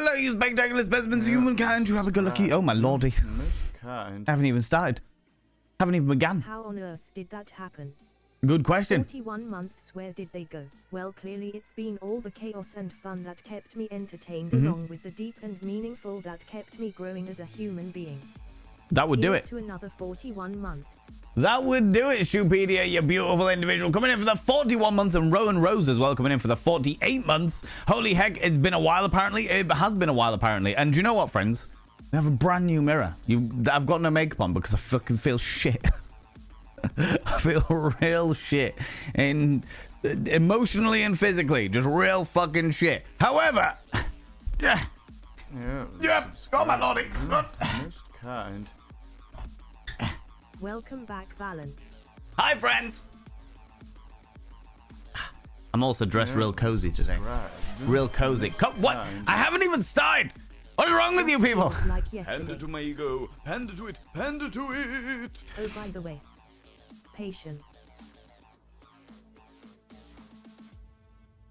Hello, you spectacular specimens of humankind. You have a good lucky. Oh, my lordy. I haven't even started. Haven't even begun. How on earth did that happen? Good question. 41 months, where did they go? Well, clearly it's been all the chaos and fun that kept me entertained, along with the deep and meaningful that kept me growing as a human being. That would do Here's it. to another 41 months. That would do it, Stupedia, you beautiful individual. Coming in for the 41 months, and Rowan Rose as well, coming in for the 48 months. Holy heck, it's been a while, apparently. It has been a while, apparently. And do you know what, friends? We have a brand new mirror. I've got no makeup on because I fucking feel shit. I feel real shit. And emotionally and physically, just real fucking shit. However, yeah, got my lordy. Most kind. Welcome back, Valen. Hi, friends. I'm also dressed real cozy today. Real cozy. What? I haven't even started. What is wrong with you people? Like Hand yesterday. it to my ego. Hand it to it. Hand it to it. Oh, by the way, patience.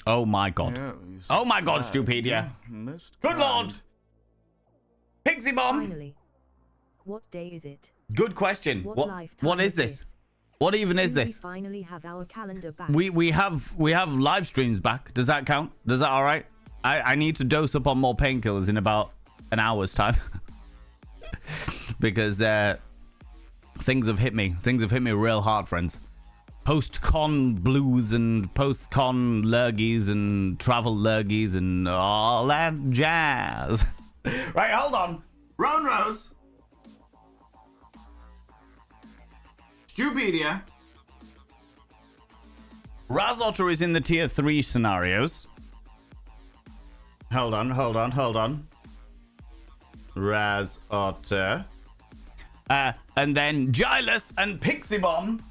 Oh my god. Oh my god, Stupedia. Good lord. Pixie bomb. Finally. What day is it? Good question. What is this? What even is We this? finally have our calendar back. We have live streams back. Does that count? Does that all right? I need to dose up on more painkillers in about an hour's time. Because things have hit me. Things have hit me real hard, friends. Post-con blues and post-con lurgies and travel lurgies and all that jazz. Right, hold on. Roan Rose. Stupedia. Raz Otter is in the tier 3 scenarios. Hold on. Raz Otter. And then Gilus and Pixie Bomb.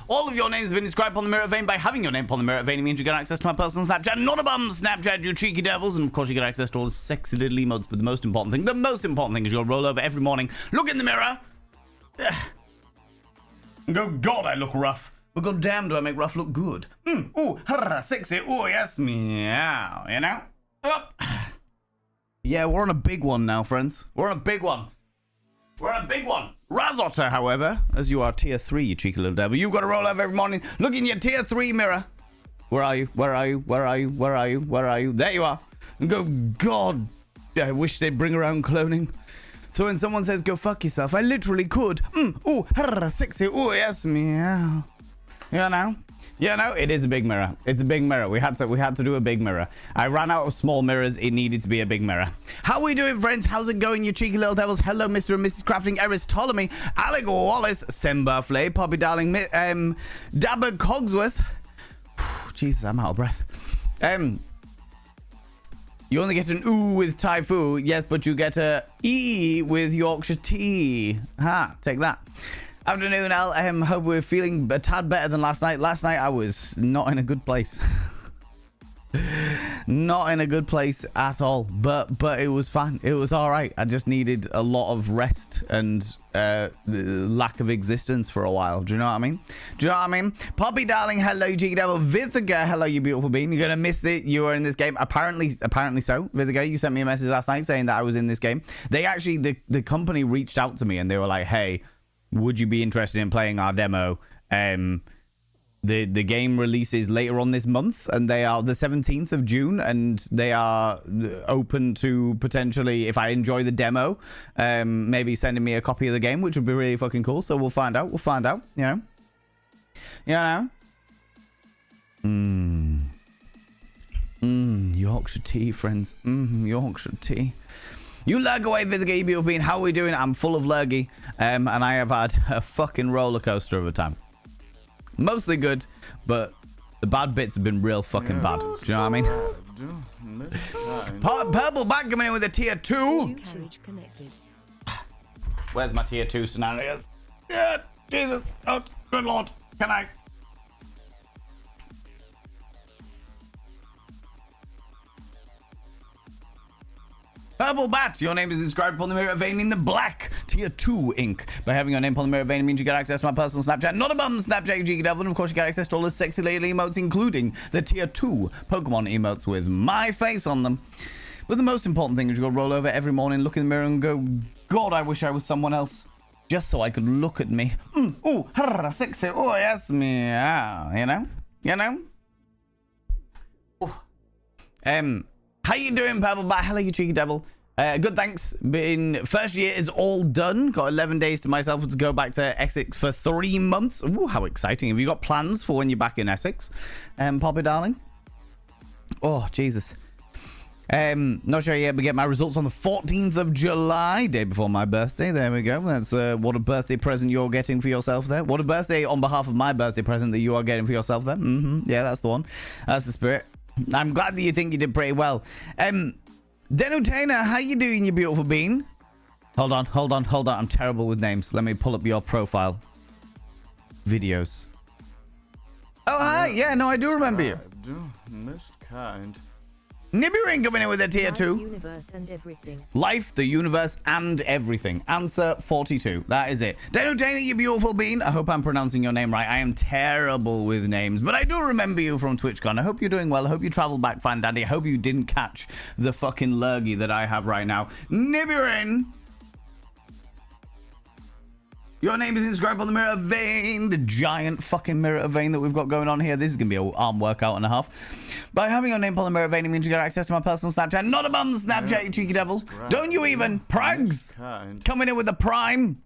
All of your names have been described upon the mirror vein. By having your name upon the mirror vein, it means you get access to my personal Snapchat. Not a bum Snapchat, you cheeky devils. And of course, you get access to all the sexy little emotes. But the most important thing is you'll roll over every morning, look in the mirror, and go, God, I look rough. But god damn, do I make rough look good. Ooh, sexy. Ooh, yes, meow. You know? Yeah, we're on a big one now, friends. We're on a big one. Raz Otter, however, as you are tier 3, you cheeky little devil, you've got to roll over every morning. Look in your tier 3 mirror. Where are you? There you are. And go, God, I wish they'd bring around cloning. So when someone says, go fuck yourself, I literally could. Ooh, sexy. Ooh, yes, meow. You know, it is a big mirror. It's a big mirror. We had to do a big mirror. I ran out of small mirrors. It needed to be a big mirror. How are we doing, friends? How's it going, you cheeky little devils? Hello, Mr. and Mrs. Crafting, Eris Ptolemy, Alec Wallace, Simba Flay, Poppy Darling, Dabber Cogsworth. Jesus, I'm out of breath. You only get an ooh with Typhoo. Yes, but you get a E with Yorkshire tea. Ha, take that. Afternoon, Al. Hope we're feeling a tad better than last night. Last night I was not in a good place. Not in a good place at all. But it was fun. It was all right. I just needed a lot of rest and lack of existence for a while. Do you know what I mean? Poppy Darling, hello, you cheeky devil. Vithiga, hello, you beautiful bean. You're gonna miss it. You are in this game. Apparently so. Vithiga, you sent me a message last night saying that I was in this game. They actually, the company reached out to me and they were like, hey, would you be interested in playing our demo? The game releases later on this month, and they are the 17th of June, and they are open to potentially, if I enjoy the demo, maybe sending me a copy of the game, which would be really fucking cool. So we'll find out. You know. Yorkshire tea, friends. Yorkshire tea. You lurg away, Vithiga, you beautiful being. How are we doing? I'm full of lurgy, and I have had a fucking roller coaster of a time. Mostly good, but the bad bits have been real fucking bad. Do you know what I mean? Purple Bag coming in with a tier 2. Where's my tier 2 scenarios? Yeah, Jesus. Oh, good lord. Can I? Purple Bat, your name is inscribed upon the mirror vein in the black tier 2 ink. By having your name upon the mirror vein, it means you get access to my personal Snapchat. Not a bum Snapchat, you cheeky devil. And of course, you get access to all the sexy lady emotes, including the tier 2 Pokemon emotes with my face on them. But the most important thing is you got to roll over every morning, look in the mirror and go, God, I wish I was someone else. Just so I could look at me. Ooh, sexy. Oh, yes, meow. You know? You know? Ooh. How you doing, Purple Bat? Hello, you cheeky devil. Good, thanks. First year is all done. Got 11 days to myself to go back to Essex for 3 months. Ooh, how exciting. Have you got plans for when you're back in Essex? Poppy, darling? Oh, Jesus. Not sure yet, but get my results on the 14th of July, day before my birthday. There we go. That's what a birthday present you're getting for yourself there. What a birthday on behalf of my birthday present that you are getting for yourself there. Yeah, that's the one. That's the spirit. I'm glad that you think you did pretty well. Denutainer, how you doing, you beautiful bean? Hold on. I'm terrible with names. Let me pull up your profile. Videos. Oh, hi. Yeah, no, I do remember you. Missed kind. Nibiring coming in with a tier 2. Life, universe, and everything. Life, the universe, and everything. Answer 42. That is it. Denutainer, you beautiful bean. I hope I'm pronouncing your name right. I am terrible with names, but I do remember you from TwitchCon. I hope you're doing well. I hope you traveled back fine, Dandy. I hope you didn't catch the fucking lurgy that I have right now. Nibiring. Your name is inscribed on the mirror vein, the giant fucking mirror vein that we've got going on here. This is going to be an arm workout and a half. By having your name on the mirror vein, it means you get access to my personal Snapchat. Not a bum Snapchat, you cheeky devil. Don't you even. Prags. Coming in with the prime.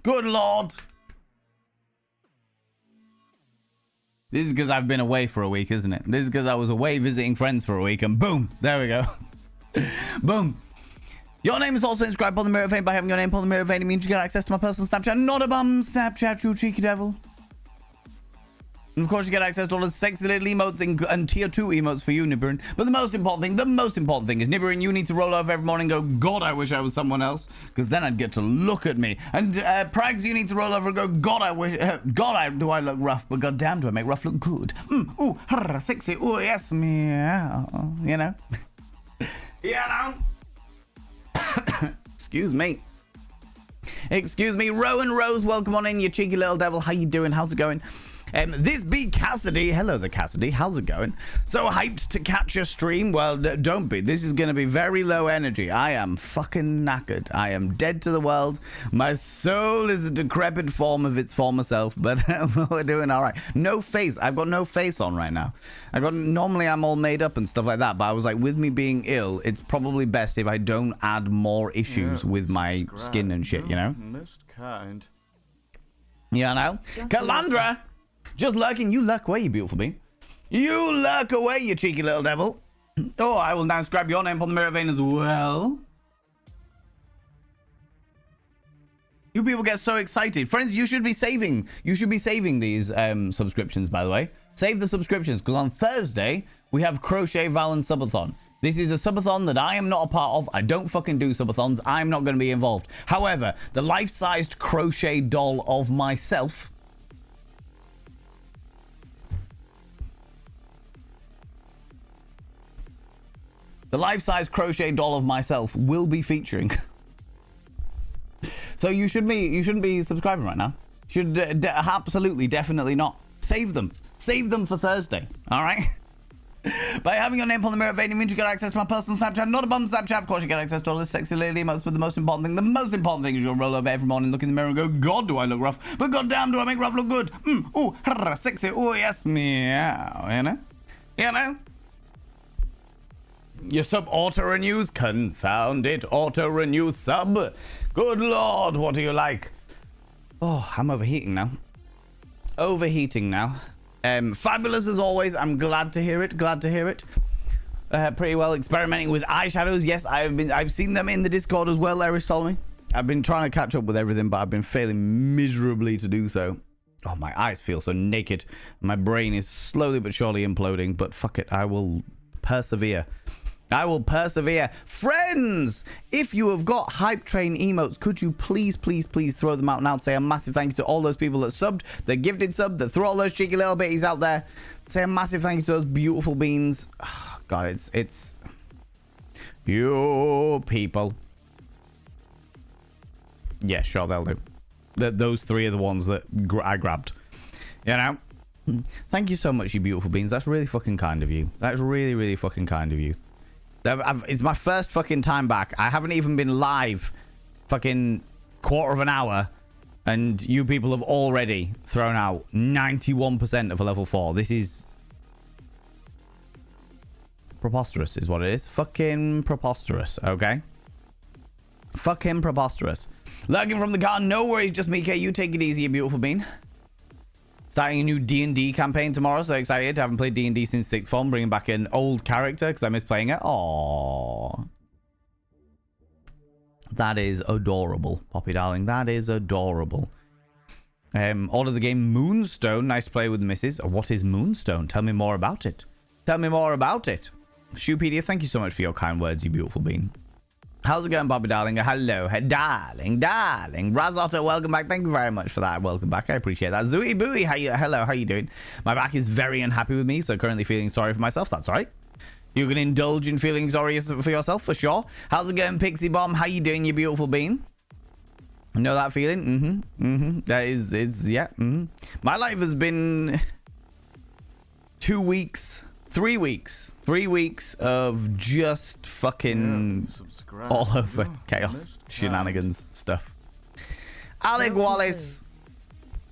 Good lord. This is because I've been away for a week, isn't it? This is because I was away visiting friends for a week and boom. There we go. Boom. Your name is also inscribed on the mirror vein. By having your name on the mirror vein, it means you get access to my personal Snapchat. Not a bum Snapchat, you cheeky devil. And of course, you get access to all the sexy little emotes and tier 2 emotes for you, Nibirin. But the most important thing is, Nibirin, you need to roll over every morning and go, God, I wish I was someone else. Because then I'd get to look at me. And Prags, you need to roll over and go, God, I wish, do I look rough, but goddamn, do I make rough look good. Ooh, sexy, ooh, yes, meow. You know? Yeah, no. Excuse me, Rowan Rose, welcome on in, you cheeky little devil. How you doing? How's it going? This be Cassidy. Hello there, Cassidy. How's it going? So hyped to catch your stream? Well, don't be. This is going to be very low energy. I am fucking knackered. I am dead to the world. My soul is a decrepit form of its former self, but we're doing all right. No face. I've got no face on right now. Normally I'm all made up and stuff like that, but I was like, with me being ill, it's probably best if I don't add more issues with my skin and shit, you know? Missed kind. Yeah, I know. Calandra! Just lurking. You lurk away, you beautiful being. You lurk away, you cheeky little devil. Oh, I will now inscribe your name on the mirror vein as well. You people get so excited. Friends, you should be saving. You should be saving these subscriptions, by the way. Save the subscriptions, because on Thursday, we have Crochet Valen Subathon. This is a subathon that I am not a part of. I don't fucking do subathons. I'm not going to be involved. However, the life-sized crochet doll of myself... The life-size crochet doll of myself will be featuring. So you shouldn't be subscribing right now. Should absolutely, definitely not. Save them. Save them for Thursday. All right. By having your name on the mirror vein, it means you get access to my personal Snapchat. Not a bum Snapchat. Of course, you get access to all this sexy lady emotes. But the most important thing is you'll roll over every morning, look in the mirror, and go, God, do I look rough? But goddamn, do I make rough look good? Ooh, sexy. Ooh, yes, meow. You know. You know. Your sub auto-renews. Confound it. Auto-renew sub. Good lord, what do you like? Oh, I'm overheating now. Fabulous as always. I'm glad to hear it. Pretty well experimenting with eyeshadows. Yes, I've seen them in the Discord as well, Erish told me. I've been trying to catch up with everything, but I've been failing miserably to do so. Oh, my eyes feel so naked. My brain is slowly but surely imploding, but fuck it. I will persevere. Friends, if you have got Hype Train emotes, could you please throw them out now and say a massive thank you to all those people that subbed, that gifted sub, that threw all those cheeky little bitties out there. Say a massive thank you to those beautiful beans. Oh, God, it's... You people. Yeah, sure, they'll do. Those three are the ones that I grabbed. You know? Thank you so much, you beautiful beans. That's really fucking kind of you. That's really, really fucking kind of you. It's my first fucking time back. I haven't even been live fucking quarter of an hour, and you people have already thrown out 91% of a level 4. This is preposterous is what it is. Fucking preposterous, okay? Fucking preposterous. Lurking from the garden, no worries, just me, K. You take it easy, you beautiful bean. Starting a new D&D campaign tomorrow, so excited. I haven't played D&D since 6th form, bringing back an old character because I miss playing it. Aww. That is adorable, Poppy darling. That is adorable. Order the game Moonstone. Nice to play with the missus. What is Moonstone? Tell me more about it. Tell me more about it. Shoepedia, thank you so much for your kind words, you beautiful bean. How's it going, Bobby darling? Hello, darling. Razotto, welcome back. Thank you very much for that. Welcome back. I appreciate that. Zooey Booey, hello, how you doing? My back is very unhappy with me, so currently feeling sorry for myself. That's all right. You can indulge in feeling sorry for yourself, for sure. How's it going, Pixie Bomb? How you doing, you beautiful bean? Know that feeling? That is, yeah. My life has been 2 weeks, 3 weeks. 3 weeks of just fucking all over chaos, shenanigans stuff. Alec Wallace.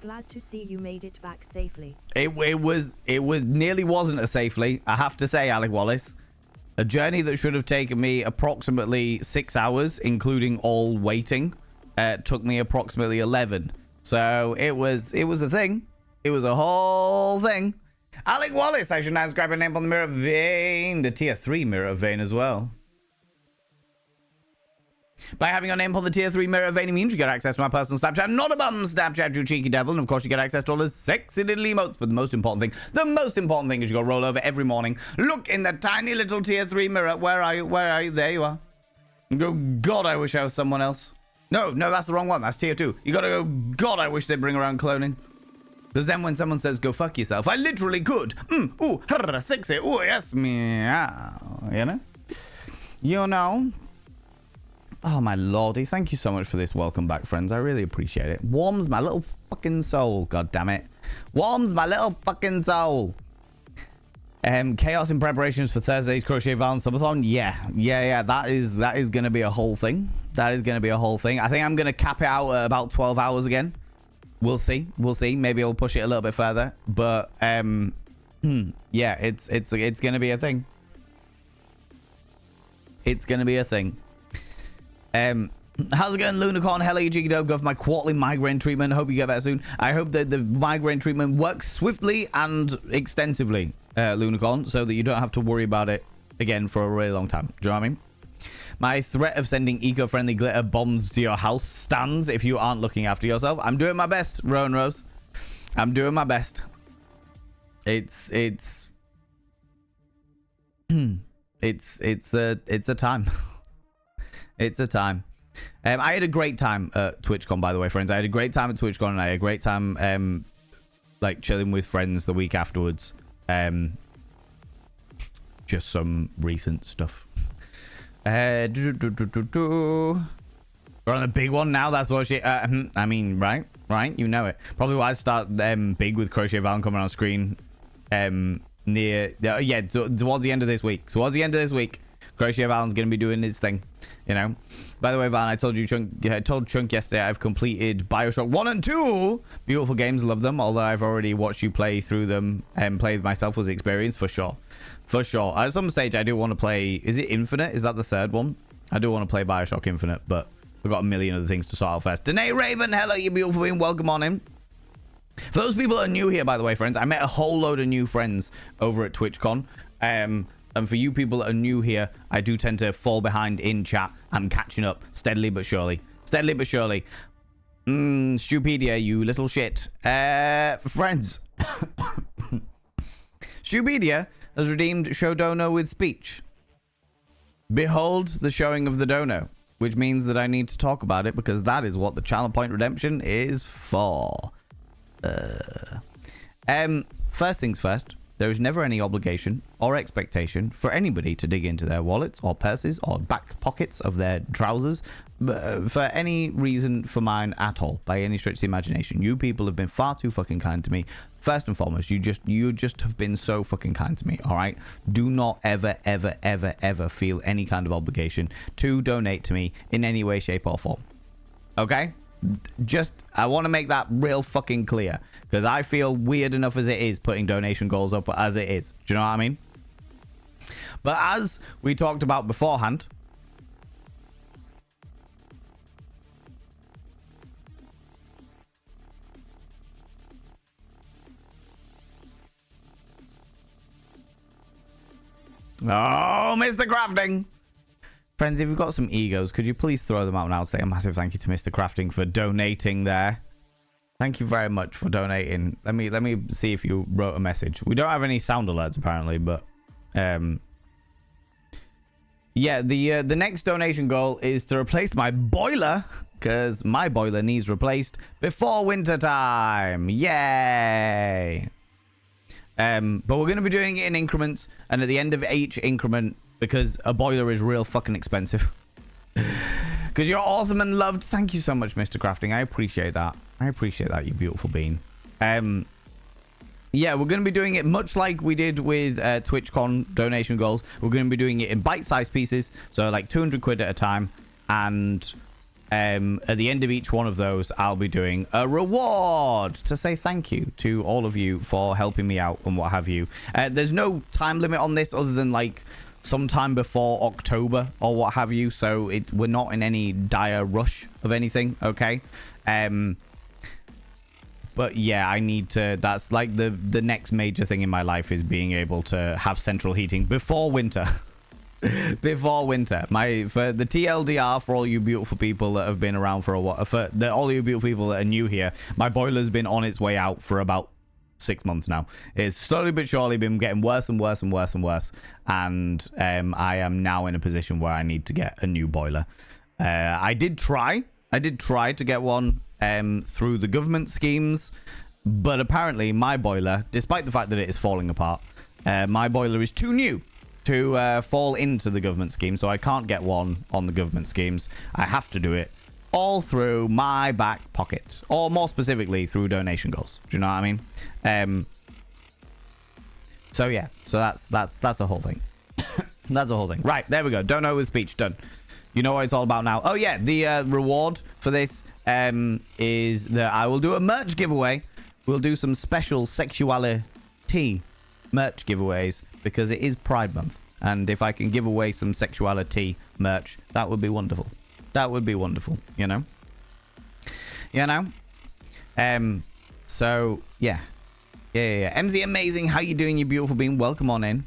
Glad to see you made it back safely. It was nearly wasn't a safely, I have to say, Alec Wallace. A journey that should have taken me approximately 6 hours, including all waiting, took me approximately 11. So it was a thing. It was a whole thing. Alec Wallace, I should now grab a name on the mirror vein, the tier 3 mirror vein as well. By having your name on the tier 3 mirror vein, it means you get access to my personal Snapchat, not a bum Snapchat, you cheeky devil. And of course, you get access to all the sexy little emotes. But the most important thing is you go roll over every morning, look in the tiny little tier 3 mirror. Where are you? There you are. And go, God, I wish I was someone else. No, that's the wrong one. That's tier 2. You gotta go, God, I wish they'd bring around cloning. Because then when someone says, go fuck yourself, I literally could. Ooh, sexy. Ooh, yes, meow. You know? Oh, my lordy. Thank you so much for this. Welcome back, friends. I really appreciate it. Warms my little fucking soul. God damn it. Warms my little fucking soul. Chaos in preparations for Thursday's Crochet Val Subathon. Yeah. That is going to be a whole thing. I think I'm going to cap it out at about 12 hours again. We'll see. Maybe I'll push it a little bit further. But, yeah, it's going to be a thing. It's going to be a thing. How's it going, Lunicorn? Hello, you cheeky dog. Go for my quarterly migraine treatment. Hope you get better soon. I hope that the migraine treatment works swiftly and extensively, Lunicorn, so that you don't have to worry about it again for a really long time. Do you know what I mean? My threat of sending eco-friendly glitter bombs to your house stands if you aren't looking after yourself. I'm doing my best, Rowan Rose. I'm doing my best. It's a time. It's a time. I had a great time at TwitchCon, by the way, friends. I had a great time at TwitchCon, and I had a great time like chilling with friends the week afterwards. Just some recent stuff. We're on a big one now. That's what she. I mean, right? You know it. Probably why I start big with Crochet Val coming on screen. Near towards the end of this week. Crochet Valen's going to be doing his thing, you know. By the way, Valen, I told Chunk yesterday I've completed Bioshock 1 and 2. Beautiful games, love them. Although I've already watched you play through them and play myself with the experience, for sure. At some stage, I do want to play... Is it Infinite? Is that the third one? I do want to play Bioshock Infinite, but we've got a million other things to sort out first. Danae Raven, hello, you beautiful being. Welcome on in. For those people that are new here, by the way, friends, I met a whole load of new friends over at TwitchCon. And for you people that are new here, I do tend to fall behind in chat. I'm catching up steadily but surely. Stupedia, you little shit. Friends. Stupedia has redeemed Show Dono with speech. Behold the showing of the dono, which means that I need to talk about it because that is what the channel point redemption is for. First things first. there is never any obligation or expectation for anybody to dig into their wallets or purses or back pockets of their trousers for any reason for mine at all, by any stretch of the imagination. You people have been far too fucking kind to me. First and foremost, you just have been so fucking kind to me, all right? Do not ever, ever, ever, ever feel any kind of obligation to donate to me in any way, shape, or form. Okay? Just, I want to make that real fucking clear, because I feel weird enough as it is putting donation goals up as it is. Do you know what I mean? But as we talked about beforehand, oh, Mr. Crafting. Friends, if you've got some egos, could you please throw them out now? Say a massive thank you to Mr. Crafting for donating there. Thank you very much for donating. Let me see if you wrote a message. We don't have any sound alerts apparently, but yeah, the next donation goal is to replace my boiler, because my boiler needs replaced before winter time. Yay! But we're going to be doing it in increments, and at the end of each increment, because a boiler is real fucking expensive. Because you're awesome and loved. Thank you so much, Mr. Crafting. I appreciate that. I appreciate that, you beautiful bean. Yeah, we're going to be doing it much like we did with TwitchCon donation goals. We're going to be doing it in bite-sized pieces, so like 200 quid at a time. And at the end of each one of those, I'll be doing a reward to say thank you to all of you for helping me out and what have you. There's no time limit on this other than like sometime before October or what have you, so we're not in any dire rush of anything, okay? But yeah, I need to, that's like the next major thing in my life is being able to have central heating before winter. Before winter. For the TLDR, for all you beautiful people that have been around for a while, all you beautiful people that are new here, my boiler's been on its way out for about 6 months now. It's slowly but surely been getting worse and worse and worse and worse, and I am now in a position where I need to get a new boiler. I did try to get one through the government schemes, but apparently my boiler, despite the fact that it is falling apart, my boiler is too new to fall into the government scheme, so I can't get one on the government schemes. I have to do it all through my back pocket, or more specifically through donation goals. Do you know what I mean? So yeah, so that's the whole thing. That's the whole thing. Right, there we go. Don't know with speech done. You know what it's all about now. Oh yeah, the reward for this is that I will do a merch giveaway. We'll do some special sexuality merch giveaways because it is Pride Month, and if I can give away some sexuality merch, that would be wonderful. That would be wonderful, you know? So, yeah. Yeah. MZ Amazing, how you doing, you beautiful being? Welcome on in.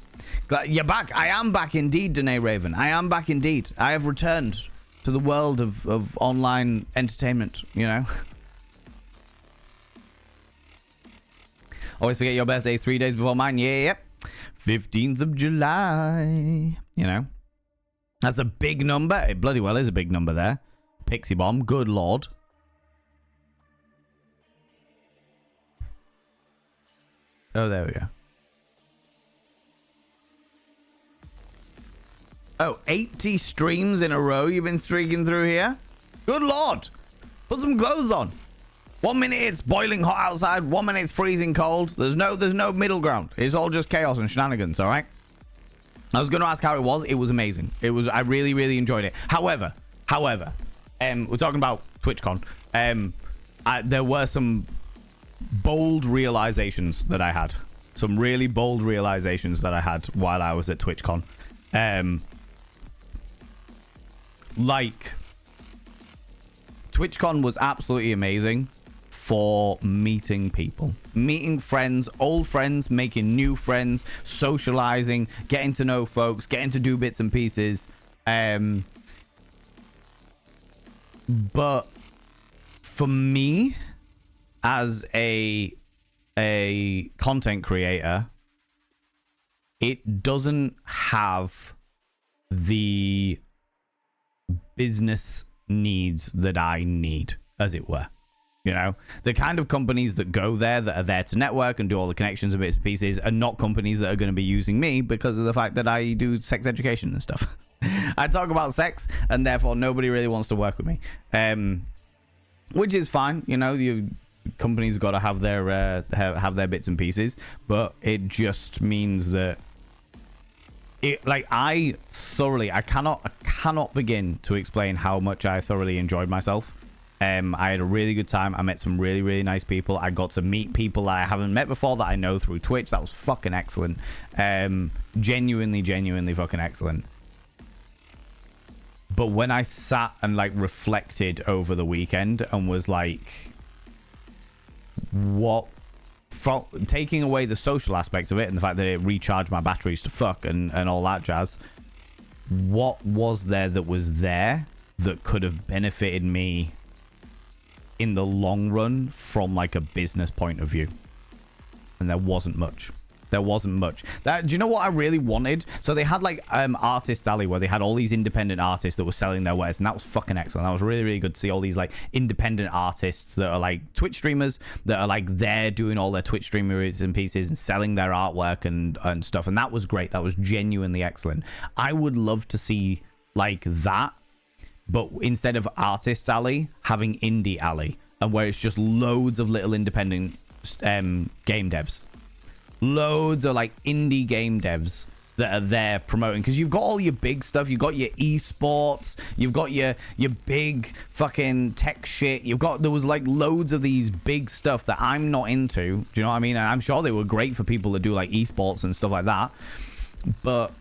Glad you're back. I am back indeed, Danae Raven. I am back indeed. I have returned to the world of online entertainment, you know? Always forget your birthday is 3 days before mine. Yep. 15th of July. You know? That's a big number. It bloody well is a big number there. Pixie Bomb. Good lord. Oh, there we go. Oh, 80 streams in a row you've been streaking through here? Good lord. Put some clothes on. 1 minute it's boiling hot outside. 1 minute it's freezing cold. There's no middle ground. It's all just chaos and shenanigans, all right? I was going to ask how it was. It was amazing. I really, really enjoyed it. However, we're talking about TwitchCon. There were some bold realizations that I had. Some really bold realizations that I had while I was at TwitchCon. Like, TwitchCon was absolutely amazing for meeting people, meeting friends, old friends, making new friends, socializing, getting to know folks, getting to do bits and pieces. But for me, as a content creator, it doesn't have the business needs that I need, as it were. You know, the kind of companies that go there, that are there to network and do all the connections and bits and pieces, are not companies that are going to be using me because of the fact that I do sex education and stuff. I talk about sex, and therefore nobody really wants to work with me, which is fine. You know, companies got to have their bits and pieces, but it just means that I cannot begin to explain how much I thoroughly enjoyed myself. I had a really good time. I met some really, really nice people. I got to meet people that I haven't met before that I know through Twitch. That was fucking excellent. Genuinely fucking excellent. But when I sat and like reflected over the weekend and was like, what, taking away the social aspect of it and the fact that it recharged my batteries to fuck and all that jazz, what was there that could have benefited me in the long run from like a business point of view? And there wasn't much. Do you know what I really wanted? So they had like Artist Alley, where they had all these independent artists that were selling their wares, and that was fucking excellent. That was really, really good to see all these like independent artists that are like Twitch streamers that are like there doing all their Twitch streamers and pieces and selling their artwork and stuff. And that was great. That was genuinely excellent. I would love to see like that, but instead of Artist Alley, having Indie Alley, and where it's just loads of little independent game devs. Loads of like indie game devs that are there promoting, because you've got all your big stuff. You've got your esports, you've got your big fucking tech shit. There was like loads of these big stuff that I'm not into. Do you know what I mean? And I'm sure they were great for people that do like esports and stuff like that, but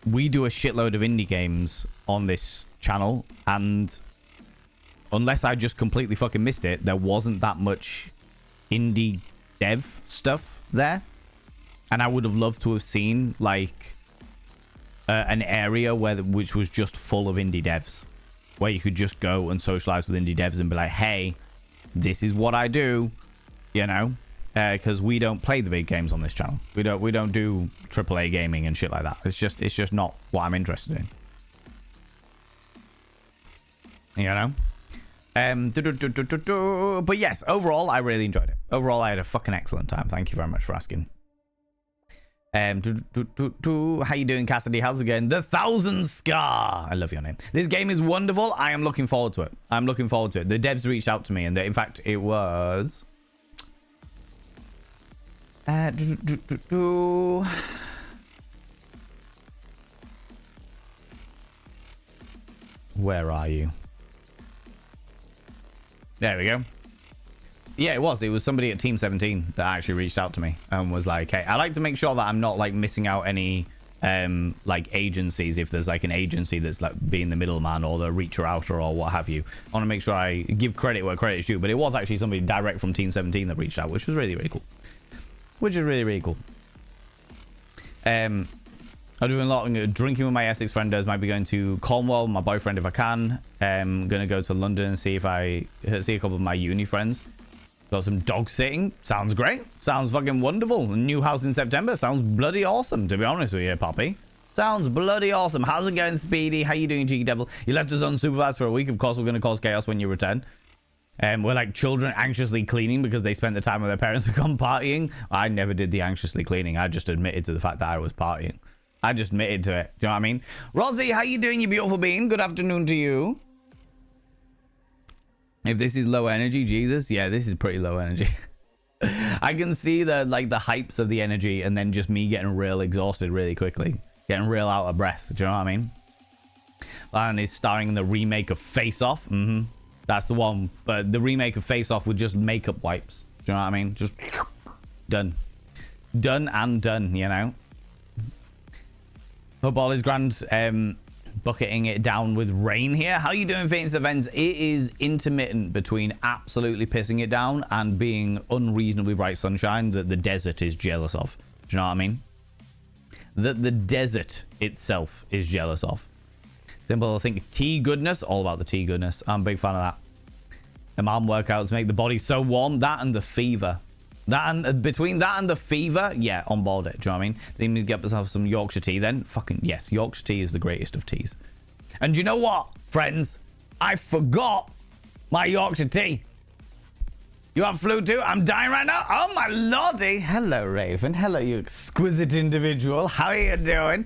we do a shitload of indie games on this channel, and unless I just completely fucking missed it, there wasn't that much indie dev stuff there. And I would have loved to have seen like an area which was just full of indie devs, where you could just go and socialize with indie devs and be like, hey, this is what I do, you know, because we don't play the big games on this channel. We don't do AAA gaming and shit like that. It's just not what I'm interested in, you know. But yes, overall, I really enjoyed it. Overall, I had a fucking excellent time. Thank you very much for asking. How you doing, Cassidy? How's it going? The Thousand Scar. I love your name. This game is wonderful. I am looking forward to it. The devs reached out to me, and in fact, it was... Where are you? There we go. Yeah, it was somebody at Team 17 that actually reached out to me and was like, hey, I like to make sure that I'm not like missing out any like agencies, if there's like an agency that's like being the middleman or the reacher outer or what have you. I want to make sure I give credit where credit is due, but it was actually somebody direct from Team 17 that reached out, which was really, really cool. I'm doing a lot of drinking with my Essex friend. Might be going to Cornwall with my boyfriend if I can. Gonna go to London and see a couple of my uni friends. Got some dog sitting. Sounds great. Sounds fucking wonderful. New house in September. Sounds bloody awesome, to be honest with you, Poppy. Sounds bloody awesome. How's it going, Speedy? How you doing, Cheeky Devil? You left us unsupervised for a week. Of course, we're going to cause chaos when you return. We're like children anxiously cleaning because they spent the time with their parents to come partying. I never did the anxiously cleaning. I just admitted to the fact that I was partying. I just admitted to it. Do you know what I mean? Rosie, how you doing, you beautiful being? Good afternoon to you. If this is low energy, Jesus. Yeah, this is pretty low energy. I can see the hypes of the energy and then just me getting real exhausted really quickly. Getting real out of breath. Do you know what I mean? And is starring in the remake of Face Off. That's the one. But the remake of Face Off with just makeup wipes. Do you know what I mean? Just done. Done and done, you know? Hope all is grand. Bucketing it down with rain here. How you doing, Phoenix Events? It is intermittent between absolutely pissing it down and being unreasonably bright sunshine that the desert is jealous of. Do you know what I mean? That the desert itself is jealous of. Simple, I think tea goodness. All about the tea goodness. I'm a big fan of that. The arm workouts make the body so warm. That and the fever. Between that and the fever, yeah, on board it. Do you know what I mean? They need to get myself some Yorkshire tea then. Fucking yes, Yorkshire tea is the greatest of teas. And do you know what, friends? I forgot My Yorkshire tea. You have flu too? I'm dying right now. Oh my lordy. Hello, Raven. Hello, you exquisite individual. How are you doing?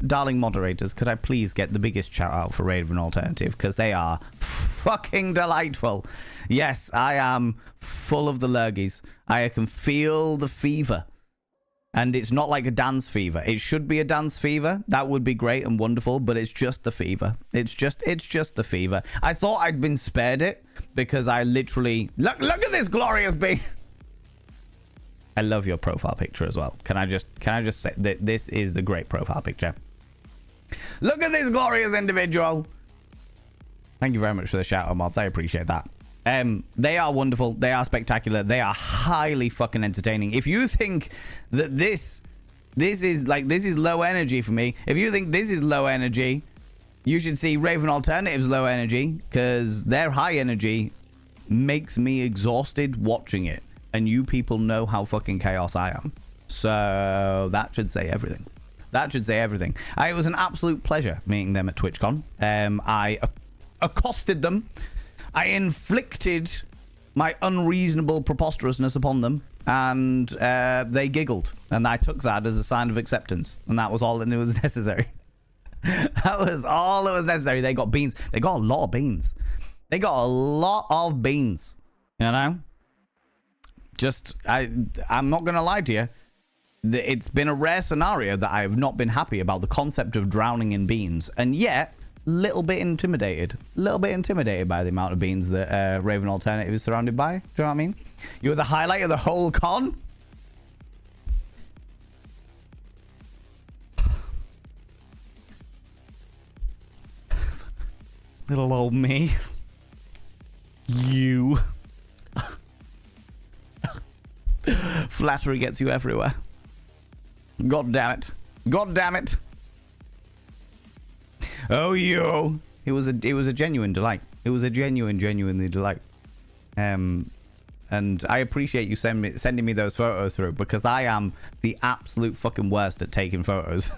Darling moderators, could I please get the biggest shout out for Raven Alternative? Because they are fucking delightful. Yes, I am full of the lurgies. I can feel the fever. And it's not like a dance fever. It should be a dance fever. That would be great and wonderful, but it's just the fever. It's just the fever. I thought I'd been spared it because I literally look at this glorious being. I love your profile picture as well. Can I just say that this is the great profile picture? Look at this glorious individual. Thank you very much for the shout out, mods. I appreciate that. They are wonderful. They are spectacular. They are highly fucking entertaining. If you think that this is low energy for me, if you think this is low energy, you should see Raven Alternative's low energy, because their high energy makes me exhausted watching it. And you people know how fucking chaos I am. So that should say everything. That should say everything. It was an absolute pleasure meeting them at TwitchCon. I accosted them. I inflicted my unreasonable preposterousness upon them, and they giggled. And I took that as a sign of acceptance. And that was all that was necessary. That was all that was necessary. They got beans. They got a lot of beans. They got a lot of beans. You know? I'm not going to lie to you. It's been a rare scenario that I have not been happy about the concept of drowning in beans. And yet, little bit intimidated by the amount of beans that Raven Alternative is surrounded by. Do you know what I mean? You were the highlight of the whole con. Little old me. You. Flattery gets you everywhere. God damn it. God damn it. Oh, you. It was a genuine delight. It was a genuinely delight. And I appreciate you sending me those photos through, because I am the absolute fucking worst at taking photos.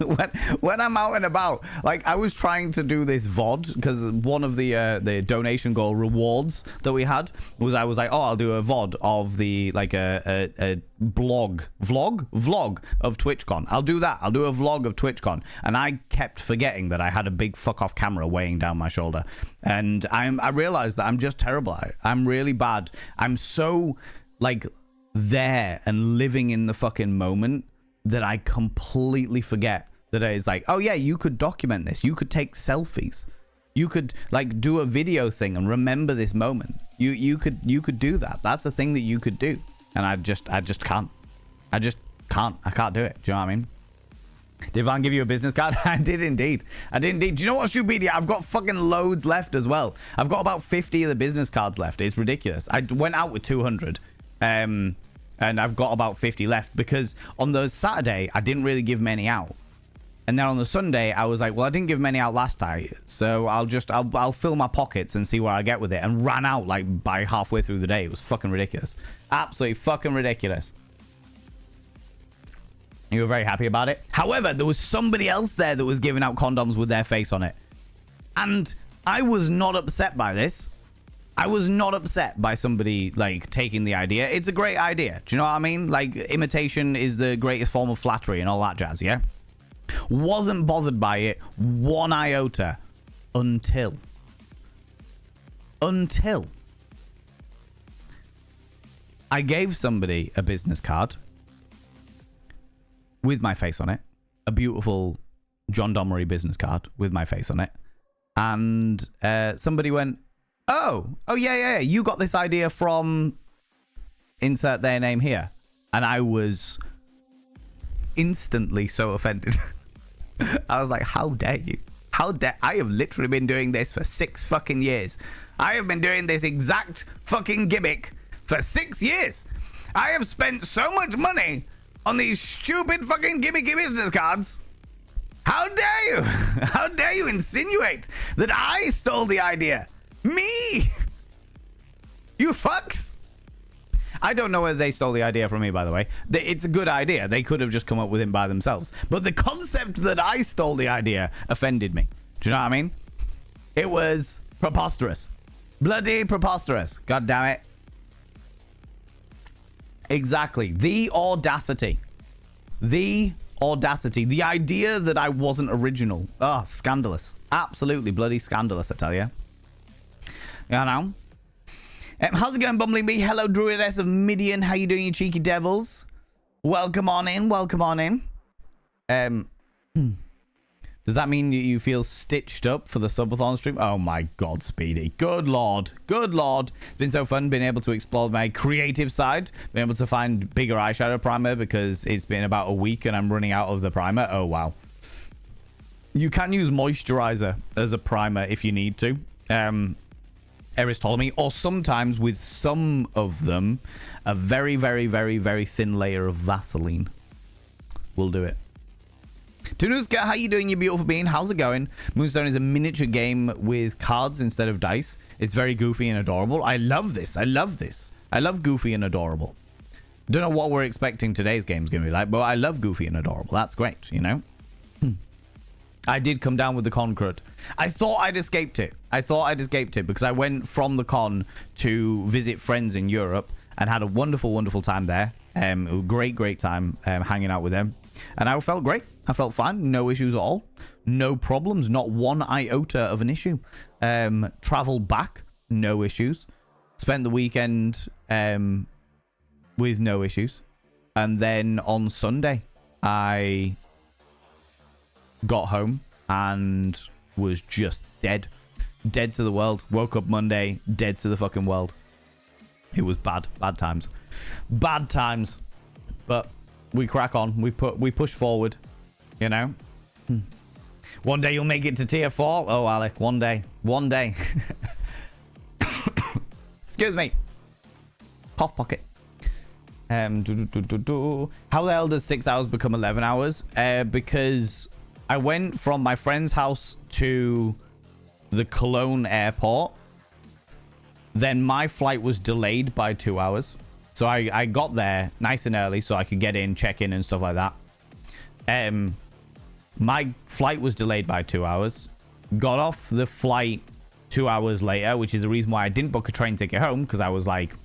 when I'm out and about, like, I was trying to do this VOD, because one of the donation goal rewards that we had was, I was like, oh, I'll do a VOD of the, like, a vlog of TwitchCon. I'll do that. I'll do a vlog of TwitchCon. And I kept forgetting that I had a big fuck off camera weighing down my shoulder. And I realized that I'm just terrible at it. I'm really bad. I'm so, like, there and living in the fucking moment that I completely forget that it's like, oh yeah, you could document this. You could take selfies. You could, like, do a video thing and remember this moment. You could do that. That's a thing that you could do. And I just can't. I can't do it. Do you know what I mean? Did Van give you a business card? I did indeed. Do you know what, Stupedia? I've got fucking loads left as well. I've got about 50 of the business cards left. It's ridiculous. I went out with 200. And I've got about 50 left, because on the Saturday, I didn't really give many out. And then on the Sunday, I was like, well, I didn't give many out last time, so I'll fill my pockets and see where I get with it, and ran out, like, by halfway through the day. It was fucking ridiculous. Absolutely fucking ridiculous. You were very happy about it. However, there was somebody else there that was giving out condoms with their face on it. And I was not upset by this. I was not upset by somebody, like, taking the idea. It's a great idea. Do you know what I mean? Like, imitation is the greatest form of flattery and all that jazz, yeah? Wasn't bothered by it one iota until I gave somebody a business card with my face on it, a beautiful John Domery business card with my face on it, and somebody went, oh yeah, you got this idea from insert their name here. And I was instantly so offended. I was like, how dare you? I have literally been doing this for 6 fucking years. I have been doing this exact fucking gimmick for 6 years. I have spent so much money on these stupid fucking gimmicky business cards. How dare you? How dare you insinuate that I stole the idea? Me! You fucks! I don't know whether they stole the idea from me, by the way. It's a good idea. They could have just come up with it by themselves. But the concept that I stole the idea offended me. Do you know what I mean? It was preposterous. Bloody preposterous. God damn it. Exactly. The audacity. The audacity. The idea that I wasn't original. Oh, scandalous. Absolutely bloody scandalous, I tell you. You know? How's it going, Bumbling Bee? Hello, Druidess of Midian. How you doing, you cheeky devils? Welcome on in. Welcome on in. Does that mean you feel stitched up for the subathon stream? Oh my god, Speedy. Good lord. Good lord. It's been so fun being able to explore my creative side. Being able to find bigger eyeshadow primer because it's been about a week and I'm running out of the primer. Oh, wow. You can use moisturizer as a primer if you need to. Eris told me. Or sometimes with some of them, a very, very, very, very thin layer of Vaseline will do it. Tunuska, how you doing, you beautiful being? How's it going? Moonstone is a miniature game with cards instead of dice. It's very goofy and adorable. I love this. I love this. I love goofy and adorable. Don't know what we're expecting today's game's going to be like, but I love goofy and adorable. That's great, you know? I did come down with the con crud. I thought I'd escaped it. Because I went from the con to visit friends in Europe and had a wonderful, wonderful time there. A great, great time hanging out with them. And I felt great. I felt fine. No issues at all. No problems. Not one iota of an issue. Traveled back. No issues. Spent the weekend with no issues. And then on Sunday, I got home and was just dead. Dead to the world. Woke up Monday, dead to the fucking world. It was bad. Bad times. Bad times. But we crack on. We push forward. You know? One day you'll make it to tier 4. Oh, Alec. One day. One day. Excuse me. Cough pocket. How the hell does 6 hours become 11 hours? Because I went from my friend's house to the Cologne airport. Then my flight was delayed by 2 hours. So I got there nice and early so I could get in, check in and stuff like that. My flight was delayed by 2 hours. Got off the flight 2 hours later, which is the reason why I didn't book a train ticket home. Because I was like,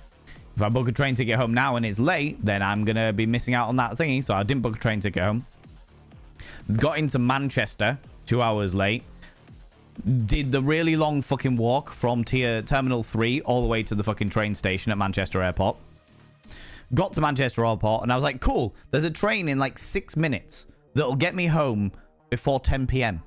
if I book a train ticket home now and it's late, then I'm going to be missing out on that thingy. So I didn't book a train ticket home. Got into Manchester 2 hours late. Did the really long fucking walk from Terminal 3 all the way to the fucking train station at Manchester Airport. Got to Manchester Airport and I was like, cool, there's a train in like 6 minutes that'll get me home before 10 p.m.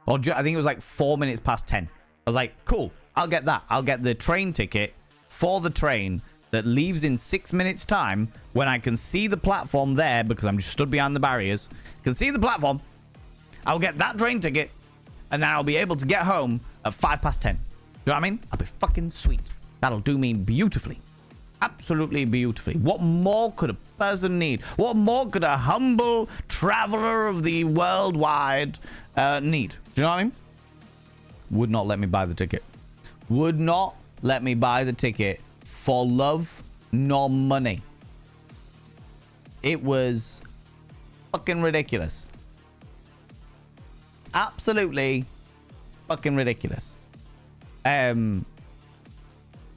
Or I think it was like 4 minutes past 10. I was like, cool, I'll get that. I'll get the train ticket for the train that leaves in 6 minutes time when I can see the platform there because I'm just stood behind the barriers. Can see the platform. I'll get that train ticket and then I'll be able to get home at 5 past 10. Do you know what I mean? I'll be fucking sweet. That'll do me beautifully. Absolutely beautifully. What more could a person need? What more could a humble traveler of the worldwide need? Do you know what I mean? Would not let me buy the ticket. Would not let me buy the ticket for love nor money. It was fucking ridiculous. Absolutely fucking ridiculous.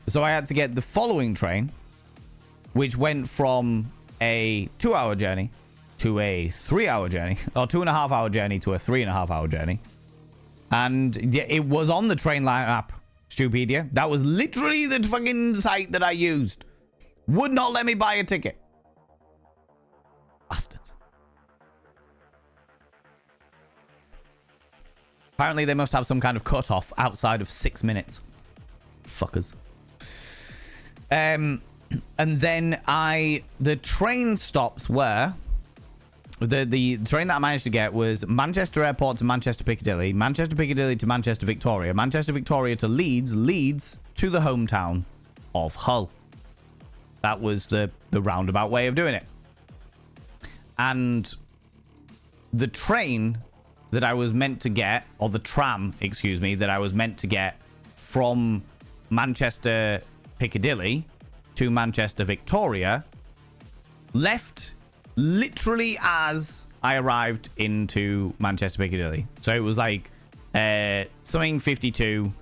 So I had to get the following train, which went from a 2 hour journey to a 3 hour journey, or 2.5 hour journey to a 3.5 hour journey. And it was on the train line app, Stupedia. That was literally the fucking site that I used. Would not let me buy a ticket. Bastards. Apparently they must have some kind of cutoff outside of 6 minutes. Fuckers. And then the train stops were the train that I managed to get was Manchester Airport to Manchester Piccadilly, Manchester Piccadilly to Manchester Victoria, Manchester Victoria to Leeds, Leeds to the hometown of Hull. That was the roundabout way of doing it. And the train that I was meant to get, or the tram, excuse me, that I was meant to get from Manchester Piccadilly to Manchester Victoria left literally as I arrived into Manchester Piccadilly. So it was like something 52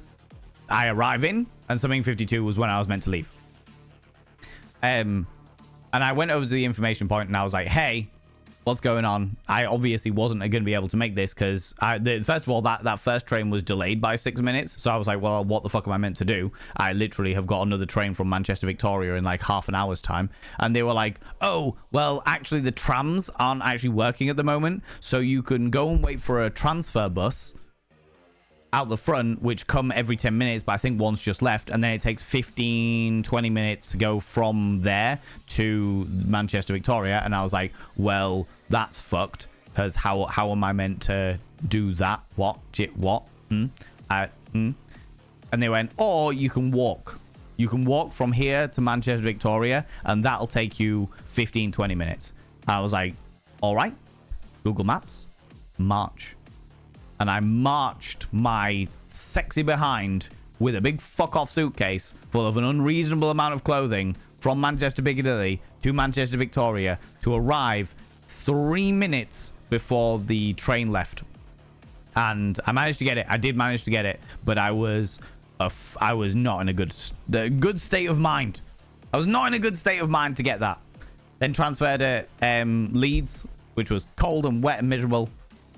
I arrive in, and something 52 was when I was meant to leave. And I went over to the information point and I was like, hey, what's going on? I obviously wasn't going to be able to make this because first of all, that first train was delayed by 6 minutes. So I was like, well, what the fuck am I meant to do? I literally have got another train from Manchester Victoria in like half an hour's time. And they were like, oh, well, actually the trams aren't actually working at the moment. So you can go and wait for a transfer bus out the front, which come every 10 minutes, but I think one's just left, and then it takes 15 20 minutes to go from there to Manchester Victoria. And I was like, well, that's fucked, because how am I meant to do that? What and they went, or you can walk from here to Manchester Victoria, and that'll take you 15 20 minutes. I was like, all right, Google Maps, march. And I marched my sexy behind with a big fuck-off suitcase full of an unreasonable amount of clothing from Manchester Piccadilly to Manchester Victoria to arrive 3 minutes before the train left. And I managed to get it. I did manage to get it, but I was not in a good state of mind. I was not in a good state of mind to get that. Then transferred to Leeds, which was cold and wet and miserable.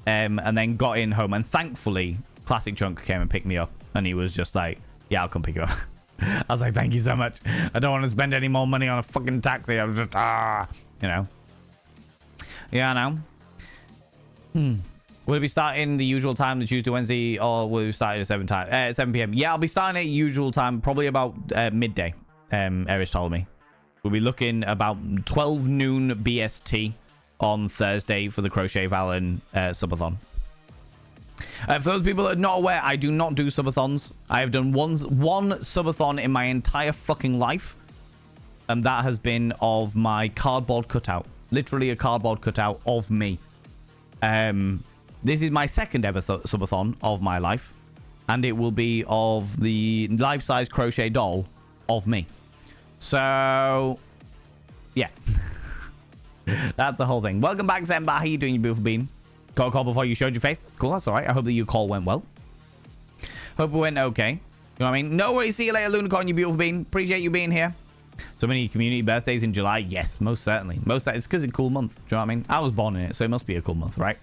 And then got in home, and thankfully Classic Chunk came and picked me up, and he was just like, yeah, I'll come pick you up. I was like, thank you so much. I don't want to spend any more money on a fucking taxi. I was just you know. Yeah, I know. Will it be starting the usual time, the Tuesday, Wednesday, or will we start at 7 p.m? Yeah, I'll be starting at usual time, probably about midday. Erich told me we'll be looking about 12 noon BST on Thursday for the Crochet Valen subathon. For those people that are not aware, I do not do subathons. I have done one subathon in my entire fucking life, and that has been of my cardboard cutout. Literally a cardboard cutout of me. This is my second ever subathon of my life, and it will be of the life-size crochet doll of me. So, yeah. That's the whole thing. Welcome back, Zemba. How you doing, you beautiful bean? Got a call before you showed your face. That's cool. That's all right. I hope that your call went well. Hope it went okay. You know what I mean? No worries. See you later, Lunicorn, you beautiful bean. Appreciate you being here. So many community birthdays in July. Yes, most certainly. It's because it's a cool month. Do you know what I mean? I was born in it, so it must be a cool month, right?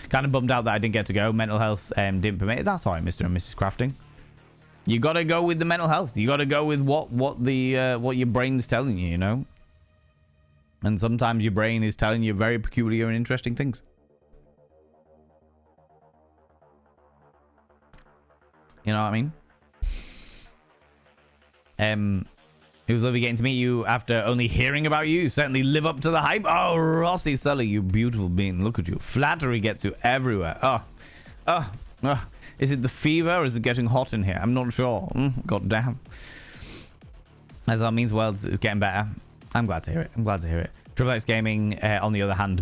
Kind of bummed out that I didn't get to go. Mental health didn't permit it. That's all right, Mr. and Mrs. Crafting. You got to go with the mental health. You got to go with what your brain's telling you, you know? And sometimes your brain is telling you very peculiar and interesting things. You know what I mean? It was lovely getting to meet you after only hearing about you. You certainly live up to the hype. Oh, Rossi Sully, you beautiful being. Look at you. Flattery gets you everywhere. Oh. Is it the fever or is it getting hot in here? I'm not sure. God damn. As that means world is getting better. I'm glad to hear it. Triple X Gaming, on the other hand,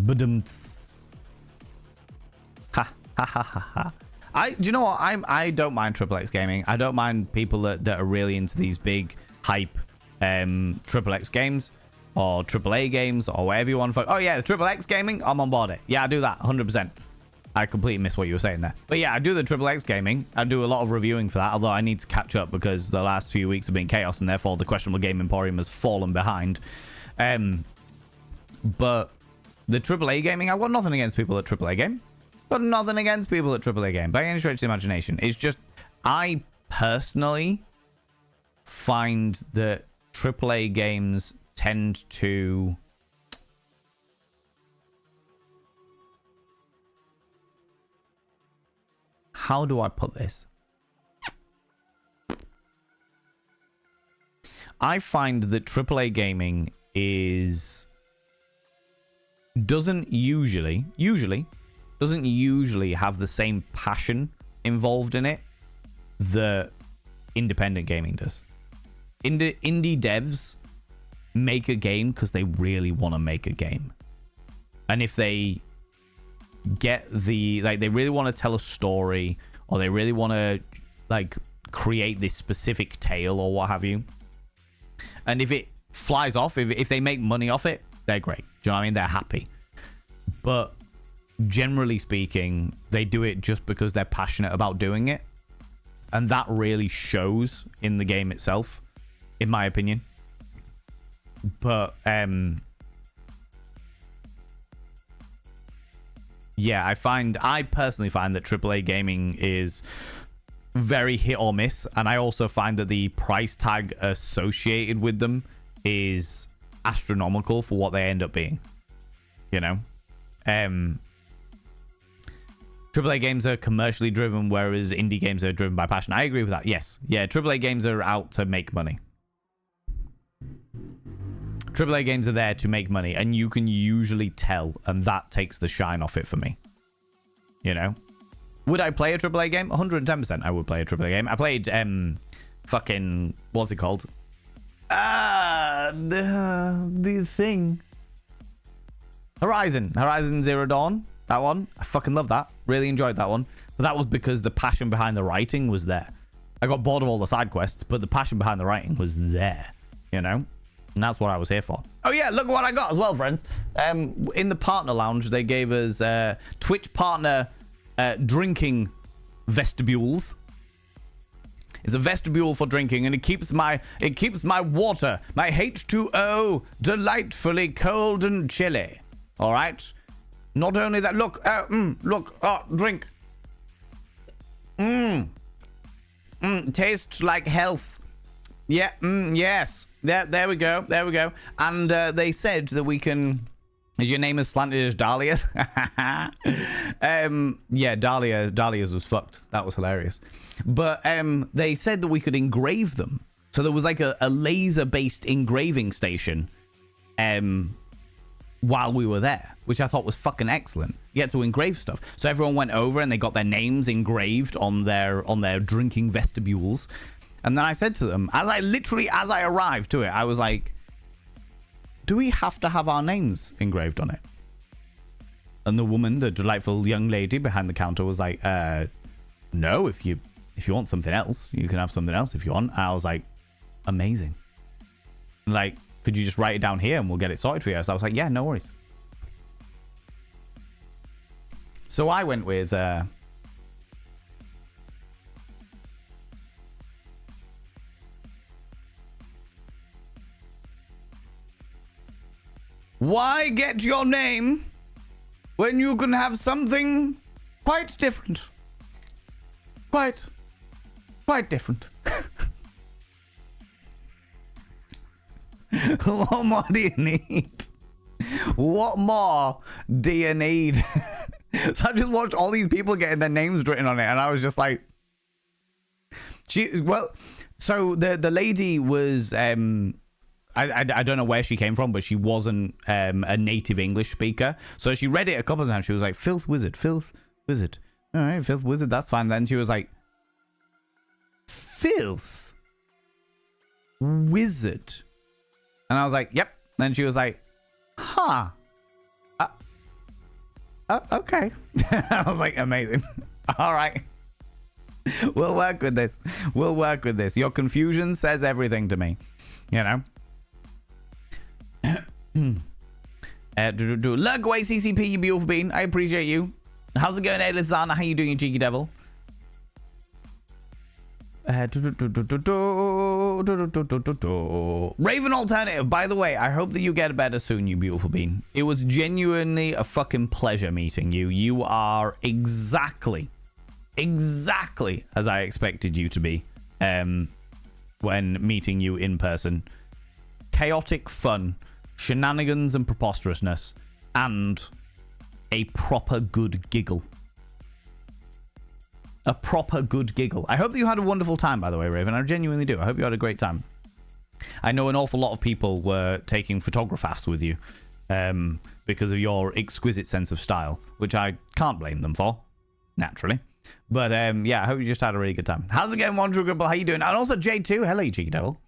ha. Do you know what? I don't mind Triple X Gaming. I don't mind people that are really into these big hype Triple X games or AAA games or whatever you want to. Oh yeah, the Triple X Gaming, I'm on board it. Yeah, I do that 100%. I completely missed what you were saying there. But yeah, I do the Triple X Gaming. I do a lot of reviewing for that, although I need to catch up because the last few weeks have been chaos and therefore the Questionable Game Emporium has fallen behind. But the AAA gaming, I've got nothing against people at AAA game. Got nothing against people at AAA game by any stretch of the imagination. It's just, I personally find that AAA games tend to... How do I put this? I find that AAA gaming doesn't usually have the same passion involved in it that independent gaming does. Indie devs make a game because they really want to make a game, and if they get they really want to tell a story, or they really want to create this specific tale or what have you, and if it flies off, if they make money off it, they're great. Do you know what I mean? They're happy. But generally speaking, they do it just because they're passionate about doing it. And that really shows in the game itself, in my opinion. But, yeah, I personally find that AAA gaming is very hit or miss. And I also find that the price tag associated with them is astronomical for what they end up being. You know? AAA games are commercially driven, whereas indie games are driven by passion. I agree with that. Yes. Yeah, AAA games are out to make money. AAA games are there to make money, and you can usually tell, and that takes the shine off it for me. You know? Would I play a AAA game? 110% I would play a AAA game. I played, fucking, what's it called? The thing. Horizon Zero Dawn. That one. I fucking love that. Really enjoyed that one. But that was because the passion behind the writing was there. I got bored of all the side quests, but the passion behind the writing was there. You know? And that's what I was here for. Oh yeah, look what I got as well, friends. In the partner lounge, they gave us Twitch partner drinking vestibules. It's a vestibule for drinking, and it keeps my water, my H2O, delightfully cold and chilly. All right. Not only that, look, drink. Tastes like health. Yeah, yes. There we go. And they said that we can. Is your name as slanted as Dahlia's? Yeah, Dahlia's was fucked. That was hilarious. But they said that we could engrave them. So there was like a laser-based engraving station while we were there, which I thought was fucking excellent. You get to engrave stuff. So everyone went over and they got their names engraved on their drinking vestibules. And then I said to them, as I arrived to it, I was like, do we have to have our names engraved on it? And the woman, the delightful young lady behind the counter, was like, no, if you want something else, you can have something else if you want. And I was like, amazing. Like, could you just write it down here and we'll get it sorted for you? So I was like, yeah, no worries. So I went with why get your name when you can have something quite different? Quite different. What more do you need? What more do you need? So I just watched all these people getting their names written on it, and I was just like, so the lady was I don't know where she came from, but she wasn't a native English speaker. So she read it a couple of times. She was like, filth wizard. All right, filth wizard, that's fine. Then she was like, filth wizard. And I was like, yep. Then she was like, huh. Okay. I was like, amazing. All right. We'll work with this. Your confusion says everything to me. You know? Lurk away, CCP, you beautiful bean. I appreciate you. How's it going, Elizana? How you doing, you cheeky devil? Raven Alternative, by the way, I hope that you get better soon, you beautiful bean. It was genuinely a fucking pleasure meeting you. You are exactly as I expected you to be when meeting you in person. Chaotic fun, shenanigans and preposterousness, and a proper good giggle. A proper good giggle. I hope that you had a wonderful time, by the way, Raven. I genuinely do. I hope you had a great time. I know an awful lot of people were taking photographs with you because of your exquisite sense of style, which I can't blame them for, naturally. But yeah, I hope you just had a really good time. How's it going, Wanderer Gribble? How you doing? And also J2. Hello, you cheeky devil.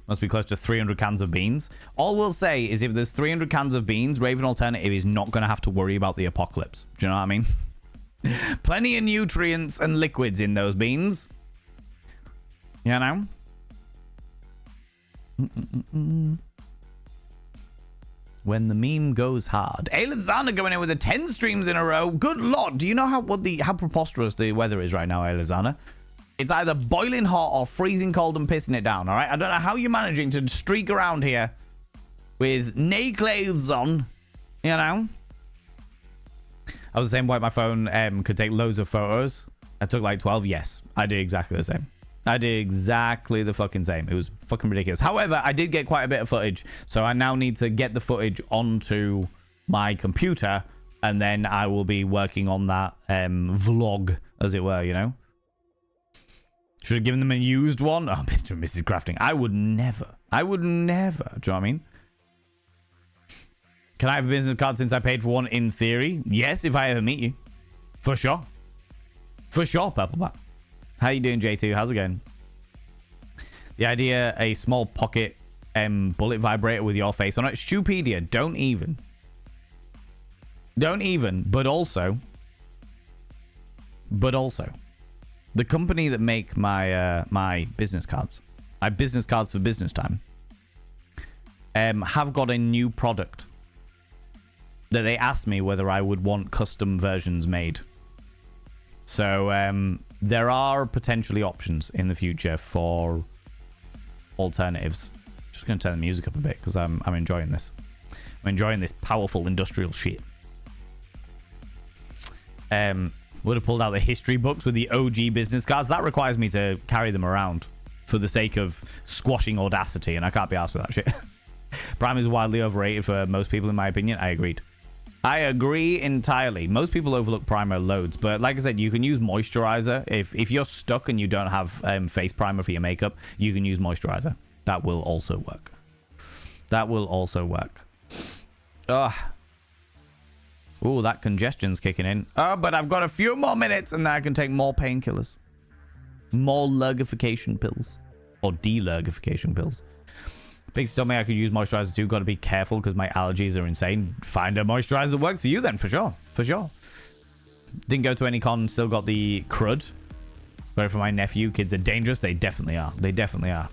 Must be close to 300 cans of beans. All we'll say is if there's 300 cans of beans, Raven Alternative is not going to have to worry about the apocalypse. Do you know what I mean? Plenty of nutrients and liquids in those beans. You know? When the meme goes hard. Elizana going in with the 10 streams in a row. Good lord. Do you know how preposterous the weather is right now, Elizana? It's either boiling hot or freezing cold and pissing it down, all right? I don't know how you're managing to streak around here with no clothes on, you know? I was the same way my phone could take loads of photos. I took like 12. Yes, I did exactly the same. I did exactly the fucking same. It was fucking ridiculous. However, I did get quite a bit of footage. So I now need to get the footage onto my computer. And then I will be working on that vlog, as it were, you know? Should have given them a used one. Oh, Mr. and Mrs. Crafting. I would never. I would never. Do you know what I mean? Can I have a business card since I paid for one in theory? Yes, if I ever meet you. For sure. For sure, Purpleback. How you doing, J2? How's it going? The idea, a small pocket bullet vibrator with your face on it. Stupedia, don't even. Don't even. But also, the company that make my my business cards, my business cards for business time, have got a new product that they asked me whether I would want custom versions made. So there are potentially options in the future for alternatives. Just going to turn the music up a bit because I'm enjoying this. I'm enjoying this powerful industrial shit. Would have pulled out the history books with the OG business cards. That requires me to carry them around for the sake of squashing Audacity, and I can't be arsed with that shit. Prime is wildly overrated for most people, in my opinion. I agreed. I agree entirely. Most people overlook primer loads, but like I said, you can use moisturizer. If you're stuck and you don't have face primer for your makeup, you can use moisturizer. That will also work. That will also work. Ugh. Ooh, that congestion's kicking in. Oh, but I've got a few more minutes and then I can take more painkillers. More lurgification pills. Or delurgification pills. Pigs told me I could use moisturizer too. Got to be careful because my allergies are insane. Find a moisturizer that works for you then, for sure. For sure. Didn't go to any con, still got the crud. But for my nephew, kids are dangerous. They definitely are. They definitely are.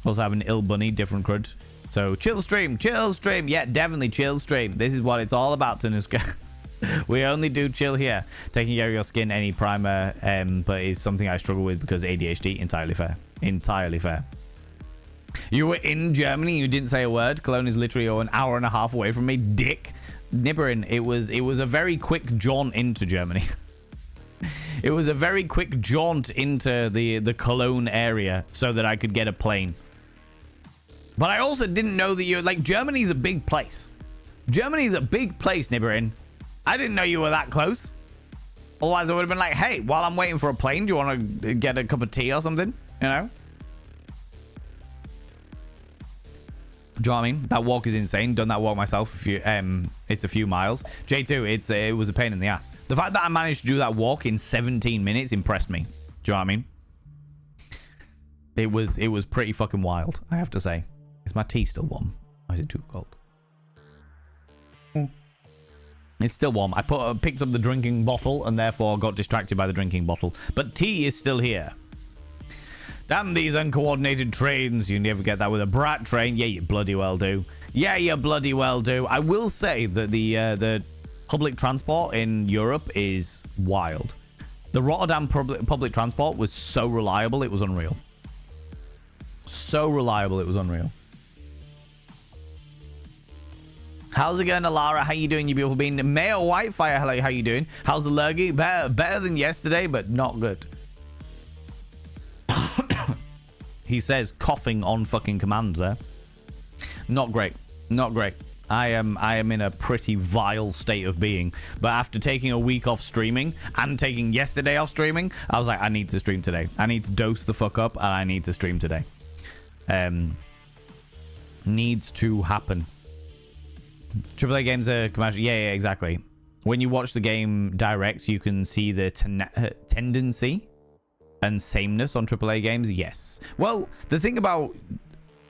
Also have an ill bunny, different crud. So chill stream, chill stream. Yeah, definitely chill stream. This is what it's all about, Tanuska. We only do chill here. Taking care of your skin, any primer, but it's something I struggle with because ADHD. Entirely fair. Entirely fair. You were in Germany, you didn't say a word. Cologne is literally an hour and a half away from me. Dick. Nibberin. It was a very quick jaunt into Germany. It was a very quick jaunt into the Cologne area so that I could get a plane. But I also didn't know that you're like, Germany's a big place. Germany's a big place, Nibberin. I didn't know you were that close. Otherwise, I would have been like, hey, while I'm waiting for a plane, do you want to get a cup of tea or something? You know? Do you know what I mean? That walk is insane. Done that walk myself. It's a few miles. J2, it was a pain in the ass. The fact that I managed to do that walk in 17 minutes impressed me. Do you know what I mean? It was pretty fucking wild, I have to say. Is my tea still warm? Or is it too cold? It's still warm. I picked up the drinking bottle and therefore got distracted by the drinking bottle. But tea is still here. Damn these uncoordinated trains. You never get that with a brat train. Yeah, you bloody well do. Yeah, you bloody well do. I will say that the public transport in Europe is wild. The Rotterdam public transport was so reliable, it was unreal. So reliable, it was unreal. How's it going, Alara? How you doing, you beautiful being? Mayor Whitefire, hello, how you doing? How's the lurgy? Better than yesterday, but not good. He says coughing on fucking command there. Not great. Not great. I am in a pretty vile state of being. But after taking a week off streaming and taking yesterday off streaming, I was like, I need to stream today. I need to dose the fuck up and I need to stream today. Needs to happen. AAA games are commercial. Yeah, exactly. When you watch the game direct, you can see the tendency and sameness on AAA games. Yes. Well, the thing about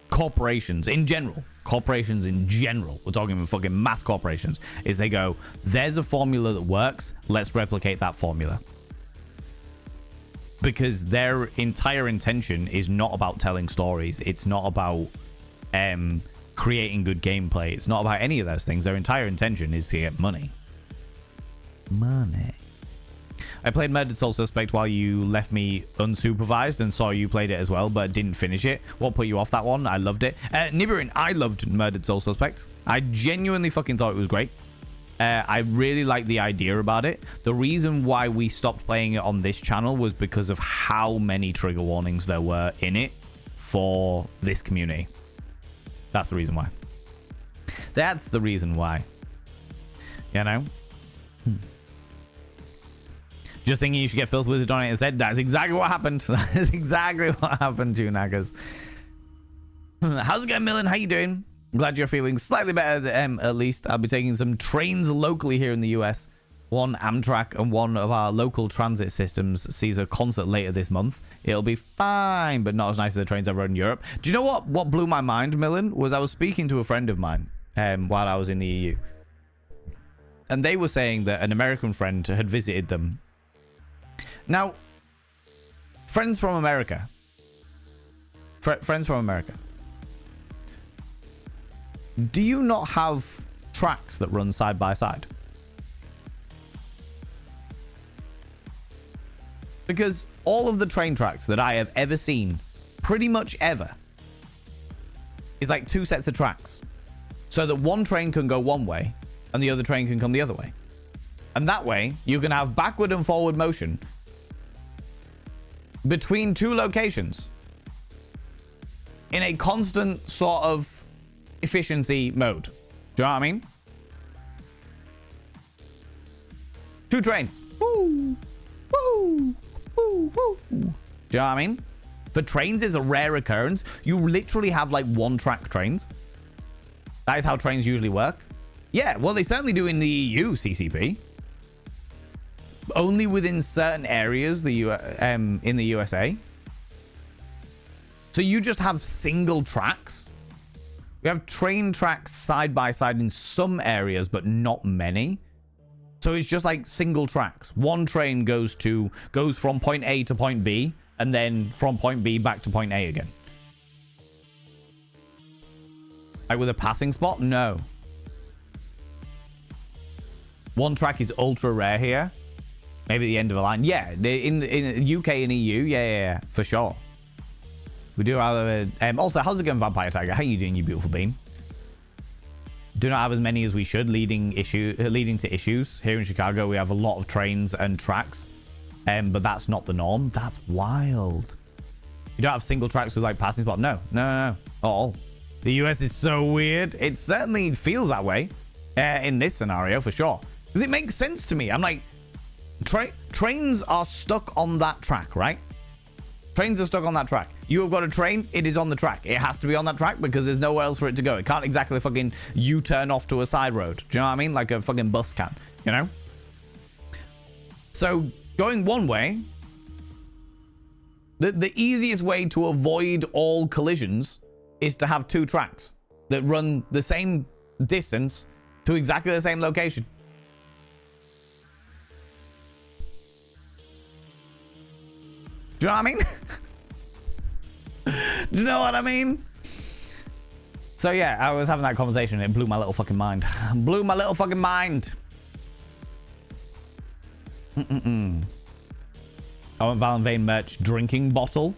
corporations in general, we're talking about fucking mass corporations, is they go, there's a formula that works, let's replicate that formula. Because their entire intention is not about telling stories. It's not about creating good gameplay. It's not about any of those things. Their entire intention is to get money. Money. I played Murdered Soul Suspect while you left me unsupervised and saw you played it as well, but didn't finish it. What put you off that one? I loved it. Nibirin, I loved Murdered Soul Suspect. I genuinely fucking thought it was great. I really like the idea about it. The reason why we stopped playing it on this channel was because of how many trigger warnings there were in it for this community. That's the reason why. That's the reason why. You know? Just thinking you should get Filth Wizard on it instead. That's exactly what happened. That's exactly what happened, Nagas. How's it going, Millen? How you doing? Glad you're feeling slightly better, at least. I'll be taking some trains locally here in the US. One Amtrak and one of our local transit systems sees a concert later this month. It'll be fine, but not as nice as the trains I rode in Europe. Do you know what? What blew my mind, Millen, was I was speaking to a friend of mine while I was in the EU. And they were saying that an American friend had visited them. Now, friends from America. Friends from America. Do you not have tracks that run side by side? Because all of the train tracks that I have ever seen, pretty much ever, is like two sets of tracks. So that one train can go one way and the other train can come the other way. And that way, you can have backward and forward motion between two locations in a constant sort of efficiency mode. Do you know what I mean? Two trains. Woo! Woo! Woo! Woo! Do you know what I mean? For trains is a rare occurrence. You literally have like one track trains. That is how trains usually work. Yeah, well, they certainly do in the EU, CCP. Only within certain areas in the USA. So you just have single tracks. We have train tracks side by side in some areas, but not many. So it's just like single tracks. One train goes from point A to point B, and then from point B back to point A again. Like with a passing spot? No. One track is ultra rare here. Maybe the end of a line. Yeah, in the UK and EU, yeah, for sure. We do have also, how's it going, Vampire Tiger? How you doing, you beautiful bean? Do not have as many as we should, leading to issues. Here in Chicago, we have a lot of trains and tracks, but that's not the norm. That's wild. You don't have single tracks with like passing spot. No, at all. The US is so weird. It certainly feels that way in this scenario for sure, because it makes sense to me. I'm like, trains are stuck on that track, right? Trains are stuck on that track. You have got a train, it is on the track. It has to be on that track because there's nowhere else for it to go. It can't exactly fucking U-turn off to a side road. Do you know what I mean? Like a fucking bus can, you know? So going one way, the easiest way to avoid all collisions is to have two tracks that run the same distance to exactly the same location. Do you know what I mean? Do you know what I mean? So yeah, I was having that conversation and it blew my little fucking mind. Blew my little fucking mind. I want Valen Vane merch drinking bottle.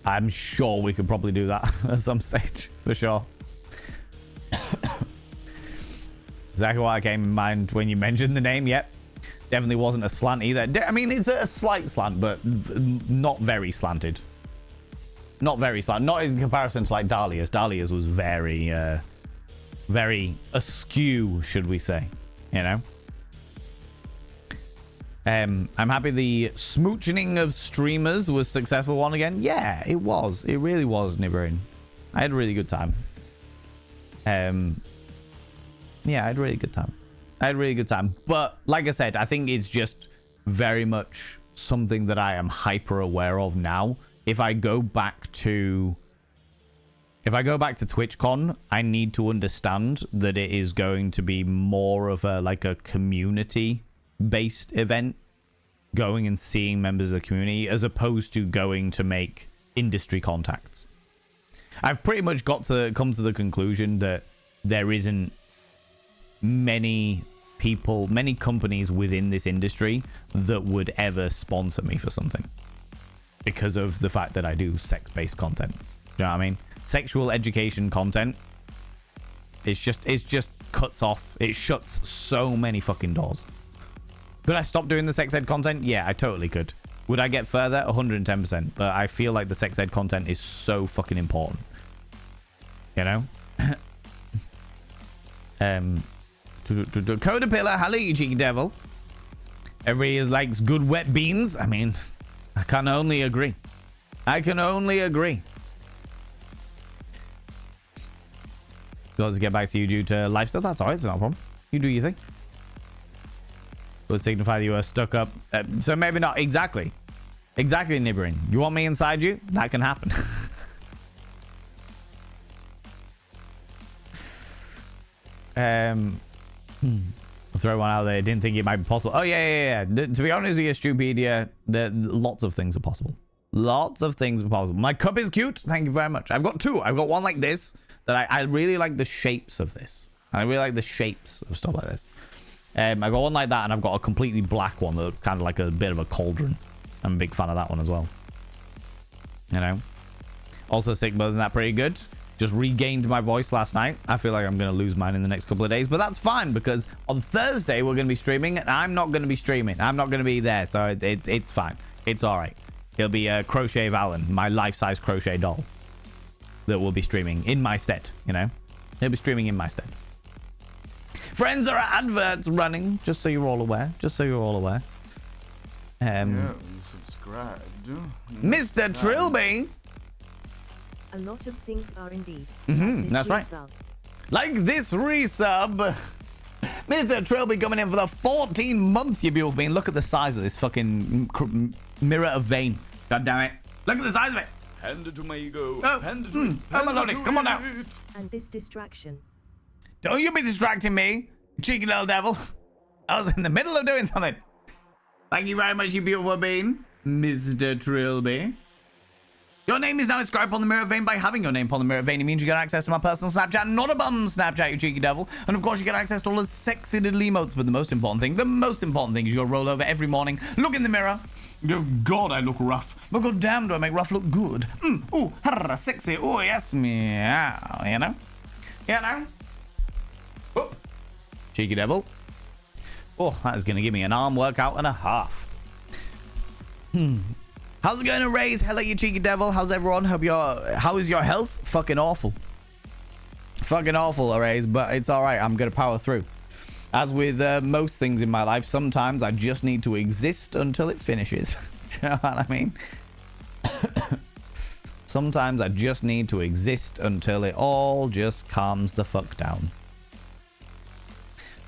I'm sure we could probably do that at some stage, for sure. Exactly what came in mind when you mentioned the name. Yep. Definitely wasn't a slant either. I mean, it's a slight slant, but not very slanted. Not very slant. Not in comparison to like Dahlia's. Dahlia's was very, very askew, should we say. You know? I'm happy the smooching of streamers was successful one again. Yeah, it was. It really was, Nibirin. I had a really good time. Yeah, I had a really good time. But like I said, I think it's just very much something that I am hyper aware of now. If I go back to TwitchCon, I need to understand that it is going to be more of a like a community based event, going and seeing members of the community as opposed to going to make industry contacts. I've pretty much got to come to the conclusion that there isn't many people, many companies within this industry that would ever sponsor me for something because of the fact that I do sex-based content. You know what I mean? Sexual education content. It's just cuts off. It shuts so many fucking doors. Could I stop doing the sex ed content? Yeah, I totally could. Would I get further? 110%. But I feel like the sex ed content is so fucking important. You know? Coda Pillar, hello, you cheeky devil. Everybody likes good wet beans. I mean, I can only agree. I can only agree. So let's get back to you due to life stuff. That's alright, it's not a problem. You do your thing. Would signify that you are stuck up. So maybe not exactly. Exactly, Nibbering. You want me inside you? That can happen. I'll throw one out there. Didn't think it might be possible. Oh, yeah. To be honest with you, Stupedia, lots of things are possible. Lots of things are possible. My cup is cute. Thank you very much. I've got two. I've got one like this. That I really like the shapes of this. I really like the shapes of stuff like this. I got one like that, and I've got a completely black one that's kind of like a bit of a cauldron. I'm a big fan of that one as well. You know? Also, Sigma than that pretty good. Just regained my voice last night. I feel like I'm going to lose mine in the next couple of days, but that's fine because on Thursday we're going to be streaming, and I'm not going to be streaming. I'm not going to be there, so it's fine. It's all right. It'll be Crochet Valen, my life-size crochet doll, that will be streaming in my stead. You know, he'll be streaming in my stead. Friends, there are adverts running, just so you're all aware. Just so you're all aware. Yeah, you subscribed. Mr. Trilby. A lot of things are indeed. That's right. Like this resub. Mr. Trilby coming in for the 14 months, you beautiful being. Look at the size of this fucking mirror of vein. God damn it. Look at the size of it. Hand it to my ego. Oh, Hand it to it. I'm loading. Come on now. And this distraction. Don't you be distracting me, you cheeky little devil. I was in the middle of doing something. Thank you very much, you beautiful being, Mr. Trilby. Your name is now inscribed upon the mirror vein. By having your name upon the mirror vein, it means you get access to my personal Snapchat, not a bum Snapchat, you cheeky devil. And of course, you get access to all the sexy little emotes. But the most important thing is you go roll over every morning, look in the mirror, go, God, I look rough. But god damn, do I make rough look good? Ooh, harra, sexy. Oh, yes, meow. You know? You know? Oh. Cheeky devil. Oh, that is going to give me an arm workout and a half. How's it going, Raise? Hello, you cheeky devil. How's everyone? How is your health? Fucking awful. Fucking awful, Raise, but it's all right. I'm going to power through. As with most things in my life, sometimes I just need to exist until it finishes. You know what I mean? Sometimes I just need to exist until it all just calms the fuck down.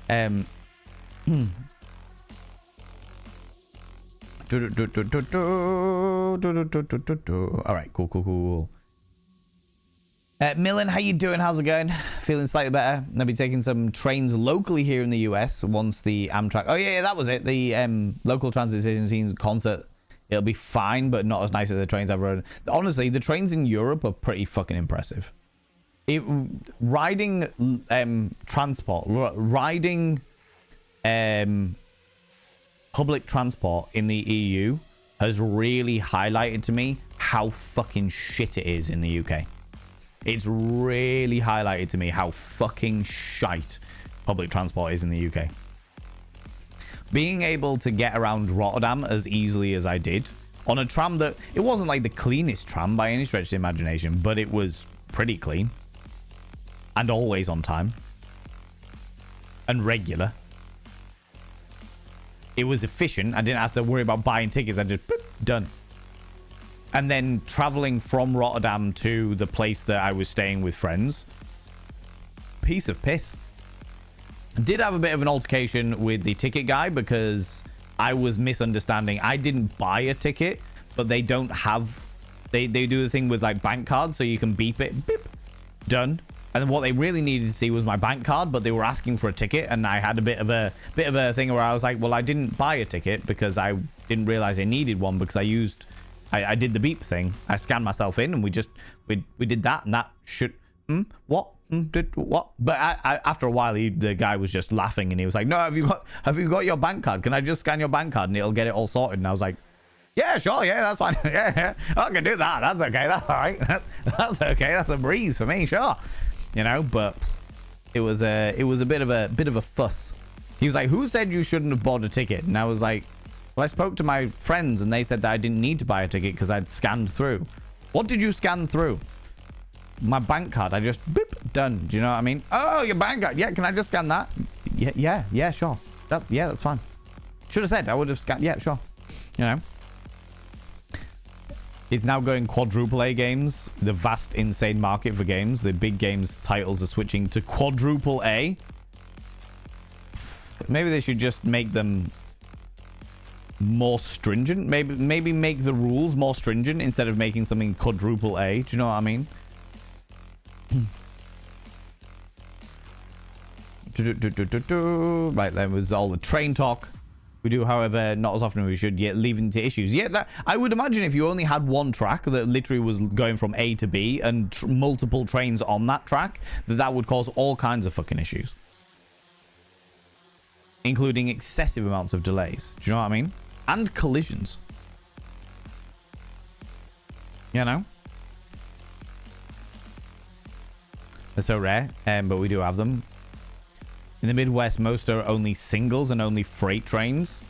All right, cool. Millen, how you doing? How's it going? Feeling slightly better. I'll be taking some trains locally here in the US once the Amtrak. Oh yeah, that was it. The local transit station concert. It'll be fine, but not as nice as the trains I've rode. Honestly, the trains in Europe are pretty fucking impressive. Riding public transport in the EU has really highlighted to me how fucking shit it is in the UK. It's really highlighted to me how fucking shite public transport is in the UK. Being able to get around Rotterdam as easily as I did on a tram that, it wasn't like the cleanest tram by any stretch of the imagination, but it was pretty clean and always on time and regular. It was efficient. I didn't have to worry about buying tickets. I just boop, done. And then traveling from Rotterdam to the place that I was staying with friends. Piece of piss. Did have a bit of an altercation with the ticket guy because I was misunderstanding. I didn't buy a ticket, but they don't have... They do the thing with like bank cards, so you can beep it. Beep. Done. And then what they really needed to see was my bank card, but they were asking for a ticket, and I had a bit of a thing where I was like, well, I didn't buy a ticket because I didn't realize I needed one because I used I did the beep thing. I scanned myself in, and we did that, and that should... What? Did what? But after a while, the guy was just laughing, and he was like, "No, have you got your bank card? Can I just scan your bank card and it'll get it all sorted?" And I was like, "Yeah, sure, yeah, that's fine. yeah, I can do that. That's okay. That's all right. That's okay. That's a breeze for me, sure." You know, but it was a bit of a fuss. He was like, "Who said you shouldn't have bought a ticket?" And I was like, "Well, I spoke to my friends, and they said that I didn't need to buy a ticket because I'd scanned through." What did you scan through? My bank card. I just boop, done. Do you know what I mean? Oh, your bank card. Yeah, can I just scan that? Yeah, sure. That's fine. Should have said. I would have scanned. Yeah, sure. You know. It's now going quadruple A games. The vast, insane market for games. The big games titles are switching to quadruple A. Maybe they should just make them more stringent. Maybe make the rules more stringent instead of making something quadruple A. Do you know what I mean? Right, that was all the train talk. We do, however, not as often as we should, yet leave into issues. Yeah, that I would imagine if you only had one track that literally was going from A to B and multiple trains on that track, that would cause all kinds of fucking issues, including excessive amounts of delays. Do you know what I mean? And collisions. You know? They're so rare, but we do have them. In the Midwest, most are only singles and only freight trains.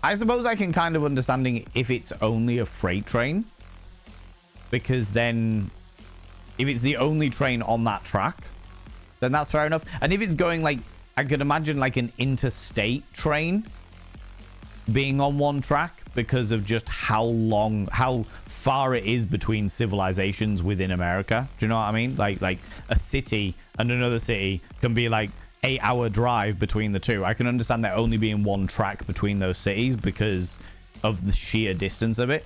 I suppose I can kind of understanding if it's only a freight train, because then if it's the only train on that track, then that's fair enough. And if it's going like, I could imagine like an interstate train being on one track because of just how far it is between civilizations within America. Do you know what I mean? Like a city and another city can be like 8-hour drive between the two. I can understand there only being one track between those cities because of the sheer distance of it.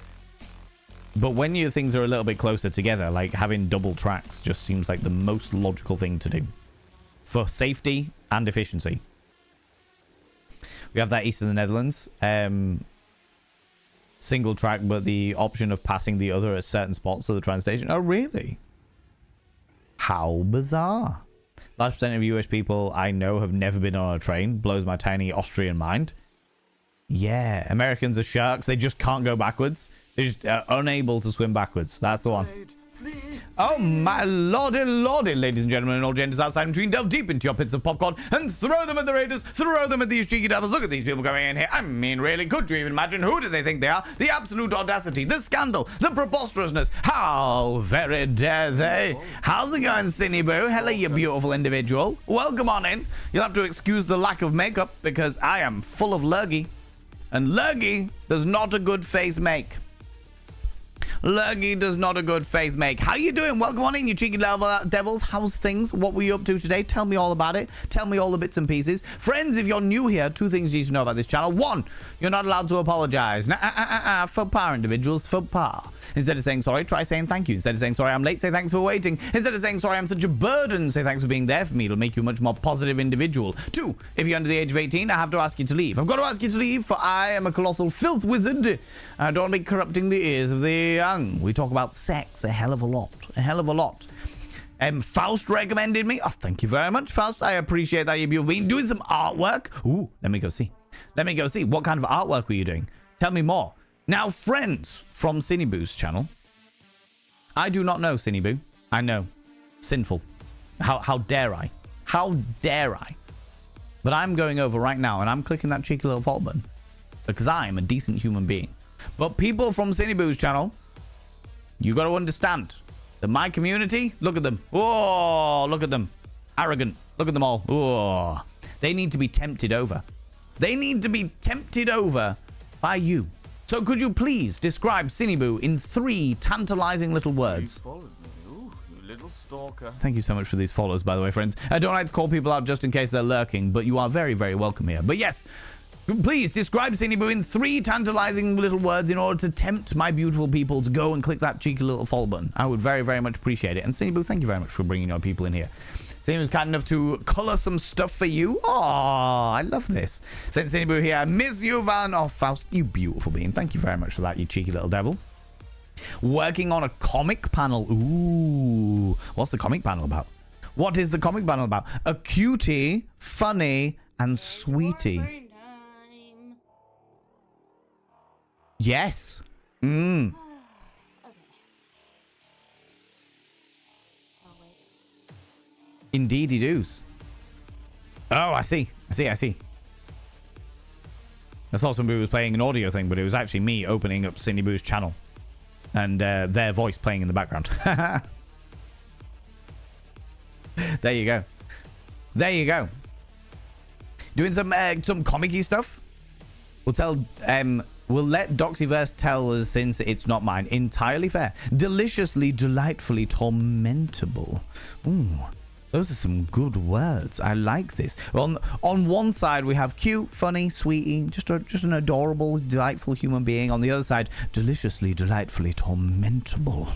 But when your things are a little bit closer together, like having double tracks just seems like the most logical thing to do for safety and efficiency. We have that east of the Netherlands. Single track, but the option of passing the other at certain spots of the train station. Oh, really? How bizarre. Large percent of US people I know have never been on a train. Blows my tiny Austrian mind. Yeah, Americans are sharks. They just can't go backwards. They're just unable to swim backwards. That's the one. Oh my lordy, ladies and gentlemen, and all genders outside and between, delve deep into your pits of popcorn and throw them at the raiders, throw them at these cheeky devils. Look at these people coming in here. I mean, really, could you even imagine who do they think they are? The absolute audacity, the scandal, the preposterousness. How very dare they? How's it going, Cinny Boo? Hello, you beautiful individual. Welcome on in. You'll have to excuse the lack of makeup because I am full of lurgy, and lurgy does not a good face make. Lurgy does not a good face make. How you doing? Welcome on in, you cheeky devils. How's things? What were you up to today? Tell me all about it. Tell me all the bits and pieces. Friends, if you're new here, 2 things you need to know about this channel. 1, you're not allowed to apologize. Faux pas, individuals. Faux pas. Instead of saying sorry, try saying thank you. Instead of saying sorry, I'm late, say thanks for waiting. Instead of saying sorry, I'm such a burden, say thanks for being there for me. It'll make you a much more positive individual. 2, if you're under the age of 18, I have to ask you to leave. I've got to ask you to leave, for I am a colossal filth wizard. I don't be corrupting the ears of the young. We talk about sex a hell of a lot. A hell of a lot. Faust recommended me. Oh, thank you very much, Faust. I appreciate that you've been doing some artwork. Ooh, let me go see. What kind of artwork were you doing? Tell me more. Now, friends from Cineboo's channel. I do not know Cineboo. I know. Sinful. How dare I? How dare I? But I'm going over right now and I'm clicking that cheeky little fault button because I'm a decent human being. But people from Cineboo's channel, you got to understand that my community, look at them. Oh, look at them. Arrogant. Look at them all. Oh, they need to be tempted over. They need to be tempted over by you. So could you please describe Cineboo in 3 tantalizing little words? Ooh, you little stalker. Thank you so much for these follows, by the way, friends. I don't like to call people out just in case they're lurking, but you are very, very welcome here. But yes, please describe Cineboo in 3 tantalizing little words in order to tempt my beautiful people to go and click that cheeky little follow button. I would very, very much appreciate it. And Cineboo, thank you very much for bringing your people in here. Cineboo was kind enough to color some stuff for you. Oh, I love this. Sent Cineboo here. Miss you, Van. Oh, Faust, you beautiful being. Thank you very much for that, you cheeky little devil. Working on a comic panel. Ooh. What's the comic panel about? What is the comic panel about? A cutie, funny, and sweetie. Yes. Mm. Indeedy doos. Oh, I see. I see. I thought somebody was playing an audio thing, but it was actually me opening up Cindy Boo's channel. And their voice playing in the background. There you go. There you go. Doing some comic-y stuff. We'll let Doxyverse tell us since it's not mine. Entirely fair. Deliciously, delightfully tormentable. Ooh. Those are some good words. I like this. On one side, we have cute, funny, sweetie, just an adorable, delightful human being. On the other side, deliciously, delightfully tormentable.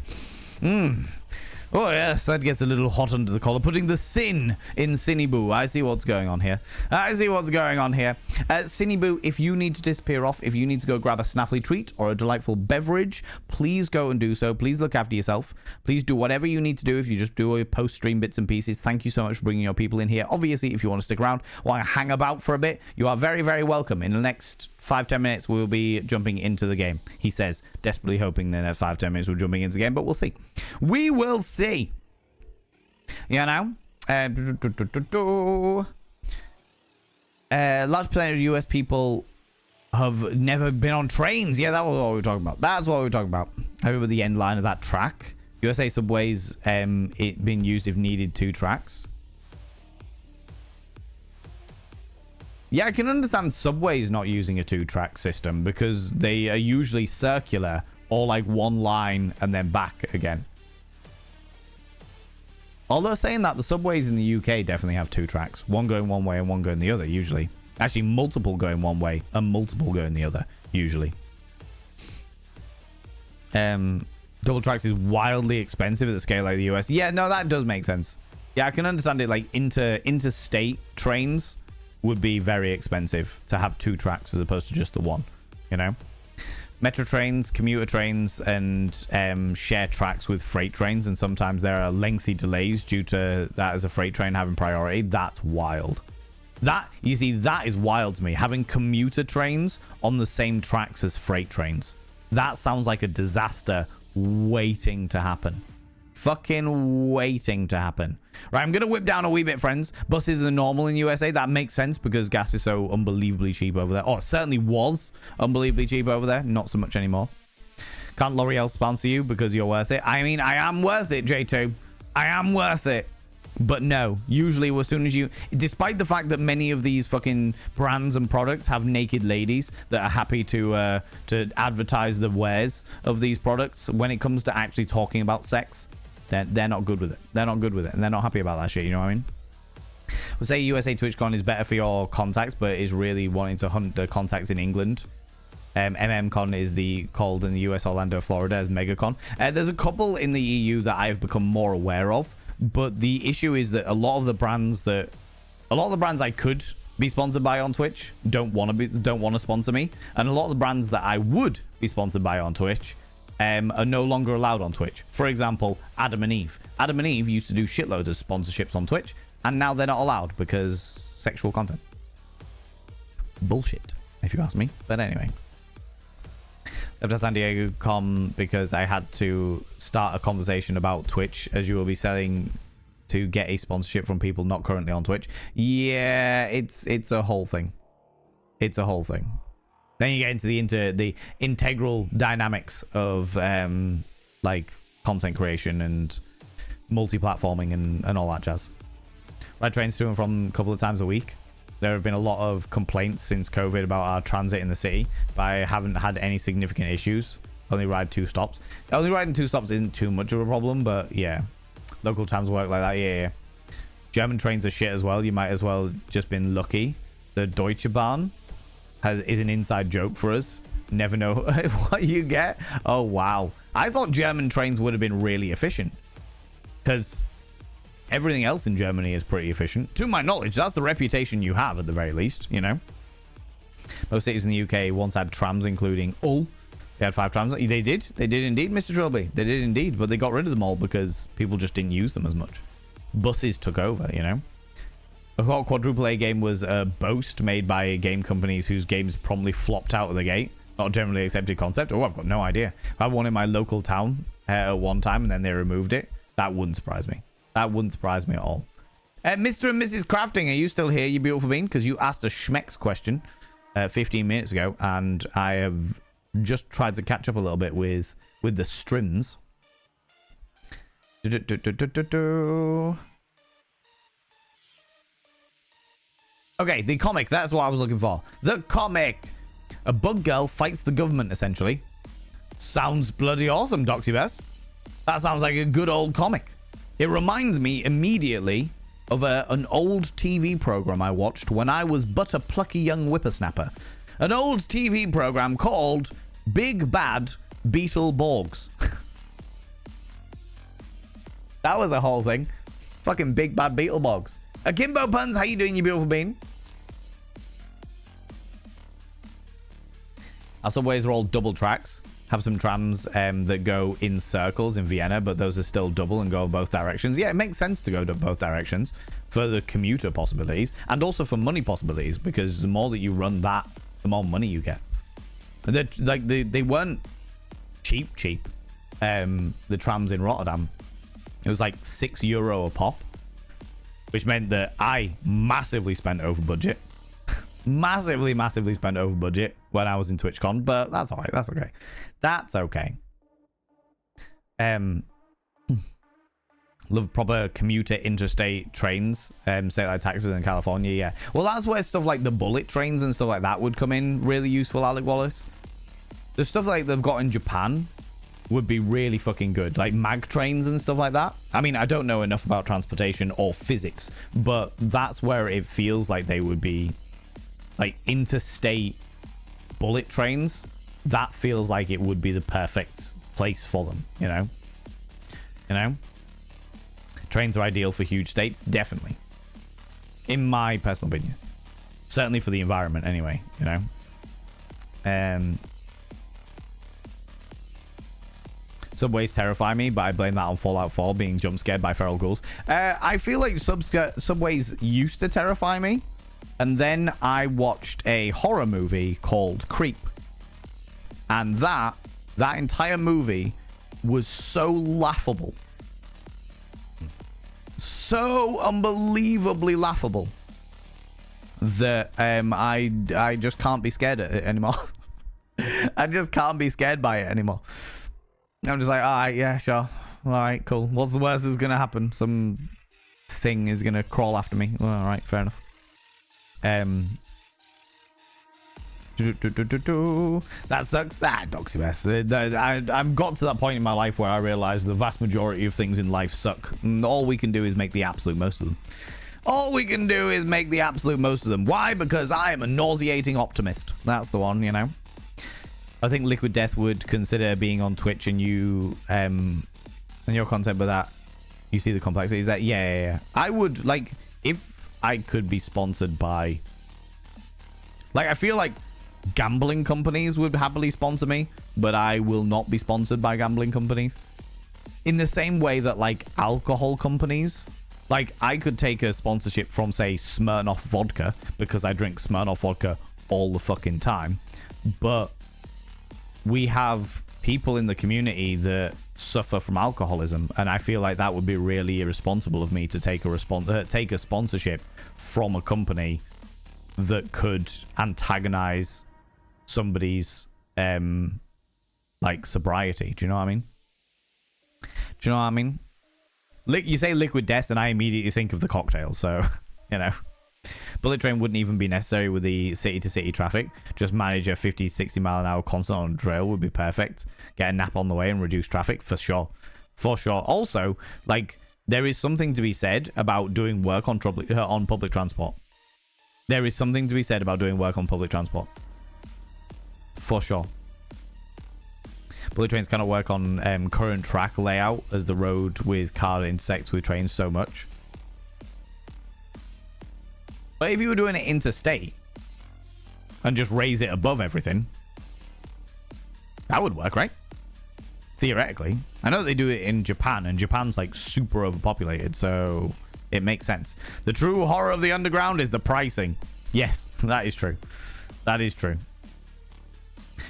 Oh, yes, that gets a little hot under the collar. Putting the sin in Cinnyboo. I see what's going on here. Cinnyboo, if you need to disappear off, if you need to go grab a snaffly treat or a delightful beverage, please go and do so. Please look after yourself. Please do whatever you need to do if you just do a post-stream bits and pieces. Thank you so much for bringing your people in here. Obviously, if you want to stick around, want to hang about for a bit, you are very, very welcome. In the next 5-10 minutes, we'll be jumping into the game. He says, desperately hoping that in 5-10 minutes we're jumping into the game, but we'll see. We will see. You know? Large percentage of US people have never been on trains. Yeah, that was what we were talking about. That's what we were talking about. I remember the end line of that track. USA subways, it being used if needed 2 tracks. Yeah, I can understand subways not using a 2-track system because they are usually circular or like one line and then back again. Although saying that, the subways in the UK definitely have 2 tracks. One going one way and one going the other, usually. Actually, multiple going one way and multiple going the other, usually. Double tracks is wildly expensive at the scale like the US. Yeah, no, that does make sense. Yeah, I can understand it. Like interstate trains would be very expensive to have 2 tracks as opposed to just the one, you know? Metro trains, commuter trains, and share tracks with freight trains, and sometimes there are lengthy delays due to that as a freight train having priority. That's wild. You see, that is wild to me. Having commuter trains on the same tracks as freight trains. That sounds like a disaster waiting to happen. Fucking waiting to happen. Right, I'm going to whip down a wee bit, friends. Buses are normal in USA. That makes sense because gas is so unbelievably cheap over there. Oh, it certainly was unbelievably cheap over there. Not so much anymore. Can't L'Oreal sponsor you because you're worth it? I mean, I am worth it, J2. I am worth it. But no, usually as soon as you... Despite the fact that many of these fucking brands and products have naked ladies that are happy to advertise the wares of these products, when it comes to actually talking about sex... They're not good with it. They're not good with it. And they're not happy about that shit. You know what I mean? We'll say USA TwitchCon is better for your contacts, but is really wanting to hunt the contacts in England. MMCon is called in the US, Orlando, Florida, as MegaCon. There's a couple in the EU that I've become more aware of. But the issue is that a lot of the brands I could be sponsored by on Twitch don't want to sponsor me. And a lot of the brands that I would be sponsored by on Twitch are no longer allowed on Twitch. For example, Adam and Eve. Adam and Eve used to do shitloads of sponsorships on Twitch, and now they're not allowed because sexual content. Bullshit, if you ask me. But anyway. Left to San Diego com because I had to start a conversation about Twitch, as you will be selling to get a sponsorship from people not currently on Twitch. Yeah, it's a whole thing. It's a whole thing. Then you get into the integral dynamics of like content creation and multi-platforming and all that jazz. Ride trains to and from a couple of times a week. There have been a lot of complaints since COVID about our transit in the city, but I haven't had any significant issues. Only ride 2 stops. Only riding 2 stops isn't too much of a problem, but yeah. Local trams work like that, yeah. German trains are shit as well. You might as well just been lucky. The Deutsche Bahn is an inside joke for us. Never know what you get. Oh, wow. I thought German trains would have been really efficient. Because everything else in Germany is pretty efficient. To my knowledge, that's the reputation you have at the very least, you know. Most cities in the UK once had trams including Hull. They had 5 trams. They did. They did indeed, Mr. Trilby. They did indeed. But they got rid of them all because people just didn't use them as much. Buses took over, you know. I thought quadruple A game was a boast made by game companies whose games promptly flopped out of the gate. Not a generally accepted concept. Oh, I've got no idea. If I had one in my local town at one time and then they removed it, that wouldn't surprise me. That wouldn't surprise me at all. Mr. and Mrs. Crafting, are you still here, you beautiful bean? Because you asked a Schmex question 15 minutes ago, and I have just tried to catch up a little bit with the streams. Okay, the comic. That's what I was looking for. The comic. A bug girl fights the government, essentially. Sounds bloody awesome, Doxy Best. That sounds like a good old comic. It reminds me immediately of an old TV program I watched when I was but a plucky young whippersnapper. An old TV program called Big Bad Beetleborgs. That was a whole thing. Fucking Big Bad Beetleborgs. Akimbo Puns, how you doing, you beautiful bean? Our subways are all double tracks. Have some trams that go in circles in Vienna, but those are still double and go both directions. Yeah, it makes sense to go to both directions for the commuter possibilities and also for money possibilities, because the more that you run that, the more money you get. They weren't cheap. The trams in Rotterdam, it was like €6 a pop, which meant that I massively spent over budget. massively spent over budget when I was in TwitchCon, but that's all right. That's okay. That's okay. Love proper commuter interstate trains, say like Texas and California. Yeah, well, that's where stuff like the bullet trains and stuff like that would come in really useful, Alec Wallace. The stuff like they've got in Japan would be really fucking good, like mag trains and stuff like that. I mean, I don't know enough about transportation or physics, but that's where it feels like they would be, like interstate bullet trains. That feels like it would be the perfect place for them, you know. Trains are ideal for huge states, definitely, in my personal opinion. Certainly for the environment anyway, you know. Subways terrify me, but I blame that on Fallout 4 being jump scared by feral ghouls. I feel like subways used to terrify me, and then I watched a horror movie called Creep, and that entire movie was so laughable, so unbelievably laughable, that I just can't be scared of it anymore. I just can't be scared by it anymore. I'm just like, all right, yeah, sure. All right, cool. What's the worst that's going to happen? Some thing is going to crawl after me. Well, all right, fair enough. That sucks. Doxy Best. I've got to that point in my life where I realize the vast majority of things in life suck. And all we can do is make the absolute most of them. All we can do is make the absolute most of them. Why? Because I am a nauseating optimist. That's the one, you know. I think Liquid Death would consider being on Twitch and you and your content, but that you see the complexities. That yeah. I would, like, if I could be sponsored by, like, I feel like gambling companies would happily sponsor me, but I will not be sponsored by gambling companies. In the same way that, like, alcohol companies, like, I could take a sponsorship from, say, Smirnoff vodka, because I drink Smirnoff vodka all the fucking time, but we have people in the community that suffer from alcoholism, and I feel like that would be really irresponsible of me to take a sponsorship from a company that could antagonize somebody's like sobriety. Do you know what I mean? You say Liquid Death and I immediately think of the cocktail, so you know. Bullet train wouldn't even be necessary with the city-to-city traffic. Just manage a 50-60 mile an hour constant on a trail would be perfect. Get a nap on the way and reduce traffic, for sure. For sure. Also, like, there is something to be said about doing work on public transport. There is something to be said about doing work on public transport. For sure. Bullet trains cannot work on current track layout, as the road with car intersects with trains so much. But if you were doing it interstate and just raise it above everything, That would work, right? Theoretically. I know they do it in Japan, and Japan's like super overpopulated, so it makes sense. The true horror of the underground is the pricing. Yes, that is true. That is true.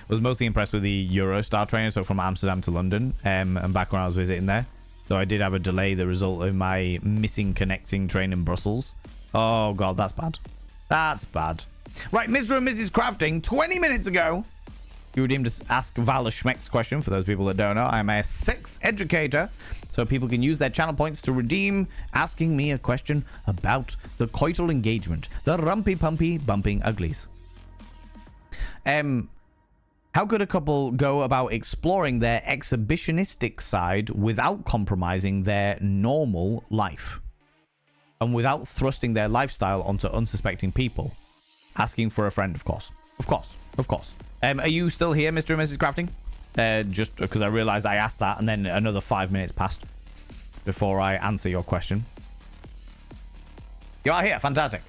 Was mostly impressed with the Eurostar train, so from Amsterdam to London, and back when I was visiting there. So I did have a delay, the result of my missing connecting train in Brussels. Oh god, that's bad. That's bad. Right, Mr. and Mrs. Crafting, 20 minutes ago, you redeemed to ask Vala Schmeck's question. For those people that don't know, I'm a sex educator, so people can use their channel points to redeem asking me a question about the coital engagement, the rumpy pumpy bumping uglies. How could a couple go about exploring their exhibitionistic side without compromising their normal life? And without thrusting their lifestyle onto unsuspecting people? Asking for a friend, of course. Of course. Of course. Are you still here, Mr. and Mrs. Crafting? Just because I realized I asked that and then another 5 minutes passed before I answer your question. You are here. Fantastic.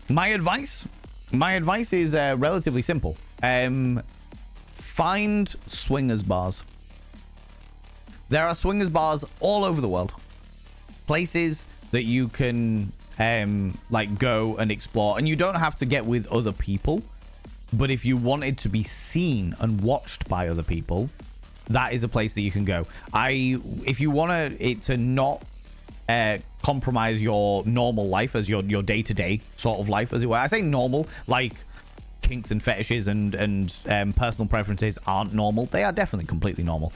My advice is relatively simple. Find swingers bars. There are swingers bars all over the world. Places that you can like go and explore, and you don't have to get with other people. But if you wanted to be seen and watched by other people, that is a place that you can go. If you want it to not compromise your normal life as your day-to-day sort of life, as it were. I say normal, like kinks and fetishes and personal preferences aren't normal. They are definitely completely normal.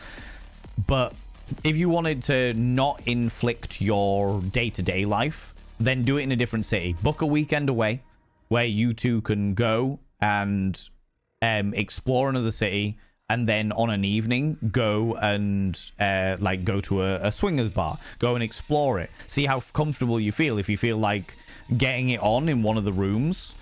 But if you wanted to not inflict your day-to-day life, then do it in a different city. Book a weekend away where you two can go and explore another city, and then on an evening go and like go to a swingers bar, go and explore it, see how comfortable you feel. If you feel like getting it on in one of the rooms,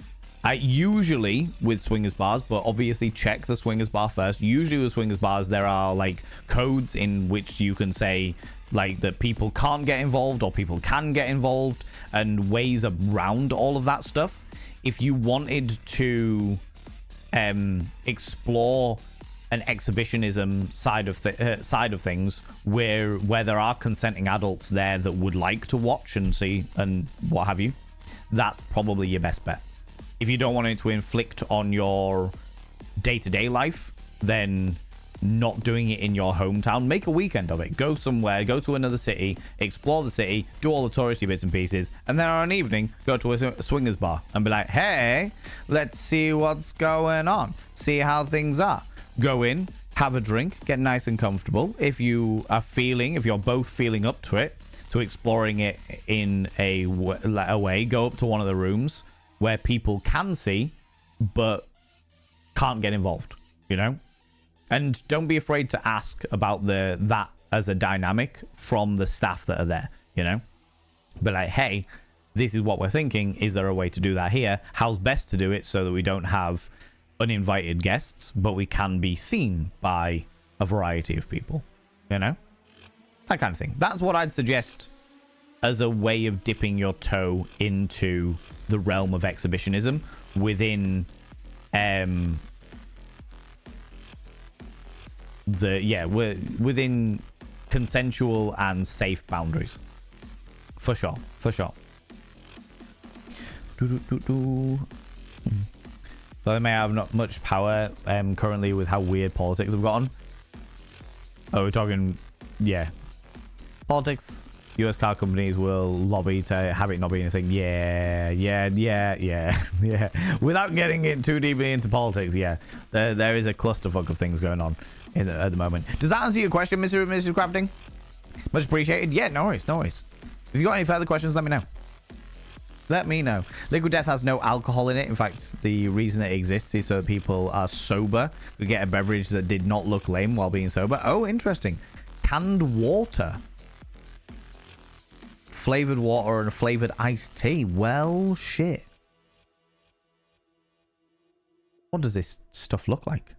usually with swingers bars, but obviously check the swingers bar first. Usually with swingers bars there are like codes in which you can say like that people can't get involved or people can get involved, and ways around all of that stuff. If you wanted to explore an exhibitionism side of things where there are consenting adults there that would like to watch and see and what have you, that's probably your best bet. If you don't want it to inflict on your day-to-day life, then not doing it in your hometown. Make a weekend of it. Go somewhere, go to another city, explore the city, do all the touristy bits and pieces, and then on an evening go to a swingers bar and be like, hey, let's see what's going on, see how things are. Go in, have a drink, get nice and comfortable. If you're both feeling up to it, to exploring it in a way, go up to one of the rooms where people can see but can't get involved, you know? And don't be afraid to ask about that as a dynamic from the staff that are there, you know? But like, hey, this is what we're thinking. Is there a way to do that here? How's best to do it so that we don't have uninvited guests, but we can be seen by a variety of people, you know? That kind of thing. That's what I'd suggest as a way of dipping your toe into the realm of exhibitionism within within consensual and safe boundaries. For sure. So they may have not much power currently with how weird politics have gotten. Oh, we're talking, yeah. Politics, US car companies will lobby to have it not be anything. Yeah. Without getting it too deeply into politics, yeah. There is a clusterfuck of things going on at the moment. Does that answer your question, Mr. and Mrs. Crafting? Much appreciated. Yeah, no worries. If you got any further questions, let me know. Liquid Death has no alcohol in it. In fact, the reason it exists is so people are sober could get a beverage that did not look lame while being sober. Oh, interesting. Canned water. Flavored water and flavored iced tea. Well, shit. What does this stuff look like?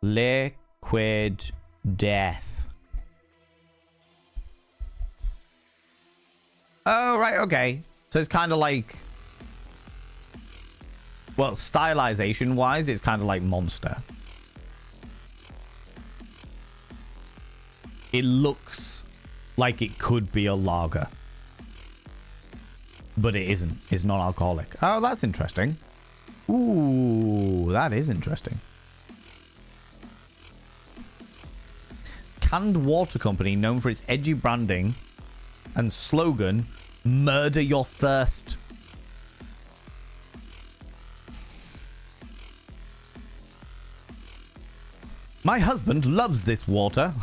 Liquid Death. Oh, right, okay. So it's kind of like Well, stylization wise, it's kind of like Monster. It looks like it could be a lager, but it isn't. It's non-alcoholic. Oh, that's interesting. Ooh, that is interesting. Canned water company known for its edgy branding and slogan, "Murder your thirst." My husband loves this water.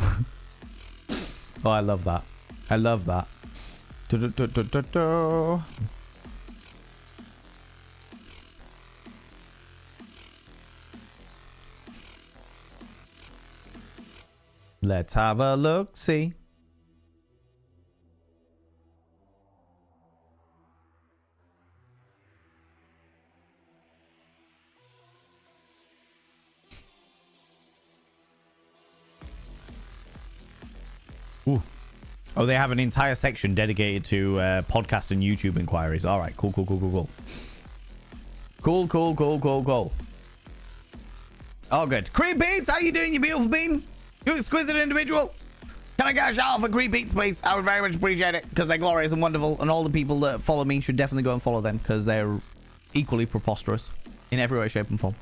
Oh, I love that. I love that. Let's have a look, see. Ooh. Oh, they have an entire section dedicated to podcast and YouTube inquiries. All right, cool. Cool. All good. Creep Beats, how you doing, you beautiful bean? You exquisite individual. Can I get a shout out for Creep Beats, please? I would very much appreciate it because they're glorious and wonderful, and all the people that follow me should definitely go and follow them because they're equally preposterous in every way, shape, and form.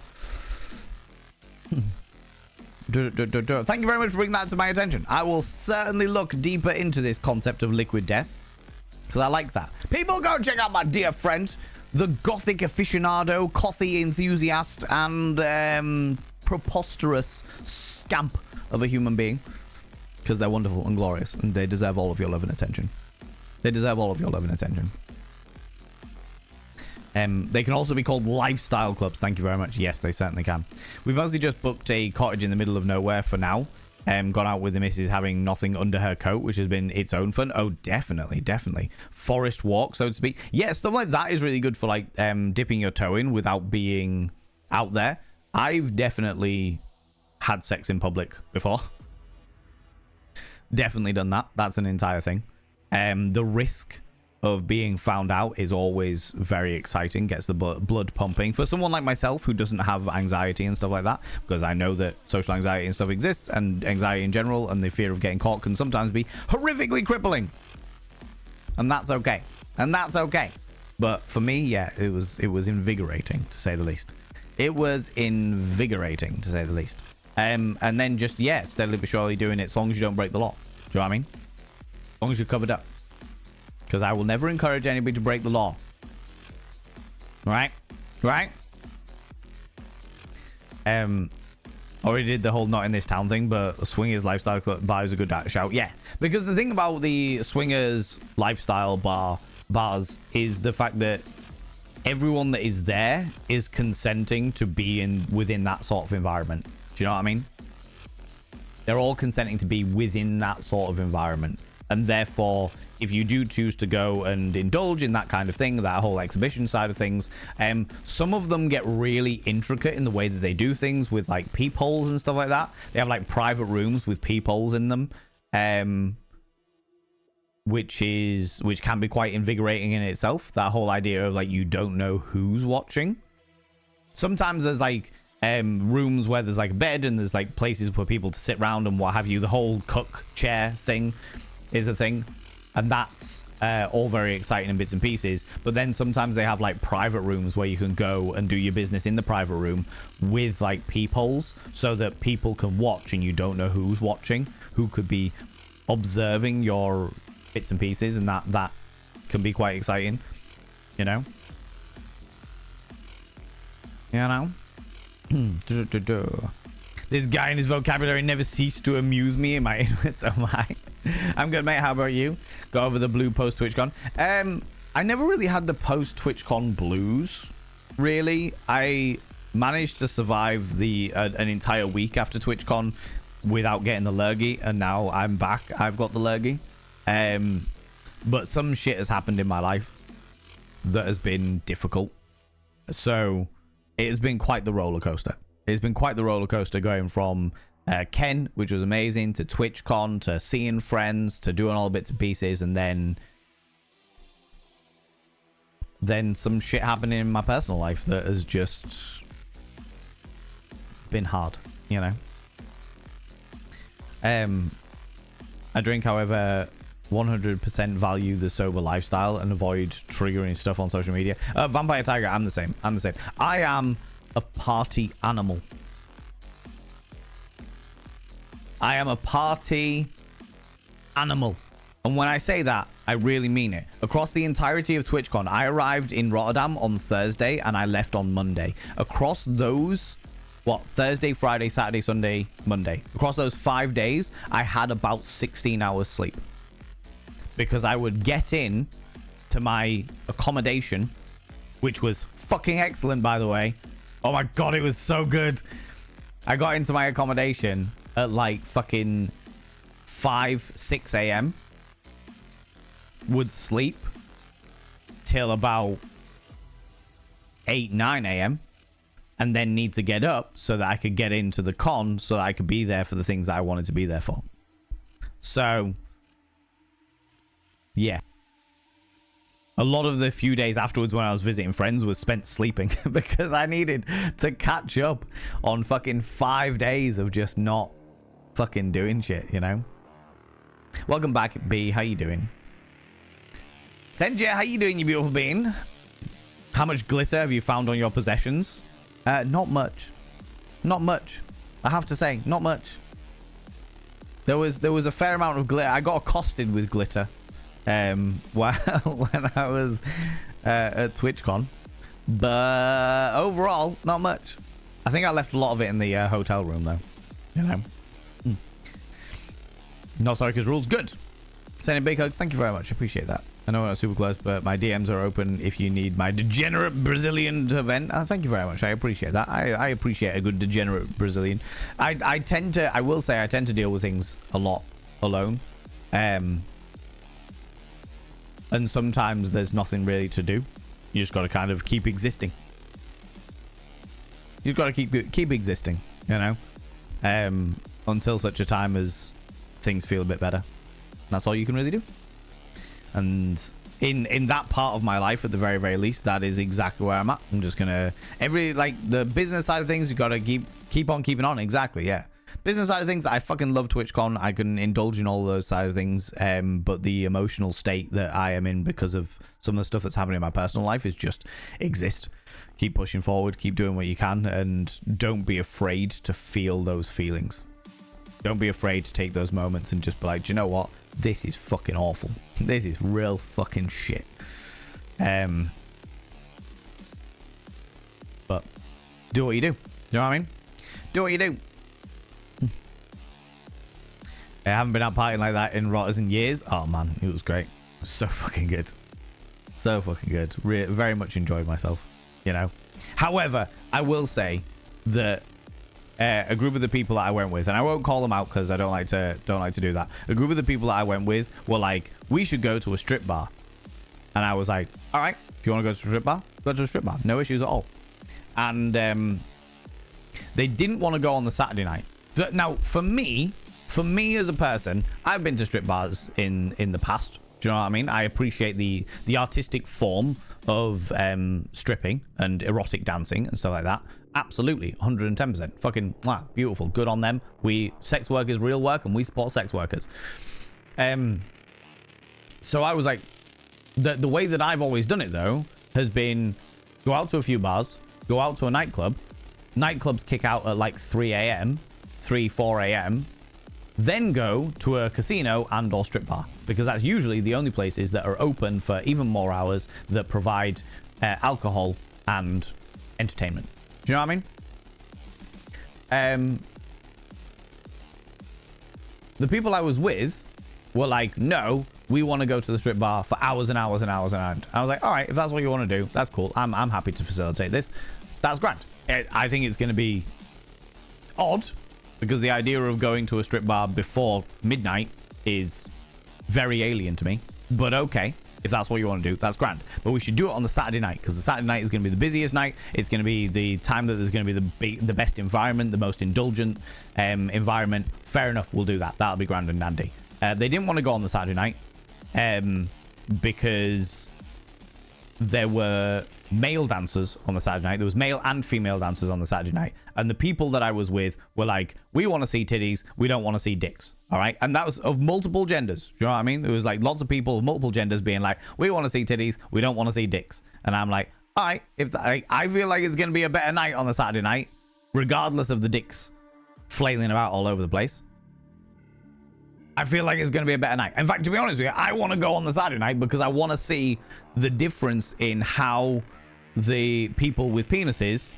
Thank you very much for bringing that to my attention. I will certainly look deeper into this concept of liquid death because I like that. People, go check out my dear friend, the gothic aficionado, coffee enthusiast, and preposterous scamp of a human being because they're wonderful and glorious and they deserve all of your love and attention. They deserve all of your love and attention. They can also be called lifestyle clubs. Thank you very much. Yes, they certainly can. We've mostly just booked a cottage in the middle of nowhere for now. Gone out with the missus having nothing under her coat, which has been its own fun. Oh, definitely. Forest walk, so to speak. Yeah, stuff like that is really good for like dipping your toe in without being out there. I've definitely had sex in public before. Definitely done that. That's an entire thing. The risk of being found out is always very exciting, gets the blood pumping for someone like myself who doesn't have anxiety and stuff like that, because I know that social anxiety and stuff exists, and anxiety in general and the fear of getting caught can sometimes be horrifically crippling, and that's okay. But for me, yeah, it was invigorating, to say the least. It was invigorating, to say the least. And then just, yeah, steadily but surely doing it as long as you don't break the law. Do you know what I mean? As long as you're covered up. Because I will never encourage anybody to break the law. Right? Already did the whole not in this town thing, but swingers lifestyle bar is a good shout. Yeah, because the thing about the swingers lifestyle bars is the fact that everyone that is there is consenting to be within that sort of environment. Do you know what I mean? They're all consenting to be within that sort of environment. And therefore, if you do choose to go and indulge in that kind of thing, that whole exhibition side of things, some of them get really intricate in the way that they do things with like peepholes and stuff like that. They have like private rooms with peepholes in them, which can be quite invigorating in itself. That whole idea of like you don't know who's watching. Sometimes there's like rooms where there's like a bed and there's like places for people to sit around and what have you. The whole cook chair thing is a thing, and that's all very exciting in bits and pieces. But then sometimes they have like private rooms where you can go and do your business in the private room with like peepholes so that people can watch and you don't know who's watching, who could be observing your bits and pieces, and that can be quite exciting, you know. This guy and his vocabulary never ceased to amuse me in my inwards. Oh my. I'm good, mate. How about you? Go over the blue post TwitchCon. I never really had the post TwitchCon blues, really. I managed to survive an entire week after TwitchCon without getting the lurgy, and now I'm back. I've got the lurgy. But some shit has happened in my life that has been difficult. So it has been quite the roller coaster. It's been quite the roller coaster going from Ken, which was amazing, to TwitchCon, to seeing friends, to doing all the bits and pieces, and then then some shit happening in my personal life that has just been hard, you know. I drink, however, 100% value the sober lifestyle and avoid triggering stuff on social media. Vampire Tiger, I'm the same. I am a party animal. I am a party animal. And when I say that, I really mean it. Across the entirety of TwitchCon, I arrived in Rotterdam on Thursday and I left on Monday. Across those, Thursday, Friday, Saturday, Sunday, Monday. Across those 5 days, I had about 16 hours sleep. Because I would get in to my accommodation, which was fucking excellent, by the way. Oh my God, it was so good. I got into my accommodation at like fucking 5, 6 a.m. Would sleep till about 8, 9 a.m. and then need to get up so that I could get into the con so that I could be there for the things that I wanted to be there for. So, yeah. A lot of the few days afterwards when I was visiting friends was spent sleeping because I needed to catch up on fucking 5 days of just not fucking doing shit, you know? Welcome back, B. How you doing? Tenja, how you doing, you beautiful being? How much glitter have you found on your possessions? Not much. Not much. I have to say, not much. There was a fair amount of glitter. I got accosted with glitter when I was at TwitchCon. But overall, not much. I think I left a lot of it in the hotel room, though. You know? Not sorry, because rules good. Sending big hugs. Thank you very much. I appreciate that. I know we're not super close, but my DMs are open if you need my degenerate Brazilian to vent. Thank you very much. I appreciate that. I appreciate a good degenerate Brazilian. I will say I tend to deal with things a lot alone. And sometimes there's nothing really to do. You just got to kind of keep existing. You've got to keep existing, you know, until such a time as things feel a bit better. That's all you can really do. And in that part of my life, at the very, very least, that is exactly where I'm at. I'm just gonna the business side of things, you gotta keep on keeping on. Exactly, yeah. Business side of things, I fucking love TwitchCon. I can indulge in all those side of things. But the emotional state that I am in because of some of the stuff that's happening in my personal life is just exist. Keep pushing forward, keep doing what you can, and don't be afraid to feel those feelings. Don't be afraid to take those moments and just be like, do you know what? This is fucking awful. This is real fucking shit. But do what you do. You know what I mean? Do what you do. I haven't been out partying like that in Rotters in years. Oh man, it was great. It was so fucking good. So fucking good. Very much enjoyed myself, you know. However, I will say that a group of the people that I went with, and I won't call them out because I don't like to do that. A group of the people that I went with were like, we should go to a strip bar. And I was like, all right, if you want to go to a strip bar, go to a strip bar. No issues at all. And they didn't want to go on the Saturday night. Now, for me as a person, I've been to strip bars in the past. Do you know what I mean? I appreciate the artistic form of stripping and erotic dancing and stuff like that. Absolutely, 110%. Fucking wow, beautiful. Good on them. Sex work is real work, and we support sex workers. So I was like, the way that I've always done it though has been go out to a few bars, go out to a nightclub. Nightclubs kick out at like 3 a.m., 4 a.m. Then go to a casino and or strip bar, because that's usually the only places that are open for even more hours that provide alcohol and entertainment. Do you know what I mean? The people I was with were like, no, we want to go to the strip bar for hours and hours and hours and hours. I was like, all right, if that's what you want to do, that's cool. I'm happy to facilitate this. That's grand. I think it's going to be odd, because the idea of going to a strip bar before midnight is very alien to me. But okay, if that's what you want to do, that's grand. But we should do it on the Saturday night, because the Saturday night is going to be the busiest night. It's going to be the time that there's going to be the best environment, the most indulgent environment. Fair enough, we'll do that. That'll be grand and dandy. They didn't want to go on the Saturday night because there were male dancers on the Saturday night. There was male and female dancers on the Saturday night. And the people that I was with were like, we want to see titties. We don't want to see dicks. All right. And that was of multiple genders. Do you know what I mean? There was like lots of people of multiple genders being like, we want to see titties. We don't want to see dicks. And I'm like, all right, I feel like it's going to be a better night on the Saturday night, regardless of the dicks flailing about all over the place. I feel like it's going to be a better night. In fact, to be honest with you, I want to go on the Saturday night because I want to see the difference in how the people with penises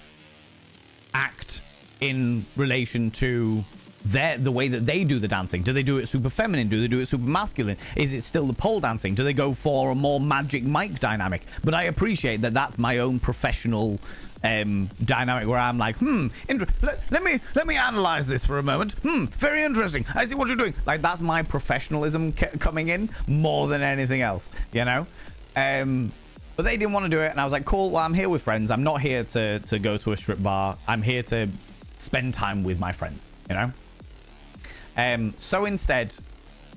act in relation to the way that they do the dancing. Do they do it super feminine? Do they do it super masculine? Is it still the pole dancing? Do they go for a more Magic Mike dynamic? But I appreciate that that's my own professional dynamic where I'm like, let me analyze this for a moment. Very interesting. I see what you're doing. Like, that's my professionalism coming in more than anything else, you know? But they didn't want to do it, and I was like, cool, well, I'm here with friends. I'm not here to go to a strip bar. I'm here to spend time with my friends, you know? So instead,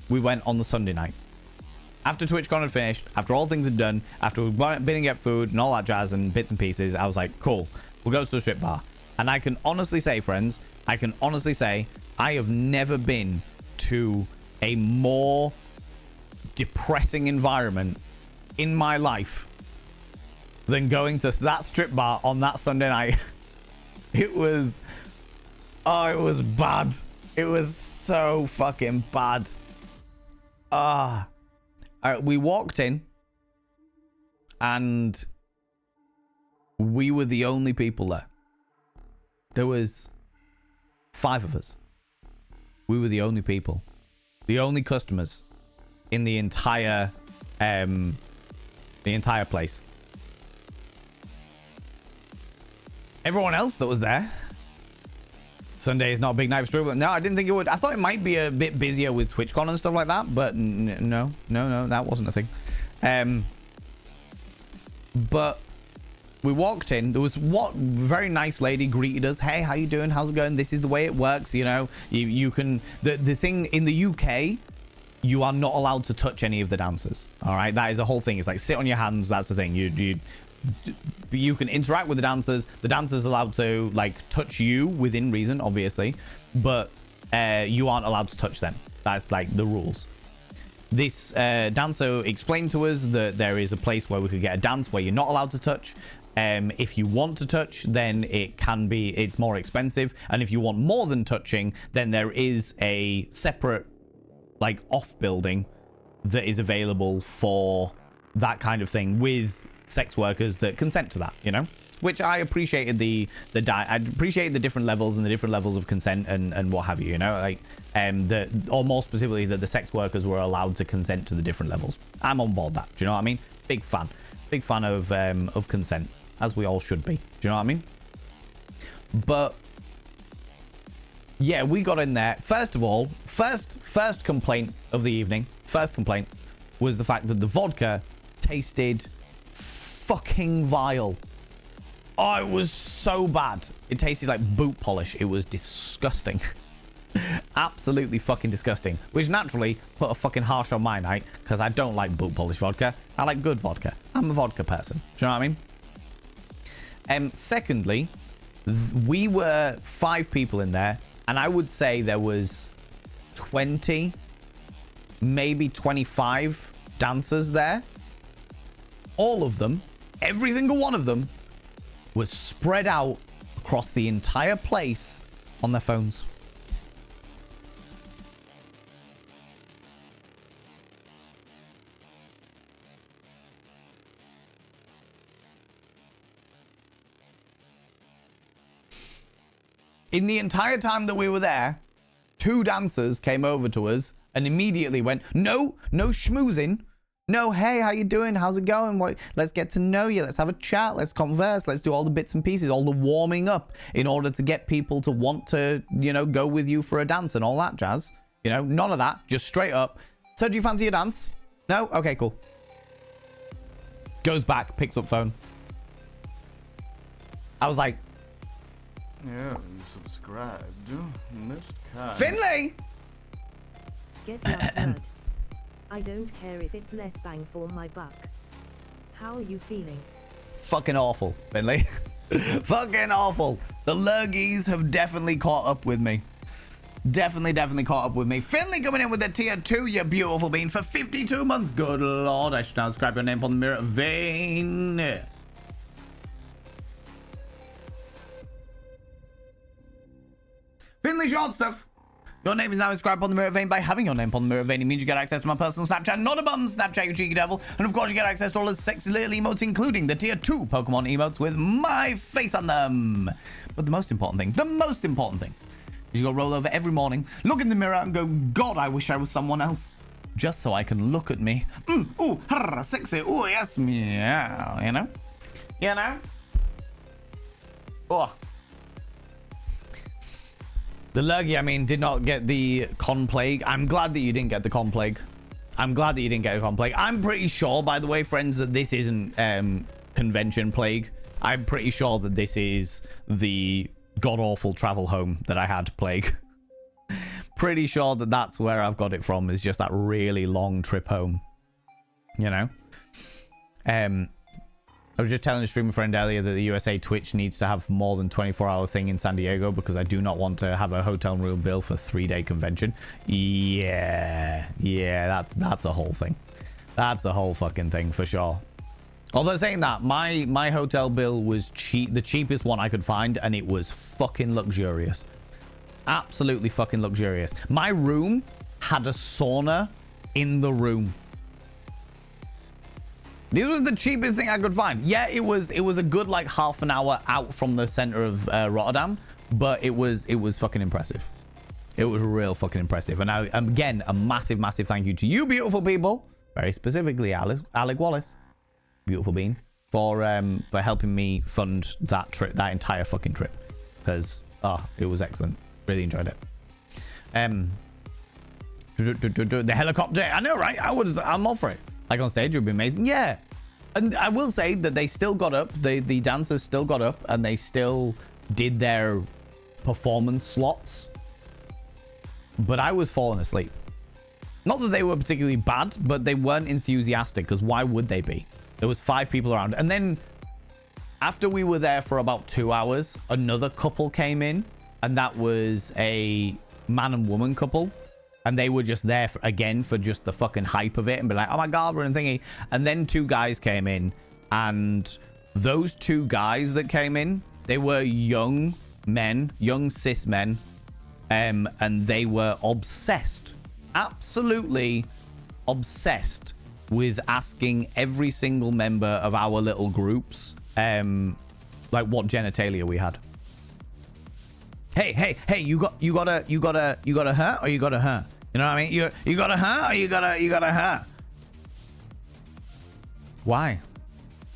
we went on the Sunday night. After TwitchCon had finished, after all things had done, after we'd been and get food and all that jazz and bits and pieces, I was like, cool, we'll go to the strip bar. And I can honestly say, friends, I have never been to a more depressing environment in my life than going to that strip bar on that Sunday night. It was bad. It was so fucking bad. We walked in and we were the only people there. There was 5 of us. We were the only people, the only customers in the entire place. Everyone else that was there. Sunday is not a big night for strip. No, I didn't think it would. I thought it might be a bit busier with TwitchCon and stuff like that, but no, that wasn't a thing. But we walked in. There was very nice lady greeted us. Hey, how you doing? How's it going? This is the way it works. You know, you can. The thing in the UK, you are not allowed to touch any of the dancers. All right, that is a whole thing. It's like sit on your hands. That's the thing. You can interact with the dancers. The dancers are allowed to like touch you within reason, obviously, but you aren't allowed to touch them. That's like the rules. This dancer explained to us that there is a place where we could get a dance where you're not allowed to touch. If you want to touch, then it's more expensive, and if you want more than touching, then there is a separate like off building that is available for that kind of thing with sex workers that consent to that, you know, which I appreciated I appreciate the different levels and the different levels of consent and what have you, you know, like or more specifically that the sex workers were allowed to consent to the different levels. I'm on board that. Do you know what I mean? Big fan of consent, as we all should be. Do you know what I mean? But yeah, we got in there. First of all, first complaint of the evening, was the fact that the vodka tasted fucking vile. Oh, it was so bad. It tasted like boot polish. It was disgusting. Absolutely fucking disgusting. Which naturally put a fucking harsh on my night, because I don't like boot polish vodka. I like good vodka. I'm a vodka person. Do you know what I mean? Secondly, we were 5 people in there, and I would say there was 20, maybe 25 dancers there. All of them, every single one of them, was spread out across the entire place on their phones. In the entire time that we were there, 2 dancers came over to us and immediately went, no schmoozing. No, hey, how you doing? How's it going? Let's get to know you. Let's have a chat. Let's converse. Let's do all the bits and pieces, all the warming up in order to get people to want to, you know, go with you for a dance and all that jazz. You know, none of that. Just straight up. So do you fancy a dance? No? Okay, cool. Goes back, picks up phone. I was like, Yeah, you subscribed. Missed kind. Finley! Get that nerd. I don't care if it's less bang for my buck. How are you feeling? Fucking awful, Finley. Fucking awful. The lurgies have definitely caught up with me. Definitely caught up with me. Finley coming in with a tier 2, you beautiful bean, for 52 months. Good lord, I should now scrap your name on the mirror vein. Finley short stuff. Your name is now inscribed upon the mirror vein. By having your name upon the mirror vein, it means you get access to my personal Snapchat, not a bum Snapchat, you cheeky devil. And of course, you get access to all the sexy little emotes, including the tier 2 Pokemon emotes with my face on them. But the most important thing is you go roll over every morning, look in the mirror and go, God, I wish I was someone else. Just so I can look at me. Ooh, sexy. Ooh, yes, meow. You know? You know? Oh. The Lurgy, I mean, did not get the Con Plague. I'm glad that you didn't get the Con Plague. I'm glad that you didn't get a Con Plague. I'm pretty sure, by the way, friends, that this isn't Convention Plague. I'm pretty sure that this is the god-awful travel home that I had Plague. Pretty sure that that's where I've got it from, is just that really long trip home. You know? I was just telling a streamer friend earlier that the USA Twitch needs to have more than 24-hour thing in San Diego because I do not want to have a hotel room bill for 3-day convention. Yeah, that's a whole thing. That's a whole fucking thing for sure. Although saying that, my hotel bill was cheap, the cheapest one I could find, and it was fucking luxurious. Absolutely fucking luxurious. My room had a sauna in the room. This was the cheapest thing I could find. Yeah, it was a good like half an hour out from the center of Rotterdam, but it was fucking impressive. It was real fucking impressive. And again, a massive thank you to you beautiful people, very specifically Alec Wallace, beautiful bean, for helping me fund that trip, that entire fucking trip, because it was excellent. Really enjoyed it. The helicopter, I know, right? I'm all for it. Like on stage, it would be amazing. Yeah. And I will say that they still got up. The dancers still got up and they still did their performance slots. But I was falling asleep. Not that they were particularly bad, but they weren't enthusiastic, because why would they be? There was 5 people around. And then after we were there for about 2 hours, another couple came in, and that was a man and woman couple. And they were just there for just the fucking hype of it and be like, oh my God, we're in thingy. And then 2 guys came in, and those 2 guys that came in, they were young men, young cis men. And they were obsessed, absolutely obsessed with asking every single member of our little groups, like what genitalia we had. Hey, you got a her or you got a her? You know what I mean? You got a her or you got a her? Why?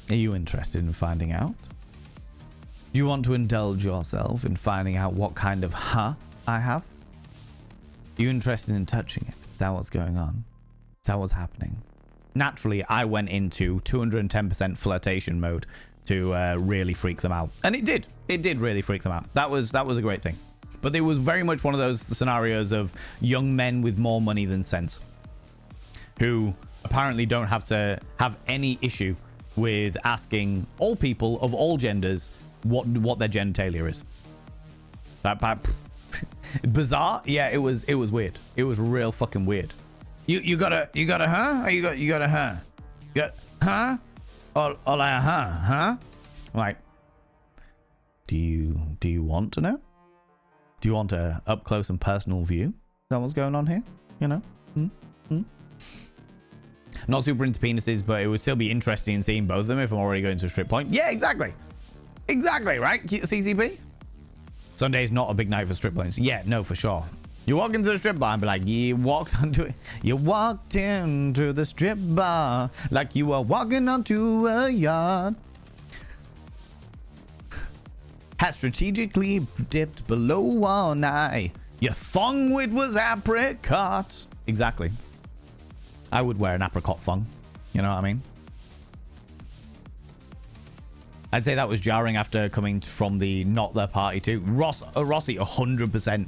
Are you interested in finding out? Do you want to indulge yourself in finding out what kind of her I have? Are you interested in touching it? Is that what's going on? Is that what's happening? Naturally, I went into 210% flirtation mode to really freak them out. And it did. It did really freak them out. That was a great thing. But it was very much one of those scenarios of young men with more money than sense, who apparently don't have to have any issue with asking all people of all genders what their genitalia is. Bizarre? Yeah, it was weird. It was real fucking weird. You got a huh? Or you got a huh? You got huh? Or like a huh? Like, do you want to know? Do you want a up close and personal view? Is that what's going on here? You know? Not super into penises, but it would still be interesting in seeing both of them if I'm already going to a strip point. Yeah, exactly. Exactly, right? CCP? Sunday's not a big night for strip points. Yeah, no, for sure. You walk into the strip bar and be like, you walked into the strip bar like you were walking onto a yacht. Had strategically dipped below one eye. Your thong wit was apricot. Exactly. I would wear an apricot thong. You know what I mean? I'd say that was jarring after coming from the not their party too. Rossi, 100%.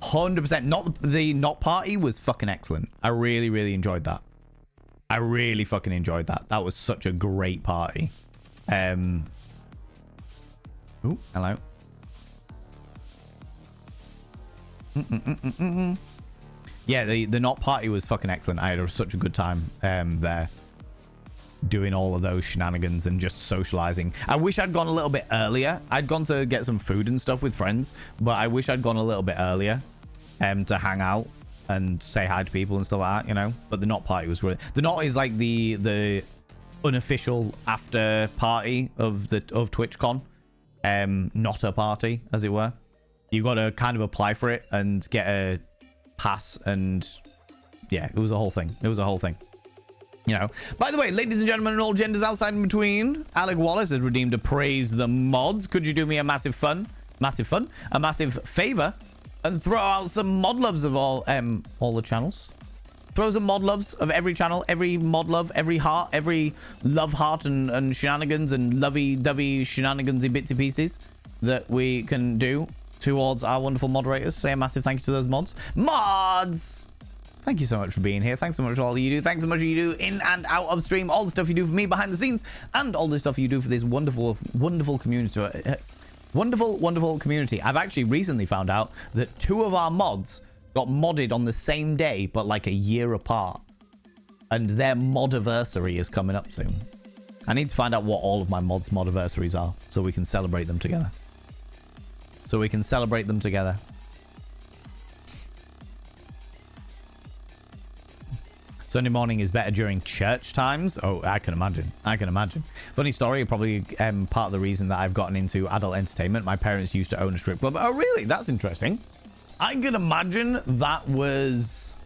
100%. Not the not party was fucking excellent. I really, really enjoyed that. I really fucking enjoyed that. That was such a great party. Ooh, hello. Yeah, the Not party was fucking excellent. I had such a good time there. Doing all of those shenanigans and just socializing. I wish I'd gone a little bit earlier. I'd gone to get some food and stuff with friends, but I wish I'd gone a little bit earlier to hang out and say hi to people and stuff like that, you know. But the Not party was really... The Not is like the unofficial after party of TwitchCon. Not a party, as it were. You got to kind of apply for it and get a pass, and yeah, it was a whole thing. It was a whole thing. You know. By the way, ladies and gentlemen and all genders outside and between, Alec Wallace has redeemed a praise the mods. Could you do me a massive favor and throw out some mod loves of all the channels? Throw some mod loves of every channel, every mod love, every heart, every love heart and shenanigans and lovey-dovey shenanigansy bitsy pieces that we can do towards our wonderful moderators. Say a massive thank you to those mods. Mods! Thank you so much for being here. Thanks so much for all that you do. Thanks so much for you do in and out of stream. All the stuff you do for me behind the scenes. And all the stuff you do for this wonderful, wonderful community. Wonderful community. I've actually recently found out that 2 of our mods got modded on the same day, but like a year apart. And their modiversary is coming up soon. I need to find out what all of my mods' modiversaries are so we can celebrate them together. Sunday morning is better during church times. Oh, I can imagine. Funny story, probably part of the reason that I've gotten into adult entertainment. My parents used to own a strip club. Oh, really? That's interesting. I can imagine that was...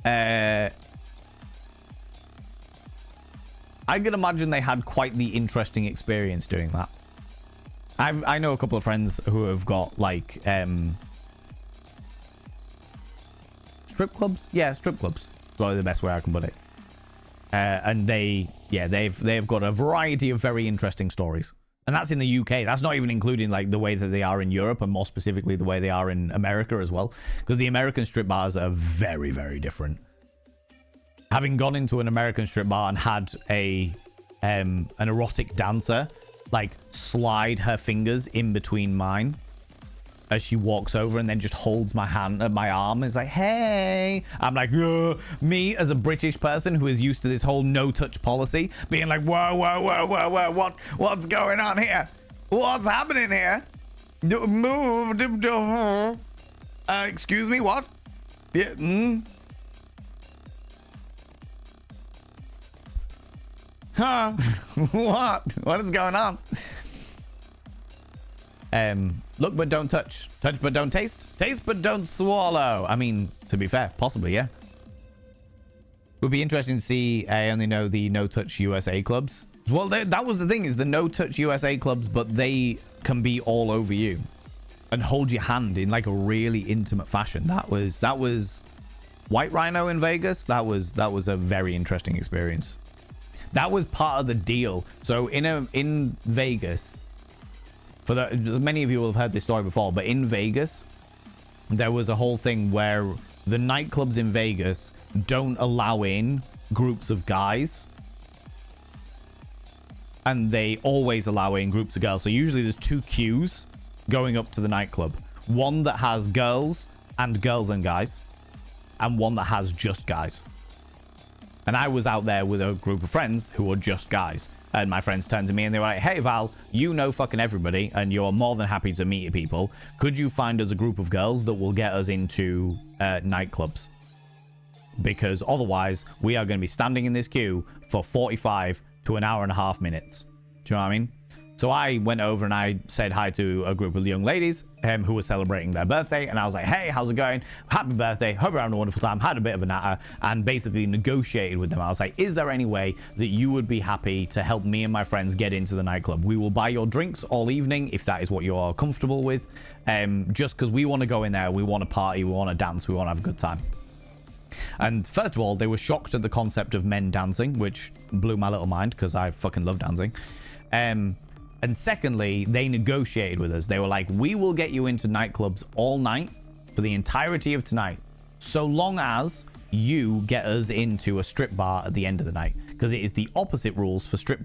I can imagine they had quite the interesting experience doing that. I know a couple of friends who have got like strip clubs. Yeah, strip clubs. Probably the best way I can put it. And they've got a variety of very interesting stories. And that's in the UK. That's not even including like the way that they are in Europe, and more specifically the way they are in America as well. Because the American strip bars are very, very different. Having gone into an American strip bar and had an erotic dancer like slide her fingers in between mine as she walks over and then just holds my hand at my arm. It's like, hey, I'm like, ugh. Me as a British person who is used to this whole no touch policy being like, whoa, what's going on here? What's happening here? Move. Excuse me, what? Yeah. Huh? What is going on? Look but don't touch. Touch but don't taste. Taste but don't swallow. I mean, to be fair, possibly, yeah. Would be interesting to see. I only know the No Touch USA clubs. Well, that was the thing, is the No Touch USA clubs, but they can be all over you and hold your hand in like a really intimate fashion. That was White Rhino in Vegas. That was a very interesting experience. That was part of the deal. So in Vegas, many of you will have heard this story before, but in Vegas, there was a whole thing where the nightclubs in Vegas don't allow in groups of guys, and they always allow in groups of girls. So usually there's 2 queues going up to the nightclub. One that has girls and guys, and one that has just guys. And I was out there with a group of friends who were just guys. And my friends turned to me and they were like, hey, Val, you know fucking everybody and you're more than happy to meet people. Could you find us a group of girls that will get us into nightclubs? Because otherwise, we are going to be standing in this queue for 45 to an hour and a half minutes. Do you know what I mean? So I went over and I said hi to a group of young ladies who were celebrating their birthday. And I was like, hey, how's it going? Happy birthday. Hope you're having a wonderful time. Had a bit of a natter and basically negotiated with them. I was like, is there any way that you would be happy to help me and my friends get into the nightclub? We will buy your drinks all evening if that is what you're comfortable with. Just because we want to go in there. We want to party. We want to dance. We want to have a good time. And first of all, they were shocked at the concept of men dancing, which blew my little mind because I fucking love dancing. And secondly, they negotiated with us. They were like, we will get you into nightclubs all night for the entirety of tonight, so long as you get us into a strip bar at the end of the night, because it is the opposite rules for strip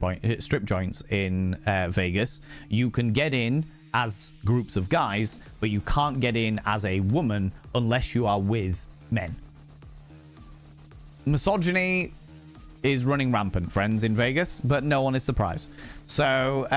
joints in Vegas. You can get in as groups of guys, but you can't get in as a woman unless you are with men. Misogyny is running rampant, friends, in Vegas, but no one is surprised. So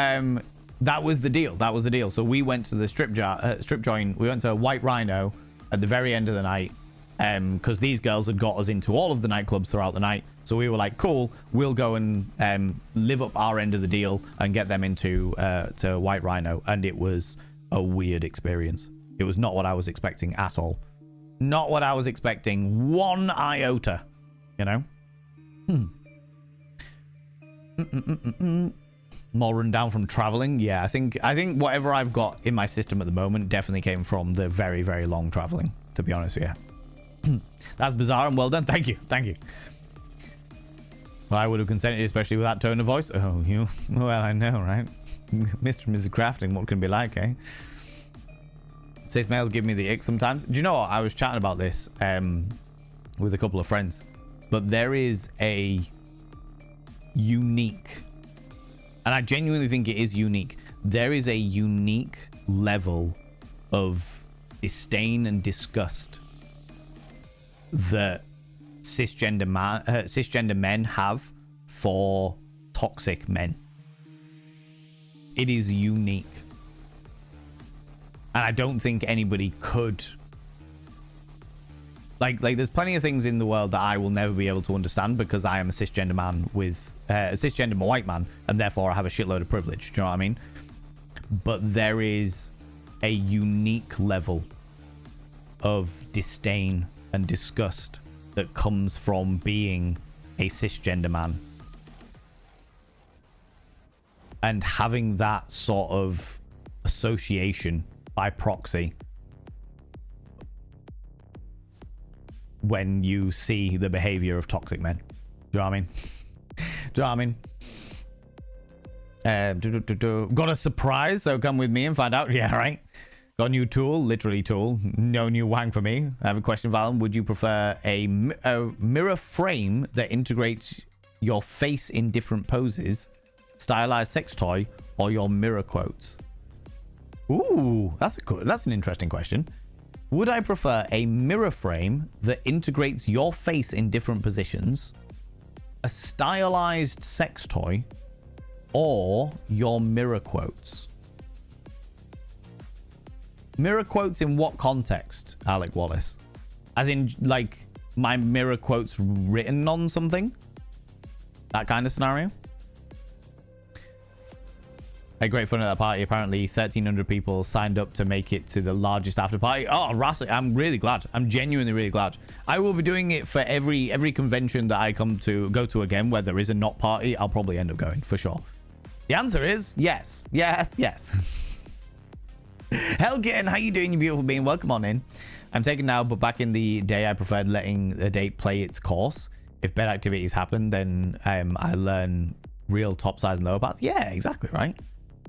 that was the deal. That was the deal. So we went to the strip joint. We went to White Rhino at the very end of the night, because these girls had got us into all of the nightclubs throughout the night. So we were like, cool, we'll go and live up our end of the deal and get them into to White Rhino. And it was a weird experience. It was not what I was expecting at all. Not what I was expecting one iota, you know? More run down from traveling. Yeah, I think whatever I've got in my system at the moment definitely came from the very, very long traveling, to be honest with you. That's bizarre and well done. Thank you. Well, I would have consented, especially with that tone of voice. Oh, you. Well, I know, right? Mr. and Mrs. Crafting, what can it be like, eh? Cis males give me the ick sometimes. Do you know what? I was chatting about this with a couple of friends, but there is a unique, and I genuinely think it is unique. There is a unique level of disdain and disgust that cisgender men have for toxic men. It is unique, and I don't think anybody could. Like there's plenty of things in the world that I will never be able to understand, because I am a cisgender man with a cisgender white man, and therefore I have a shitload of privilege. Do you know what I mean? But there is a unique level of disdain and disgust that comes from being a cisgender man, and having that sort of association by proxy when you see the behavior of toxic men. Do you know what I mean? Do you know what I mean? Got a surprise, so come with me and find out. Yeah, right. Got a new tool, literally tool. No new wang for me. I have a question, Valen. Would you prefer a mirror frame that integrates your face in different poses, stylized sex toy, or your mirror quotes? Ooh, that's an interesting question. Would I prefer a mirror frame that integrates your face in different positions, a stylized sex toy, or your mirror quotes? Mirror quotes in what context, Alec Wallace? As in, like, my mirror quotes written on something? That kind of scenario? Had great fun at that party. Apparently 1,300 people signed up to make it to the largest after party. Oh, Rassley, I'm really glad. I'm genuinely really glad. I will be doing it for every convention that I go to again, where there is a not party. I'll probably end up going, for sure. The answer is yes. Yes, yes. Helgen, how you doing, you beautiful being? Welcome on in. I'm taken now, but back in the day, I preferred letting the date play its course. If bed activities happen, then I learn real top size and lower parts. Yeah, exactly, right?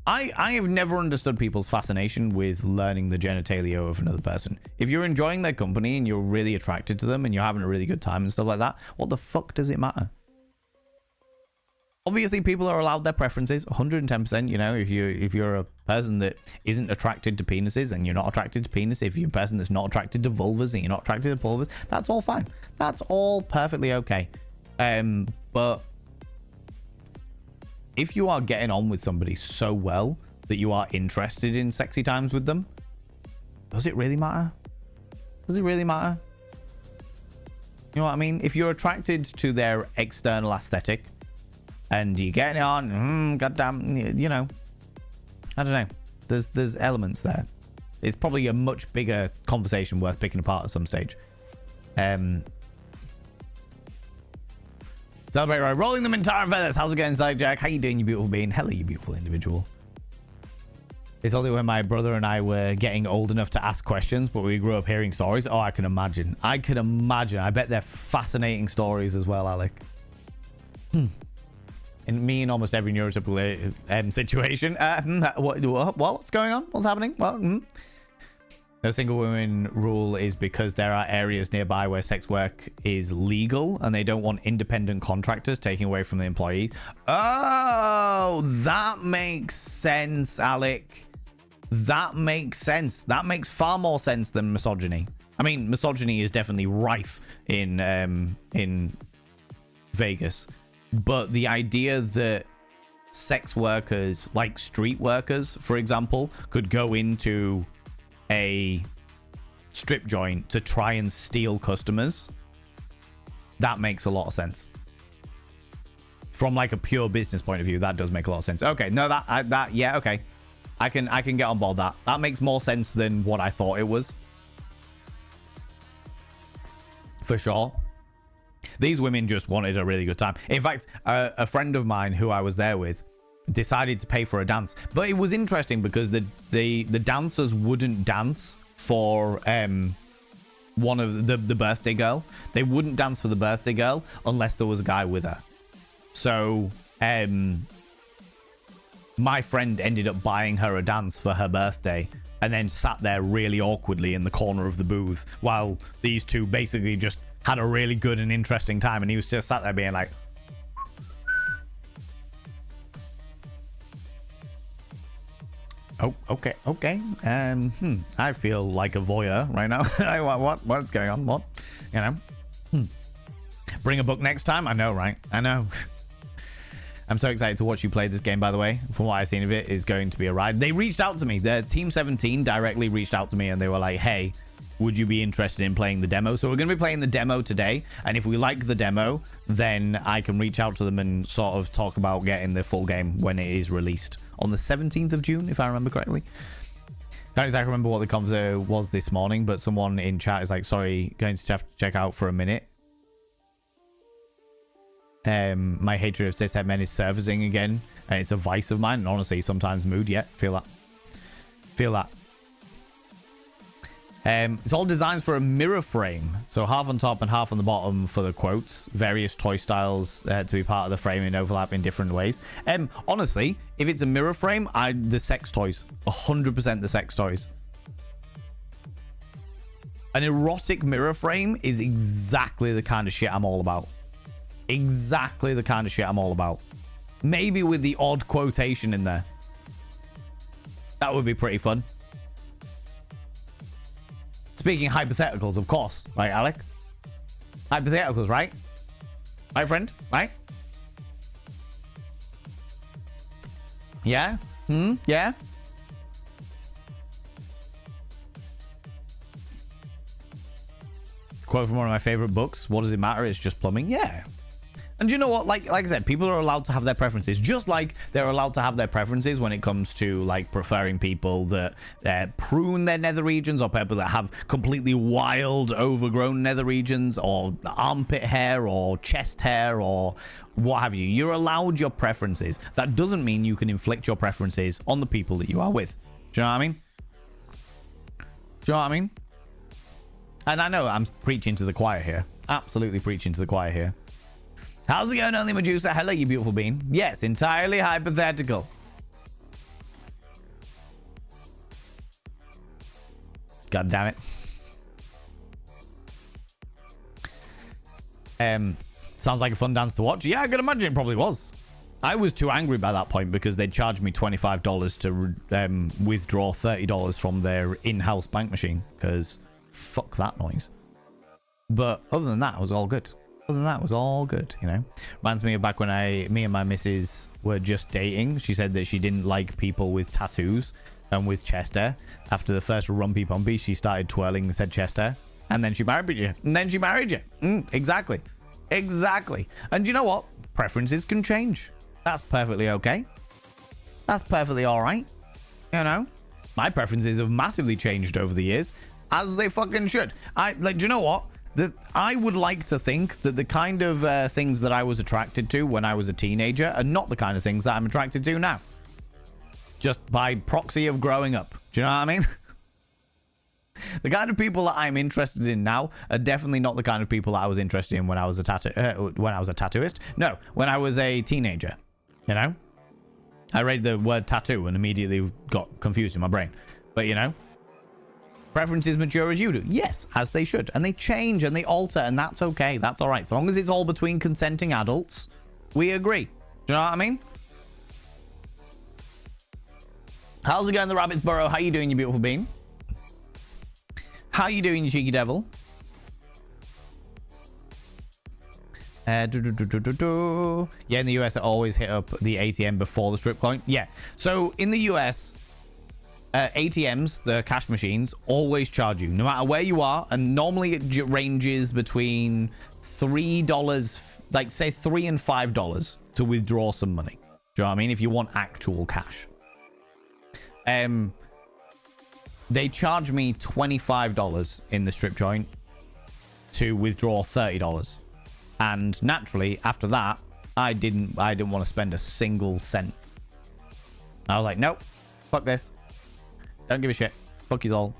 I have never understood people's fascination with learning the genitalia of another person. If you're enjoying their company and you're really attracted to them and you're having a really good time and stuff like that, what the fuck does it matter? Obviously, people are allowed their preferences, 110%. You know, if you're a person that isn't attracted to penises and you're not attracted to penis, if you're a person that's not attracted to vulvas and you're not attracted to vulvas, that's all fine. That's all perfectly okay. But if you are getting on with somebody so well that you are interested in sexy times with them, does it really matter? Does it really matter? You know what I mean? If you're attracted to their external aesthetic and you're getting on, goddamn, you know, I don't know. There's elements there. It's probably a much bigger conversation worth picking apart at some stage. Celebrate right. Rolling them in tar and feathers. How's it going, Side Jack? How you doing, you beautiful being? Hello, you beautiful individual. It's only when my brother and I were getting old enough to ask questions, but we grew up hearing stories. Oh, I can imagine. I can imagine. I bet they're fascinating stories as well, Alec. And me in almost every neurotypical situation. What's going on? What's happening? Well, The single women rule is because there are areas nearby where sex work is legal and they don't want independent contractors taking away from the employee. Oh, that makes sense, Alec. That makes sense. That makes far more sense than misogyny. I mean, misogyny is definitely rife in Vegas, but the idea that sex workers, like street workers, for example, could go into a strip joint to try and steal customers, that makes a lot of sense. From like a pure business point of view, that does make a lot of sense. Okay, no, that yeah, okay, I can get on board. That makes more sense than what I thought it was, for sure. These women just wanted a really good time. In fact, a friend of mine who I was there with decided to pay for a dance, but it was interesting because the dancers wouldn't dance for one of the birthday girl. They wouldn't dance for the birthday girl unless there was a guy with her. So my friend ended up buying her a dance for her birthday and then sat there really awkwardly in the corner of the booth while these two basically just had a really good and interesting time, and he was just sat there being like, oh, okay. I feel like a voyeur right now. What's going on? What? You know? Bring a book next time? I know, right? I know. I'm so excited to watch you play this game, by the way. From what I've seen of it, is going to be a ride. They reached out to me. The Team 17 directly reached out to me and they were like, hey, would you be interested in playing the demo? So we're going to be playing the demo today. And if we like the demo, then I can reach out to them and sort of talk about getting the full game when it is released on the 17th of June, if I remember correctly. Can't exactly remember what the convo was this morning, but someone in chat is like, sorry, going to have to check out for a minute. My hatred of cishet men is surfacing again, and it's a vice of mine, and honestly, sometimes mood. Yeah, feel that. It's all designs for a mirror frame, so half on top and half on the bottom for the quotes. Various toy styles to be part of the frame and overlap in different ways. Honestly, if it's a mirror frame, the sex toys, 100% the sex toys. An erotic mirror frame is exactly the kind of shit I'm all about. Exactly the kind of shit I'm all about. Maybe with the odd quotation in there. That would be pretty fun. Speaking hypotheticals, of course. Right, Alec? Hypotheticals, right? Right, friend? Right? Yeah? Yeah? Quote from one of my favorite books. What does it matter? It's just plumbing. Yeah. And you know what? Like I said, people are allowed to have their preferences, just like they're allowed to have their preferences when it comes to like preferring people that prune their nether regions, or people that have completely wild, overgrown nether regions, or armpit hair, or chest hair, or what have you. You're allowed your preferences. That doesn't mean you can inflict your preferences on the people that you are with. Do you know what I mean? Do you know what I mean? And I know I'm preaching to the choir here. Absolutely preaching to the choir here. How's it going, Only Medusa? Hello, you beautiful bean. Yes, entirely hypothetical. God damn it. Sounds like a fun dance to watch. Yeah, I can imagine it probably was. I was too angry by that point because they'd charged me $25 to withdraw $30 from their in-house bank machine, because fuck that noise. But other than that, it was all good. Other than that, it was all good, you know. Reminds me of back when me and my missus were just dating. She said that she didn't like people with tattoos and with chest hair. After the first rumpy pumpy, she started twirling the said chest hair. And then she married you. And then she married you. Exactly. Exactly. And you know what? Preferences can change. That's perfectly okay. That's perfectly all right. You know? My preferences have massively changed over the years. As they fucking should. Do you know what? I would like to think that the kind of things that I was attracted to when I was a teenager are not the kind of things that I'm attracted to now. Just by proxy of growing up. Do you know what I mean? The kind of people that I'm interested in now are definitely not the kind of people that I was interested in when I was a tattooist. No, when I was a teenager. You know? I read the word tattoo and immediately got confused in my brain. But you know? Preferences mature as you do. Yes, as they should. And they change and they alter, and that's okay. That's all right. So long as it's all between consenting adults, we agree. Do you know what I mean? How's it going, the Rabbit's Burrow? How you doing, you beautiful bean? How you doing, you cheeky devil? Yeah, in the US, I always hit up the ATM before the strip coin. Yeah. So in the US, ATMs, the cash machines, always charge you no matter where you are, and normally it ranges between $3, like say $3 and $5 to withdraw some money. Do you know what I mean? If you want actual cash. They charge me $25 in the strip joint to withdraw $30. And naturally, after that, I didn't want to spend a single cent. I was like, nope, fuck this. Don't give a shit. Fuck you all.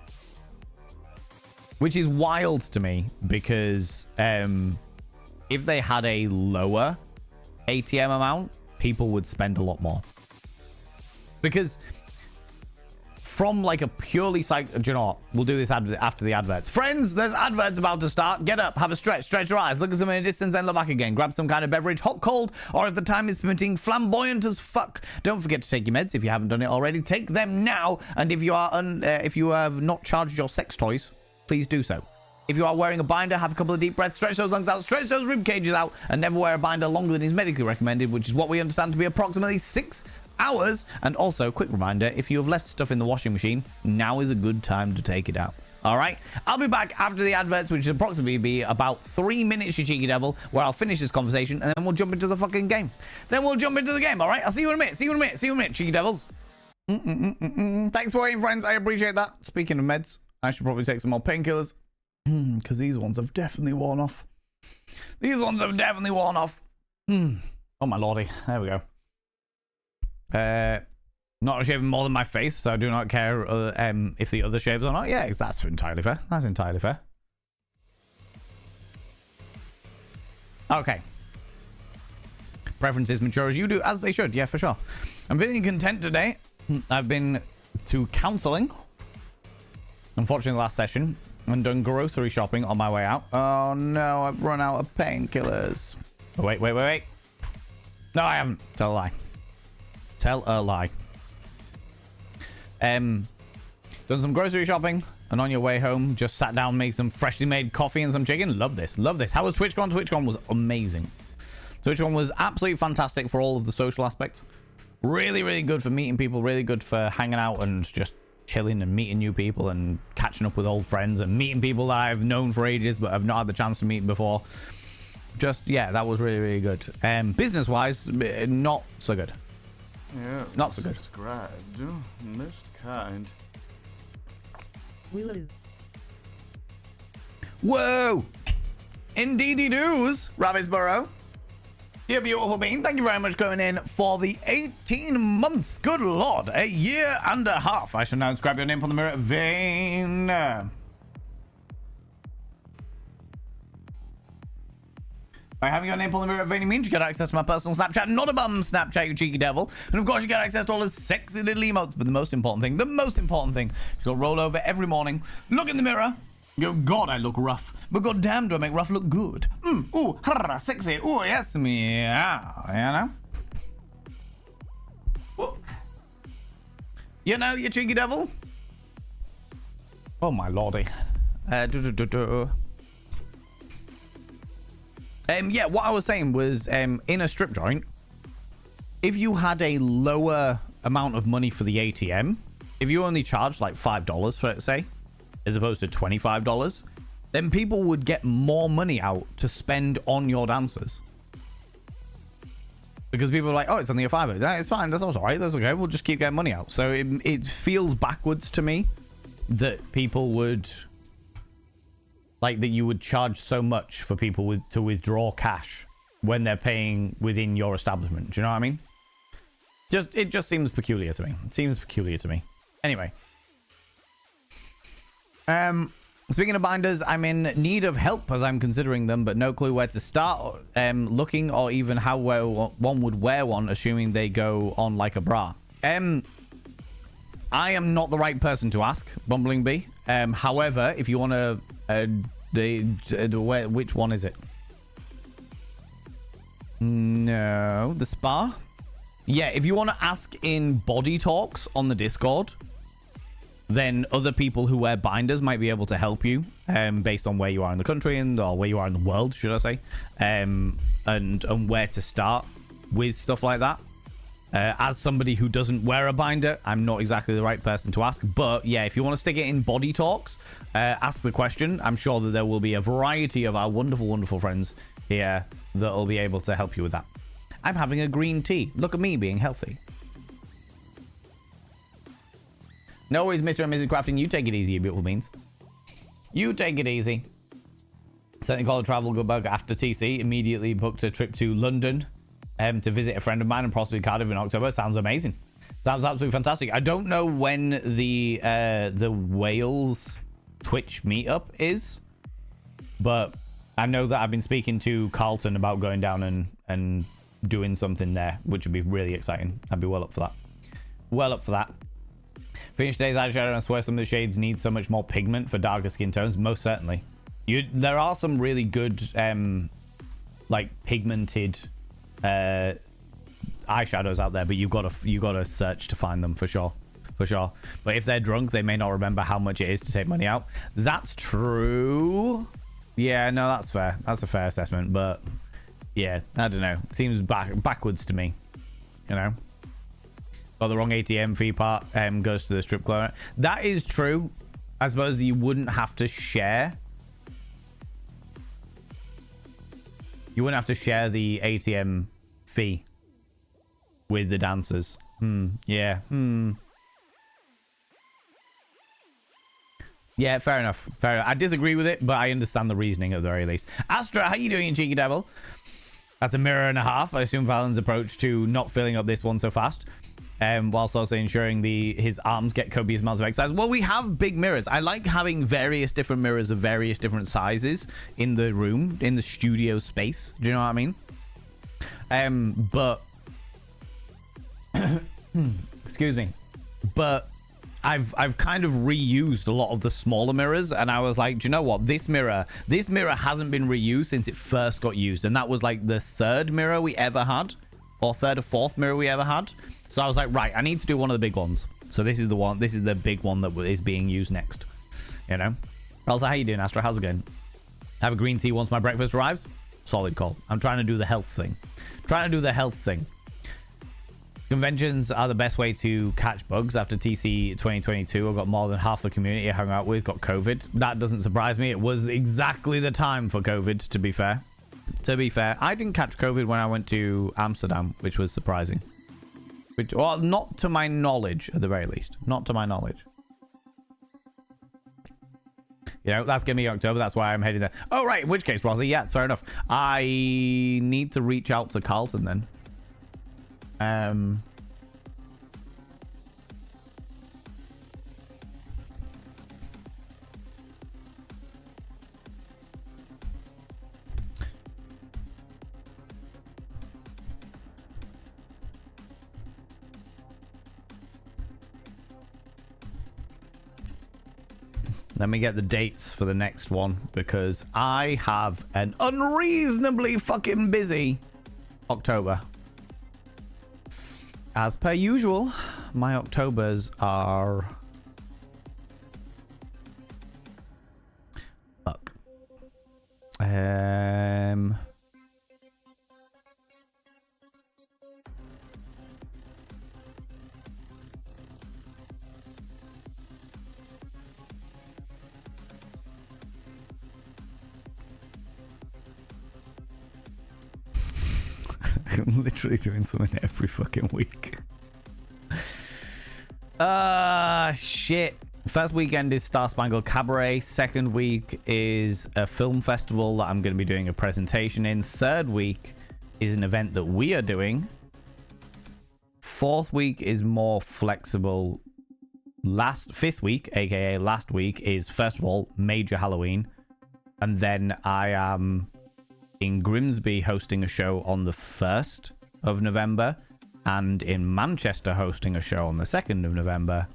Which is wild to me because if they had a lower ATM amount, people would spend a lot more. Because from like a purely do you know what? We'll do this after the adverts. Friends, there's adverts about to start. Get up, have a stretch your eyes, look at them in a distance, and look back again. Grab some kind of beverage, hot, cold, or if the time is permitting, flamboyant as fuck. Don't forget to take your meds if you haven't done it already. Take them now, and if you are if you have not charged your sex toys, please do so. If you are wearing a binder, have a couple of deep breaths, stretch those lungs out, stretch those rib cages out, and never wear a binder longer than is medically recommended, which is what we understand to be approximately 6 hours. And also, quick reminder, if you have left stuff in the washing machine, now is a good time to take it out. All right, I'll be back after the adverts, which will approximately be about 3 minutes, you cheeky devil, where I'll finish this conversation, and then we'll jump into the fucking game. Then we'll jump into the game. All right, I'll see you in a minute. See you in a minute. See you in a minute, cheeky devils. Thanks for waiting, friends. I appreciate that. Speaking of meds, I should probably take some more painkillers, because these ones have definitely worn off. These ones have definitely worn off. Oh my lordy, there we go. Not shaving more than my face, so I do not care if the other shaves or not. Yeah, that's entirely fair. That's entirely fair. Okay. Preferences mature as you do, as they should. Yeah, for sure. I'm feeling content today. I've been to counseling, unfortunately, last session, and done grocery shopping on my way out. Oh no, I've run out of painkillers. Oh, wait. No, I haven't. Tell a lie. Tell a lie. Done some grocery shopping, and on your way home, just sat down, made some freshly made coffee and some chicken. Love this. Love this. How was TwitchCon? TwitchCon was amazing. TwitchCon was absolutely fantastic for all of the social aspects. Really, really good for meeting people. Really good for hanging out and just chilling and meeting new people and catching up with old friends and meeting people that I've known for ages but have not had the chance to meet before. Just, yeah, that was really, really good. Business-wise, not so good. Yeah, not so good. Subscribed. Most kind. Woo. Whoa! Indeedy doos, Rabbitsborough. You beautiful bean. Thank you very much for going in for the 18 months. Good lord, a year and a half. I shall now grab your name from the mirror. Vane. By having your name on the mirror, Vane means you get access to my personal Snapchat, not a bum Snapchat, you cheeky devil. And of course, you get access to all the sexy little emotes. But the most important thing, you go roll over every morning, look in the mirror, go, God, I look rough. But goddamn, do I make rough look good? Ooh, harra, sexy. Ooh, yes, meow. You know? Whoop. You know, you cheeky devil. Oh, my lordy. Yeah, what I was saying was, in a strip joint, if you had a lower amount of money for the ATM, if you only charged like $5 for it, say, as opposed to $25, then people would get more money out to spend on your dancers. Because people are like, oh, it's only a $5. It's fine, that's all right, that's okay, we'll just keep getting money out. So it feels backwards to me that people would... like that you would charge so much for people to withdraw cash when they're paying within your establishment. Do you know what I mean? It just seems peculiar to me. It seems peculiar to me. Anyway. Speaking of binders, I'm in need of help as I'm considering them, but no clue where to start looking or even how well one would wear one, assuming they go on like a bra. I am not the right person to ask, Bumbling Bee. However, if you want to... which one is it? No, the spa? Yeah, if you want to ask in body talks on the Discord, then other people who wear binders might be able to help you based on where you are in the country or where you are in the world, should I say, and where to start with stuff like that. As somebody who doesn't wear a binder, I'm not exactly the right person to ask. But yeah, if you want to stick it in body talks, ask the question. I'm sure that there will be a variety of our wonderful, wonderful friends here that will be able to help you with that. I'm having a green tea. Look at me being healthy. No worries, Mr. and Mrs. Crafting. You take it easy, you beautiful beans. You take it easy. Certainly called a travel good bug after TC. Immediately booked a trip to London to visit a friend of mine and possibly Cardiff in October. Sounds amazing. Sounds absolutely fantastic. I don't know when the Wales Twitch meetup is, but I know that I've been speaking to Carlton about going down and doing something there, which would be really exciting. I'd be well up for that. Well up for that. Finish today's eyeshadow, and I swear some of the shades need so much more pigment for darker skin tones. Most certainly. There are some really good like pigmented eyeshadows out there, but you gotta search to find them for sure. But if they're drunk, they may not remember how much it is to take money out. That's true. Yeah, no, that's fair. That's a fair assessment. But yeah, I don't know. Seems backwards to me. You know. Got the wrong ATM fee part. Goes to the strip club. That is true. I suppose you wouldn't have to share. You wouldn't have to share the ATM fee with the dancers. Yeah. Yeah, fair enough. Fair enough. I disagree with it, but I understand the reasoning at the very least. Astra, how you doing, cheeky devil? That's a mirror and a half. I assume Valen's approach to not filling up this one so fast. Whilst also ensuring his arms get copious amounts of exercise. Well, we have big mirrors. I like having various different mirrors of various different sizes in the room, in the studio space. Do you know what I mean? But excuse me. But I've kind of reused a lot of the smaller mirrors, and I was like, do you know what? This mirror hasn't been reused since it first got used, and that was like the third mirror we ever had, or third or fourth mirror we ever had. So I was like, right, I need to do one of the big ones. So this is the one. This is the big one that is being used next. You know. Also, how you doing, Astra? How's it going? Have a green tea once my breakfast arrives. Solid call. I'm trying to do the health thing. Conventions are the best way to catch bugs. After TC 2022, I got more than half the community I hung out with got COVID. That doesn't surprise me. It was exactly the time for COVID, to be fair. I didn't catch COVID when I went to Amsterdam, which was surprising. Well, not to my knowledge, at the very least. Not to my knowledge. You know, that's going to be October. That's why I'm heading there. Oh, right. In which case, Rossi, yeah, fair enough. I need to reach out to Carlton then. Let me get the dates for the next one, because I have an unreasonably fucking busy October. As per usual, my Octobers are... Fuck. I'm literally doing something every fucking week. Shit. First weekend is Star Spangled Cabaret. Second week is a film festival that I'm going to be doing a presentation in. Third week is an event that we are doing. Fourth week is more flexible. Fifth week, aka last week, is first of all Major Halloween. And then I am in Grimsby hosting a show on the 1st of November, and in Manchester hosting a show on the 2nd of November,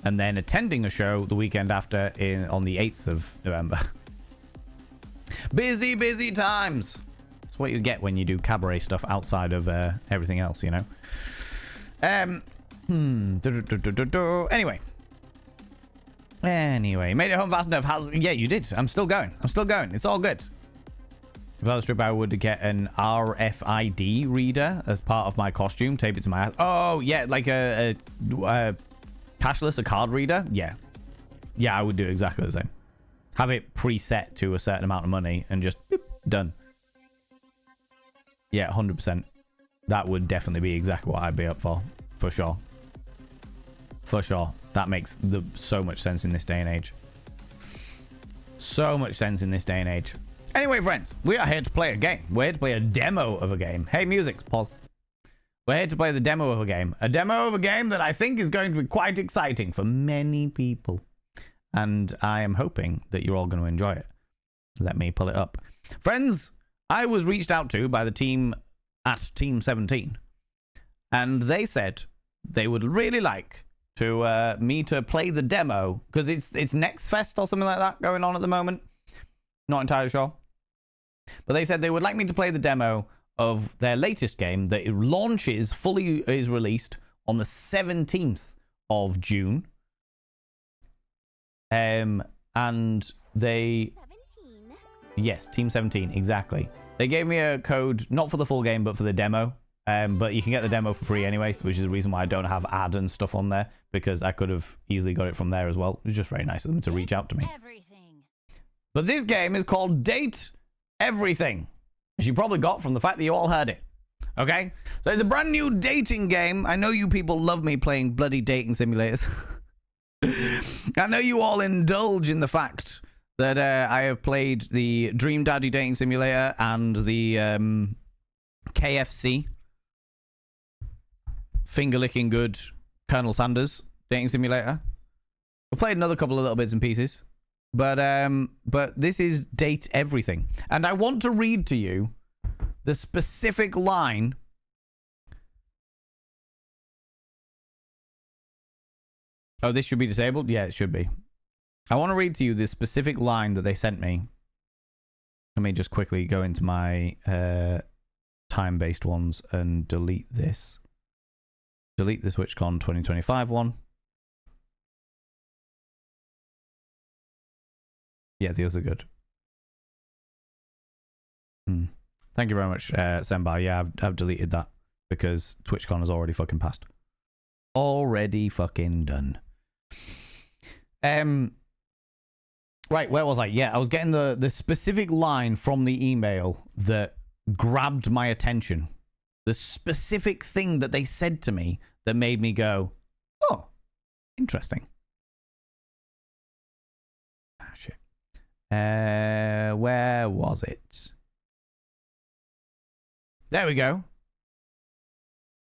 and then attending a show the weekend after on the 8th of November. Busy, busy times. That's what you get when you do cabaret stuff outside of everything else, you know. Anyway, made it home fast enough. Yeah, you did. I'm still going. It's all good. If I was strip, I would get an RFID reader as part of my costume. Tape it to my ass. Oh, yeah, like a cashless, a card reader. Yeah, I would do exactly the same. Have it preset to a certain amount of money and just boop, done. Yeah, 100%. That would definitely be exactly what I'd be up for sure. For sure. That makes so much sense in this day and age. So much sense in this day and age. Anyway, friends, we are here to play a game. We're here to play a demo of a game. Hey, music, pause. We're here to play the demo of a game. A demo of a game that I think is going to be quite exciting for many people. And I am hoping that you're all going to enjoy it. Let me pull it up. Friends, I was reached out to by the team at Team 17. And they said they would really like to me to play the demo. Because it's Next Fest or something like that going on at the moment. Not entirely sure. But they said they would like me to play the demo of their latest game that launches, fully is released on the 17th of June. And they... 17. Yes, Team 17, exactly. They gave me a code, not for the full game, but for the demo. But you can get the demo for free anyways, which is the reason why I don't have ad and stuff on there, because I could have easily got it from there as well. It was just very nice of them to reach out to me. Everything. But this game is called Date Everything, as you probably got from the fact that you all heard it. Okay? So it's a brand new dating game. I know you people love me playing bloody dating simulators. I know you all indulge in the fact that I have played the Dream Daddy Dating Simulator and the KFC Finger Licking Good Colonel Sanders Dating Simulator. I've played another couple of little bits and pieces. But this is Date Everything. And I want to read to you the specific line. Oh, this should be disabled? Yeah, it should be. I want to read to you the specific line that they sent me. Let me just quickly go into my time-based ones and delete this. Delete the TwitchCon 2025 one. Yeah, these are good. Thank you very much, Senbai. Yeah, I've deleted that because TwitchCon has already fucking passed. Already fucking done. Right, where was I? Yeah, I was getting the specific line from the email that grabbed my attention. The specific thing that they said to me that made me go, oh, interesting. Ah, shit. Where was it? There we go.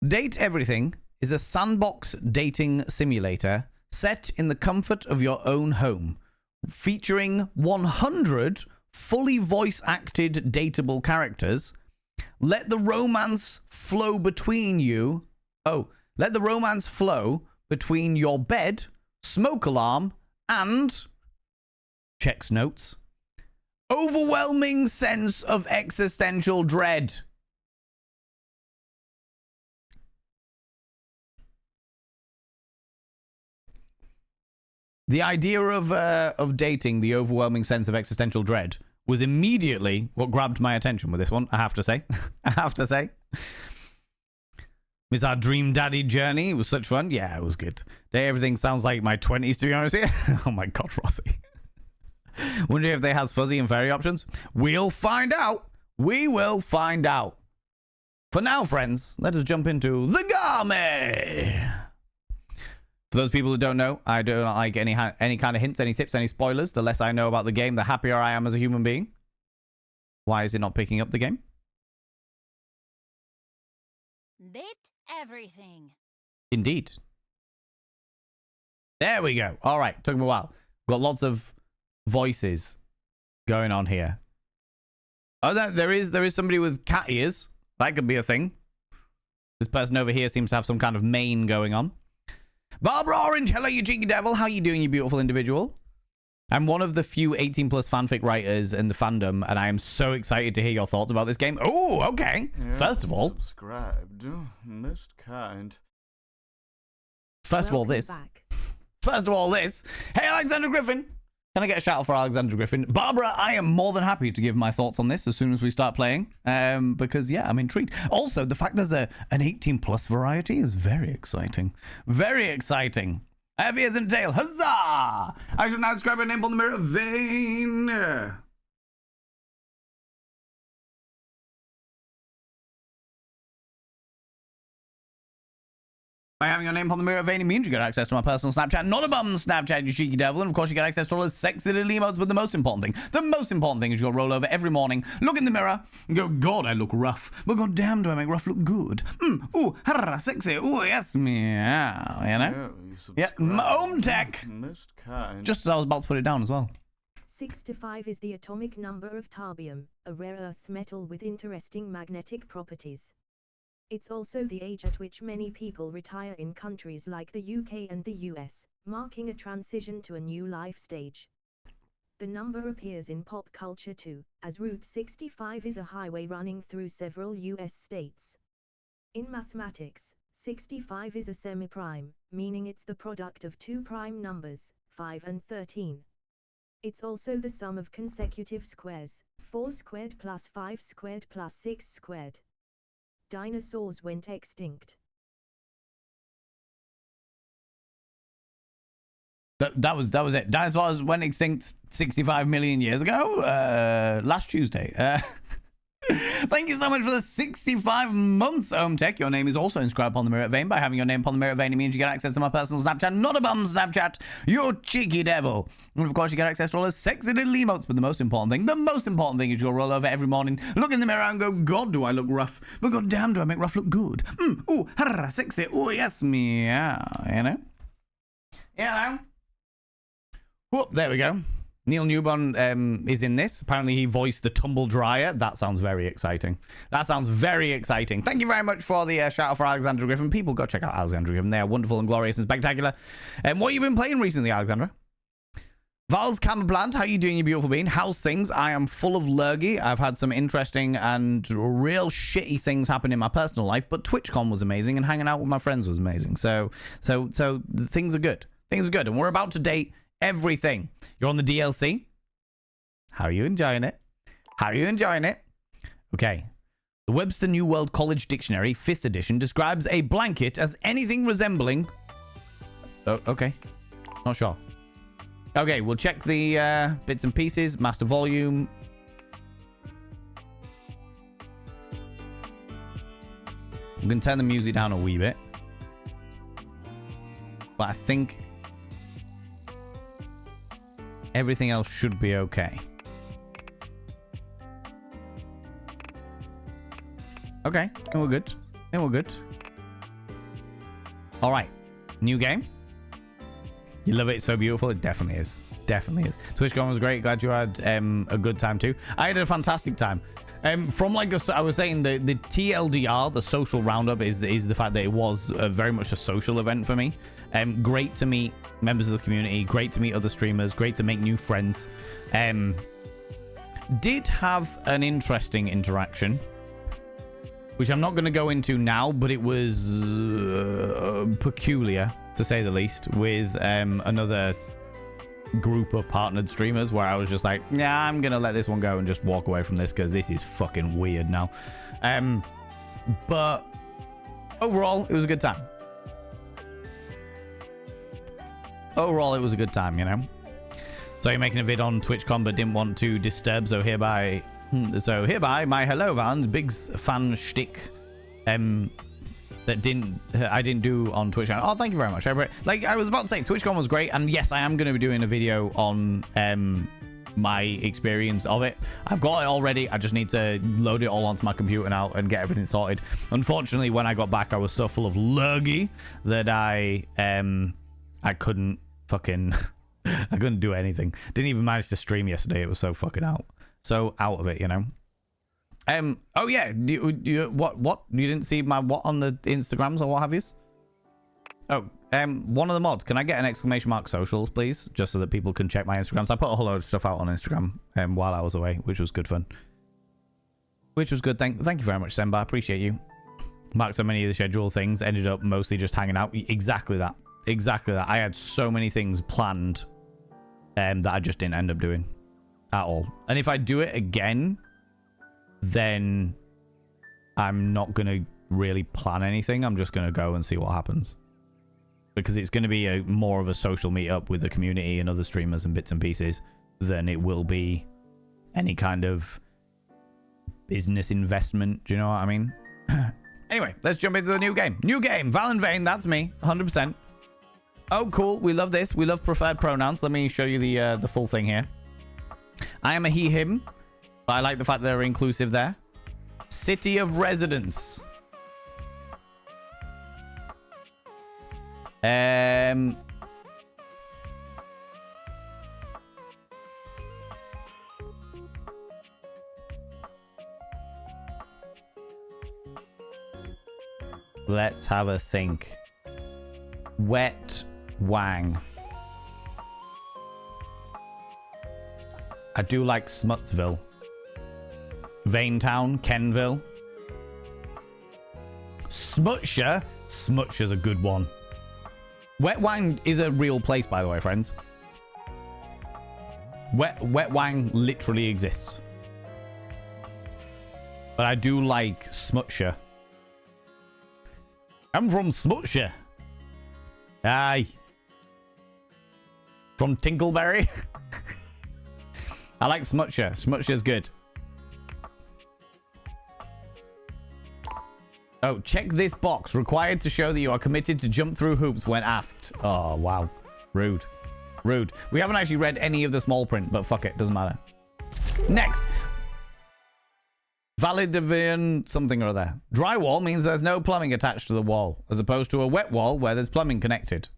Date Everything is a sandbox dating simulator set in the comfort of your own home, featuring 100 fully voice-acted dateable characters. Let the romance flow between you. Oh, let the romance flow between your bed, smoke alarm, and... checks notes. Overwhelming sense of existential dread. The idea of dating, the overwhelming sense of existential dread, was immediately what grabbed my attention with this one, I have to say. I have to say. It's our Dream Daddy journey. It was such fun. Yeah, it was good. Everything sounds like my 20s, to be honest here. Oh my god, Rossi. Wonder if they has fuzzy and fairy options. We'll find out. We will find out. For now, friends, let us jump into the Game. For those people who don't know, I do not like any kind of hints, any tips, any spoilers. The less I know about the game, the happier I am as a human being. Why is it not picking up the game? Date Everything. Indeed. There we go. All right. Took me a while. Got lots of voices going on here. Oh, there is somebody with cat ears. That could be a thing. This person over here seems to have some kind of mane going on. Barbara Orange, hello, you cheeky devil. How you doing, you beautiful individual? I'm one of the few 18 plus fanfic writers in the fandom, and I am so excited to hear your thoughts about this game. Oh, okay. Yeah, First of all, subscribed. Most kind. First of all, Welcome this. back. First of all, this. Hey, Alexander Griffin. Can I get a shout out for Alexander Griffin? Barbara, I am more than happy to give my thoughts on this as soon as we start playing. Because, yeah, I'm intrigued. Also, the fact there's an 18 plus variety is very exciting. Very exciting. Heavy as in tail. Huzzah! I shall now describe a name on the mirror vein. By having your name on the mirror vein means you get access to my personal Snapchat, not a bum Snapchat, you cheeky devil, and of course you get access to all the sexy little emotes, but the most important thing is you go roll over every morning, look in the mirror, and go, God, I look rough, but god damn do I make rough look good. Ooh, harra, sexy, ooh, yes, meow, you know? Yeah, home tech! Most kind. Just as I was about to put it down as well. 65 is the atomic number of terbium, a rare earth metal with interesting magnetic properties. It's also the age at which many people retire in countries like the UK and the US, marking a transition to a new life stage. The number appears in pop culture too, as Route 65 is a highway running through several US states. In mathematics, 65 is a semi-prime, meaning it's the product of two prime numbers, 5 and 13. It's also the sum of consecutive squares, 4 squared plus 5 squared plus 6 squared. Dinosaurs went extinct. That was it. Dinosaurs went extinct 65 million years ago. Last Tuesday. Thank you so much for the 65 months, Home Tech. Your name is also inscribed upon the mirror vein. By having your name upon the mirror vein, it means you get access to my personal Snapchat, not a bum Snapchat, you cheeky devil. And of course, you get access to all the sexy little emotes, but the most important thing is you'll roll over every morning, look in the mirror and go, God, do I look rough, but god damn, do I make rough look good. Ooh, harra, sexy, ooh, yes, meow, you know? Whoop, there we go. Neil Newborn is in this. Apparently, he voiced the tumble dryer. That sounds very exciting. Thank you very much for the shout out for Alexander Griffin. People, go check out Alexander Griffin. They are wonderful and glorious and spectacular. What have you been playing recently, Alexandra? Val's Camerplant, how you doing, you beautiful being? How's things? I am full of lurgy. I've had some interesting and real shitty things happen in my personal life, but TwitchCon was amazing and hanging out with my friends was amazing. So things are good. And we're about to date everything. You're on the DLC. How are you enjoying it? Okay. The Webster New World College Dictionary, 5th edition, describes a blanket as anything resembling... Oh, okay. Not sure. Okay, we'll check the bits and pieces. Master volume. I'm going to turn the music down a wee bit. But I think everything else should be okay. Okay, and we're good. All right, new game. You love it, it's so beautiful. It definitely is. TwitchCon was great. Glad you had a good time too. I had a fantastic time. From like I was saying, the TLDR, the social roundup, is the fact that it was very much a social event for me. Great to meet members of the community. Great to meet other streamers. Great to make new friends. Did have an interesting interaction, which I'm not going to go into now, but it was peculiar, to say the least, with another group of partnered streamers where I was just like, yeah, I'm going to let this one go and just walk away from this because this is fucking weird now. But overall, it was a good time. You know? So you're making a vid on TwitchCon but didn't want to disturb, so hereby my hello Vans Big's fan shtick that I didn't do on TwitchCon. Oh, thank you very much. Like I was about to say, TwitchCon was great, and yes, I am going to be doing a video on my experience of it. I've got it already. I just need to load it all onto my computer now and get everything sorted. Unfortunately, when I got back, I was so full of lurgy that I couldn't fucking I couldn't do anything. Didn't even manage to stream yesterday. It was so fucking out of it, you know. Oh yeah, what you didn't see my what on the Instagrams or what have you? Oh, One of the mods, can I get an exclamation mark socials, please? Just so that people can check my Instagrams. I put a whole load of stuff out on Instagram while I was away, which was good fun. Which was good. Thank you very much, Semba. I appreciate you. Marked so many of the schedule things. Ended up mostly just hanging out. Exactly that. Exactly that. I had so many things planned that I just didn't end up doing at all. And if I do it again, then I'm not going to really plan anything. I'm just going to go and see what happens. Because it's going to be more of a social meetup with the community and other streamers and bits and pieces than it will be any kind of business investment. Do you know what I mean? Anyway, let's jump into the new game. New game. Val and Vane. That's me. 100%. Oh, cool. We love this. We love preferred pronouns. Let me show you the full thing here. I am a he, him. But I like the fact that they're inclusive there. City of residence. Let's have a think. Wet Wang. I do like Smutsville. Vaintown, Kenville. Smutshire. Smutshire's a good one. Wet Wang is a real place, by the way, friends. Wet Wang literally exists. But I do like Smutshire. I'm from Smutshire. Aye. From Tinkleberry. I like Smutshire. Smutshire's good. Oh, check this box. Required to show that you are committed to jump through hoops when asked. Oh, wow. Rude. Rude. We haven't actually read any of the small print, but fuck it. Doesn't matter. Next. Validivian something or other. Drywall means there's no plumbing attached to the wall, as opposed to a wet wall where there's plumbing connected.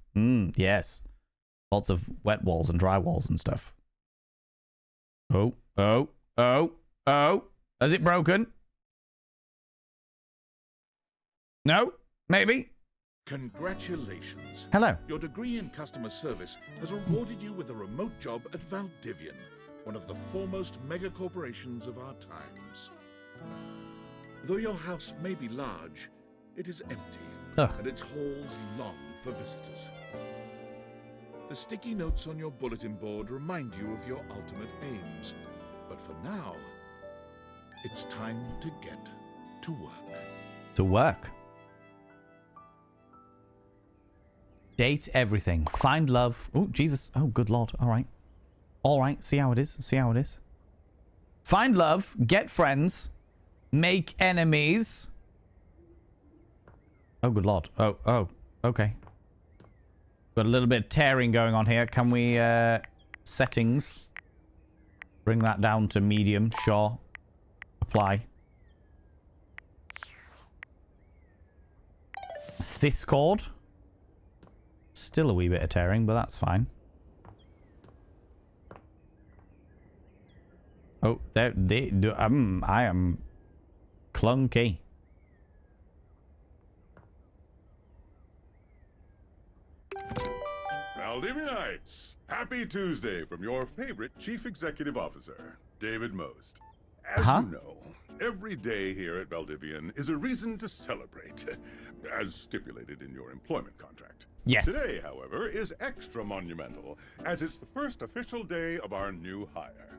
Yes. Lots of wet walls and dry walls and stuff. Oh. Has it broken? No? Maybe? Congratulations. Hello. Your degree in customer service has rewarded you with a remote job at Valdivian, one of the foremost mega corporations of our times. Though your house may be large, it is empty, and its halls long for visitors. The sticky notes on your bulletin board remind you of your ultimate aims. But for now, it's time to get to work. To work. Date everything. Find love. Oh, Jesus. Oh, good Lord. All right. All right. See how it is. See how it is. Find love. Get friends. Make enemies. Oh, good Lord. Oh, okay. Got a little bit of tearing going on here. Can we, settings. Bring that down to medium. Sure. Apply. Discord. Still a wee bit of tearing, but that's fine. Oh, I am clunky. Valdivianites, happy Tuesday from your favorite Chief Executive Officer, David Most. As you know, every day here at Valdivian is a reason to celebrate, as stipulated in your employment contract. Yes. Today, however, is extra monumental, as it's the first official day of our new hire.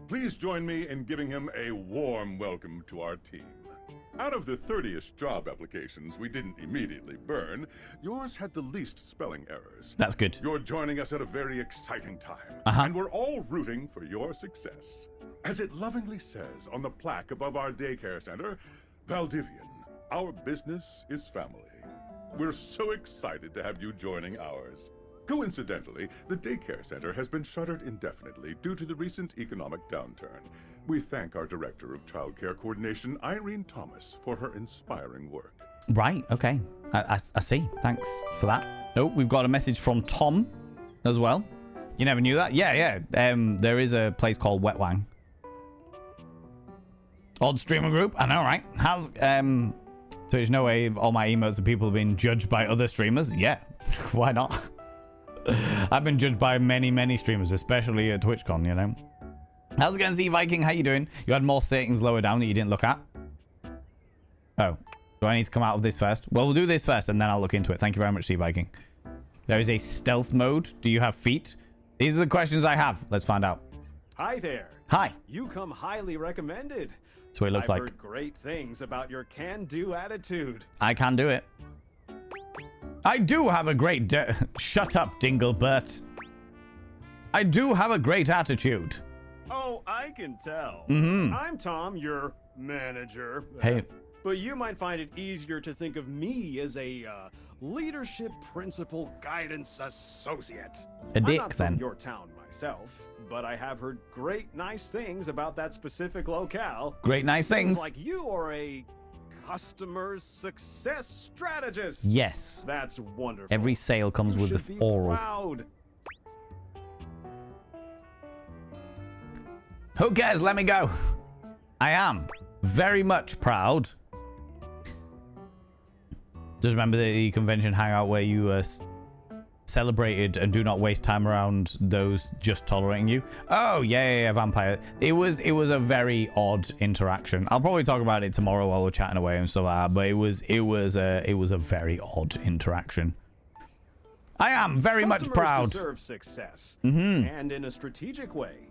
Please join me in giving him a warm welcome to our team. Out of the 30-ish job applications we didn't immediately burn, yours had the least spelling errors. That's good. You're joining us at a very exciting time, and we're all rooting for your success. As it lovingly says on the plaque above our daycare center, Valdivian, our business is family. We're so excited to have you joining ours. Coincidentally, the daycare center has been shuttered indefinitely due to the recent economic downturn. We thank our Director of Child Care Coordination, Irene Thomas, for her inspiring work. Right, okay. I see. Thanks for that. Oh, we've got a message from Tom as well. You never knew that? Yeah. There is a place called Wet Wang. Odd streamer group. I know, right? So there's no way all my emotes of people have been judged by other streamers? Yeah, Why not? I've been judged by many streamers, especially at TwitchCon, you know. How's it going, Z Viking? How you doing? You had more settings lower down that you didn't look at? Oh. Do I need to come out of this first? Well, we'll do this first, and then I'll look into it. Thank you very much, Z Viking. There is a stealth mode. Do you have feet? These are the questions I have. Let's find out. Hi there. Hi. You come highly recommended. That's what it looks like. I've heard great things about your can-do attitude. I can do it. I do have a great... Shut up, Dinglebert. I do have a great attitude. Oh, I can tell. Mm-hmm. I'm Tom, your manager. Hey. But you might find it easier to think of me as a leadership principal guidance associate. A dick, I'm not then. from your town myself, but I have heard great nice things about that specific locale. Great nice Seems things. like you are a customer success strategist. Yes. That's wonderful. Every sale comes You with should the be oral. proud. Who cares? Let me go. I am very much proud. Just remember the convention hangout where you celebrated and do not waste time around those just tolerating you. Oh yeah, vampire. It was a very odd interaction. I'll probably talk about it tomorrow while we're chatting away and stuff like that. But it was a very odd interaction. I am very much proud. Customers deserve success, Mm-hmm. and in a strategic way.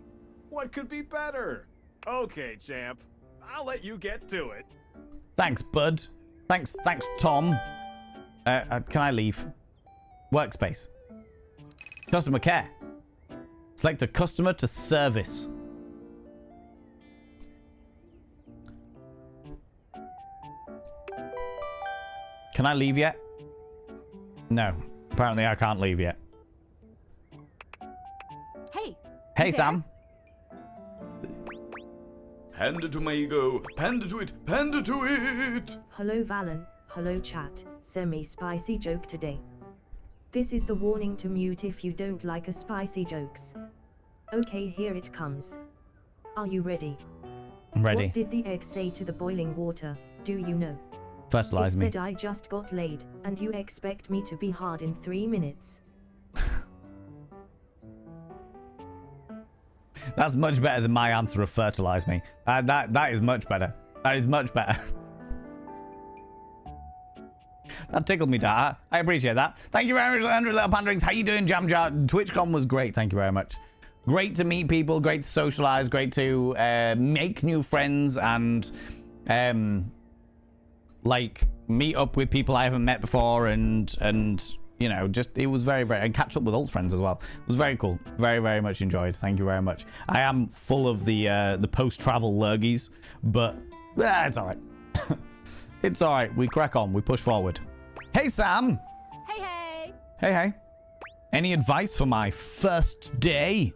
What could be better? Okay, champ. I'll let you get to it. Thanks, bud. Thanks, Tom. Can I leave? Workspace. Customer care. Select a customer to service. Can I leave yet? No. Apparently I can't leave yet. Hey. Hey, you there? Sam. Panda to my ego. Panda to it. Panda to it. Hello Valen, hello chat, semi-spicy joke today. This is the warning to mute if you don't like a spicy jokes. Okay, here it comes. Are you ready? I'm ready. What did the egg say to the boiling water, do you know? Fertilize It me. said I just got laid, and you expect me to be hard in 3 minutes. That's much better than my answer of fertilize me. That is much better. That is much better. That tickled me, Data. I appreciate that. Thank you very much, 100 Little Panderings. How you doing, Jam Jar? TwitchCon was great. Thank you very much. Great to meet people. Great to socialize. Great to make new friends and like meet up with people I haven't met before and you know, just it was very and catch up with old friends as well. It was very cool. Very much enjoyed. Thank you very much. I am full of the post-travel lurgies, but it's all right. It's all right. We crack on. We push forward. Hey, Sam. Hey. Hey. Any advice for my first day?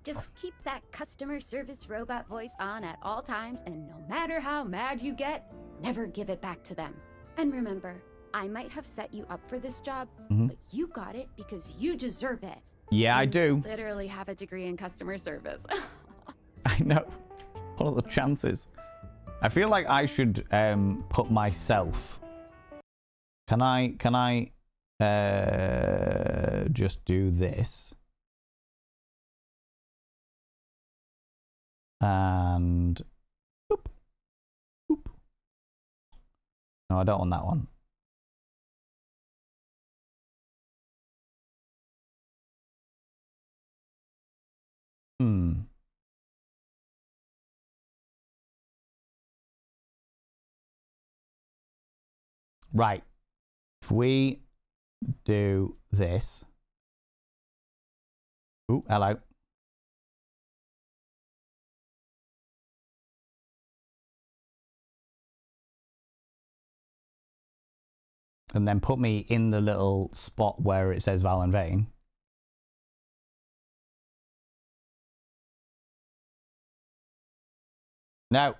Just keep that customer service robot voice on at all times, and no matter how mad you get, never give it back to them. And remember, I might have set you up for this job, but you got it because you deserve it. Yeah, I You do. literally have a degree in customer service. I know. What are the chances? I feel like I should put myself. Can I just do this? And boop. Boop. No, I don't want that one. Right. If we do this. Ooh, hello. And then put me in the little spot where it says Val and Vane. No.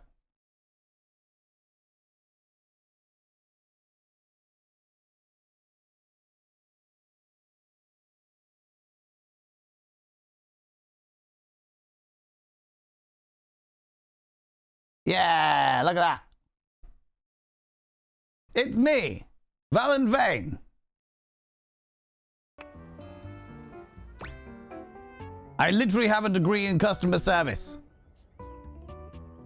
Yeah, look at that. It's me, Val and Vane. I literally have a degree in customer service.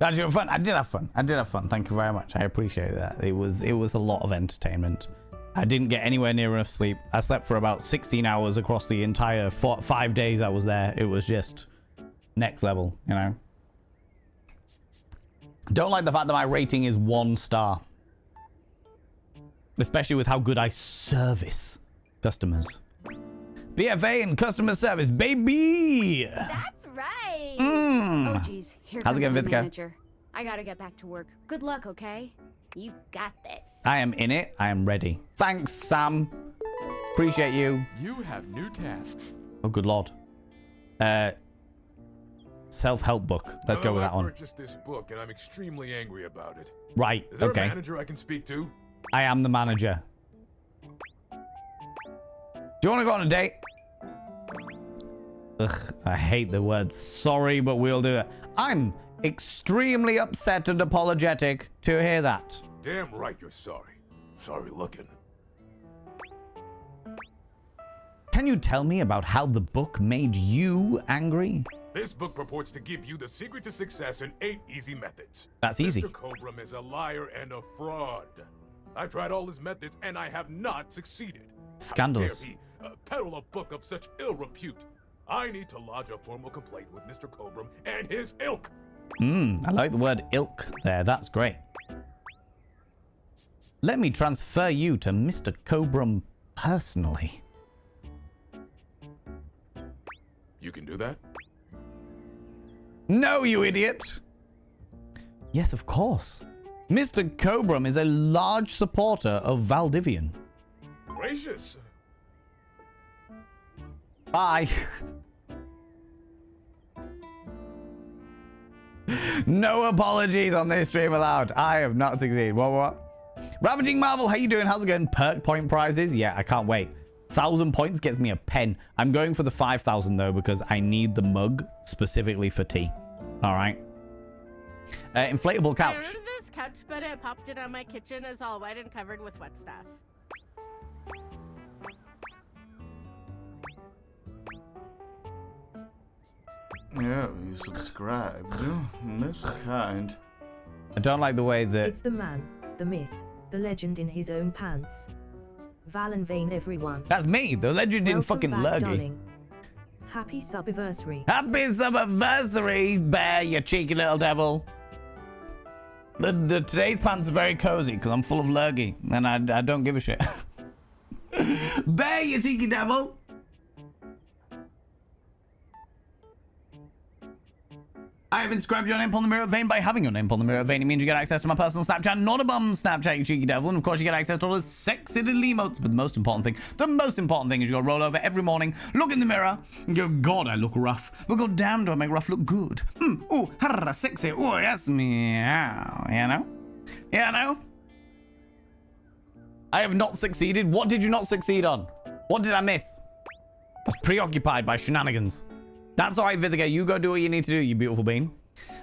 Did you have fun? I did have fun. I did have fun. Thank you very much. I appreciate that. It was a lot of entertainment. I didn't get anywhere near enough sleep. I slept for about 16 hours across the entire 5 days I was there. It was just next level, you know. Don't like the fact that my rating is 1 star. Especially with how good I service customers. BFA in customer service, baby! That's right. Mm. Oh, geez. Here How's it comes going, my Vitica? manager. I gotta get back to work. Good luck, okay? You got this. I am in it. I am ready. Thanks, Sam. Appreciate you. You have new tasks. Oh, good lord. Self-help book. Let's go with that I one. purchased this book and I'm extremely angry about it. Right. Is there Okay. a manager I can speak to? I am the manager. Do you want to go on a date? Ugh, I hate the word sorry, but we'll do it. I'm extremely upset and apologetic to hear that. Damn right you're sorry. Sorry looking. Can you tell me about how the book made you angry? This book purports to give you the secret to success in 8 easy methods. That's easy. Mr. Cobram is a liar and a fraud. I've tried all his methods and I have not succeeded. Scandalous. How dare he peddle a book of such ill repute? I need to lodge a formal complaint with Mr. Cobram and his ilk. I like the word ilk there. That's great. Let me transfer you to Mr. Cobram personally. You can do that? No, you idiot! Yes, of course. Mr. Cobram is a large supporter of Valdivian. Gracious. Bye. No apologies on this stream allowed. I have not succeeded. What? Ravaging Marvel, how you doing? How's it going? Perk point prizes? Yeah, I can't wait. 1,000 points gets me a pen. I'm going for the 5,000 though because I need the mug specifically for tea. All right. Inflatable I couch. ordered this couch, but it popped in on my kitchen. Is all wet and covered with wet stuff. Yeah, you subscribed. That's kind. I don't like the way that... It's the man, the myth, the legend in his own pants. Valen Vane, everyone. That's me, the legend in Welcome fucking back, Lurgy. darling. Happy subiversary. Happy summerversary, bear, you cheeky little devil. Today's pants are very cozy because I'm full of Lurgy and I don't give a shit. Bear, you cheeky devil. I have inscribed your name upon the mirror vein. By having your name upon the mirror vein, it means you get access to my personal Snapchat, not a bum Snapchat, you cheeky devil. And of course, you get access to all the sexy little emotes. But the most important thing is you go roll over every morning, look in the mirror, and go, God, I look rough. But god damn, do I make rough look good. Ooh, harra, sexy. Oh, yes, meow. You know? You know? I have not succeeded. What did you not succeed on? What did I miss? I was preoccupied by shenanigans. That's all right, Vivica. You go do what you need to do, you beautiful bean.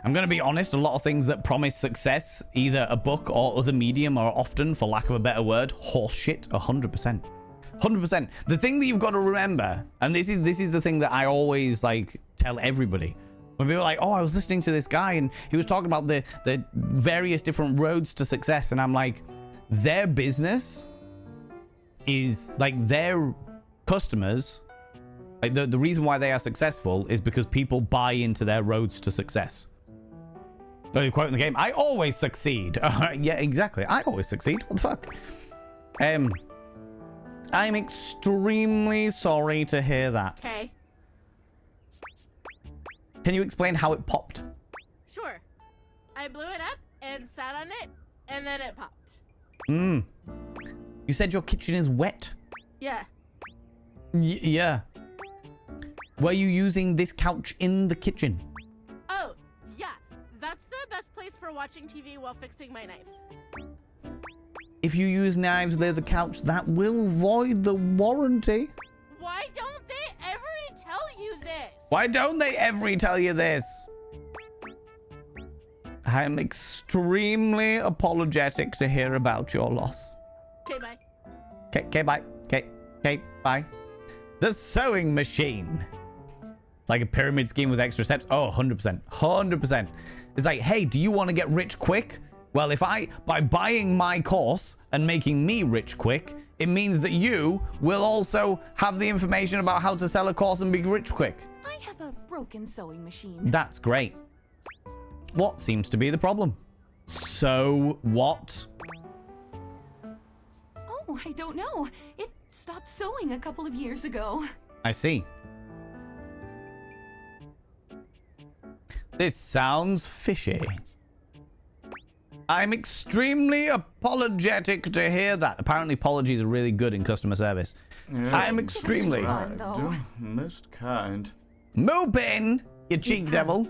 I'm going to be honest. A lot of things that promise success, either a book or other medium, are often, for lack of a better word, horseshit. 100%. 100%. The thing that you've got to remember, and this is the thing that I always like tell everybody. When people are like, oh, I was listening to this guy and he was talking about the various different roads to success. And I'm like, their business is like their customers. Like the reason why they are successful is because people buy into their roads to success. Oh, you're quoting the game. I always succeed. Yeah, exactly. I always succeed. What the fuck? I'm extremely sorry to hear that. Okay. Can you explain how it popped? Sure. I blew it up and sat on it, and then it popped. You said your kitchen is wet. Yeah. Yeah. Were you using this couch in the kitchen? Oh, yeah. That's the best place for watching TV while fixing my knife. If you use knives near the couch, that will void the warranty. Why don't they ever tell you this? Why don't they ever tell you this? I'm extremely apologetic to hear about your loss. Okay, bye. Okay, bye. Okay, bye. The sewing machine. Like a pyramid scheme with extra steps? Oh, 100%. 100%. It's like, hey, do you want to get rich quick? Well, if by buying my course and making me rich quick, it means that you will also have the information about how to sell a course and be rich quick. I have a broken sewing machine. That's great. What seems to be the problem? So what? Oh, I don't know. It stopped sewing a couple of years ago. I see. This sounds fishy. I'm extremely apologetic to hear that. Apparently, apologies are really good in customer service. Yeah, I'm extremely... Most kind. Mopin, you cheek devil.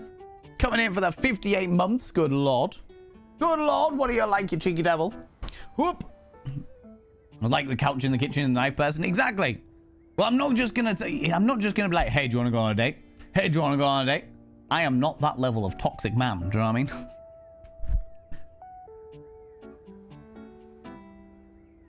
Coming in for the 58 months, good lord. Good lord, what do you like, you cheeky devil? Whoop. I like the couch in the kitchen and the knife person. Exactly. Well, I'm not just gonna be like, hey, do you want to go on a date? Hey, do you want to go on a date? I am not that level of toxic man. Do you know what I mean?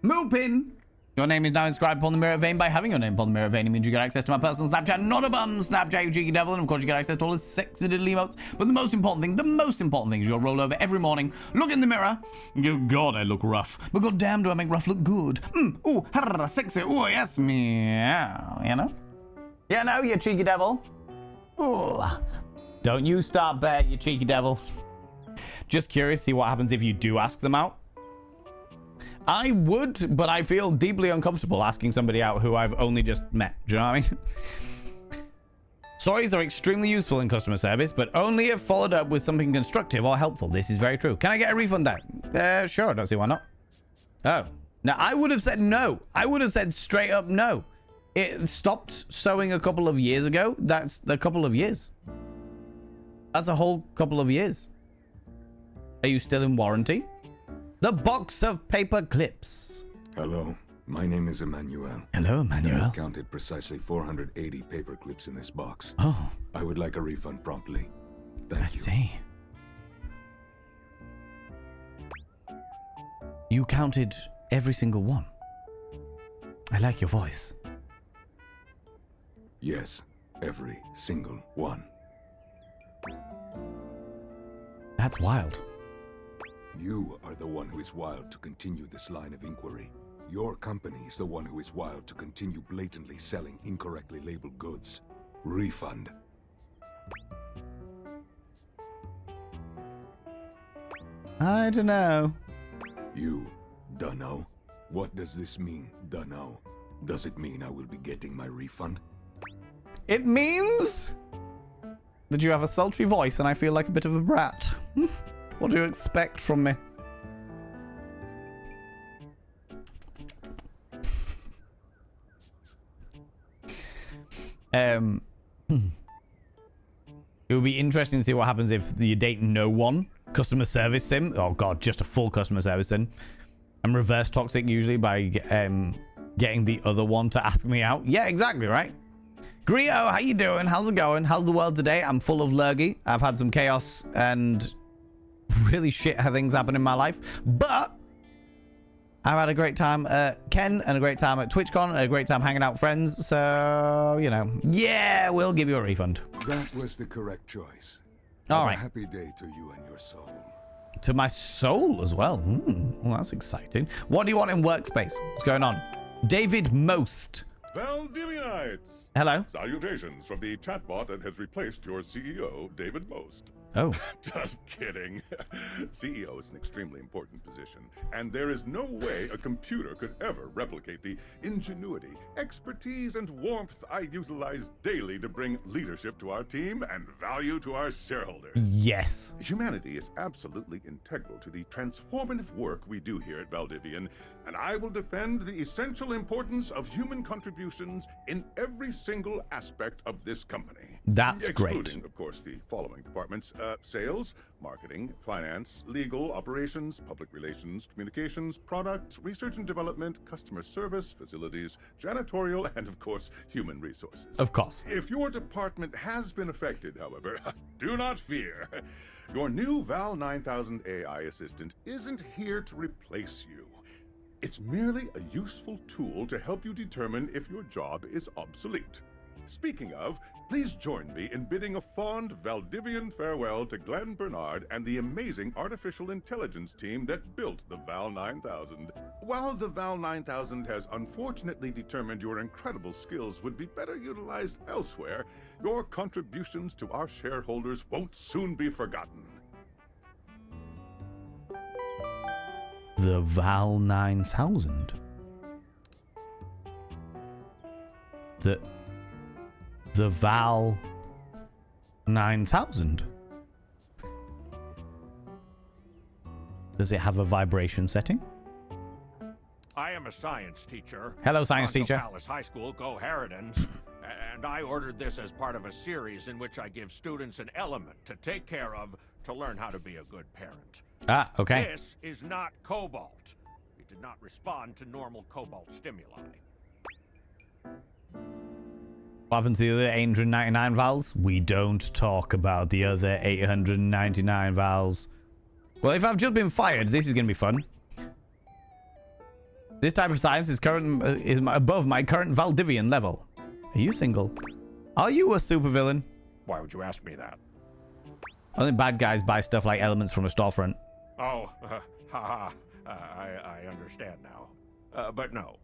Moopin. Your name is now inscribed upon the mirror vein. By having your name upon the mirror vein, it means you get access to my personal Snapchat. Not a bum Snapchat, you cheeky devil. And of course, you get access to all the sexy little emotes. But the most important thing is you'll roll over every morning, look in the mirror. Oh, God, I look rough. But god damn, do I make rough look good. Ooh, sexy. Ooh, yes, meow. You know? You know, you cheeky devil. Ooh. Don't you start bear, you cheeky devil. Just curious to see what happens if you do ask them out. I would, but I feel deeply uncomfortable asking somebody out who I've only just met. Do you know what I mean? Stories are extremely useful in customer service, but only if followed up with something constructive or helpful. This is very true. Can I get a refund there? Sure, I don't see why not. Oh. Now, I would have said no. I would have said straight up no. It stopped sewing a couple of years ago. That's a couple of years. That's a whole couple of years. Are you still in warranty? The box of paper clips. Hello, my name is Emmanuel. Hello, Emmanuel. I counted precisely 480 paper clips in this box. Oh. I would like a refund promptly. Thank you. I see. You counted every single one. I like your voice. Yes, every single one. That's wild. You are the one who is wild to continue this line of inquiry. Your company is the one who is wild to continue blatantly selling incorrectly labeled goods. Refund. I don't know. You, dunno? What does this mean, dunno? Does it mean I will be getting my refund? It means that you have a sultry voice and I feel like a bit of a brat. What do you expect from me? It would be interesting to see what happens if you date no one. Customer service sim. Oh god, just a full customer service sim. I'm reverse toxic usually by getting the other one to ask me out. Yeah, exactly, right? Grio, how you doing? How's it going? How's the world today? I'm full of lurgy. I've had some chaos and really shit things happen in my life, but I've had a great time at Ken and a great time at TwitchCon and a great time hanging out with friends. So, you know, yeah, we'll give you a refund. That was the correct choice. All right. A happy day to you and your soul. To my soul as well. Well, that's exciting. What do you want in workspace? What's going on? David Most. Valdivianites! Hello. Salutations from the chatbot that has replaced your CEO, David Most. Oh. Just kidding. CEO is an extremely important position, and there is no way a computer could ever replicate the ingenuity, expertise, and warmth I utilize daily to bring leadership to our team and value to our shareholders. Yes. Humanity is absolutely integral to the transformative work we do here at Valdivian, and I will defend the essential importance of human contributions in every single aspect of this company. That's great. Excluding, of course, the following departments: sales, marketing, finance, legal, operations, public relations, communications, product, research and development, customer service, facilities, janitorial, and of course, human resources. Of course. If your department has been affected, however, do not fear. Your new Val 9000 AI assistant isn't here to replace you. It's merely a useful tool to help you determine if your job is obsolete. Speaking of, please join me in bidding a fond Valdivian farewell to Glenn Bernard and the amazing artificial intelligence team that built the Val 9000. While the Val 9000 has unfortunately determined your incredible skills would be better utilized elsewhere, your contributions to our shareholders won't soon be forgotten. The Val 9000. The Val 9000. Does it have a vibration setting? I am a science teacher. Hello, science teacher. Palace High School, Go Harridans. And I ordered this as part of a series in which I give students an element to take care of to learn how to be a good parent. Ah, okay. This is not cobalt. It did not respond to normal cobalt stimuli. What happened to the other 899 vowels? We don't talk about the other 899 vowels. Well, if I've just been fired, this is going to be fun. This type of science is above my current Valdivian level. Are you single? Are you a supervillain? Why would you ask me that? Only bad guys buy stuff like elements from a storefront. Oh, haha. I understand now. But no.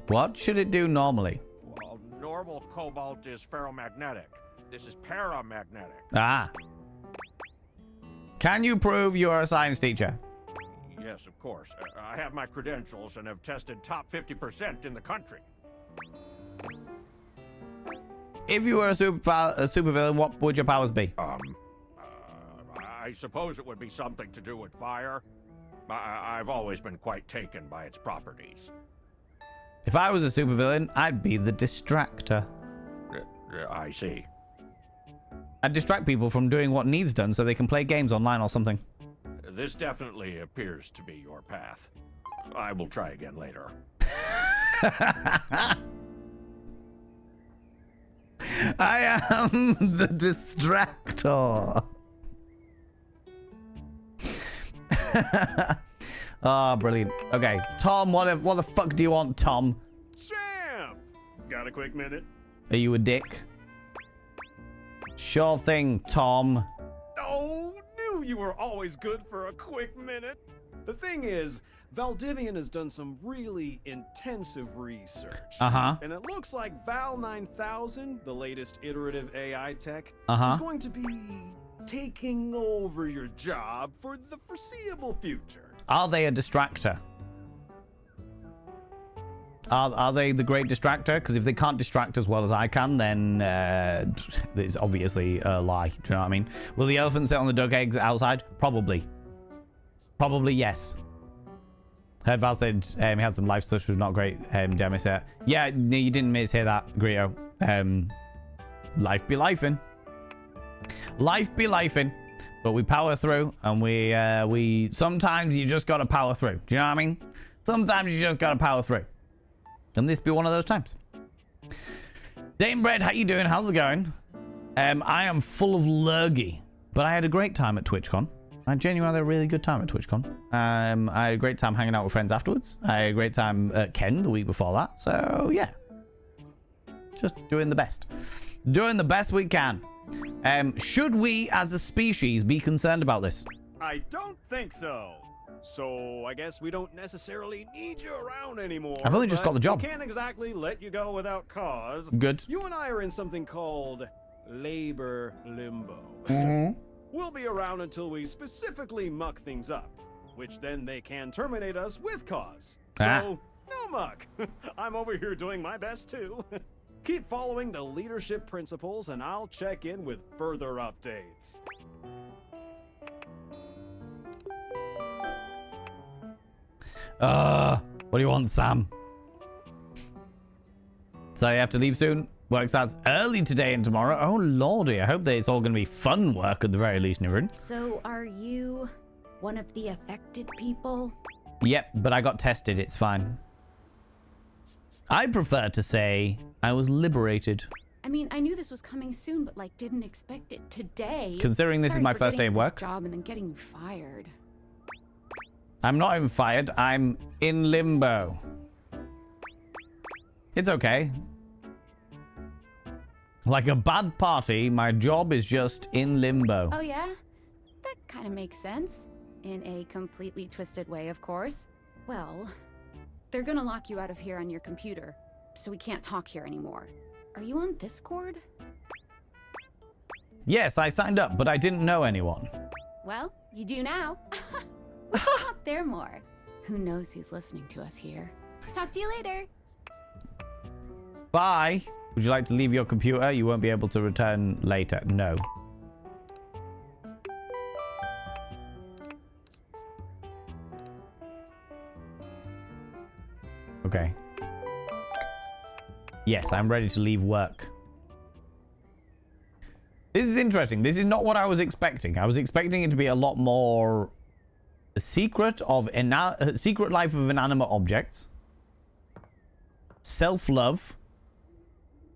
What should it do normally? Well, normal cobalt is ferromagnetic. This is paramagnetic. Ah. Can you prove you're a science teacher? Yes, of course. I have my credentials and have tested top 50% in the country. If you were a supervillain, what would your powers be? I suppose it would be something to do with fire. I've always been quite taken by its properties. If I was a supervillain, I'd be the distractor. I see. I'd distract people from doing what needs done so they can play games online or something. This definitely appears to be your path. I will try again later. I am the distractor. Oh, brilliant. Okay, Tom, what the fuck do you want, Tom? Champ! Got a quick minute? Are you a dick? Sure thing, Tom. Oh, knew you were always good for a quick minute. The thing is, Valdivian has done some really intensive research. Uh-huh. And it looks like Val 9000, the latest iterative AI tech, Uh-huh. is going to be taking over your job for the foreseeable future. Are they a distractor? Are they the great distractor? Because if they can't distract as well as I can, then it's obviously a lie. Do you know what I mean? Will the elephant sit on the duck eggs outside? Probably. Probably yes. Heard Val said he had some life stuff, which was not great. Did I miss it? Yeah, no, you didn't mishear that, Grio. Life be lifing. Life be lifing. But we power through, and we sometimes you just gotta power through. Do you know what I mean? Sometimes you just gotta power through. And this be one of those times. Dame Bread, how you doing? How's it going? I am full of lurgy, but I had a great time at TwitchCon. I genuinely had a really good time at TwitchCon. I had a great time hanging out with friends afterwards. I had a great time at Ken the week before that. So yeah, just doing the best. Doing the best we can. Should we as a species be concerned about this? I don't think so. So I guess we don't necessarily need you around anymore. I've only just got the job. We can't exactly let you go without cause. Good. You and I are in something called labor limbo. Mm-hmm. We'll be around until we specifically muck things up, which then they can terminate us with cause. So, no muck. I'm over here doing my best too. Keep following the leadership principles and I'll check in with further updates. What do you want, Sam? So you have to leave soon? Work starts early today and tomorrow. Oh, lordy. I hope that it's all going to be fun work at the very least, Nivrin. So are you one of the affected people? Yep, but I got tested. It's fine. I prefer to say I was liberated. I mean, I knew this was coming soon, but like didn't expect it today. Considering this is my first day of work. Job and then getting you fired. I'm not even fired. I'm in limbo. It's okay. Like a bad party, my job is just in limbo. Oh yeah? That kind of makes sense. In a completely twisted way, of course. Well, they're gonna lock you out of here on your computer, so we can't talk here anymore. Are you on Discord? Yes, I signed up, but I didn't know anyone. Well, you do now. Let's talk there more. Who knows who's listening to us here? Talk to you later. Bye. Would you like to leave your computer? You won't be able to return later. No. Okay. Yes, I'm ready to leave work. This is interesting. This is not what I was expecting. I was expecting it to be a lot more secret life of inanimate objects. Self-love.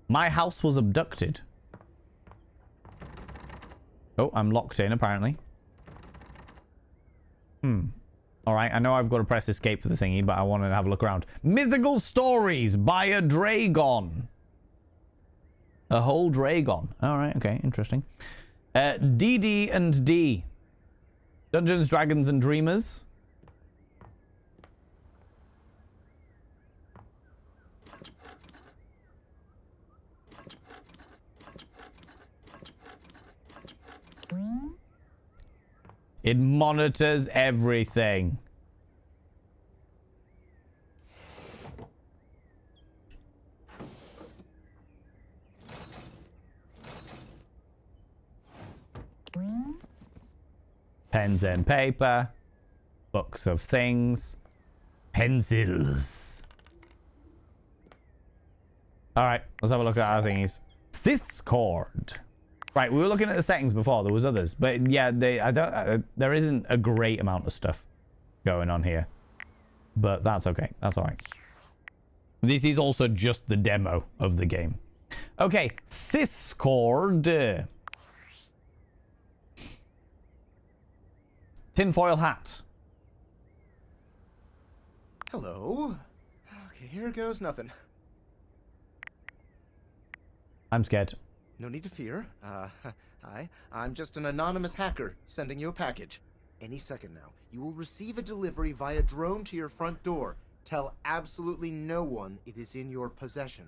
My house was abducted. Oh, I'm locked in, apparently. Alright, I know I've got to press escape for the thingy, but I want to have a look around. Mythical stories by a dragon. A whole dragon. Alright, okay, interesting. DD&D. Dungeons, Dragons, and Dreamers. It monitors everything. Pens and paper. Books of things. Pencils. Alright, let's have a look at our thingies. Discord. Right, we were looking at the settings before. There was others, but yeah, there isn't a great amount of stuff going on here, but that's okay. That's all right. This is also just the demo of the game. Okay, Discord. Tinfoil hat. Hello. Okay, here goes nothing. I'm scared. No need to fear. Hi. I'm just an anonymous hacker sending you a package. Any second now, you will receive a delivery via drone to your front door. Tell absolutely no one it is in your possession.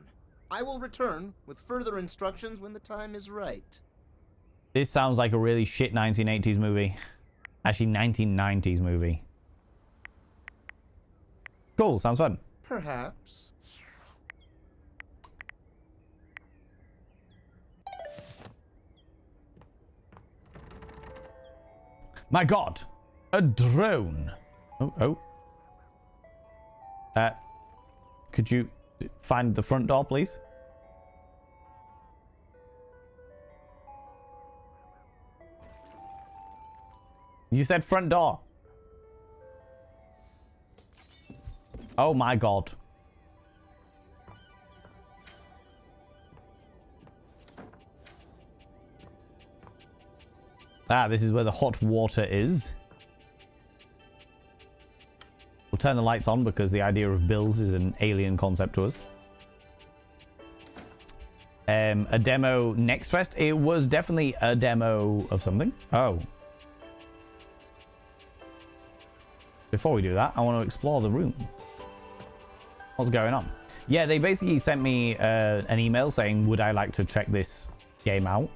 I will return with further instructions when the time is right. This sounds like a really shit 1980s movie. Actually, 1990s movie. Cool, sounds fun. Perhaps. My God, a drone. Oh. Could you find the front door, please? You said front door. Oh my God. Ah, this is where the hot water is. We'll turn the lights on because the idea of bills is an alien concept to us. A demo next fest. It was definitely a demo of something. Oh. Before we do that, I want to explore the room. What's going on? Yeah, they basically sent me an email saying, would I like to check this game out?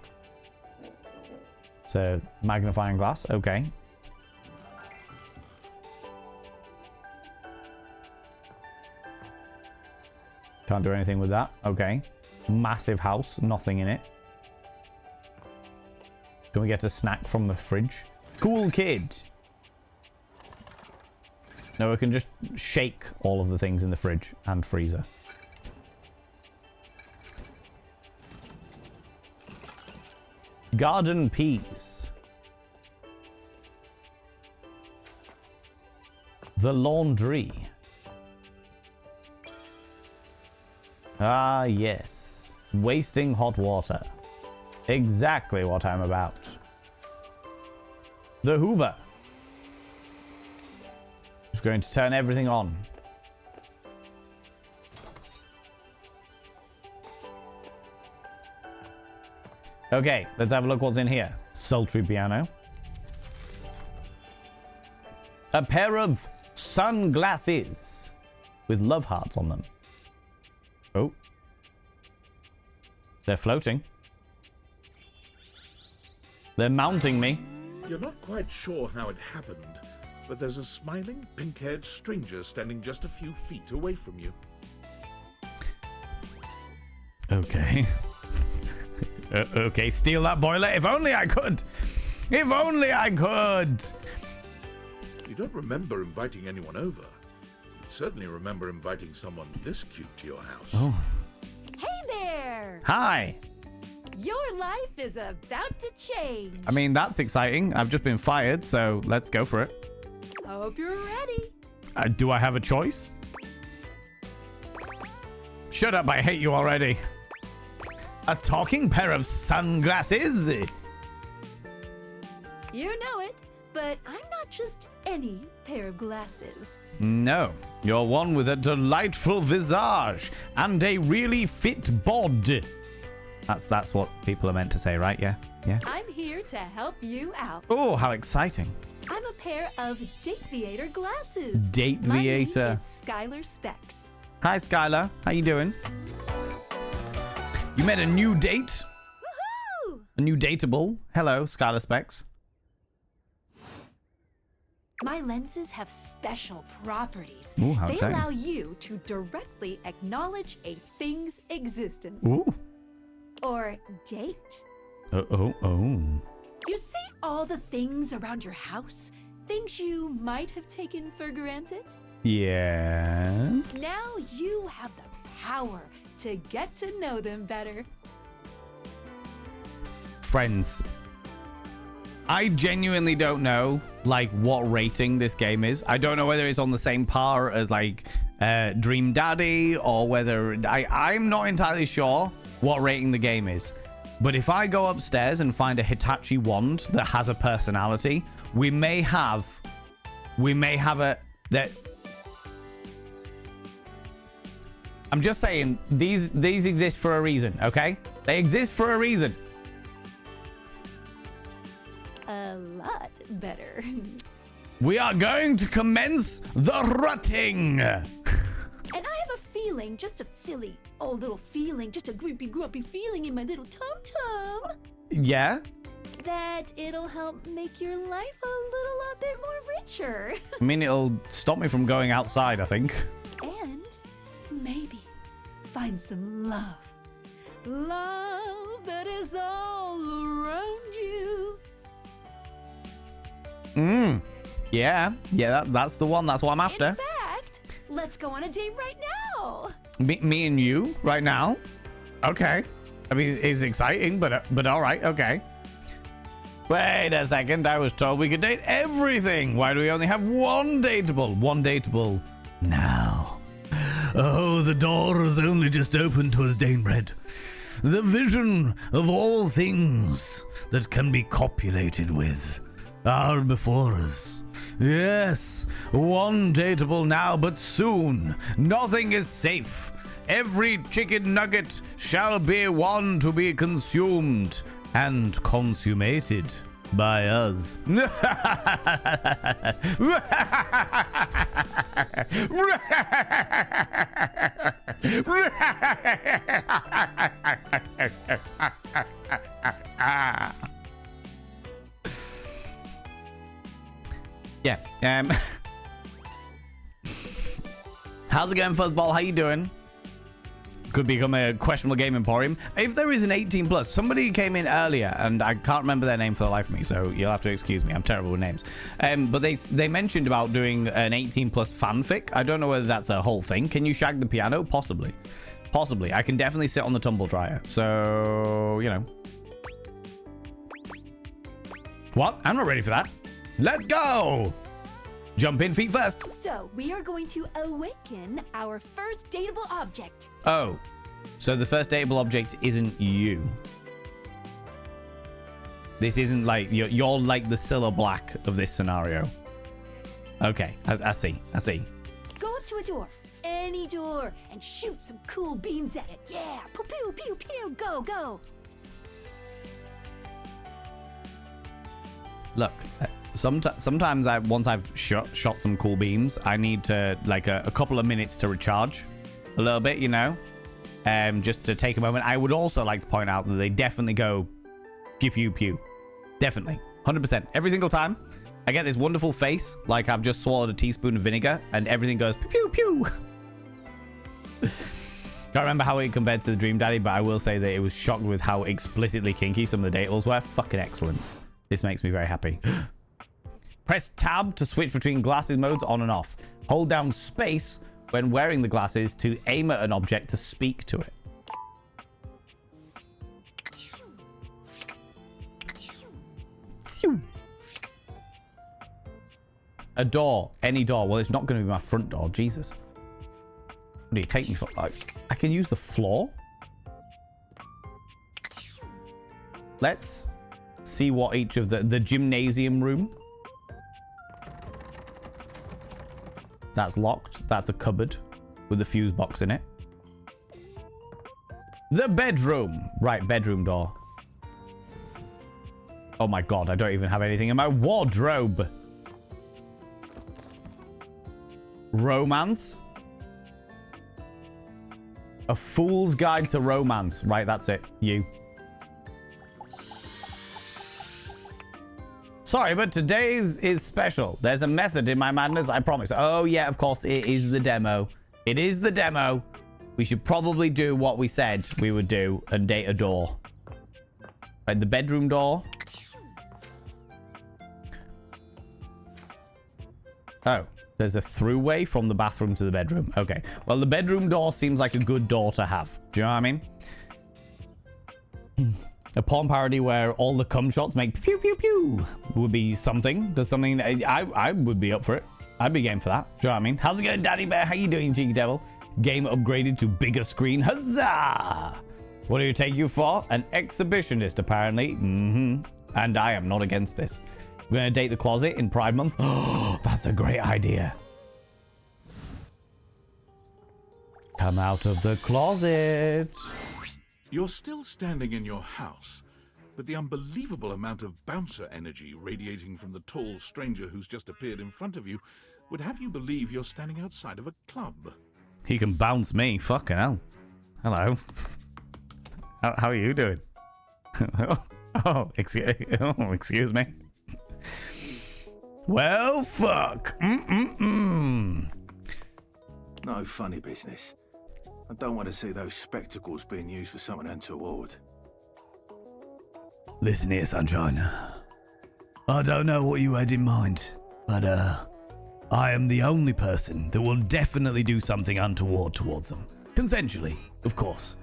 It's a magnifying glass. Okay. Can't do anything with that. Okay. Massive house. Nothing in it. Can we get a snack from the fridge? Cool kid. No, we can just shake all of the things in the fridge and freezer. Garden peas. The laundry. Ah, yes. Wasting hot water. Exactly what I'm about. The Hoover. Just going to turn everything on. Okay, let's have a look what's in here. Sultry piano. A pair of sunglasses with love hearts on them. Oh. They're floating. They're mounting me. You're not quite sure how it happened, but there's a smiling, pink-haired stranger standing just a few feet away from you. Okay. Okay, steal that boiler. If only I could. If only I could. You don't remember inviting anyone over. You'd certainly remember inviting someone this cute to your house. Oh. Hey there! Hi. Your life is about to change. I mean, that's exciting. I've just been fired, so let's go for it. Hope you're ready. Do I have a choice? Shut up, I hate you already. A talking pair of sunglasses? You know it, but I'm not just any pair of glasses. No, you're one with a delightful visage and a really fit bod. That's what people are meant to say, right? Yeah? Yeah? I'm here to help you out. Oh, how exciting. I'm a pair of Dateviator glasses. Dateviator. My name is Skylar Specs. Hi, Skylar. How you doing? You met a new date? Woohoo! A new dateable. Hello, Skylar Specs. My lenses have special properties. Ooh, how they exciting. allow you to directly acknowledge a thing's existence. Ooh. Or date. Oh. You see all the things around your house? Things you might have taken for granted? Yeah. Now you have the power to get to know them better. Friends. I genuinely don't know, like, what rating this game is. I don't know whether it's on the same par as, like, Dream Daddy, or whether... I'm not entirely sure what rating the game is. But if I go upstairs and find a Hitachi wand that has a personality, we may have a... that. I'm just saying, these exist for a reason, okay? They exist for a reason. A lot better. We are going to commence the rutting. And I have a feeling, just a silly old little feeling, just a grumpy feeling in my little tum-tum. Yeah? That it'll help make your life a little bit more richer. I mean, it'll stop me from going outside, I think. And maybe find some love. Love that is all around you. Yeah, that's the one. That's what I'm after. In fact, let's go on a date right now. Me and you right now? Okay. I mean, it's exciting, but all right, okay. Wait a second. I was told we could date everything. Why do we only have one dateable? One dateable now. Oh, the door has only just opened to us, Danebred. The vision of all things that can be copulated with are before us. Yes, one dateable now, but soon nothing is safe. Every chicken nugget shall be one to be consumed and consummated by us. Yeah. How's it going, Fuzzball? How you doing? Could become a questionable game emporium. If there is an 18 plus, somebody came in earlier and I can't remember their name for the life of me, so you'll have to excuse me. I'm terrible with names. But they mentioned about doing an 18 plus fanfic. I don't know whether that's a whole thing. Can you shag the piano? Possibly. I can definitely sit on the tumble dryer. So, you know. What? I'm not ready for that. Let's go! Jump in feet first. So, we are going to awaken our first dateable object. Oh, so the first dateable object isn't you. This isn't like, you're like the Cilla Black of this scenario. Okay, I see. I see. Go up to a door, any door, and shoot some cool beams at it. Yeah, pew pew pew pew. Go go. Look, sometimes once I've shot some cool beams, I need to like a couple of minutes to recharge a little bit, you know, just to take a moment. I would also like to point out that they definitely go pew pew pew, definitely 100% every single time. I get this wonderful face like I've just swallowed a teaspoon of vinegar and everything goes pew pew pew. Can't remember how it compared to the Dream Daddy, but I will say that it was shocked with how explicitly kinky some of the datables were. Fucking excellent. This makes me very happy. Press tab to switch between glasses modes on and off. Hold down space when wearing the glasses to aim at an object to speak to it. A door. Any door. Well, it's not going to be my front door. Jesus. What do you take me for? Like, I can use the floor? Let's see what each of the gymnasium room. That's locked. That's a cupboard with a fuse box in it. The bedroom. Right, bedroom door. Oh my god, I don't even have anything in my wardrobe. Romance. A Fool's Guide to Romance. Right, that's it. You. Sorry, but today's is special. There's a method in my madness, I promise. Oh, yeah, of course, it is the demo. It is the demo. We should probably do what we said we would do and date a door. Right, the bedroom door. Oh, there's a throughway from the bathroom to the bedroom. Okay. Well, the bedroom door seems like a good door to have. Do you know what I mean? A porn parody where all the cum shots make pew pew pew would be something. There's something that I would be up for it. I'd be game for that. Do you know what I mean? How's it going, Daddy Bear? How you doing, Cheeky Devil? Game upgraded to bigger screen. Huzzah! What do you take you for? An exhibitionist, apparently. Mm-hmm. And I am not against this. We're going to date the closet in Pride Month. Oh, that's a great idea. Come out of the closet. You're still standing in your house, but the unbelievable amount of bouncer energy radiating from the tall stranger who's just appeared in front of you would have you believe you're standing outside of a club. He can bounce me. Fucking hell. Hello. How are you doing? Excuse me. Well, fuck. No funny business. I don't want to see those spectacles being used for something untoward. Listen here, Sunshine. I don't know what you had in mind, but I am the only person that will definitely do something untoward towards them. Consensually, of course.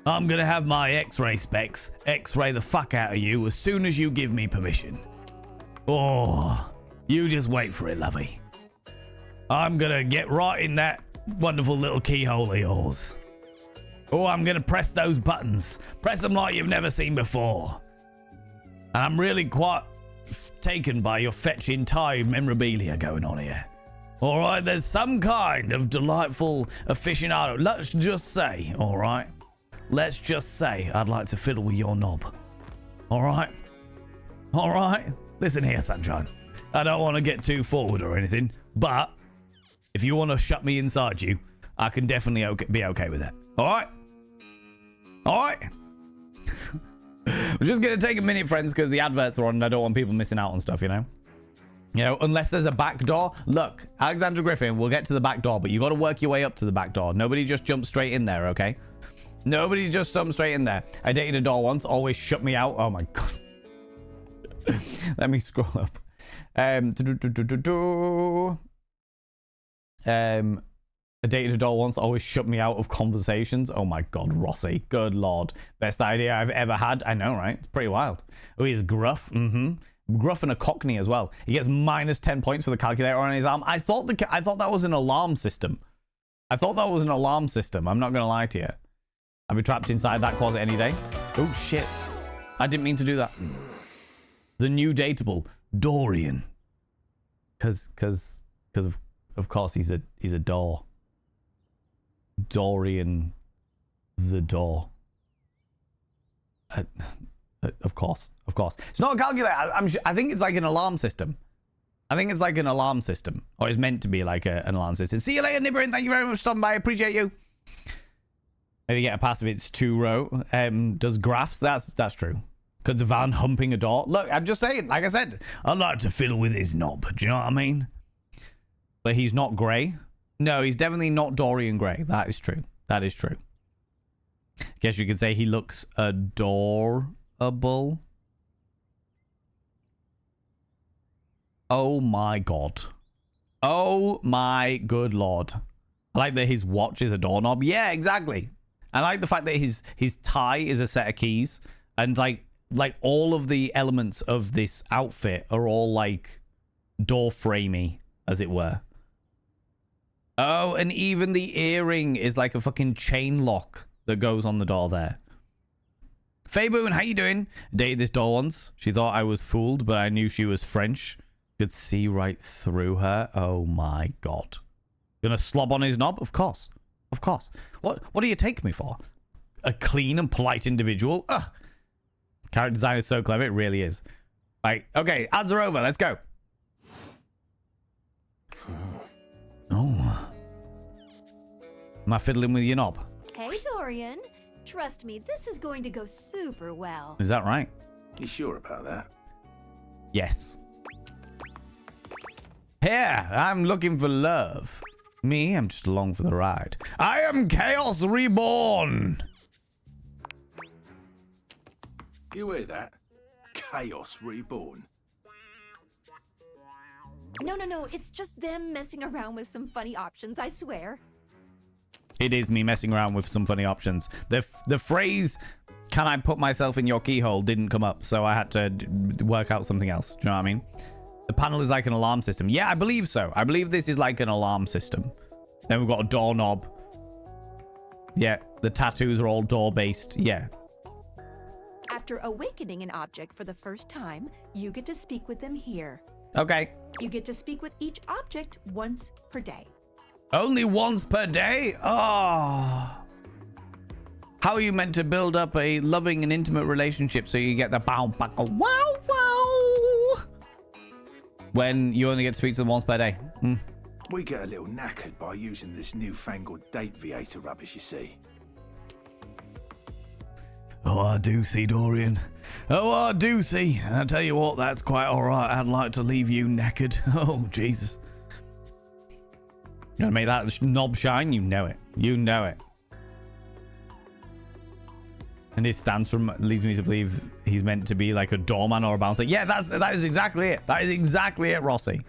I'm gonna have my X-ray specs X-ray the fuck out of you as soon as you give me permission. Oh, you just wait for it, lovey. I'm gonna get right in that wonderful little keyhole of yours. Oh, I'm gonna press those buttons. Press them like you've never seen before. And I'm really quite taken by your fetching Thai memorabilia going on here. All right, there's some kind of delightful aficionado. Let's just say, all right? Let's just say I'd like to fiddle with your knob. All right? All right? Listen here, Sunshine. I don't want to get too forward or anything, but if you want to shut me inside you, I can definitely be okay with that. All right? All right? We're just going to take a minute, friends, because the adverts are on and I don't want people missing out on stuff, you know? You know, unless there's a back door. Look, Alexandra Griffin, we'll get to the back door, but you got to work your way up to the back door. Nobody just jump straight in there, okay? Nobody just jump straight in there. I dated a doll once, always shut me out. Oh my god. Let me scroll up. I dated a doll once, always shut me out of conversations. Oh my god, Rossi. Good lord. Best idea I've ever had. I know, right? It's pretty wild. Oh, he's gruff. Gruff and a cockney as well. He gets minus 10 points for the calculator on his arm. I thought that was an alarm system. I'm not gonna lie to you. I'll be trapped inside that closet any day. Oh shit. I didn't mean to do that. The new dateable, Dorian. Because of course he's a door. Dorian the door. Of course. It's not a calculator. I think it's like an alarm system. Or it's meant to be like an alarm system. See you later, Nibberin. Thank you very much for stopping by. I appreciate you. Maybe get a pass if it's 2-row. Does graphs? That's true. Because Van humping a door. Look, I'm just saying. Like I said, I'd like to fiddle with his knob. Do you know what I mean? But he's not grey. No, he's definitely not Dorian Gray. That is true. I guess you could say he looks adorable. Oh my god. Oh my good lord. I like that his watch is a doorknob. Yeah, exactly. I like the fact that his tie is a set of keys. And like all of the elements of this outfit are all like door framey, as it were. Oh, and even the earring is like a fucking chain lock that goes on the door there. Fayboon, how you doing? Dated this door once. She thought I was fooled, but I knew she was French. Could see right through her. Oh my god. Gonna slob on his knob? Of course. What do you take me for? A clean and polite individual? Ugh. Character design is so clever. It really is. Right. Okay. Ads are over. Let's go. Oh. Am I fiddling with your knob? Hey, Dorian. Trust me, this is going to go super well. Is that right? You sure about that? Yes. Here, I'm looking for love. Me, I'm just along for the ride. I am Chaos Reborn. You hear that? Chaos Reborn. No, it's just them messing around with some funny options, I swear. It is me messing around with some funny options. The phrase, can I put myself in your keyhole, didn't come up, so I had to work out something else. Do you know what I mean? The panel is like an alarm system. Yeah, I believe so. I believe this is like an alarm system. Then we've got a doorknob. Yeah, the tattoos are all door-based. Yeah. After awakening an object for the first time, you get to speak with them here. Okay. You get to speak with each object once per day. Only once per day? Oh. How are you meant to build up a loving and intimate relationship so you get the bow, back, wow, wow, when you only get to speak to them once per day? We get a little knackered by using this newfangled date viator rubbish, you see. Oh, I do see, Dorian. Oh, I do see. I tell you what, that's quite all right. I'd like to leave you knackered. Oh, Jesus. Gonna make that knob shine? You know it. You know it. And his stance leads me to believe he's meant to be like a doorman or a bouncer. Yeah, that is exactly it. That is exactly it, Rossi.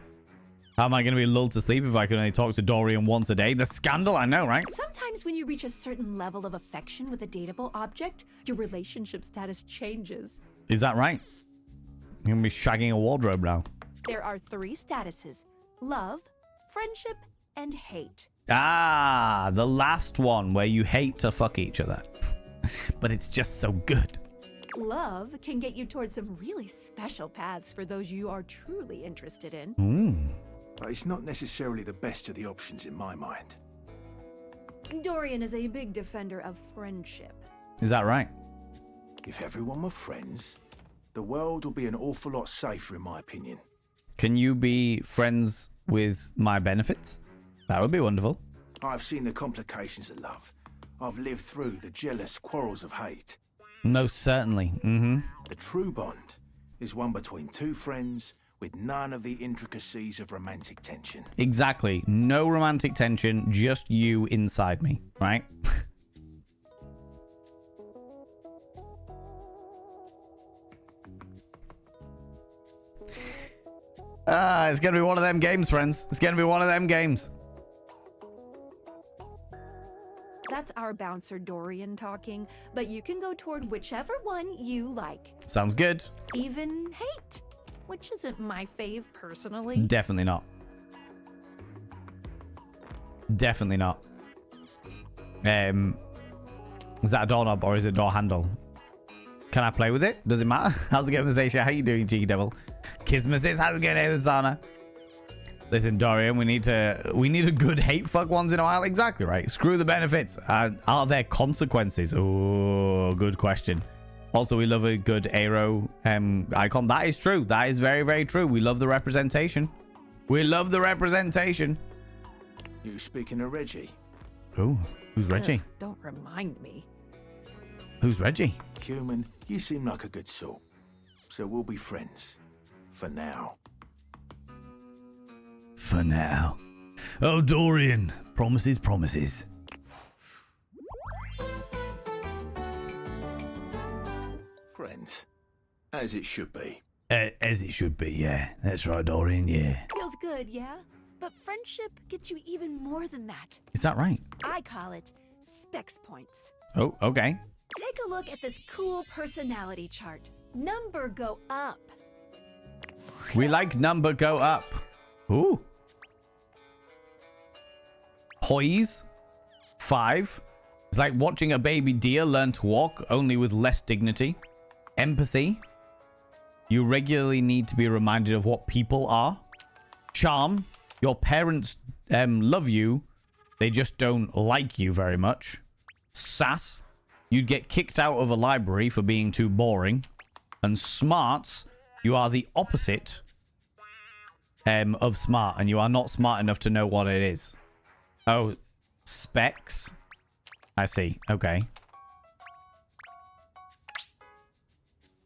How am I going to be lulled to sleep if I can only talk to Dorian once a day? The scandal, I know, right? Sometimes when you reach a certain level of affection with a dateable object, your relationship status changes. Is that right? I'm going to be shagging a wardrobe now. There are 3 statuses: love, friendship, and hate. Ah, the last one where you hate to fuck each other. But it's just so good. Love can get you towards some really special paths for those you are truly interested in. But it's not necessarily the best of the options in my mind. Dorian is a big defender of friendship. Is that right? If everyone were friends, the world would be an awful lot safer, in my opinion. Can you be friends with my benefits? That would be wonderful. I've seen the complications of love. I've lived through the jealous quarrels of hate. Most certainly. The true bond is one between 2 friends with none of the intricacies of romantic tension. Exactly. No romantic tension, just you inside me, right? It's going to be one of them games, friends. It's going to be one of them games. That's our bouncer Dorian talking, but you can go toward whichever one you like. Sounds good. Even hate, which isn't my fave personally. Definitely not. Definitely not. Is that a doorknob or is it a door handle? Can I play with it? Does it matter? How's it going, Mazesha? How you doing, Cheeky Devil? Kismesis, how's it going, Aiden Sana? Listen, Dorian, we need a good hate fuck once in a while. Exactly right. Screw the benefits. Are there consequences? Oh, good question. Also, we love a good Aero icon. That is true. That is very, very true. We love the representation. We love the representation. You speaking of Reggie? Oh, who's Reggie? Don't remind me. Who's Reggie? Human, you seem like a good sort. So we'll be friends. For now. For now. Oh, Dorian. Promises, promises. Friends. As it should be. As it should be, yeah. That's right, Dorian, yeah. Feels good, yeah? But friendship gets you even more than that. Is that right? I call it specs points. Oh, okay. Take a look at this cool personality chart. Number go up. We like number go up. Ooh. Poise. 5. It's like watching a baby deer learn to walk, only with less dignity. Empathy. You regularly need to be reminded of what people are. Charm. Your parents love you. They just don't like you very much. Sass. You'd get kicked out of a library for being too boring. And smarts. You are the opposite of smart, and you are not smart enough to know what it is. Oh, specs. I see. Okay.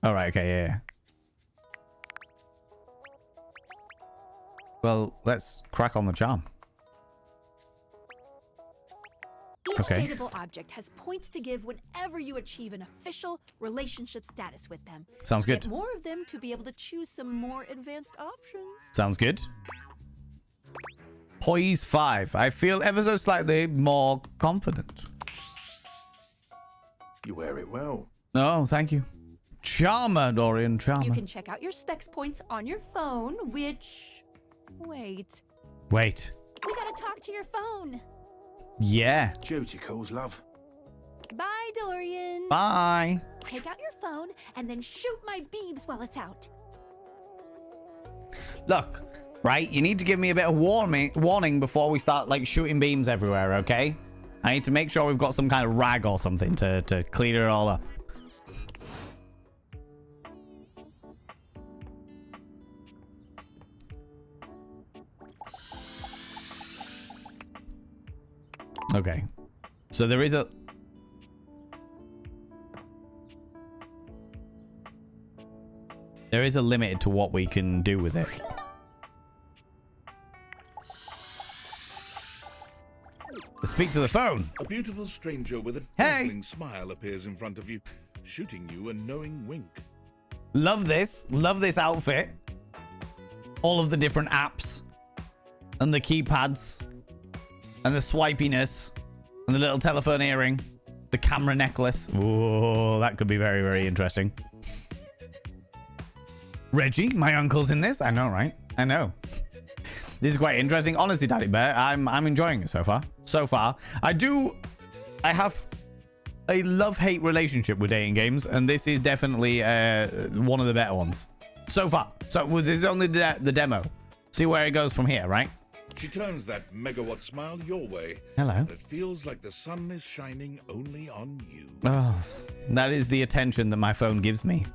All right. Okay. Yeah. Well, let's crack on the charm. Each Okay. dateable object has points to give whenever you achieve an official relationship status with them. Sounds good. Get more of them to be able to choose some more advanced options. Sounds good. Poise 5. I feel ever so slightly more confident. You wear it well. Oh, thank you. Charmer, Dorian. Charmer. You can check out your specs points on your phone, which... Wait. Wait. We gotta talk to your phone. Yeah. Duty calls, love. Bye, Dorian. Bye. Take out your phone and then shoot my beams while it's out. Look, right? You need to give me a bit of warning before we start, like, shooting beams everywhere, okay? I need to make sure we've got some kind of rag or something to clean it all up. Okay. So there is a... There is a limit to what we can do with it. Let's speak to the phone. A beautiful stranger with a dazzling smile appears in front of you, shooting you a knowing wink. Love this. Love this outfit. All of the different apps. And the keypads. And the swipiness. And the little telephone earring. The camera necklace. Oh, that could be very, very interesting. Reggie, my uncle's in this. I know, right? I know. This is quite interesting. Honestly, Daddy Bear, I'm enjoying it so far. So far. I have a love-hate relationship with dating games, and this is definitely one of the better ones. So far. So this is only the demo. See where it goes from here, right? She turns that megawatt smile your way. Hello. And it feels like the sun is shining only on you. Oh, that is the attention that my phone gives me.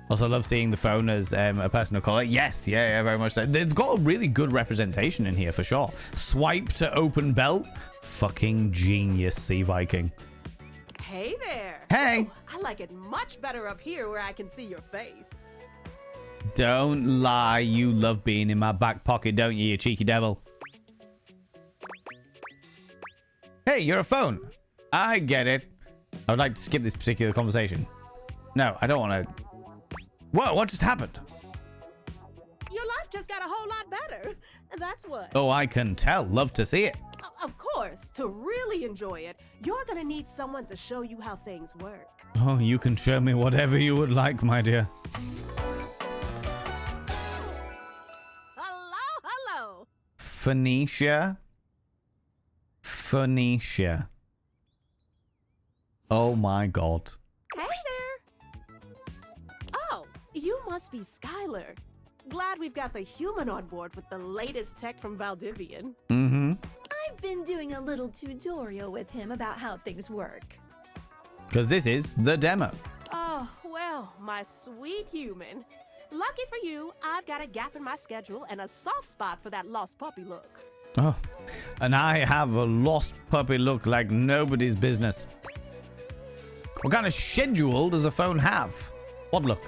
Also, I love seeing the phone as a personal caller. Yes, yeah, very much so. They've got a really good representation in here for sure. Swipe to open belt. Fucking genius, Sea Viking. Hey there. Hey. Oh, I like it much better up here where I can see your face. Don't lie. You love being in my back pocket, don't you, you cheeky devil? Hey, you're a phone. I get it. I would like to skip this particular conversation. No, I don't want to... Whoa, what just happened? Your life just got a whole lot better. That's what. Oh, I can tell. Love to see it. Of course, to really enjoy it, you're gonna need someone to show you how things work. Oh, you can show me whatever you would like, my dear. Hello. Phoenicia. Oh my god. Hey there. Oh, you must be Skylar. Glad we've got the human on board with the latest tech from Valdivian. Mm-hmm. I've been doing a little tutorial with him about how things work. Because this is the demo. Oh, well, my sweet human. Lucky for you, I've got a gap in my schedule and a soft spot for that lost puppy look. Oh, and I have a lost puppy look like nobody's business. What kind of schedule does a phone have? What look?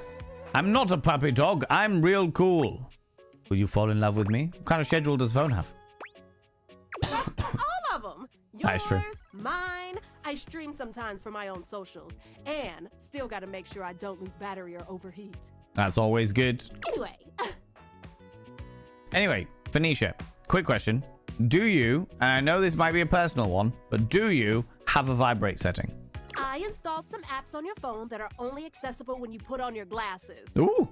I'm not a puppy dog. I'm real cool. Will you fall in love with me? What kind of schedule does a phone have? All of them. That's true. Yours, mine. I stream sometimes for my own socials. And still got to make sure I don't lose battery or overheat. That's always good. Anyway, Phoenicia, quick question. Do you, and I know this might be a personal one, but do you have a vibrate setting? I installed some apps on your phone that are only accessible when you put on your glasses. Ooh.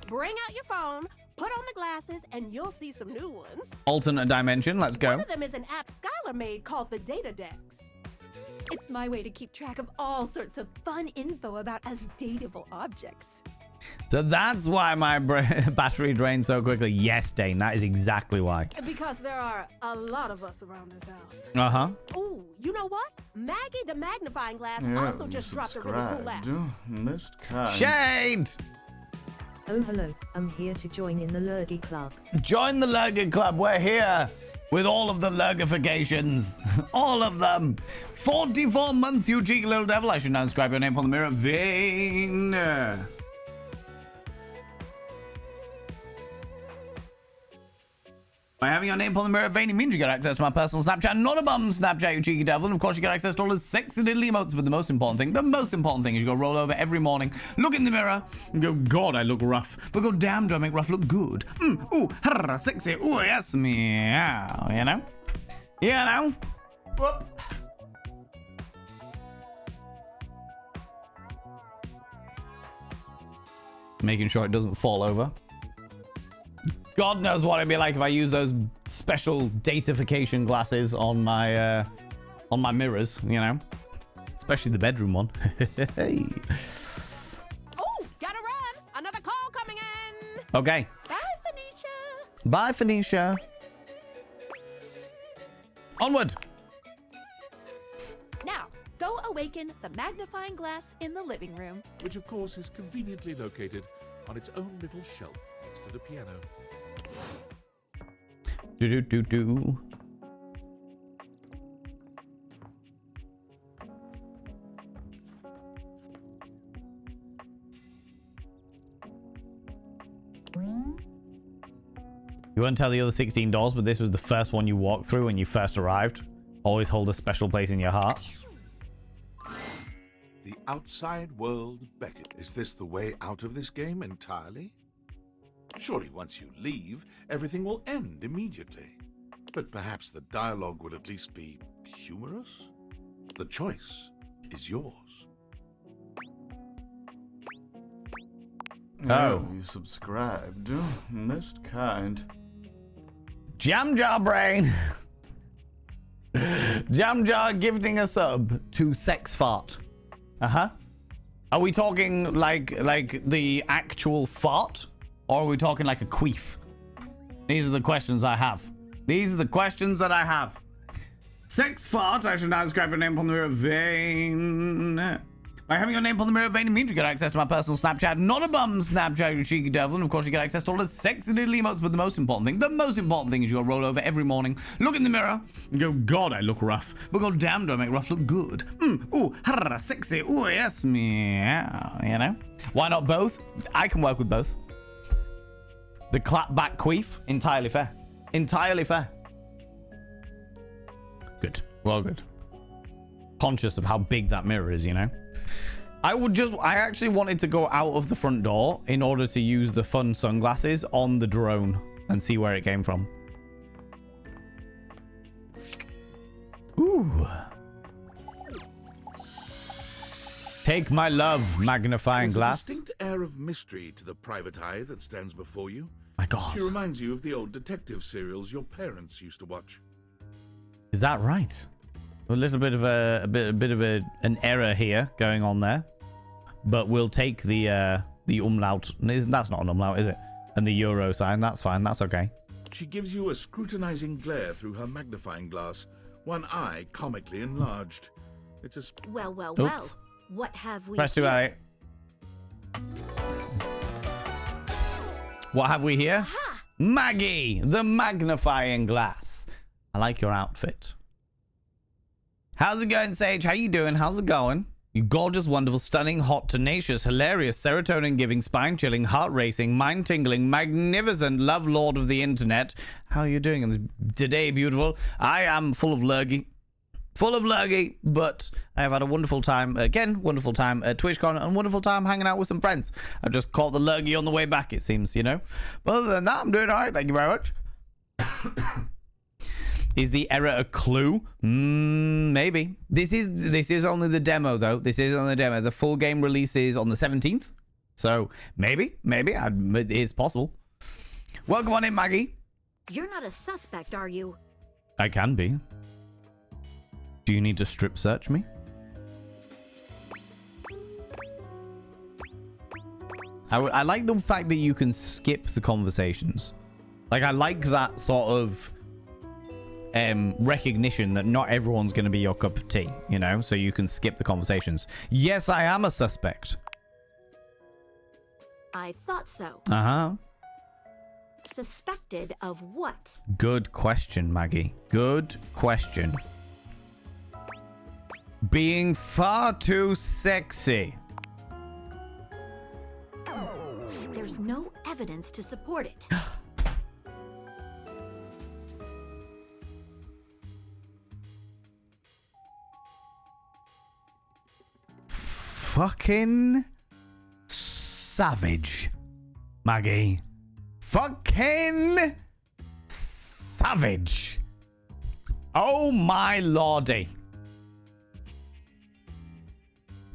Bring out your phone, put on the glasses, and you'll see some new ones. Alternate dimension, let's go. One of them is an app Skylar made called the Data Dex. It's my way to keep track of all sorts of fun info about us dateable objects. So that's why my battery drains so quickly. Yes, Dane, that is exactly why. Because there are a lot of us around this house. Uh-huh. Ooh, you know what? Maggie the magnifying glass also just dropped a really cool app. Missed kind. Shade! Oh hello, I'm here to join in the Lurgy Club. Join the Lurgy Club. We're here with all of the Lurgifications. All of them. 44 months, you cheeky little devil. I should now inscribe your name on the mirror. Vane. By having your name on the mirror vein, it means you get access to my personal Snapchat, not a bum Snapchat, you cheeky devil. And of course, you get access to all the sexy little emotes. But the most important thing is you go roll over every morning, look in the mirror, and go, God, I look rough. But go, damn, do I make rough look good? Ooh, harra, sexy, ooh, yes, meow, you know? You know? Whoop. Making sure it doesn't fall over. God knows what it'd be like if I use those special datification glasses on my mirrors, you know, especially the bedroom one. Hey. Oh, gotta run! Another call coming in. Okay. Bye, Phoenicia. Bye, Phoenicia. Onward. Now, go awaken the magnifying glass in the living room. Which, of course, is conveniently located on its own little shelf next to the piano. Do. You won't tell the other 16 doors, but this was the first one you walked through when you first arrived. Always hold a special place in your heart. The outside world beckons. Is this the way out of this game entirely? Surely once you leave, everything will end immediately. But perhaps the dialogue would at least be humorous? The choice is yours. Oh. You subscribed. Missed kind. Jam Jar Brain. Jam Jar gifting a sub to Sex Fart. Uh-huh. Are we talking like the actual fart? Or are we talking like a queef? These are the questions I have. These are the questions that I have. Sex fart. I should now describe your name on the mirror vein. By having your name on the mirror vein, it means you get access to my personal Snapchat, not a bum Snapchat, you cheeky devil. And of course, you get access to all the sexy little emotes. But the most important thing is you go roll over every morning, look in the mirror, and go, God, I look rough. But God damn, do I make rough look good? Ooh, harra, sexy, ooh, yes, meow. You know? Why not both? I can work with both. The clap back queef, entirely fair. Entirely fair. Good. Well, good. Conscious of how big that mirror is, you know? I actually wanted to go out of the front door in order to use the fun sunglasses on the drone and see where it came from. Ooh. Take my love, magnifying glass. There's a distinct air of mystery to the private eye that stands before you. My God. She reminds you of the old detective serials your parents used to watch. Is that right? A little bit of an error here going on there, but we'll take the umlaut. That's not an umlaut, is it? And the euro sign. That's fine. That's okay. She gives you a scrutinizing glare through her magnifying glass, one eye comically enlarged. It's a... Well, well, Oops. well. What have we Press here? to What have we here? Aha! Maggie, the magnifying glass. I like your outfit. How's it going, Sage? How you doing? How's it going? You gorgeous, wonderful, stunning, hot, tenacious, hilarious, serotonin-giving, spine-chilling, heart-racing, mind-tingling, magnificent love lord of the internet. How are you doing today, beautiful? I am full of lurgy. Full of lurgy, but I have had a wonderful time, again, wonderful time at TwitchCon, and wonderful time hanging out with some friends. I've just caught the lurgy on the way back, it seems, you know? But other than that, I'm doing all right, thank you very much. Is the error a clue? Maybe. This is only the demo, though. This is only the demo. The full game release is on the 17th. So, maybe, it is possible. Welcome on in, Maggie. You're not a suspect, are you? I can be. Do you need to strip search me? I like the fact that you can skip the conversations. Like, I like that sort of recognition that not everyone's going to be your cup of tea, you know? So you can skip the conversations. Yes, I am a suspect. I thought so. Uh-huh. Suspected of what? Good question, Maggie. Good question. Being far too sexy. There's no evidence to support it. Fucking savage, Maggie. Fucking savage. Oh my lordy.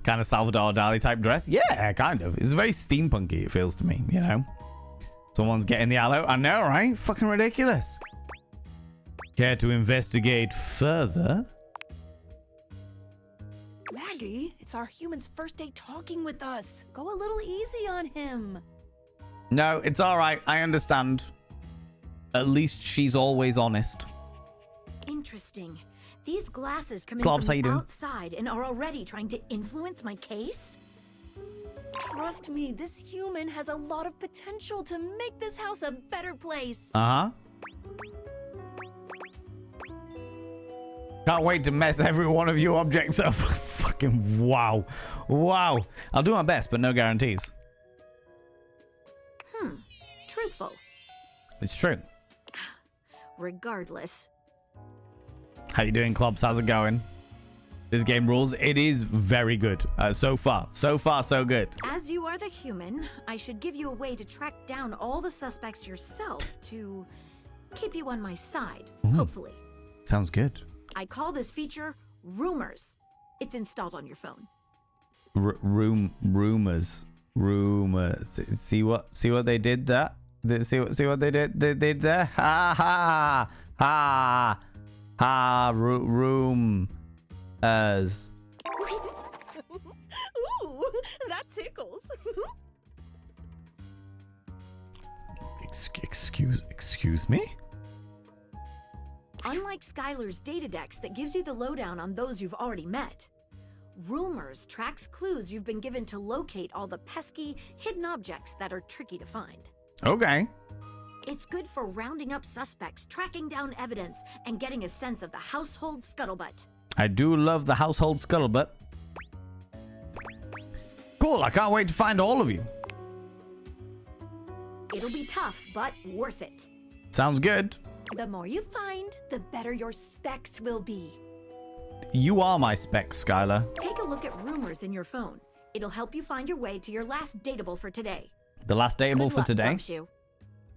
Kind of Salvador Dali type dress? Yeah, kind of. It's very steampunky, it feels to me, you know? Someone's getting the aloe. I know, right? Fucking ridiculous. Care to investigate further? Maggie, it's our human's first day talking with us. Go a little easy on him. No, it's all right. I understand. At least she's always honest. Interesting. These glasses come in Globs, how from you the doing? outside and are already trying to influence my case? Trust me, this human has a lot of potential to make this house a better place. Uh-huh. Can't wait to mess every one of your objects up. Fucking wow. Wow. I'll do my best, but no guarantees. Truthful. It's true. Regardless. How you doing, Clubs? How's it going? This game rules. It is very good. So far, so good. As you are the human, I should give you a way to track down all the suspects yourself to keep you on my side, hopefully. Sounds good. I call this feature Rumors. It's installed on your phone. Rumors. See what they did there? See what they did? They did there? Ha ha ha ha. Room as. Ooh, that tickles. Excuse me? Unlike Skylar's Datadex that gives you the lowdown on those you've already met, Rumors tracks clues you've been given to locate all the pesky, hidden objects that are tricky to find. Okay. It's good for rounding up suspects, tracking down evidence, and getting a sense of the household scuttlebutt. I do love the household scuttlebutt. Cool, I can't wait to find all of you. It'll be tough, but worth it. Sounds good. The more you find, the better your specs will be. You are my specs, Skylar. Take a look at Rumors in your phone. It'll help you find your way to your last dateable for today. The last dateable Good for luck, today? Gumshoe.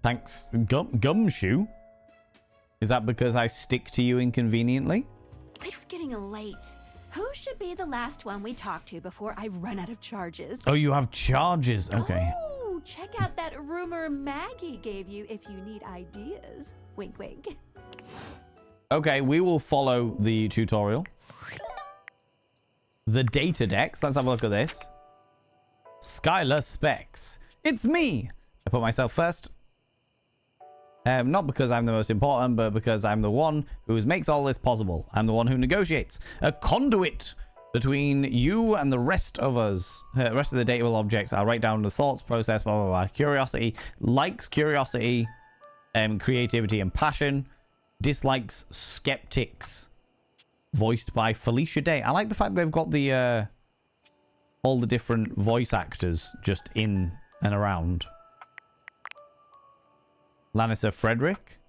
Thanks. Gumshoe? Is that because I stick to you inconveniently? It's getting late. Who should be the last one we talk to before I run out of charges? Oh, you have charges. Okay. Oh, check out that rumor Maggie gave you if you need ideas. Wink, wink. Okay, we will follow the tutorial. The data decks. Let's have a look at this. Skylar specs. It's me. I put myself first. Not because I'm the most important, but because I'm the one who makes all this possible. I'm the one who negotiates. A conduit between you and the rest of us. Rest of the dateable objects. I'll write down the thoughts, process, blah, blah, blah. Curiosity. Likes curiosity, creativity, and passion. Dislikes skeptics. Voiced by Felicia Day. I like the fact they've got the all the different voice actors just in and around. Lannister Frederick.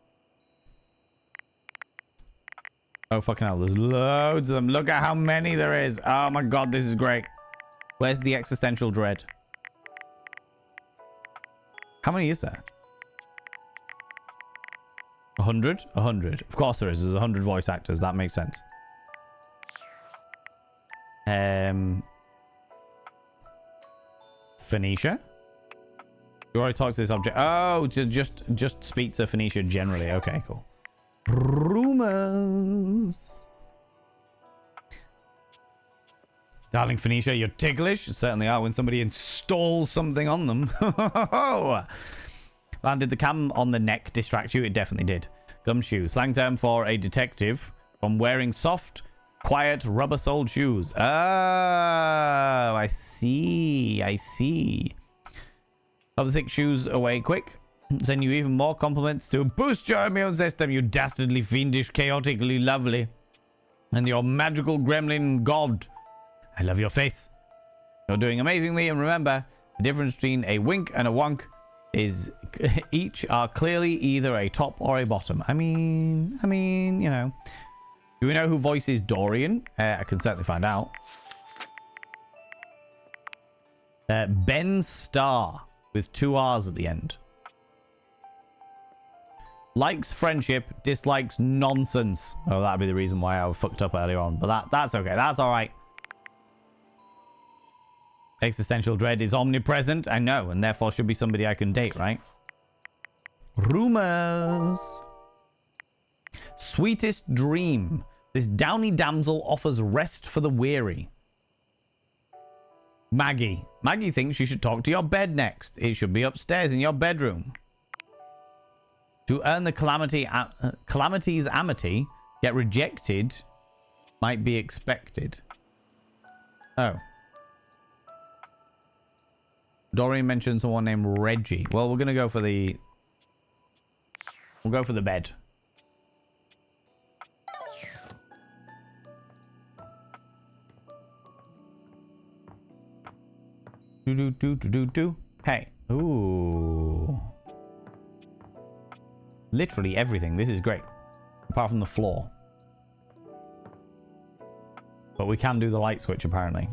Oh, fucking hell. There's loads of them. Look at how many there is. Oh, my God. This is great. Where's the existential dread? How many is there? 100? 100. Of course there is. There's 100 voice actors. That makes sense. Phoenicia? You already talked to this object. Oh, just speak to Phoenicia generally. Okay, cool. Rumors. Darling Phoenicia, you're ticklish. You certainly are when somebody installs something on them. And did the cam on the neck distract you? It definitely did. Gumshoe. Slang term for a detective from wearing soft, quiet, rubber-soled shoes. Oh, I see. I see. Pop the 6 shoes away quick. Send you even more compliments to boost your immune system, you dastardly, fiendish, chaotically lovely. And your magical gremlin god. I love your face. You're doing amazingly, and remember, the difference between a wink and a wonk is each are clearly either a top or a bottom. I mean, you know. Do we know who voices Dorian? I can certainly find out. Ben Starr with 2 R's at the end. Likes friendship, dislikes nonsense. Oh, that'd be the reason why I fucked up earlier on. But that's okay. That's all right. Existential dread is omnipresent. I know, and therefore should be somebody I can date, right? Rumors. Sweetest dream. This downy damsel offers rest for the weary. Maggie. Maggie thinks you should talk to your bed next. It should be upstairs in your bedroom. To earn the calamity's amity, get rejected might be expected. Oh. Dorian mentioned someone named Reggie. Well, we're going to go for the... We'll go for the bed. Do. Hey. Ooh. Literally everything. This is great. Apart from the floor. But we can do the light switch, apparently.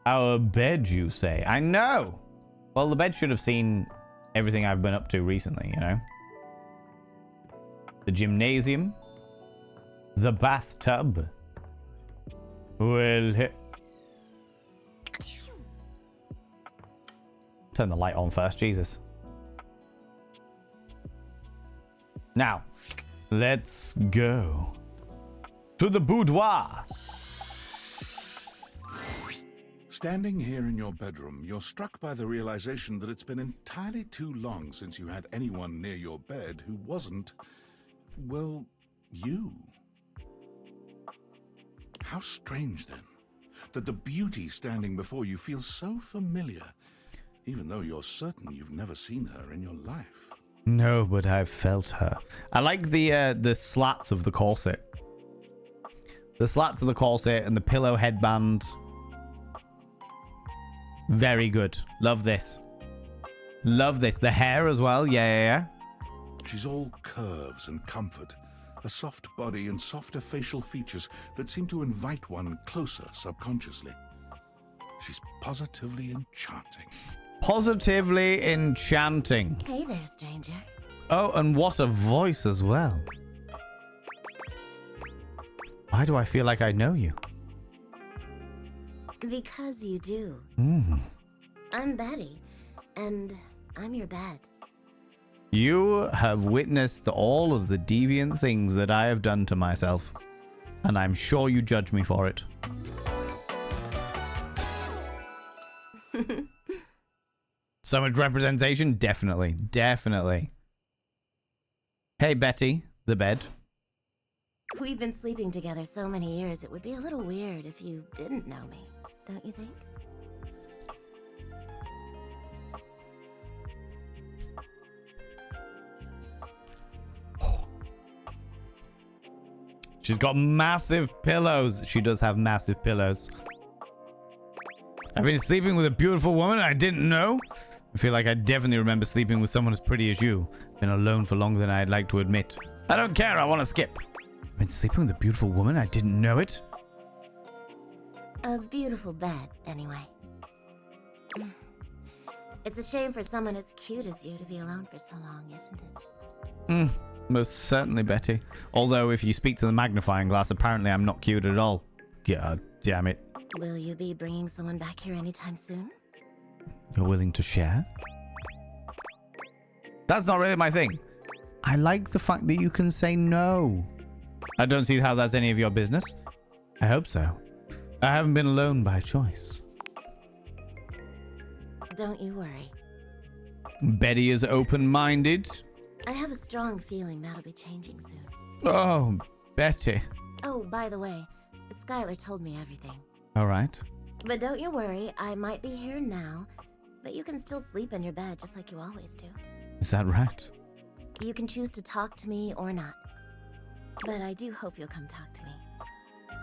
Our bed, you say? I know! Well, the bed should have seen everything I've been up to recently, you know? The gymnasium. The bathtub. Well, turn the light on first, Jesus. Now, let's go to the boudoir. Standing here in your bedroom, you're struck by the realization that it's been entirely too long since you had anyone near your bed who wasn't, well, you. How strange, then, that the beauty standing before you feels so familiar, even though you're certain you've never seen her in your life. No, but I've felt her. I like the slats of the corset. The slats of the corset and the pillow headband. Very good. Love this. Love this. The hair as well. Yeah. She's all curves and comfort. A soft body and softer facial features that seem to invite one closer subconsciously. She's positively enchanting. Positively enchanting. Hey there, stranger. Oh, and what a voice as well. Why do I feel like I know you? Because you do. I'm Betty, and I'm your bed. You have witnessed all of the deviant things that I have done to myself, and I'm sure you judge me for it. So much representation? Definitely. Definitely. Hey, Betty, the bed. We've been sleeping together so many years, it would be a little weird if you didn't know me, don't you think? She's got massive pillows. She does have massive pillows. I've been sleeping with a beautiful woman I didn't know. I feel like I definitely remember sleeping with someone as pretty as you. Been alone for longer than I'd like to admit. I don't care, I want to skip. I've been sleeping with a beautiful woman, I didn't know it. A beautiful bed, anyway. It's a shame for someone as cute as you to be alone for so long, isn't it? Most certainly, Betty. Although, if you speak to the magnifying glass, apparently I'm not cute at all. God damn it. Will you be bringing someone back here anytime soon? You're willing to share? That's not really my thing. I like the fact that you can say no. I don't see how that's any of your business. I hope so. I haven't been alone by choice. Don't you worry. Betty is open-minded. I have a strong feeling that'll be changing soon. Oh, Betty. Oh, by the way, Skylar told me everything. All right. But don't you worry, I might be here now, but you can still sleep in your bed just like you always do. Is that right? You can choose to talk to me or not. But I do hope you'll come talk to me.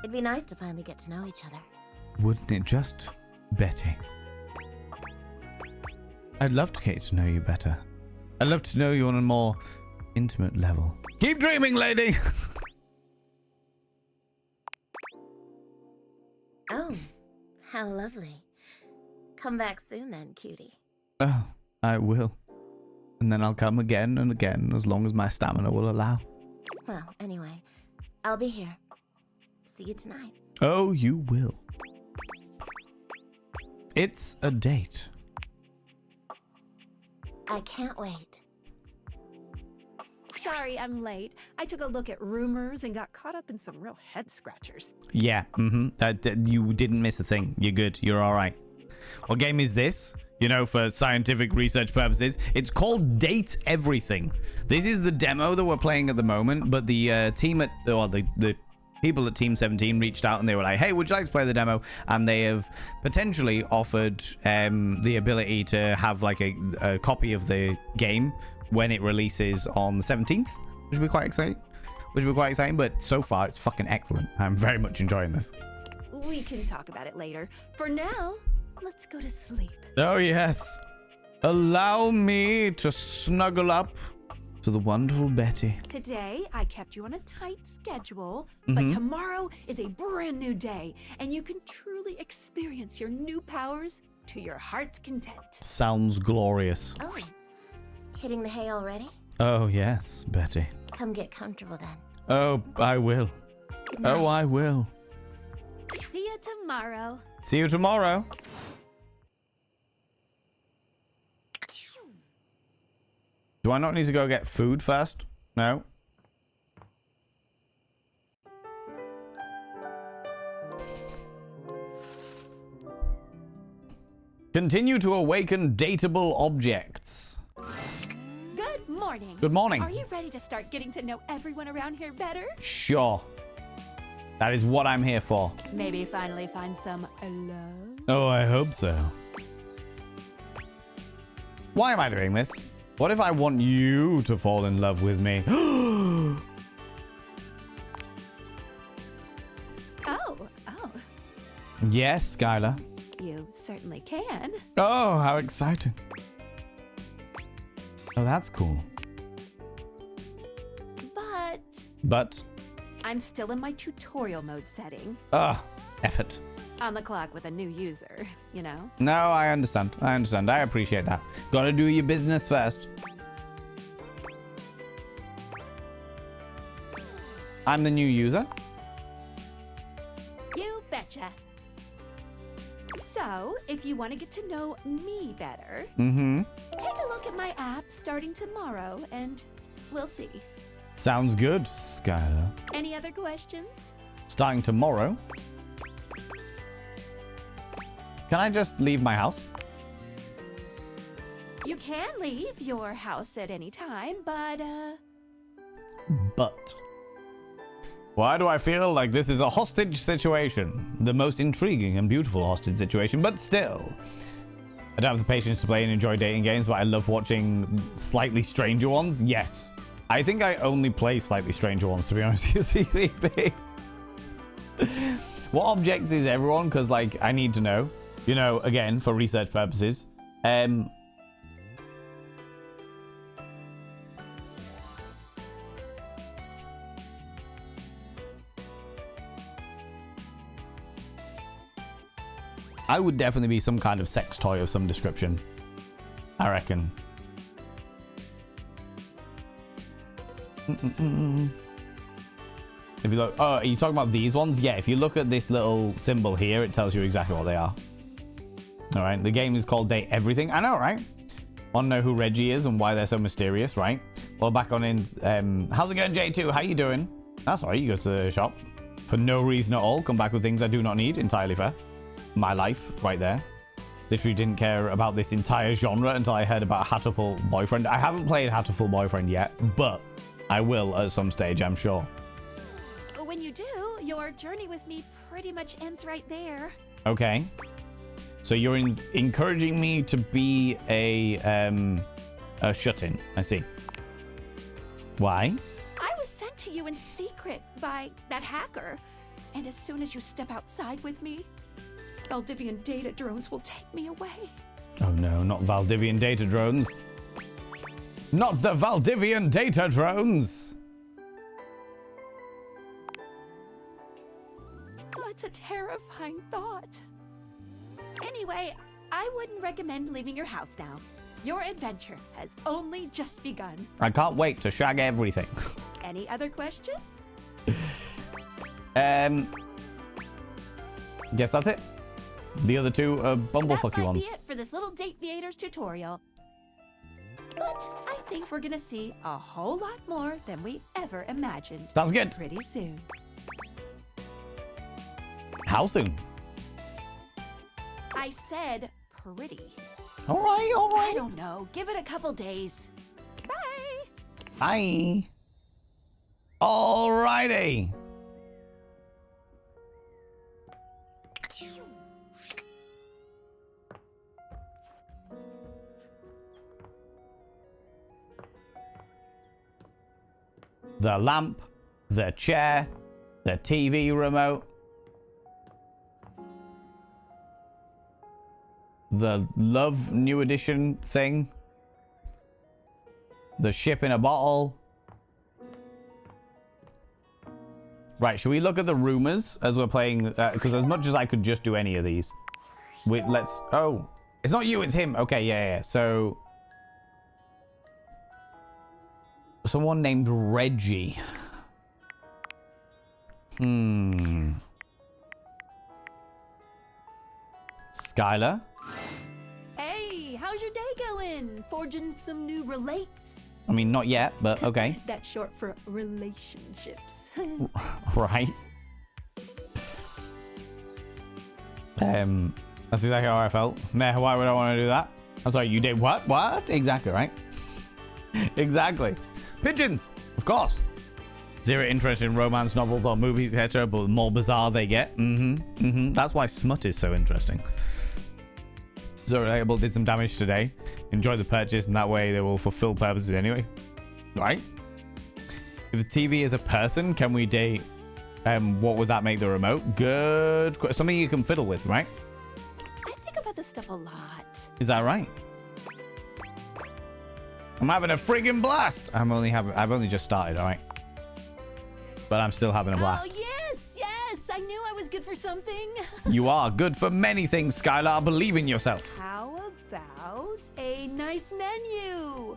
It'd be nice to finally get to know each other. Wouldn't it just, Betty? I'd love to get to know you better. I'd love to know you on a more intimate level. Keep dreaming, lady! Oh, how lovely. Come back soon then, cutie. Oh, I will. And then I'll come again and again as long as my stamina will allow. Well, anyway, I'll be here. See you tonight. Oh, you will. It's a date. I can't wait. Sorry, I'm late. I took a look at rumors and got caught up in some real head scratchers. Yeah, you didn't miss a thing. You're good. You're all right. What game is this? You know, for scientific research purposes. It's called Date Everything. This is the demo that we're playing at the moment, but the team at, or the people at Team 17 reached out and they were like, hey, would you like to play the demo? And they have potentially offered the ability to have like a copy of the game when it releases on the 17th, which would be quite exciting. But so far, it's fucking excellent. I'm very much enjoying this. We can talk about it later. For now, let's go to sleep. Oh, yes. Allow me to snuggle up to the wonderful Betty. Today, I kept you on a tight schedule, but tomorrow is a brand new day, and you can truly experience your new powers to your heart's content. Sounds glorious. Oh, hitting the hay already? Oh, yes, Betty. Come get comfortable then. Oh, I will. Oh, I will. See you tomorrow. See you tomorrow. Do I not need to go get food first? No. Continue to awaken dateable objects. Good morning. Good morning. Are you ready to start getting to know everyone around here better? Sure. That is what I'm here for. Maybe finally find some love? Oh, I hope so. Why am I doing this? What if I want you to fall in love with me? Oh. Yes, Skylar. You certainly can. Oh, how exciting. Oh, that's cool. But? I'm still in my tutorial mode setting. Effort. On the clock with a new user, you know? No, I understand. I appreciate that. Gotta do your business first. I'm the new user. You betcha. So, if you want to get to know me better, take a look at my app starting tomorrow, and we'll see. Sounds good, Skylar. Any other questions? Starting tomorrow? Can I just leave my house? You can leave your house at any time, but, But why do I feel like this is a hostage situation? The most intriguing and beautiful hostage situation, but still. I don't have the patience to play and enjoy dating games, but I love watching slightly stranger ones. Yes. I think I only play slightly stranger ones, to be honest with you, CCP. What objects is everyone? Because, like, I need to know. You know, again, for research purposes. I would definitely be some kind of sex toy of some description. I reckon. If you look... Oh, are you talking about these ones? Yeah, if you look at this little symbol here, it tells you exactly what they are. Alright, the game is called Date Everything. I know, right? Want to know who Reggie is and why they're so mysterious, right? Well, back on in... how's it going, J2? How you doing? That's all right, you go to the shop. For no reason at all. Come back with things I do not need. Entirely fair. My life, right there. Literally didn't care about this entire genre until I heard about Hatterful Boyfriend. I haven't played Hatterful Boyfriend yet, but I will at some stage, I'm sure. When you do, your journey with me pretty much ends right there. Okay. So you're encouraging me to be a shut-in. I see. Why? I was sent to you in secret by that hacker. And as soon as you step outside with me, Valdivian data drones will take me away. Oh no, not Valdivian data drones. Not the Valdivian data drones! Oh, it's a terrifying thought. Anyway, I wouldn't recommend leaving your house now. Your adventure has only just begun. I can't wait to shag everything. Any other questions? Guess that's it. The other two are bumblefucky ones. That might be it for this little Date Viators tutorial. But I think we're gonna see a whole lot more than we ever imagined. Sounds good. Pretty soon. How soon? I said pretty. All right, all right. I don't know. Give it a couple days. Bye. Bye. All righty. The lamp, the chair, the TV remote, the Love New Edition thing, the ship in a bottle. Right, should we look at the rumors as we're playing? Because as much as I could just do any of these. Wait, let's... Oh, it's not you, it's him. Okay, yeah. So... Someone named Reggie. Skylar? Hey, how's your day going? Forging some new relates? I mean, not yet, but okay. That's short for relationships. Right. That's exactly how I felt. Meh, why would I want to do that? I'm sorry, you did what? What? Exactly, right? Exactly. Pigeons, of course. Zero interest in romance novels or movies, etc., but the more bizarre they get. That's why smut is so interesting. So Relatable did some damage today. Enjoy the purchase, and that way they will fulfill purposes anyway. Right? If the TV is a person, can we date? What would that make the remote? Good. Something you can fiddle with, right? I think about this stuff a lot. Is that right? I'm having a friggin' blast. I've only just started, all right? But I'm still having a blast. Oh, yes. I knew I was good for something. You are good for many things, Skylar. Believe in yourself. How about a nice menu?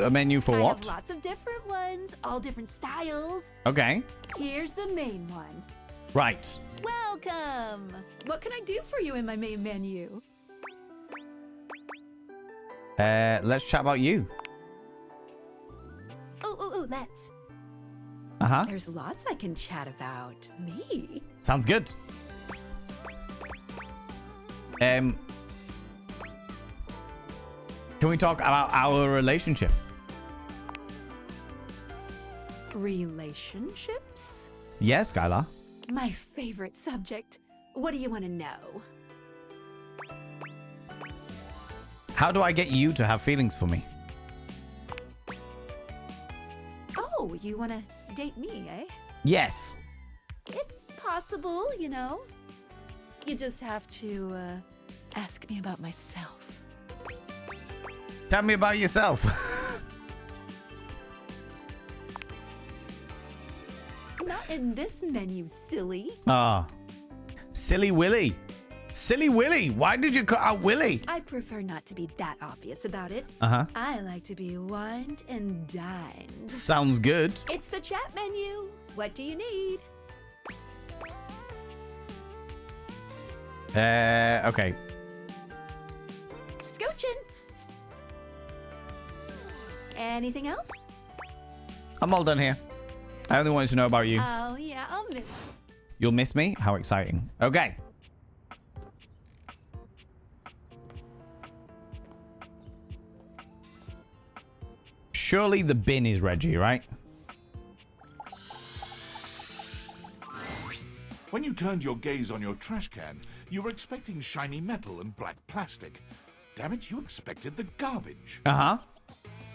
A menu for I what? have lots of different ones, all different styles. Okay. Here's the main one. Right. Welcome. What can I do for you in my main menu? Let's chat about you. Oh, let's. There's lots I can chat about. Me? Sounds good. Can we talk about our relationship? Relationships? Yes, Skylar. My favorite subject. What do you want to know? How do I get you to have feelings for me? Oh, you want to date me, eh? Yes. It's possible, you know. You just have to ask me about myself. Tell me about yourself. Not in this menu, silly. Ah. Silly Willy. Silly Willy. Why did you cut out Willy? I prefer not to be that obvious about it. Uh-huh. I like to be wined and dined. Sounds good. It's the chat menu. What do you need? Okay. Scoochin'. Anything else? I'm all done here. I only wanted to know about you. Oh, yeah, I'll miss. You'll miss me? How exciting. Okay. Surely the bin is Reggie, right? When you turned your gaze on your trash can, you were expecting shiny metal and black plastic. Damn it, you expected the garbage. Uh-huh.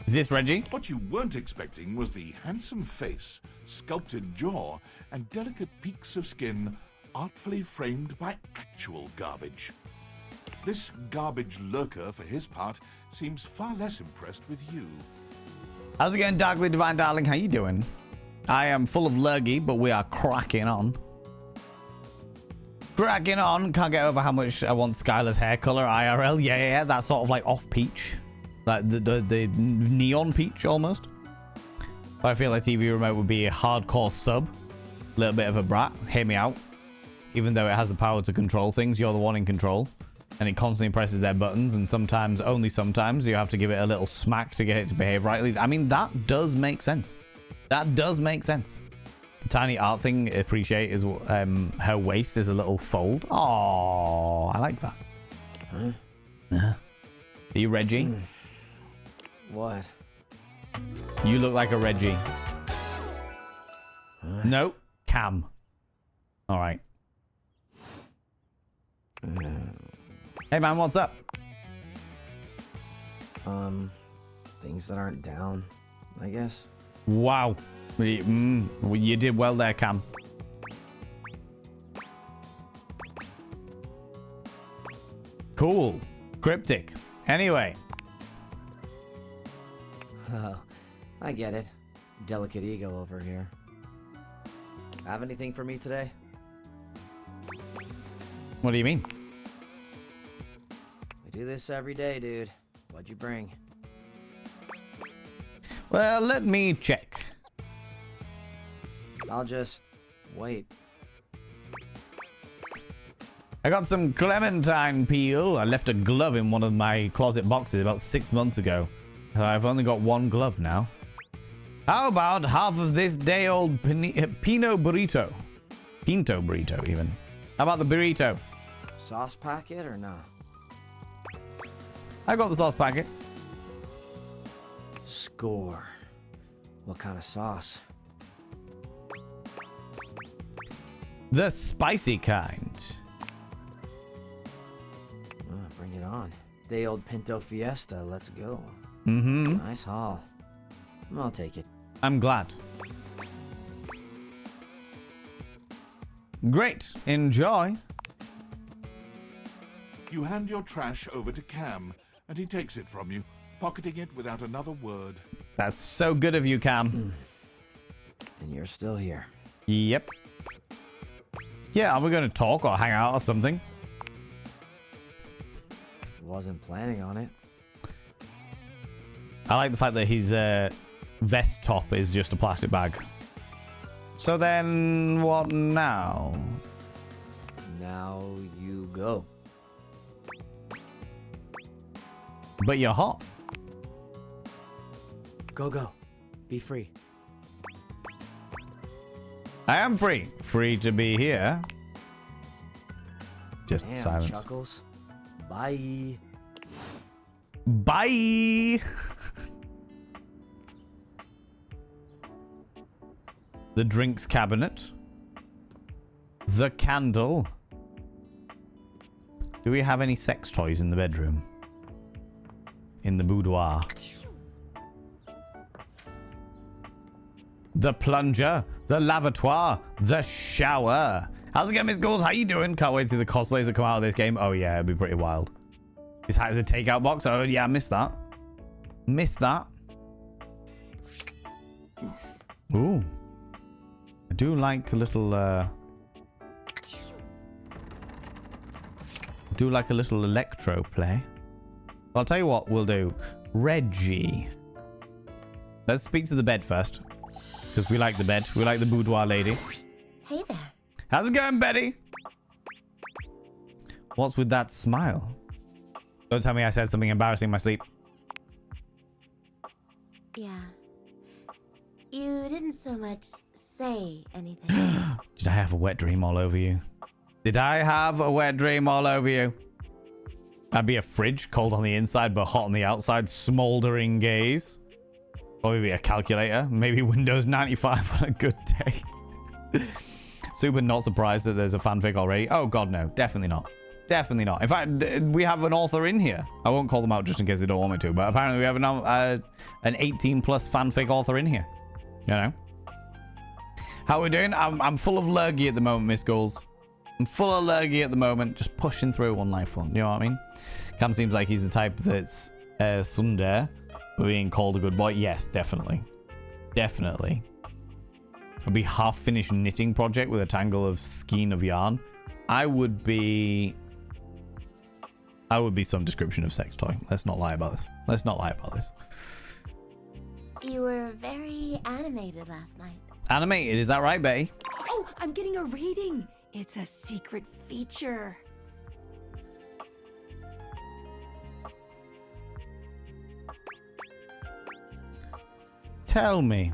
Is this Reggie? What you weren't expecting was the handsome face, sculpted jaw, and delicate peaks of skin artfully framed by actual garbage. This garbage lurker, for his part, seems far less impressed with you. How's it going, Darkly Divine Darling? How you doing? I am full of lurgy, but we are cracking on. Cracking on. Can't get over how much I want Skylar's hair color IRL. Yeah. That's sort of like off peach. Like the neon peach almost. But I feel like TV remote would be a hardcore sub. A little bit of a brat. Hear me out. Even though it has the power to control things, you're the one in control. And it constantly presses their buttons. And sometimes, only sometimes, you have to give it a little smack to get it to behave rightly. I mean, that does make sense. That does make sense. The tiny art thing I appreciate is her waist is a little fold. Oh, I like that. Huh? Are you Reggie? What? You look like a Reggie. No, Cam. All right. Hey man, what's up? Things that aren't down, I guess. Wow. You did well there, Cam. Cool. Cryptic. Anyway. Oh, I get it. Delicate ego over here. Have anything for me today? What do you mean? We do this every day, dude. What'd you bring? Well, let me check. I'll just wait. I got some clementine peel. I left a glove in one of my closet boxes about 6 months ago. I've only got one glove now. How about half of this day-old Pinto burrito? Pinto burrito, even. How about the burrito? Sauce packet or no? I got the sauce packet. Score. What kind of sauce? The spicy kind. Bring it on. Day old Pinto Fiesta. Let's go. Mm-hmm. Nice haul. I'll take it. I'm glad. Great. Enjoy. You hand your trash over to Cam, and he takes it from you, pocketing it without another word. That's so good of you, Cam. And you're still here. Yep. Yeah, are we going to talk or hang out or something? Wasn't planning on it. I like the fact that his vest top is just a plastic bag. So then, what now? Now you go. But you're hot. Go. Be free. I am free. Free to be here. Just Damn, silence. Chuckles. Bye. Bye. The drinks cabinet. The candle. Do we have any sex toys in the bedroom? In the boudoir. The plunger. The lavatoire. The shower. How's it going, Miss Goals? How you doing? Can't wait to see the cosplays that come out of this game. Oh, yeah. It'll be pretty wild. This has a takeout box. Oh, yeah. I missed that. Missed that. Ooh. I do like a little, electro play. I'll tell you what we'll do. Reggie. Let's speak to the bed first. Because we like the bed. We like the boudoir lady. Hey there. How's it going, Betty? What's with that smile? Don't tell me I said something embarrassing in my sleep. Yeah. You didn't so much say anything. Did I have a wet dream all over you? Did I have a wet dream all over you? That'd be a fridge, cold on the inside but hot on the outside, smoldering gaze. Or maybe a calculator. Maybe Windows 95 on a good day. Super not surprised that there's a fanfic already. Oh god, no. Definitely not. Definitely not. In fact, we have an author in here. I won't call them out just in case they don't want me to, but apparently we have an 18 plus fanfic author in here. You know? How are we doing? I'm full of lurgy at the moment, Miss Goals. I'm full of lurgy at the moment. Just pushing through one life one. You know what I mean? Cam seems like he's the type that's tsundere, being called a good boy. Yes, definitely. Definitely. I'd be half finished knitting project with a tangle of skein of yarn. I would be some description of sex toy. Let's not lie about this. Let's not lie about this. You were very animated last night. Animated, is that right, Betty? Oh, I'm getting a reading. It's a secret feature. Tell me.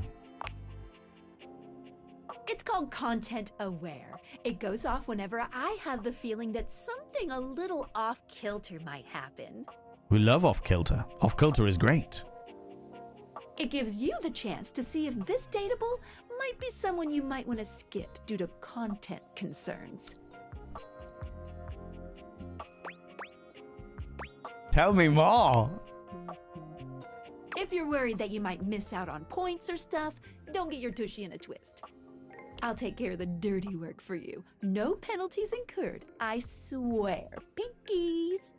It's called Content Aware. It goes off whenever I have the feeling that something a little off-kilter might happen. We love off-kilter. Off-kilter is great. It gives you the chance to see if this dateable might be someone you might want to skip due to content concerns. Tell me more. If you're worried that you might miss out on points or stuff, don't get your tushy in a twist. I'll take care of the dirty work for you. No penalties incurred, I swear. Pinkies!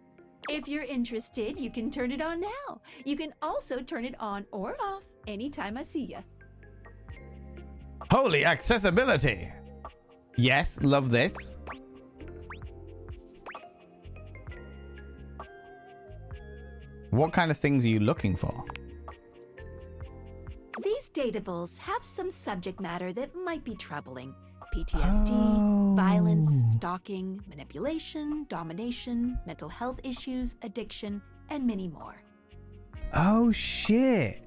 If you're interested, you can turn it on now. You can also turn it on or off anytime I see ya. Holy accessibility. Yes, love this. What kind of things are you looking for? These datables have some subject matter that might be troubling. PTSD, violence, stalking, manipulation, domination, mental health issues, addiction, and many more. Oh, shit.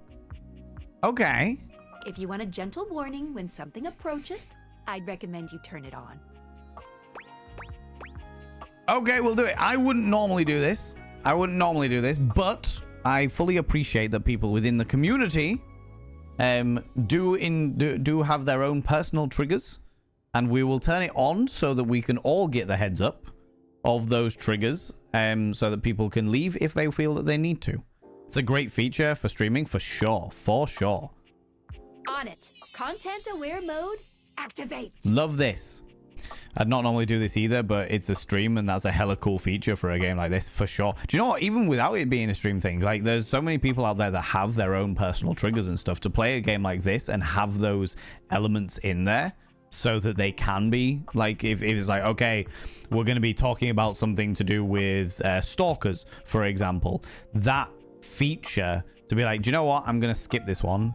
Okay. If you want a gentle warning when something approacheth, I'd recommend you turn it on. Okay, we'll do it. I wouldn't normally do this. But I fully appreciate that people within the community do have their own personal triggers, and we will turn it on so that we can all get the heads up of those triggers, so that people can leave if they feel that they need to. It's a great feature for streaming, for sure. On it. Content aware mode, activate. Love this. I'd not normally do this either, but it's a stream, and that's a hella cool feature for a game like this, for sure. Do you know what? Even without it being a stream thing, like, there's so many people out there that have their own personal triggers and stuff. To play a game like this and have those elements in there so that they can be, like, if it's like, okay, we're going to be talking about something to do with stalkers, for example. That feature, to be like, do you know what? I'm going to skip this one,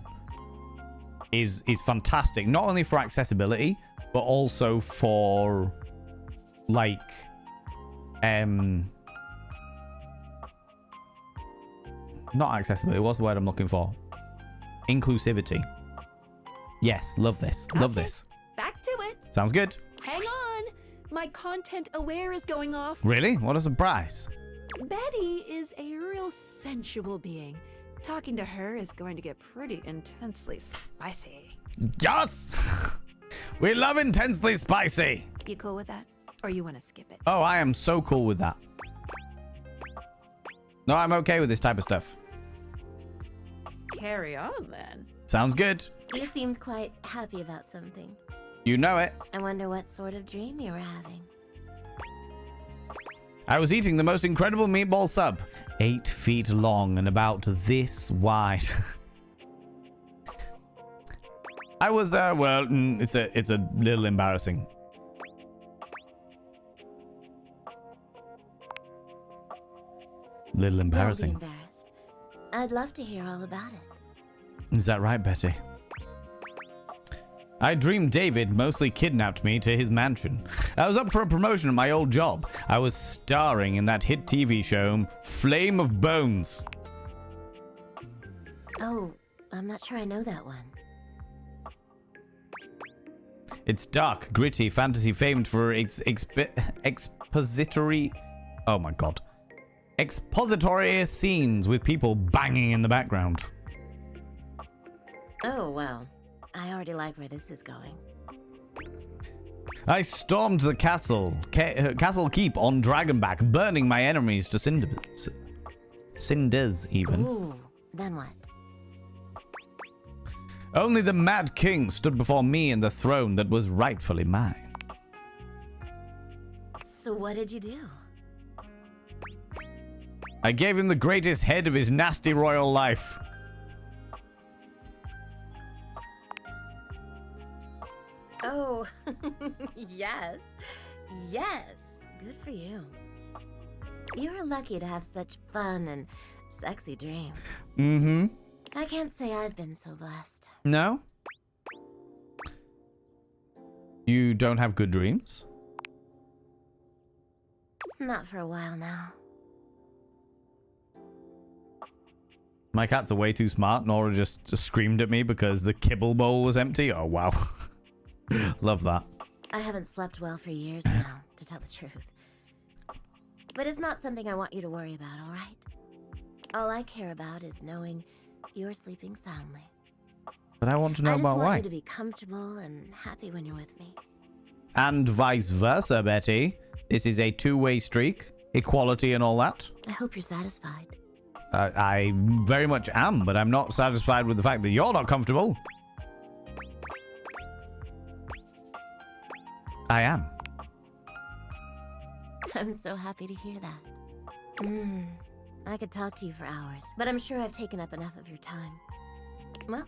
is fantastic. Not only for accessibility, but also for, like, not accessibility. What's the word I'm looking for? Inclusivity. Yes, love this. Love this. Back to it. Sounds good. Hang on. My content aware is going off. Really? What a surprise. Betty is a real sensual being. Talking to her is going to get pretty intensely spicy. Yes! We love intensely spicy. You cool with that? Or you want to skip it? Oh, I am so cool with that. No, I'm okay with this type of stuff. Carry on, then. Sounds good. You seemed quite happy about something. You know it. I wonder what sort of dream you were having. I was eating the most incredible meatball sub. 8 feet long and about this wide. I was, well, it's a little embarrassing. Little embarrassing. Don't be embarrassed. I'd love to hear all about it. Is that right, Betty? I dreamed David mostly kidnapped me to his mansion. I was up for a promotion at my old job. I was starring in that hit TV show, Flame of Bones. Oh, I'm not sure I know that one. It's dark, gritty fantasy famed for its expository... Oh my god. Expository scenes with people banging in the background. Oh, well. I already like where this is going. I stormed the castle keep on Dragonback, burning my enemies to cinders even. Ooh, then what? Only the Mad King stood before me and the throne that was rightfully mine. So what did you do? I gave him the greatest head of his nasty royal life. Oh, yes. Yes. Good for you. You're lucky to have such fun and sexy dreams. Mm-hmm. I can't say I've been so blessed. No? You don't have good dreams? Not for a while now. My cats are way too smart. Nora just screamed at me because the kibble bowl was empty. Oh, wow. Love that. I haven't slept well for years now, to tell the truth. But it's not something I want you to worry about, all right? All I care about is knowing you're sleeping soundly. But I want to know about why. I just want you to be comfortable and happy when you're with me. And vice versa, Betty. This is a two-way streak. Equality and all that. I hope you're satisfied. I very much am, but I'm not satisfied with the fact that you're not comfortable. I am. I'm so happy to hear that. I could talk to you for hours, but I'm sure I've taken up enough of your time. Well,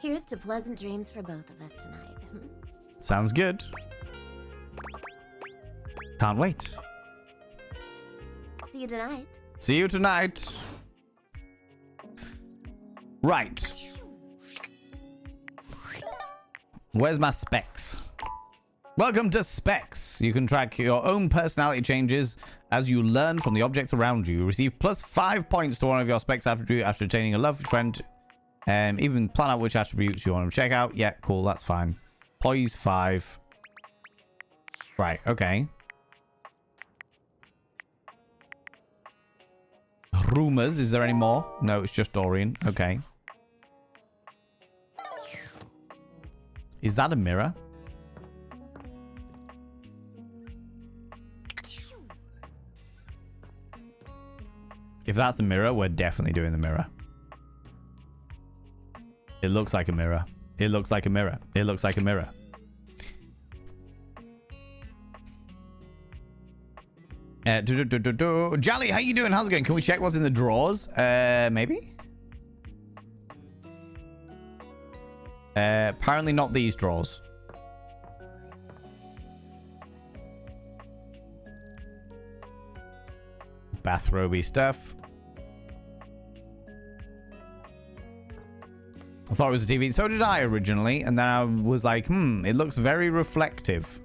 here's to pleasant dreams for both of us tonight. Sounds good. Can't wait. See you tonight. See you tonight. Right. Where's my specs? Welcome to Specs. You can track your own personality changes as you learn from the objects around you. Receive plus 5 points to one of your specs attribute after attaining a loved friend. Even plan out which attributes you want to check out. Yeah, cool, that's fine. Poise 5. Right, okay. Rumors, is there any more? No, it's just Dorian. Okay. Is that a mirror? If that's a mirror, we're definitely doing the mirror. It looks like a mirror. It looks like a mirror. It looks like a mirror. Jolly, how you doing? How's it going? Can we check what's in the drawers? Maybe? Apparently not these drawers. Bathrobe-y stuff. I thought it was a TV. So did I originally. And then I was like, it looks very reflective.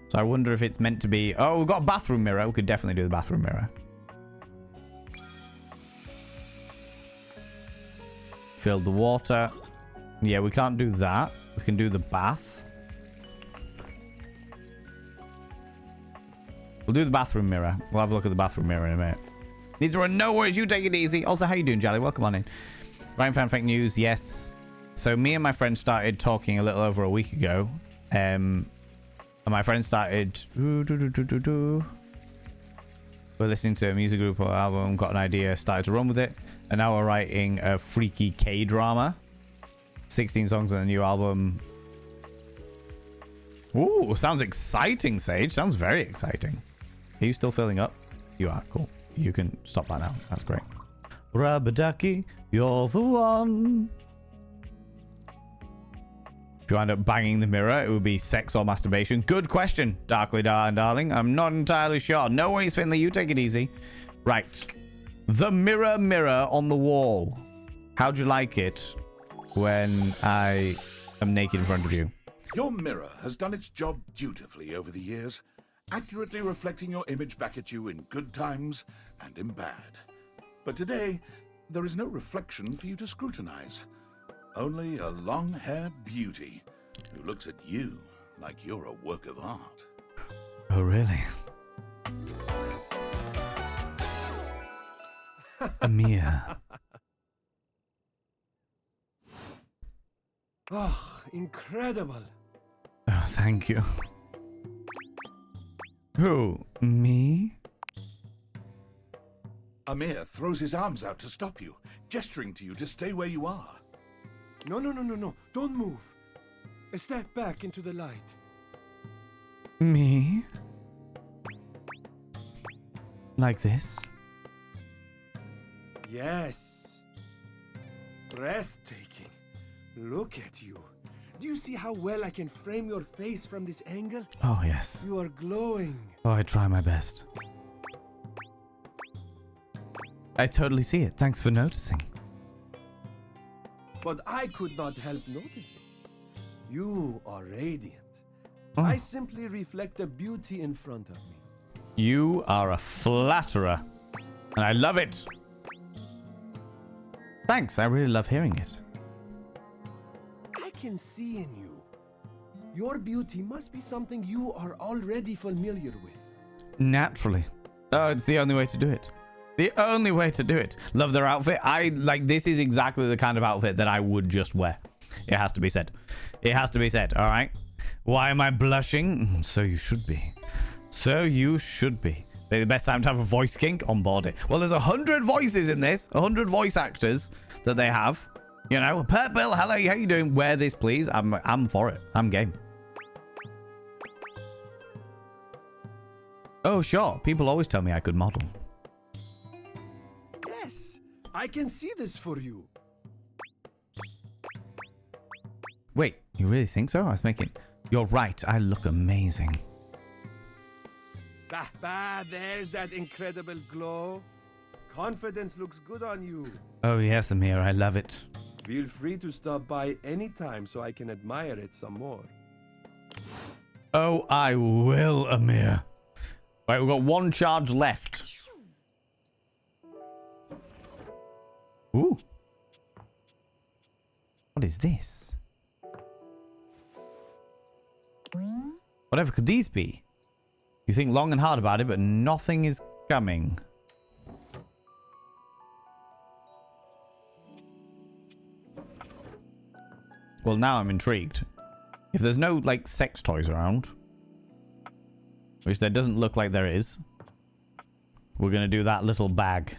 So I wonder if it's meant to be... Oh, we've got a bathroom mirror. We could definitely do the bathroom mirror. Fill the water. Yeah, we can't do that. We can do the bath. We'll do the bathroom mirror. We'll have a look at the bathroom mirror in a minute. These are no worries. You take it easy. Also, how you doing, Jolly? Welcome on in. Ryan fan fake news. Yes. So me and my friend started talking a little over a week ago. And my friend started... We're listening to a music group or album, got an idea, started to run with it. And now we're writing a freaky K-drama. 16 songs on a new album. Ooh, sounds exciting, Sage. Sounds very exciting. Are you still filling up? You are. Cool. You can stop that now. That's great. Rubber ducky, you're the one. If you end up banging the mirror, it would be sex or masturbation. Good question, Darkly Darling. I'm not entirely sure. No worries, Finley. You take it easy. Right. The mirror on the wall. How'd you like it when I am naked in front of you? Your mirror has done its job dutifully over the years, accurately reflecting your image back at you in good times and in bad. But today, there is no reflection for you to scrutinize. Only a long-haired beauty who looks at you like you're a work of art. Oh, really? Amir. Oh, incredible. Oh, thank you. Who? Me? Amir throws his arms out to stop you, gesturing to you to stay where you are. No. Don't move. Step back into the light. Me? Like this? Yes. Breathtaking. Look at you. Do you see how well I can frame your face from this angle? Oh, yes. You are glowing. Oh, I try my best. I totally see it. Thanks for noticing. But I could not help noticing. You are radiant. Oh. I simply reflect the beauty in front of me. You are a flatterer. And I love it. Thanks. I really love hearing it. I can see in you. Your beauty must be something you are already familiar with. Naturally. Oh, it's the only way to do it. The only way to do it. Love their outfit. This is exactly the kind of outfit that I would just wear. It has to be said. It has to be said, all right? Why am I blushing? So you should be. So you should be. The best time to have a voice kink? On board it. Well, there's 100 voices in this. 100 voice actors that they have. You know, Pert Bill, hello, how you doing? Wear this, please. I'm for it. I'm game. Oh, sure. People always tell me I could model. Yes, I can see this for you. Wait, you really think so? I was making... You're right. I look amazing. There's that incredible glow. Confidence looks good on you. Oh, yes, Amir. I love it. Feel free to stop by anytime so I can admire it some more. Oh, I will, Amir. Right, we've got one charge left. Ooh. What is this? Whatever could these be? You think long and hard about it, but nothing is coming. Well, now I'm intrigued. If there's no, like, sex toys around, which there doesn't look like there is, we're going to do that little bag.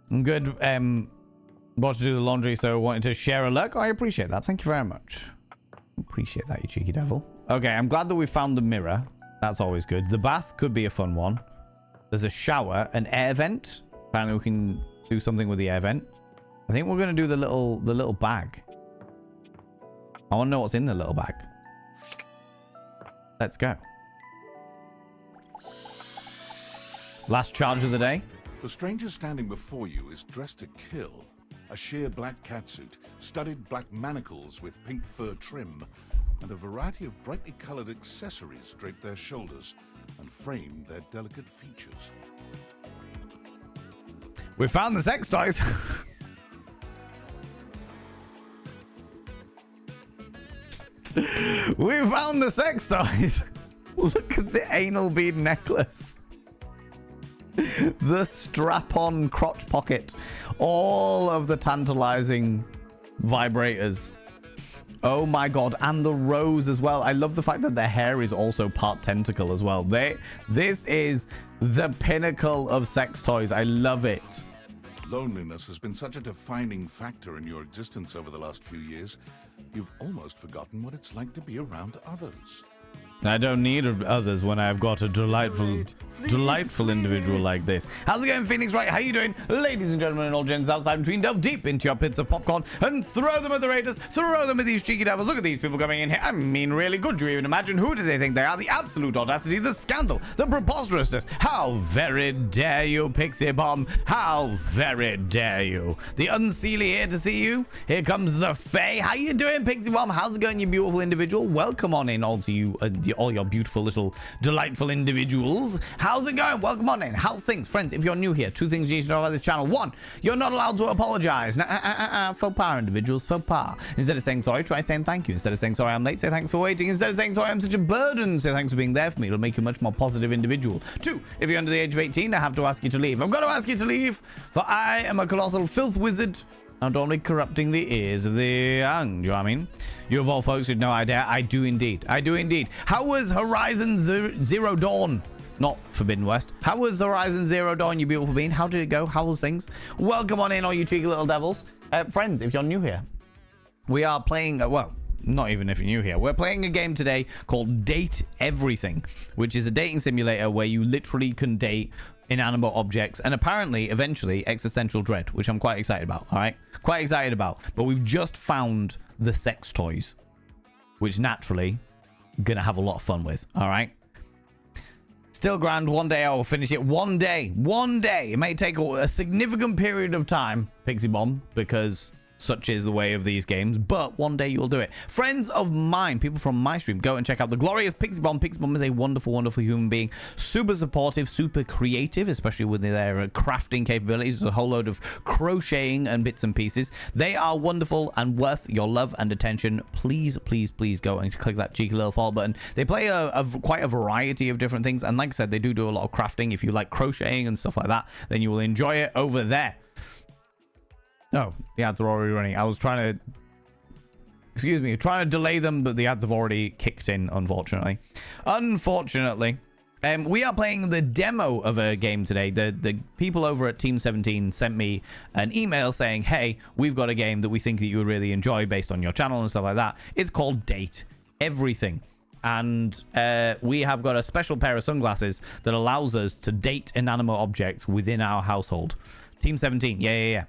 I'm good. About to do the laundry, so wanted to share a look. I appreciate that. Thank you very much. Appreciate that, you cheeky devil. Okay, I'm glad that we found the mirror. That's always good. The bath could be a fun one. There's a shower, an air vent. Apparently we can do something with the air vent. I think we're going to do the little bag. I want to know what's in the little bag. Let's go. Last charge of the day. The stranger standing before you is dressed to kill. A sheer black catsuit, studded black manacles with pink fur trim, and a variety of brightly colored accessories drape their shoulders and frame their delicate features. We found the sex toys. We found the sex toys. Look at the anal bead necklace. The strap-on crotch pocket. All of the tantalizing vibrators. Oh my god, and the rose as well. I love the fact that their hair is also part tentacle as well. This is the pinnacle of sex toys. I love it. Loneliness has been such a defining factor in your existence over the last few years, you've almost forgotten what it's like to be around others. I don't need others when I've got a delightful individual like this. How's it going, Phoenix? Right, how you doing? Ladies and gentlemen and all gents outside between, delve deep into your pits of popcorn and throw them at the Raiders, throw them at these cheeky devils. Look at these people coming in here. I mean, really good. Do you even imagine who do they think they are? The absolute audacity, the scandal, the preposterousness. How very dare you, Pixie Bomb? How very dare you? The Unseelie here to see you. Here comes the Fae. How you doing, Pixie Bomb? How's it going, you beautiful individual? Welcome on in, all to you, all your beautiful little delightful individuals. How's it going? Welcome on in. How's things? Friends, if you're new here, two things you need to know about this channel. One, you're not allowed to apologize. Faux pas, individuals. Faux pas. Instead of saying sorry, try saying thank you. Instead of saying sorry, I'm late, say thanks for waiting. Instead of saying sorry, I'm such a burden, say thanks for being there for me. It'll make you a much more positive individual. Two, if you're under the age of 18, I have to ask you to leave. I've got to ask you to leave, for I am a colossal filth wizard, not only corrupting the ears of the young. Do you know what I mean? You of all folks with no idea. I do indeed. I do indeed. How was Horizon Zero Dawn? Not Forbidden West. How was Horizon Zero Dawn, you beautiful being? How did it go? How was things? Welcome on in, all you cheeky little devils. Friends, if you're new here, we are playing, well, not even if you're new here. We're playing a game today called Date Everything, which is a dating simulator where you literally can date inanimate objects and apparently eventually existential dread, which I'm quite excited about. All right, quite excited about. But we've just found the sex toys, which naturally gonna have a lot of fun with. All right, still grand. One day I will finish it. One day it may take a significant period of time, Pixie Bomb, because such is the way of these games, but one day you'll do it. Friends of mine, people from my stream, go and check out the glorious Pixie Bomb. Pixie Bomb is a wonderful, wonderful human being. Super supportive, super creative, especially with their crafting capabilities. There's a whole load of crocheting and bits and pieces. They are wonderful and worth your love and attention. Please, please, please go and click that cheeky little follow button. They play quite a variety of different things, and like I said, they do a lot of crafting. If you like crocheting and stuff like that, then you will enjoy it over there. No, the ads are already running. I was trying to... Excuse me, trying to delay them, but the ads have already kicked in, unfortunately. We are playing the demo of a game today. The people over at Team 17 sent me an email saying, hey, we've got a game that we think that you would really enjoy based on your channel and stuff like that. It's called Date Everything. And we have got a special pair of sunglasses that allows us to date inanimate objects within our household. Team 17, yeah.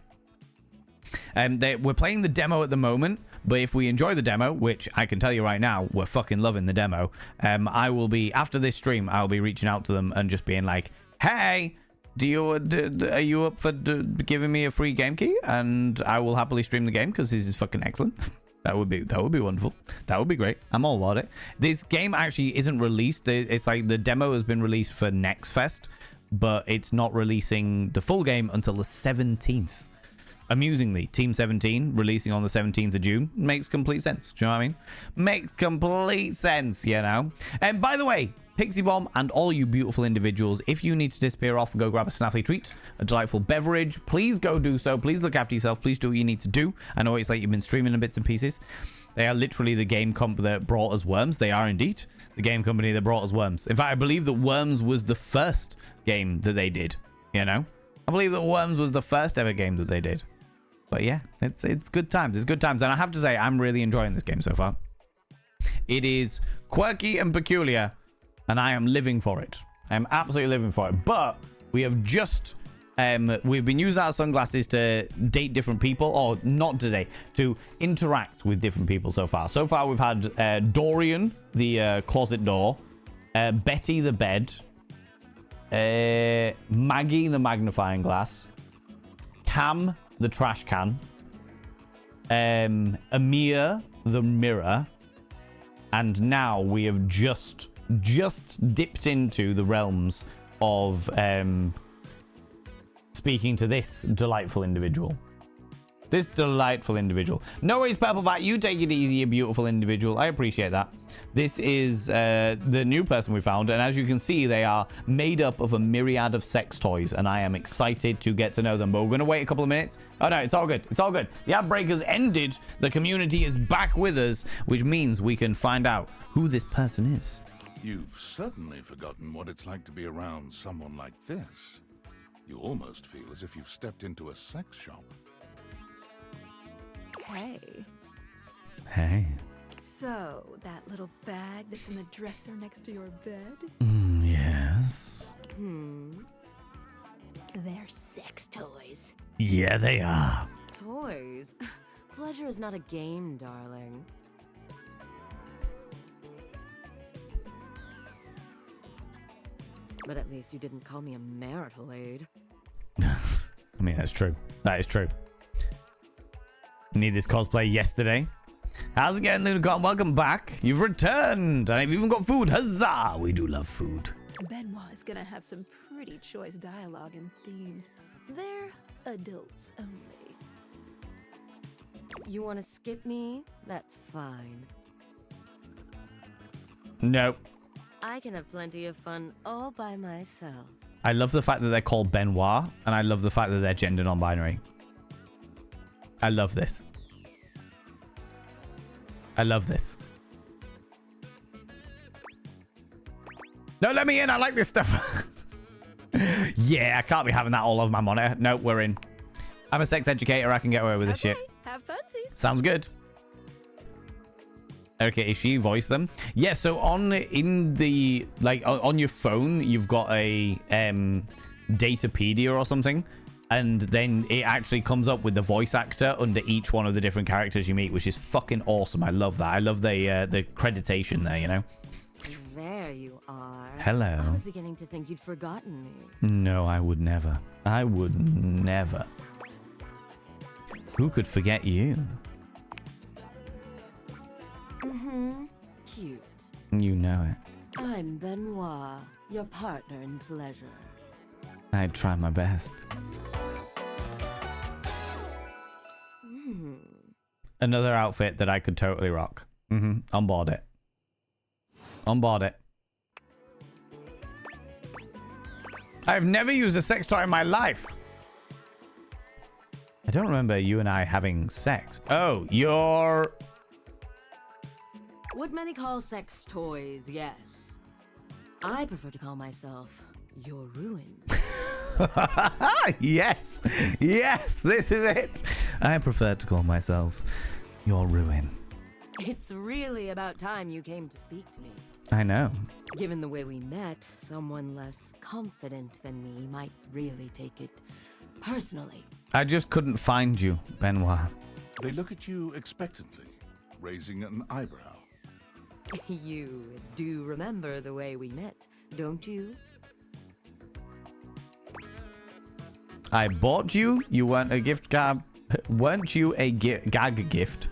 We're playing the demo at the moment, but if we enjoy the demo, which I can tell you right now, we're fucking loving the demo, I will be, after this stream, I'll be reaching out to them and just being like, hey, are you up for giving me a free game key? And I will happily stream the game because this is fucking excellent. That would be wonderful. That would be great. I'm all about it. This game actually isn't released. It's like the demo has been released for Next Fest, but it's not releasing the full game until the 17th. Amusingly, Team 17 releasing on the 17th of June makes complete sense. Do you know what I mean? Makes complete sense, you know? And by the way, Pixie Bomb and all you beautiful individuals, if you need to disappear off and go grab a snaffly treat, a delightful beverage, please go do so. Please look after yourself. Please do what you need to do. I know it's like you've been streaming in bits and pieces. They are literally the game company that brought us Worms. They are indeed the game company that brought us Worms. In fact, I believe that Worms was the first game that they did, you know? I believe that Worms was the first ever game that they did. But yeah, it's good times. It's good times. And I have to say, I'm really enjoying this game so far. It is quirky and peculiar, and I am living for it. I am absolutely living for it. But we have just... we've been using our sunglasses to date different people, or not today, to interact with different people so far. So far, we've had Dorian, the closet door, Betty, the bed, Maggie, the magnifying glass, Cam, the trash can, Amir, the mirror, and now we have just dipped into the realms of speaking to this delightful individual. This delightful individual. No worries, Purpleback. You take it easy, you beautiful individual. I appreciate that. This is the new person we found. And as you can see, they are made up of a myriad of sex toys. And I am excited to get to know them. But we're going to wait a couple of minutes. Oh, no, it's all good. It's all good. The outbreak has ended. The community is back with us, which means we can find out who this person is. You've certainly forgotten what it's like to be around someone like this. You almost feel as if you've stepped into a sex shop. Hey. Hey. So, that little bag that's in the dresser next to your bed? Yes. They're sex toys. Yeah, they are. Toys? Pleasure is not a game, darling. But at least you didn't call me a marital aid. I mean, that's true. That is true. Need this cosplay yesterday. How's it going, Lunicon? Welcome back. You've returned. And I've even got food. Huzzah! We do love food. Benoit is gonna have some pretty choice dialogue and themes. They're adults only. You want to skip me? That's fine. Nope. I can have plenty of fun all by myself. I love the fact that they're called Benoit, and I love the fact that they're gender non-binary. I love this. I love this. No, let me in. I like this stuff. Yeah, I can't be having that all over my monitor. No, we're in. I'm a sex educator. I can get away with this shit. Have funsies. Sounds good. Okay, she voiced them. Yeah, so on your phone, you've got a Datapedia or something, and then it actually comes up with the voice actor under each one of the different characters you meet, which is fucking awesome. I love that. I love the creditation there, you know. There you are. Hello. I was beginning to think you'd forgotten me. No, I would never. I would never. Who could forget you? Cute. You know it. I'm Benoit, your partner in pleasure. I'd try my best. Another outfit that I could totally rock. On board it. On board it. I've never used a sex toy in my life. I don't remember you and I having sex. Oh, you're... What many call sex toys, yes. I prefer to call myself your ruin. Yes. Yes, this is it. I prefer to call myself your ruin. It's really about time you came to speak to me. I know. Given the way we met, someone less confident than me might really take it personally. I just couldn't find you, Benoit. They look at you expectantly, raising an eyebrow. You do remember the way we met, don't you? I bought you. You weren't a gift gab. Weren't you a gag gift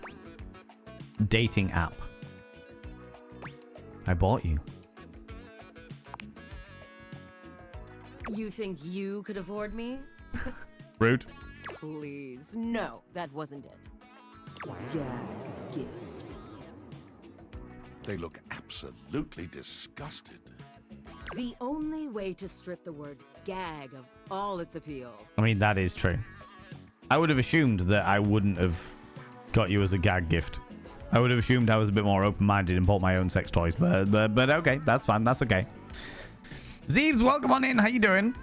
dating app? I bought you. You think you could afford me? Rude. Please, no, that wasn't it. Gag gift. They look absolutely disgusted. The only way to strip the word gag of all its appeal. I mean, that is true. I would have assumed that I wouldn't have got you as a gag gift. I would have assumed I was a bit more open-minded and bought my own sex toys, but okay, that's fine. That's okay. Zeebs, welcome on in. How you doing?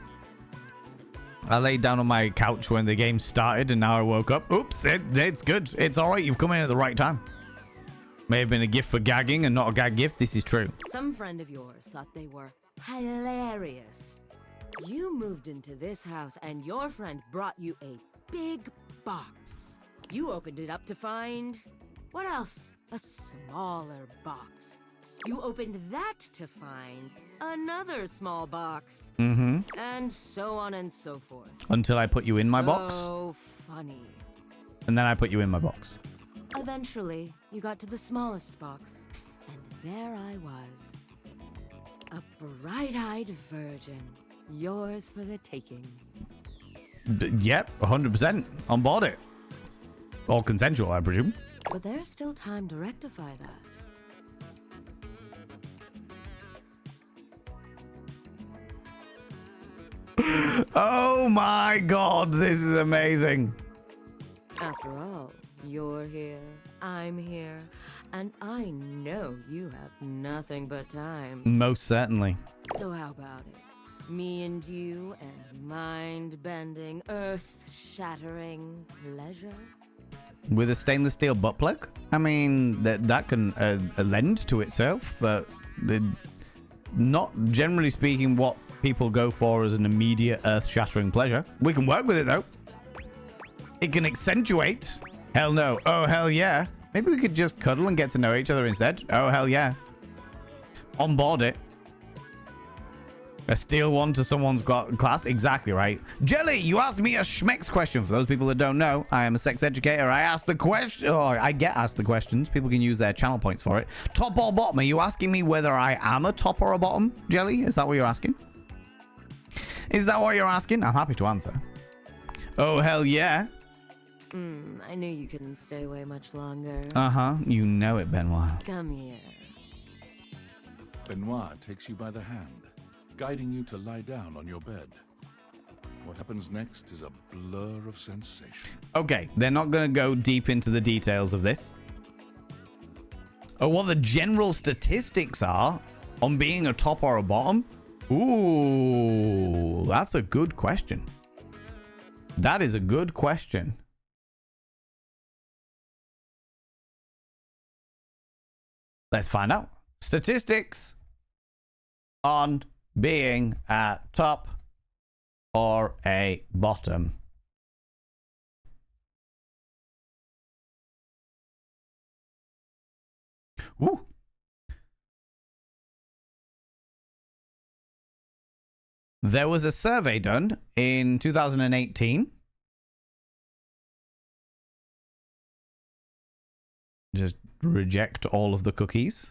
I laid down on my couch when the game started, and now I woke up. Oops, it's good. It's all right. You've come in at the right time. May have been a gift for gagging and not a gag gift. This is true. Some friend of yours thought they were hilarious. You moved into this house, and your friend brought you a big box. You opened it up to find... what else? A smaller box. You opened that to find another small box. And so on and so forth. Until I put you in my box. So funny. And then I put you in my box. Eventually, you got to the smallest box. And there I was. A bright-eyed virgin. Yours for the taking. Yep, 100%. On board it. Or consensual, I presume. But there's still time to rectify that. Oh my god, this is amazing. After all, you're here, I'm here, and I know you have nothing but time. Most certainly. So how about it? Me and you and mind-bending, earth-shattering pleasure? With a stainless steel butt plug? I mean, that can lend to itself, but not generally speaking what people go for as an immediate earth-shattering pleasure. We can work with it, though. It can accentuate. Hell no. Oh, hell yeah. Maybe we could just cuddle and get to know each other instead. Oh, hell yeah. On board it. A steel one to someone's class? Exactly right. Jelly, you asked me a schmex question. For those people that don't know, I am a sex educator. I ask the question. Oh, I get asked the questions. People can use their channel points for it. Top or bottom? Are you asking me whether I am a top or a bottom, Jelly? Is that what you're asking? Is that what you're asking? I'm happy to answer. Oh, hell yeah. I knew you couldn't stay away much longer. Uh-huh. You know it, Benoit. Come here. Benoit takes you by the hand, guiding you to lie down on your bed. What happens next is a blur of sensation. Okay, they're not going to go deep into the details of this. Oh, what the general statistics are on being a top or a bottom? Ooh, that's a good question. That is a good question. Let's find out. Statistics on being a top or a bottom. Ooh. There was a survey done in 2018. Just reject all of the cookies.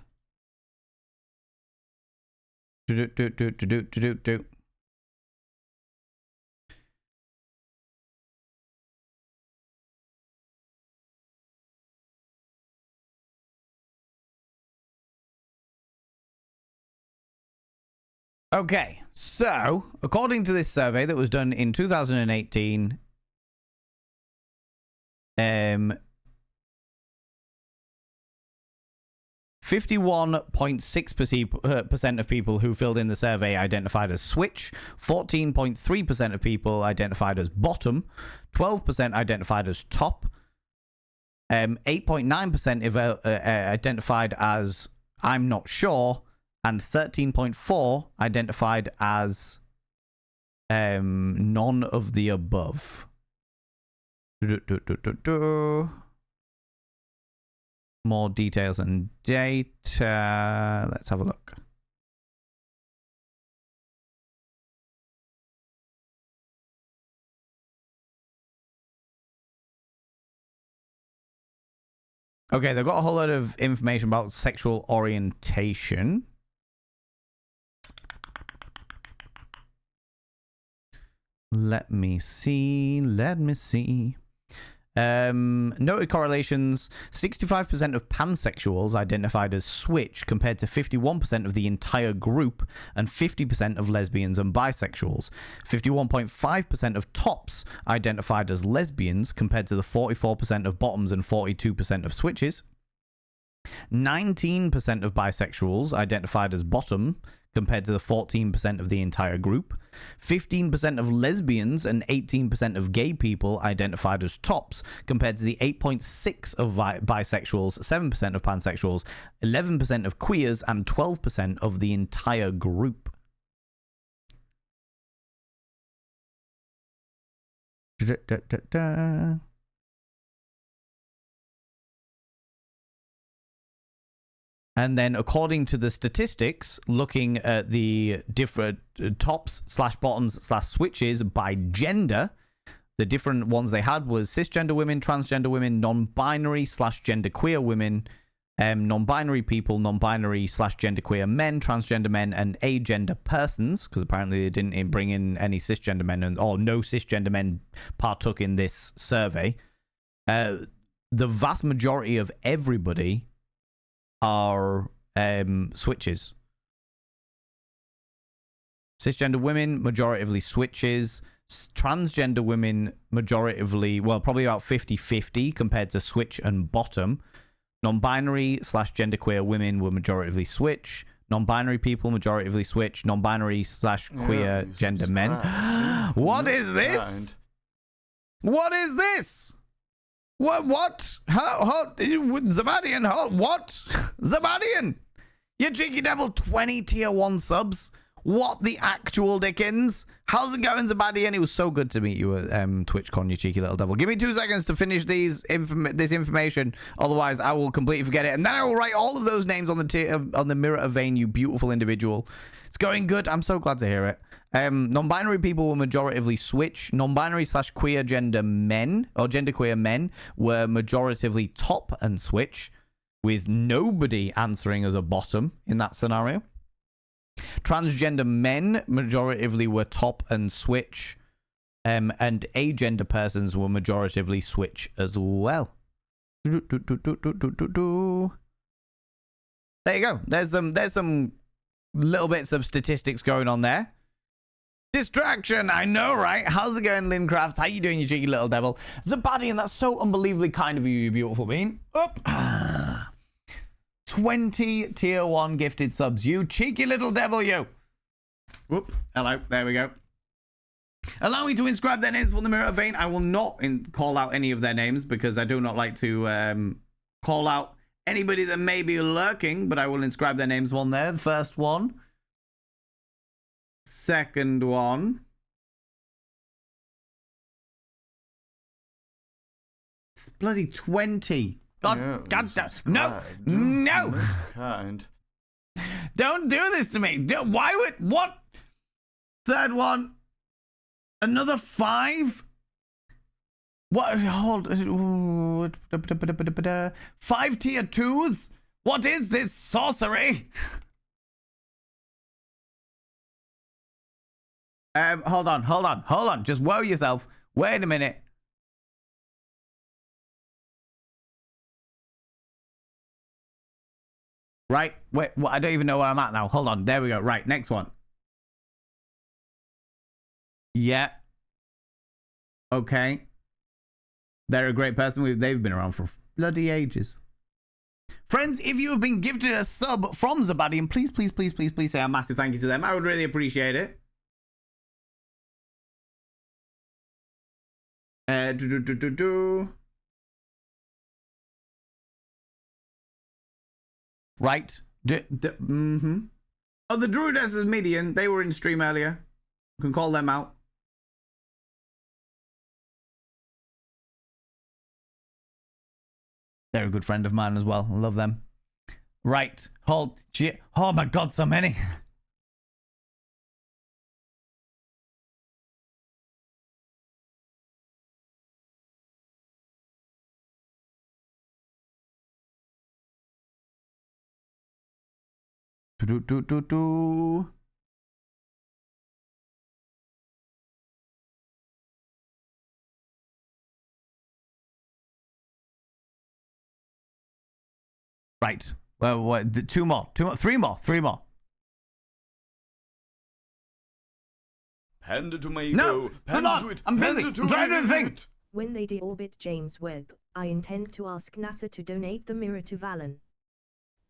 Okay, so according to this survey that was done in 2018, 51.6% of people who filled in the survey identified as switch, 14.3% of people identified as bottom, 12% identified as top, 8.9% identified as I'm not sure, and 13.4% identified as none of the above. More details and data. Let's have a look. Okay, they've got a whole lot of information about sexual orientation. Let me see. Noted correlations. 65% of pansexuals identified as switch compared to 51% of the entire group and 50% of lesbians and bisexuals. 51.5% of tops identified as lesbians compared to the 44% of bottoms and 42% of switches. 19% of bisexuals identified as bottom compared to the 14% of the entire group. 15% of lesbians and 18% of gay people identified as tops compared to the 8.6% of bisexuals, 7% of pansexuals, 11% of queers, and 12% of the entire group. And then according to the statistics, looking at the different tops / bottoms / switches by gender, the different ones they had was cisgender women, transgender women, non-binary / genderqueer women, non-binary people, non-binary / genderqueer men, transgender men, and agender persons, because apparently they didn't bring in any cisgender men, or no cisgender men partook in this survey. the vast majority of everybody are switches. Cisgender women, majoritively switches. Transgender women, majoritively, well, probably about 50-50 compared to switch and bottom. Non-binary / genderqueer women were majoritively switch. Non-binary people, majoritively switch. Non-binary / queer gender men. What is this? What is this? What? How? Zabadian, what? Zabadian! You cheeky devil, 20 tier 1 subs. What the actual dickens? How's it going, Zabadian? It was so good to meet you at TwitchCon, you cheeky little devil. Give me 2 seconds to finish this information. Otherwise, I will completely forget it. And then I will write all of those names on the mirror of vein, you beautiful individual. It's going good. I'm so glad to hear it. Non-binary people were majoritively switch. Non-binary / queer gender men, or genderqueer men, were majoritively top and switch, with nobody answering as a bottom in that scenario. Transgender men majoritively were top and switch, and agender persons were majoritively switch as well. There you go. There's some little bits of statistics going on there. Distraction, I know, right? How's it going, Lincraft? How you doing, you cheeky little devil? Zabadian, that's so unbelievably kind of you, you beautiful bean. Up. 20 tier 1 gifted subs. You cheeky little devil, you. Whoop. Hello. There we go. Allow me to inscribe their names on the mirror of vein. I will not call out any of their names because I do not like to call out anybody that may be lurking, but I will inscribe their names on there. First one. Second one. It's bloody 20. God damn. No. Kind. Don't do this to me. Why would... What? Third one. Another 5? What? Hold... 5 tier 2s? What is this sorcery? Hold on. Just woe yourself. Wait a minute. Right. Wait, what? I don't even know where I'm at now. Hold on. There we go. Right. Next one. Yeah. Okay. They're a great person. They've been around for bloody ages. Friends, if you have been gifted a sub from Zabadian, please say a massive thank you to them. I would really appreciate it. Right. Oh, the Druidesses Median. They were in stream earlier. You can call them out. They're a good friend of mine as well. I love them. Right. Hold. Oh my god, so many. Right. Well, what? 3 more. Panda to my ego. No, Panda to it. I'm busy. Panda to I'm trying to do the thing. When they deorbit James Webb, I intend to ask NASA to donate the mirror to Valen.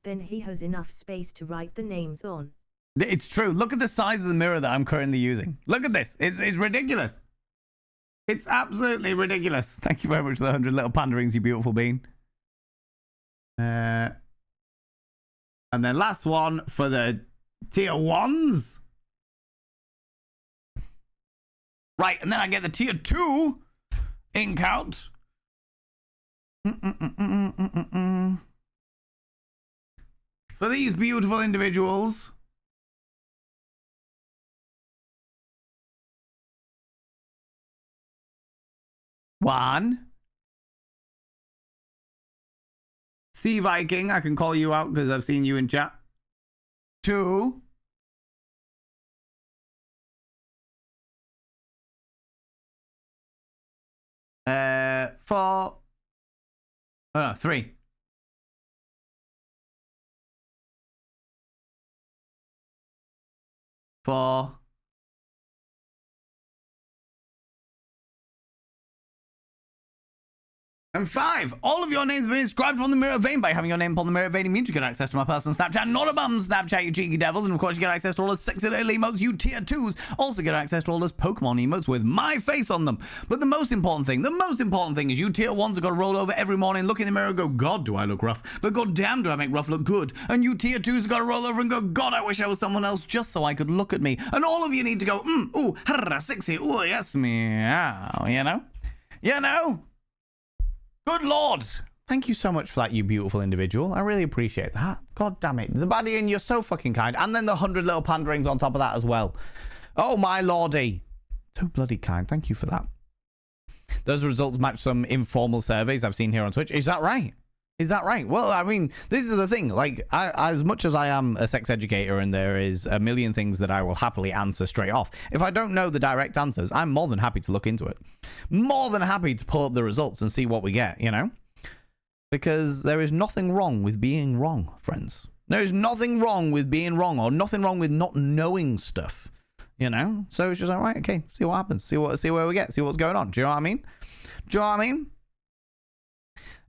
Then he has enough space to write the names on. It's true. Look at the size of the mirror that I'm currently using. Look at this. It's ridiculous. It's absolutely ridiculous. Thank you very much for the 100 little panderings, you beautiful bean. And then last one for the tier 1s. Right, and then I get the tier 2 ink out. For these beautiful individuals. One. Sea Viking, I can call you out because I've seen you in chat. 2. Oh, no, 3. 4. And 5, all of your names have been inscribed on the mirror vein. By having your name upon the mirror vein, it means you get access to my personal Snapchat, not a bum Snapchat, you cheeky devils. And of course, you get access to all those sexy little emotes, you tier 2s. Also get access to all those Pokemon emotes with my face on them. But the most important thing is you tier 1s have got to roll over every morning, look in the mirror and go, God, do I look rough? But God damn, do I make rough look good? And you tier 2s have got to roll over and go, God, I wish I was someone else just so I could look at me. And all of you need to go, ooh, harra, sexy, ooh, yes, meow, you know? You know? Good Lord. Thank you so much for that, you beautiful individual. I really appreciate that. God damn it. Zabadian, you're so fucking kind. And then the 100 little panderings on top of that as well. Oh, my lordy. So bloody kind. Thank you for that. Those results match some informal surveys I've seen here on Twitch. Is that right? Is that right? Well, I mean, this is the thing. Like, as much as I am a sex educator and there is a million things that I will happily answer straight off, if I don't know the direct answers, I'm more than happy to look into it. More than happy to pull up the results and see what we get, you know? Because there is nothing wrong with being wrong, friends. There is nothing wrong with being wrong or nothing wrong with not knowing stuff, you know? So it's just like, right, okay, see what happens. See where we get. See what's going on. Do you know what I mean? Do you know what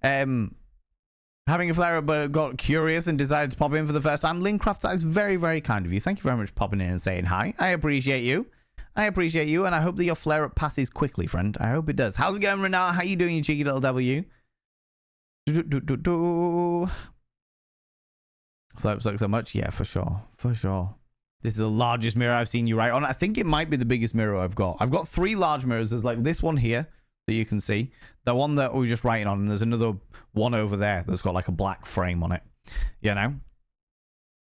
I mean? Having a flare up but got curious and decided to pop in for the first time. Lincraft, that is very, very kind of you. Thank you very much for popping in and saying hi. I appreciate you. I appreciate you, and I hope that your flare up passes quickly, friend. I hope it does. How's it going, Renata? How you doing, you cheeky little W? Flare ups look so much? Yeah, for sure. For sure. This is the largest mirror I've seen you write on. I think it might be the biggest mirror I've got. I've got 3 large mirrors. There's like this one here that you can see, the one that we were just writing on, and there's another one over there that's got like a black frame on it, you know?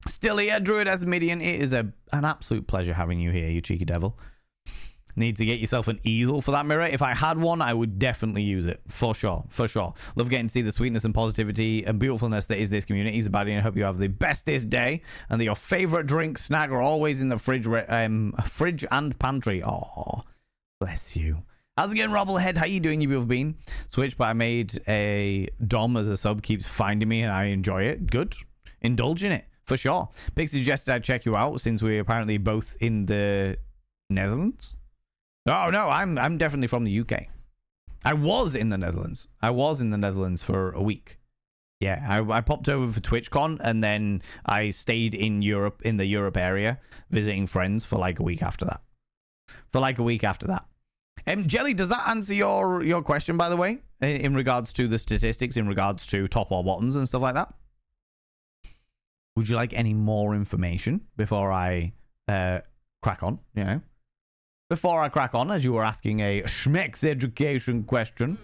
Still here, Druid as a Midian. It is an absolute pleasure having you here, you cheeky devil. Need to get yourself an easel for that mirror. If I had one, I would definitely use it, for sure, for sure. Love getting to see the sweetness and positivity and beautifulness that is this community. Zabadi, and I hope you have the bestest day, and that your favorite drink, snack are always in the fridge and pantry. Oh, bless you. How's it going, Robblehead? How you doing, you beautiful bean? Switch, but I made a Dom as a sub, keeps finding me, and I enjoy it. Good. Indulge in it, for sure. Pixie suggested I check you out, since we're apparently both in the Netherlands. Oh, no, I'm definitely from the UK. I was in the Netherlands. I was in the Netherlands for a week. Yeah, I popped over for TwitchCon, and then I stayed in Europe, in the Europe area, visiting friends for like a week after that. Jelly, does that answer your question, by the way, in regards to the statistics, in regards to top or bottoms and stuff like that? Would you like any more information before I crack on, you know? Before I crack on, as you were asking a schmeck's education question.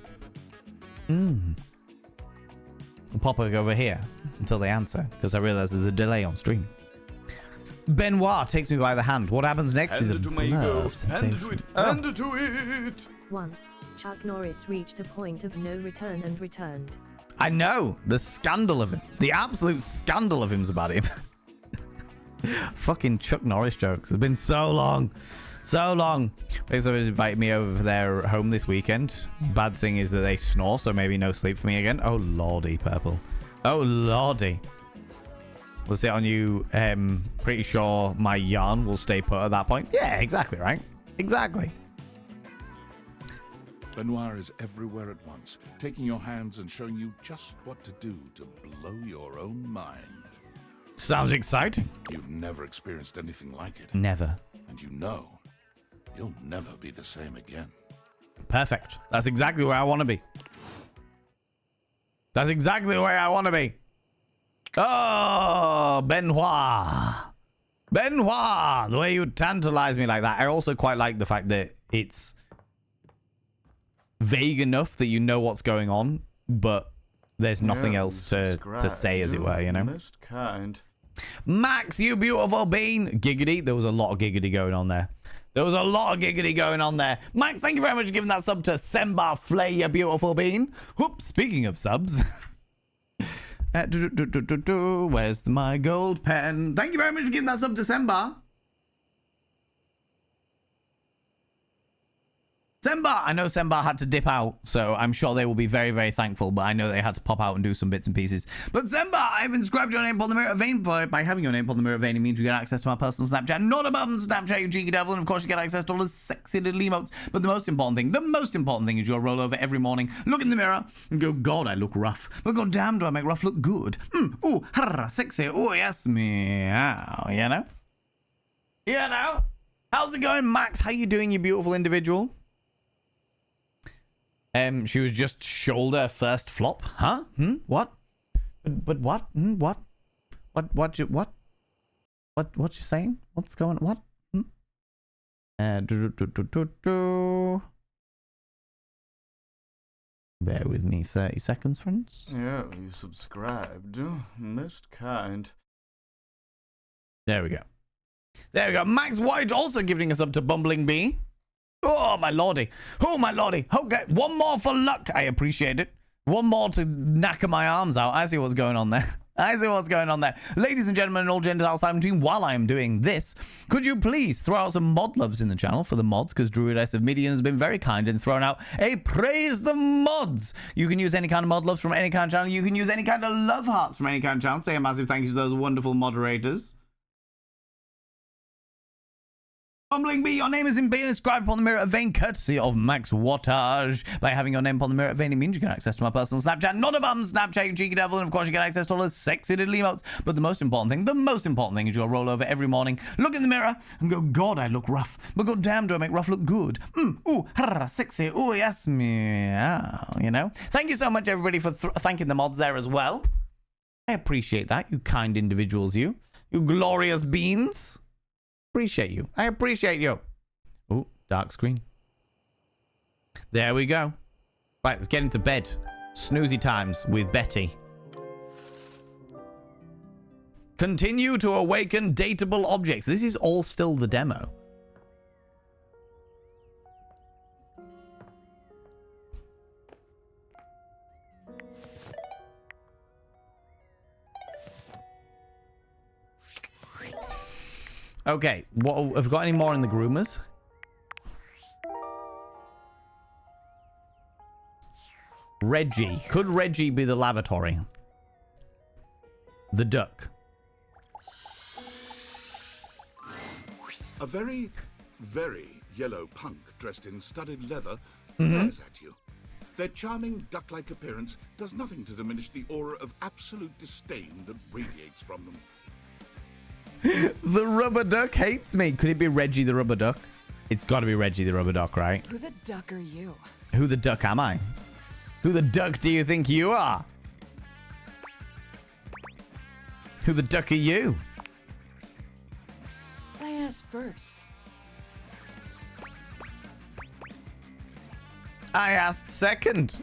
I'll pop it over here until they answer, because I realize there's a delay on stream. Benoit takes me by the hand. What happens next is a blur sensation. Hand to it. Once, Chuck Norris reached a point of no return and returned. I know. The scandal of him. The absolute scandal of him's about him. Fucking Chuck Norris jokes. It's been so long. So long. They invited me over for their home this weekend. Bad thing is that they snore, so maybe no sleep for me again. Oh, lordy, Purple. Oh, lordy. We'll sit on you. Pretty sure my yarn will stay put at that point. Yeah, exactly, right? Exactly. Benoit is everywhere at once, taking your hands and showing you just what to do to blow your own mind. Sounds exciting. You've never experienced anything like it. Never. And you know, you'll never be the same again. Perfect. That's exactly where I want to be. That's exactly where I want to be. Oh, Benoit. Benoit, the way you tantalize me like that. I also quite like the fact that it's vague enough that you know what's going on, but there's nothing else to say, as it were, you know? Most kind. Max, you beautiful bean. Giggity. There was a lot of giggity going on there. There was a lot of giggity going on there. Max, thank you very much for giving that sub to Sembar Flay, you beautiful bean. Whoop, speaking of subs. Where's my gold pen? Thank you very much for giving that sub to Sembar. Semba! I know Semba had to dip out, so I'm sure they will be very, very thankful, but I know they had to pop out and do some bits and pieces. But Semba, I've inscribed your name upon the mirror vein. By having your name upon the mirror vein, it means you get access to my personal Snapchat. Not above Snapchat, you cheeky devil, and of course you get access to all the sexy little emotes. But the most important thing is you'll roll over every morning, look in the mirror, and go, God, I look rough. But god damn, do I make rough look good. Ooh, harra, sexy, ooh, yes, meow, you know? You know? How's it going, Max? How you doing, you beautiful individual? She was just shoulder first flop. Huh? What? But what? What? What you saying? What's going on? What? Bear with me 30 seconds, friends. Yeah, you subscribed. Most kind. There we go. There we go. Max White also gifting us up to Bumbling Bee. Oh, my lordy. Oh, my lordy. Okay, one more for luck. I appreciate it. One more to knacker my arms out. I see what's going on there. I see what's going on there. Ladies and gentlemen and all genders outside between, while I am doing this, could you please throw out some mod loves in the channel for the mods? Because Druidess of Midian has been very kind and thrown out a praise the mods. You can use any kind of mod loves from any kind of channel. You can use any kind of love hearts from any kind of channel. Say a massive thank you to those wonderful moderators. Bumbling Bee, your name is being inscribed upon the mirror vein, courtesy of Max Wattage. By having your name upon the mirror vein, it means you get access to my personal Snapchat. Not a bum Snapchat, you cheeky devil, and of course you get access to all the sexy little emotes. But the most important thing is you'll roll over every morning, look in the mirror, and go, God, I look rough. But god damn, do I make rough look good. Ooh, harra, sexy, ooh, yes, meow, you know? Thank you so much, everybody, for thanking the mods there as well. I appreciate that, you kind individuals, you glorious beans. Appreciate you. I appreciate you. Oh, dark screen. There we go. Right, let's get into bed. Snoozy times with Betty. Continue to awaken dateable objects. This is all still the demo. Okay, what have we got any more in the groomers? Reggie. Could Reggie be the lavatory? The duck. A very, very yellow punk dressed in studded leather Mm-hmm. glares at you. Their charming duck-like appearance does nothing to diminish the aura of absolute disdain that radiates from them. The rubber duck hates me. Could it be Reggie the rubber duck? It's got to be Reggie the rubber duck, right? Who the duck are you? Who the duck am I? Who the duck do you think you are? Who the duck are you? I asked first. I asked second.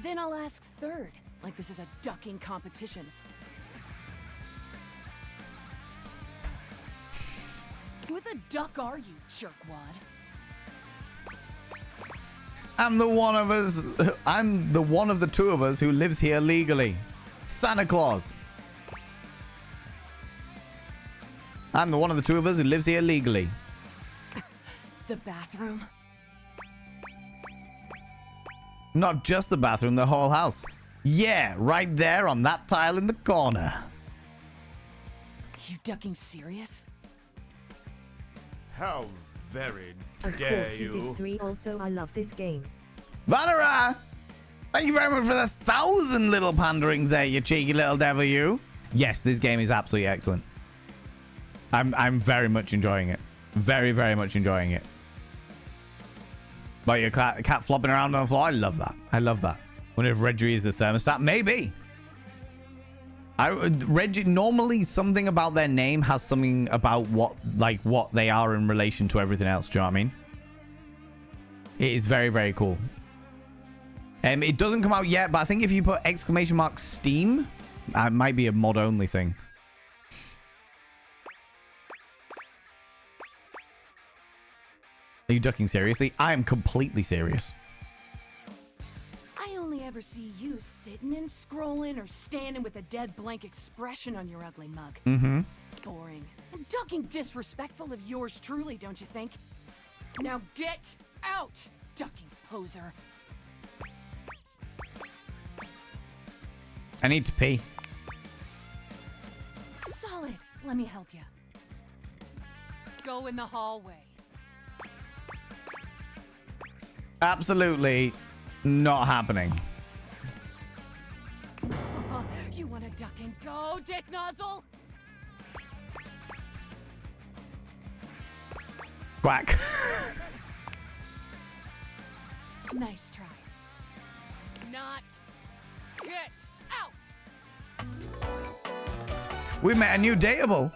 Then I'll ask third, like this is a ducking competition. Who the duck are you, jerkwad? I'm the one of the two of us who lives here legally. Santa Claus. I'm the one of the two of us who lives here legally. The bathroom? Not just the bathroom, the whole house. Yeah, right there on that tile in the corner. You ducking serious? How very Of dare course you did 3. Also, I love this game. Vanera! Thank you very much for the 1,000 little panderings there, you cheeky little devil, you. Yes, this game is absolutely excellent. I'm very much enjoying it. Very, very much enjoying it. But your cat flopping around on the floor, I love that. I love that. Wonder if Reggie is the thermostat. Maybe. Reggie, normally something about their name has something about what they are in relation to everything else. Do you know what I mean? It is very, very cool. It doesn't come out yet, but I think if you put ! Steam, it might be a mod only thing. Are you ducking seriously? I am completely serious. I only ever see you sitting and scrolling or standing with a dead blank expression on your ugly mug. Mm-hmm. Boring. And ducking disrespectful of yours truly, don't you think? Now get out, ducking poser. I need to pee. Solid. Let me help you. Go in the hallway. Absolutely not happening. You want to duck and go, dick nozzle? Quack. Nice try. Not. Get out. We met a new dateable.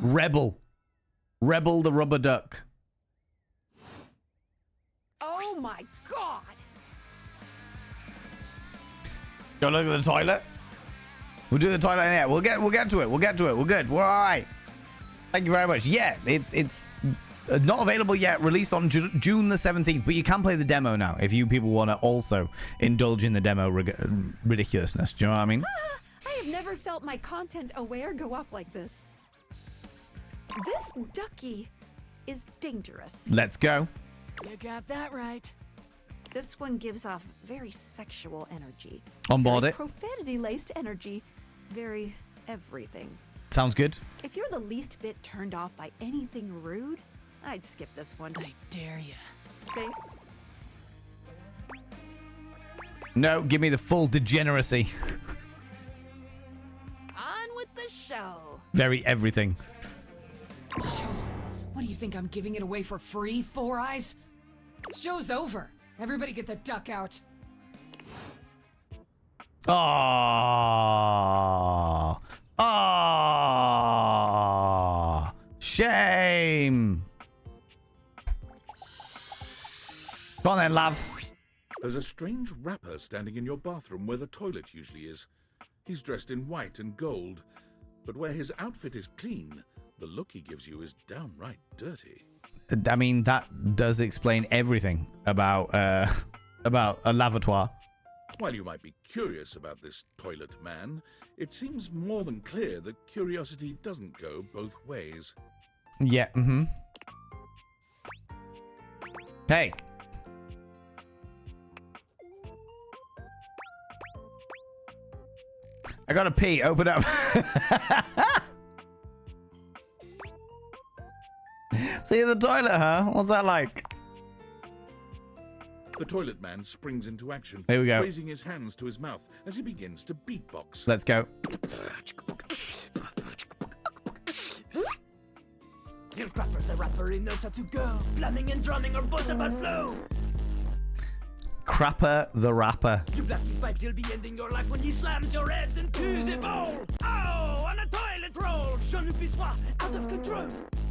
Rebel. Rebel the rubber duck. Oh my god. Go look at the toilet. We'll do the toilet in here. We'll get to it. We'll get to it. We're good. We're all right. Thank you very much. Yeah, it's not available yet. Released on June the 17th, but you can play the demo now if you people want to also indulge in the demo ridiculousness. Do you know what I mean? I have never felt my content aware go off like this. This ducky is dangerous. Let's go. You got that right. This one gives off very sexual energy. On board very it. Profanity-laced energy. Very everything. Sounds good. If you're the least bit turned off by anything rude, I'd skip this one. I dare you. See? No, give me the full degeneracy. On with the show. Very everything. Show. What do you think I'm giving it away for free, Four Eyes? Show's over. Everybody get the duck out. Oh. Oh. Shame. Go on then, love. There's a strange rapper standing in your bathroom where the toilet usually is. He's dressed in white and gold, but where his outfit is clean, the look he gives you is downright dirty. I mean, that does explain everything about a lavatoire. While you might be curious about this toilet man, it seems more than clear that curiosity doesn't go both ways. Yeah, Hey. I gotta pee. Open up. See the toilet, huh? What's that like? The toilet man springs into action, Here we go. raising his hands to his mouth as he begins to beatbox. Let's go. Lil Crapper's the rapper, he knows how to go. Blamming and drumming or boss about flow. Crapper the rapper. You blacky spikes, you'll be ending your life when he slams your head into the bowl. Oh, on a toilet roll. Jean-Luc Pissoir, out of control.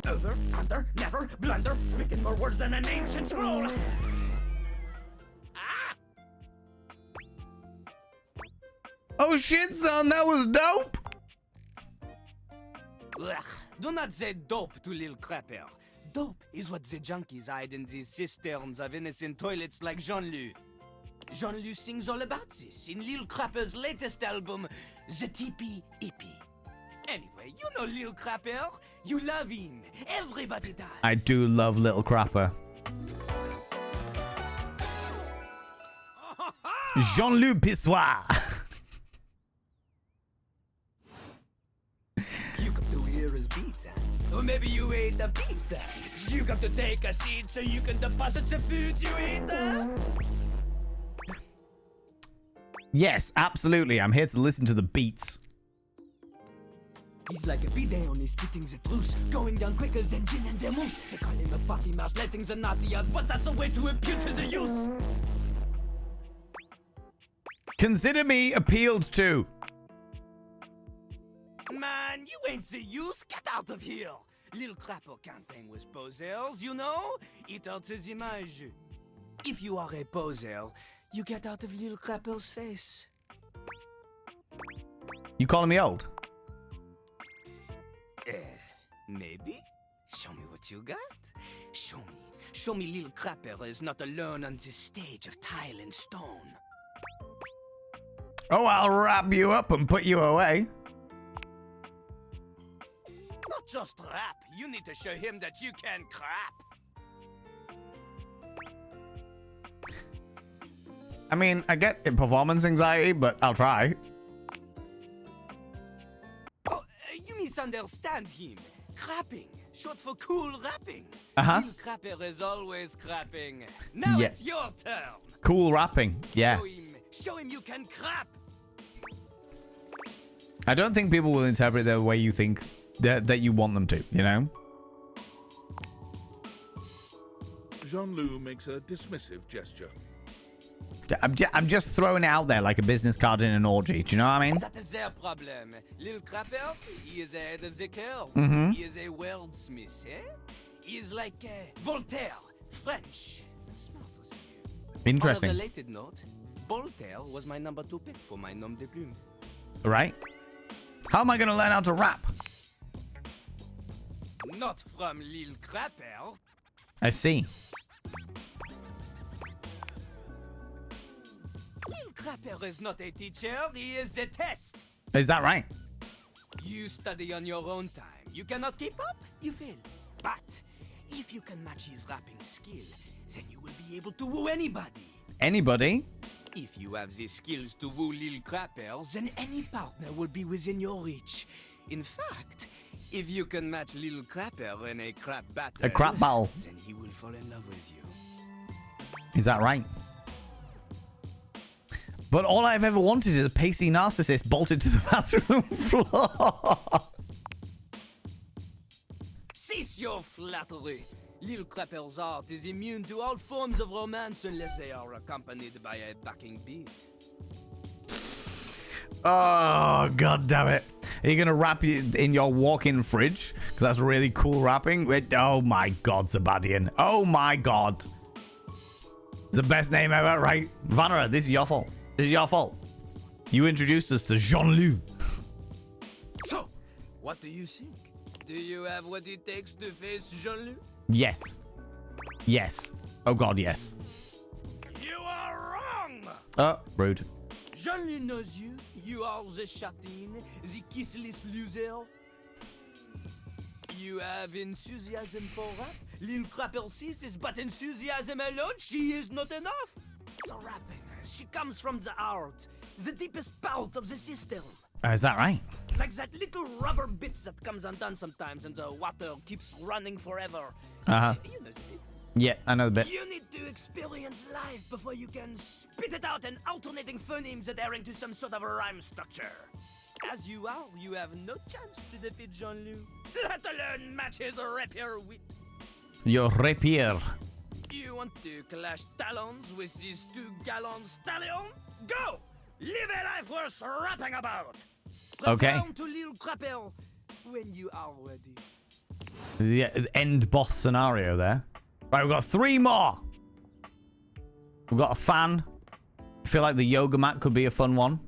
Over, under, never, blunder. Speaking more words than an ancient scroll. Oh shit, son, that was dope. Ugh, do not say dope to Lil Crapper. Dope is what the junkies hide in these cisterns of innocent toilets like Jean-Luc. Jean-Luc sings all about this in Lil Crapper's latest album, The Tippy Hippie. Anyway, you know Lil Crapper. You love him. Everybody does. I do love Little Crapper. Jean-Luc Pissoir. You come to hear his pizza, or maybe you ate the pizza. You come to take a seat so you can deposit the food you ate. Yes, absolutely. I'm here to listen to the beats. He's like a bidet only spitting the truth, going down quicker than gin and vermouth. They call him a potty mouse, letting the naughty out, but that's a way to appeal to the youth. Consider me appealed to. Man, you ain't the youth. Get out of here. Lil Crapper can't hang with posers, you know? It alters image. If you are a poser, you get out of Lil Crapper's face. You calling me old? Maybe? Show me what you got. Show me. Show me Lil Crapper is not alone on this stage of tile and stone. Oh, I'll wrap you up and put you away. Not just rap. You need to show him that you can crap. I mean, I get performance anxiety, but I'll try. Oh, you misunderstand him. Crapping, short for cool rapping. Uh-huh. Lil Crapper is always crapping. Now Yeah. it's your turn. Cool rapping. Yeah. Show him you can crap. I don't think people will interpret the way you think that you want them to, you know? Jean-Loup makes a dismissive gesture. I'm just throwing it out there like a business card in an orgy. Do you know what I mean? That is their problem. Lil Crapper, he is ahead of the curve. Mhm. He is a wordsmith, eh? He is like Voltaire, French, and smarter than you. Interesting. On a related note, Voltaire was my number 2 pick for my nom de plume. Right? How am I going to learn how to rap? Not from Lil Crapper. I see. Lil Crapper is not a teacher, he is a test. Is that right? You study on your own time. You cannot keep up, you fail. But if you can match his rapping skill, then you will be able to woo anybody. Anybody? If you have the skills to woo Lil Crapper, then any partner will be within your reach. In fact, if you can match Lil Crapper in a crap battle, A crap battle. then he will fall in love with you. Is that right? But all I've ever wanted is a pacey narcissist bolted to the bathroom floor. Cease your flattery. Lil Crapper's art is immune to all forms of romance unless they are accompanied by a backing beat. Oh, god damn it. Are you going to rap in your walk-in fridge? Because that's really cool rapping. Oh my god, Zabadian. Oh my god. It's the best name ever, right? Vanera, this is your fault. This is your fault. You introduced us to Jean-Loup. So, what do you think? Do you have what it takes to face Jean-Loup? Yes. Yes. Oh god, yes. You are wrong! Oh, rude. Jean-Loup knows you. You are the chatin, the kissless loser. You have enthusiasm for rap. Lil Crapper sees this, but enthusiasm alone, she is not enough. The rapping, she comes from the heart, the deepest part of the system. Is that right? Like that little rubber bit that comes undone sometimes and the water keeps running forever. Uh-huh. You know the bit. Yeah, I know the bit. You need to experience life before you can spit it out in alternating phonemes adhering to some sort of a rhyme structure. As you are, you have no chance to defeat Jean-Loup, let alone match his rapier wit. Your rapier. You want to clash talons with these 2 gallant stallions? Go! Live a life worth rapping about! Okay. Return to Lil Crapper when you are ready. The end boss scenario there. Right, we've got 3 more. We've got a fan. I feel like the yoga mat could be a fun one.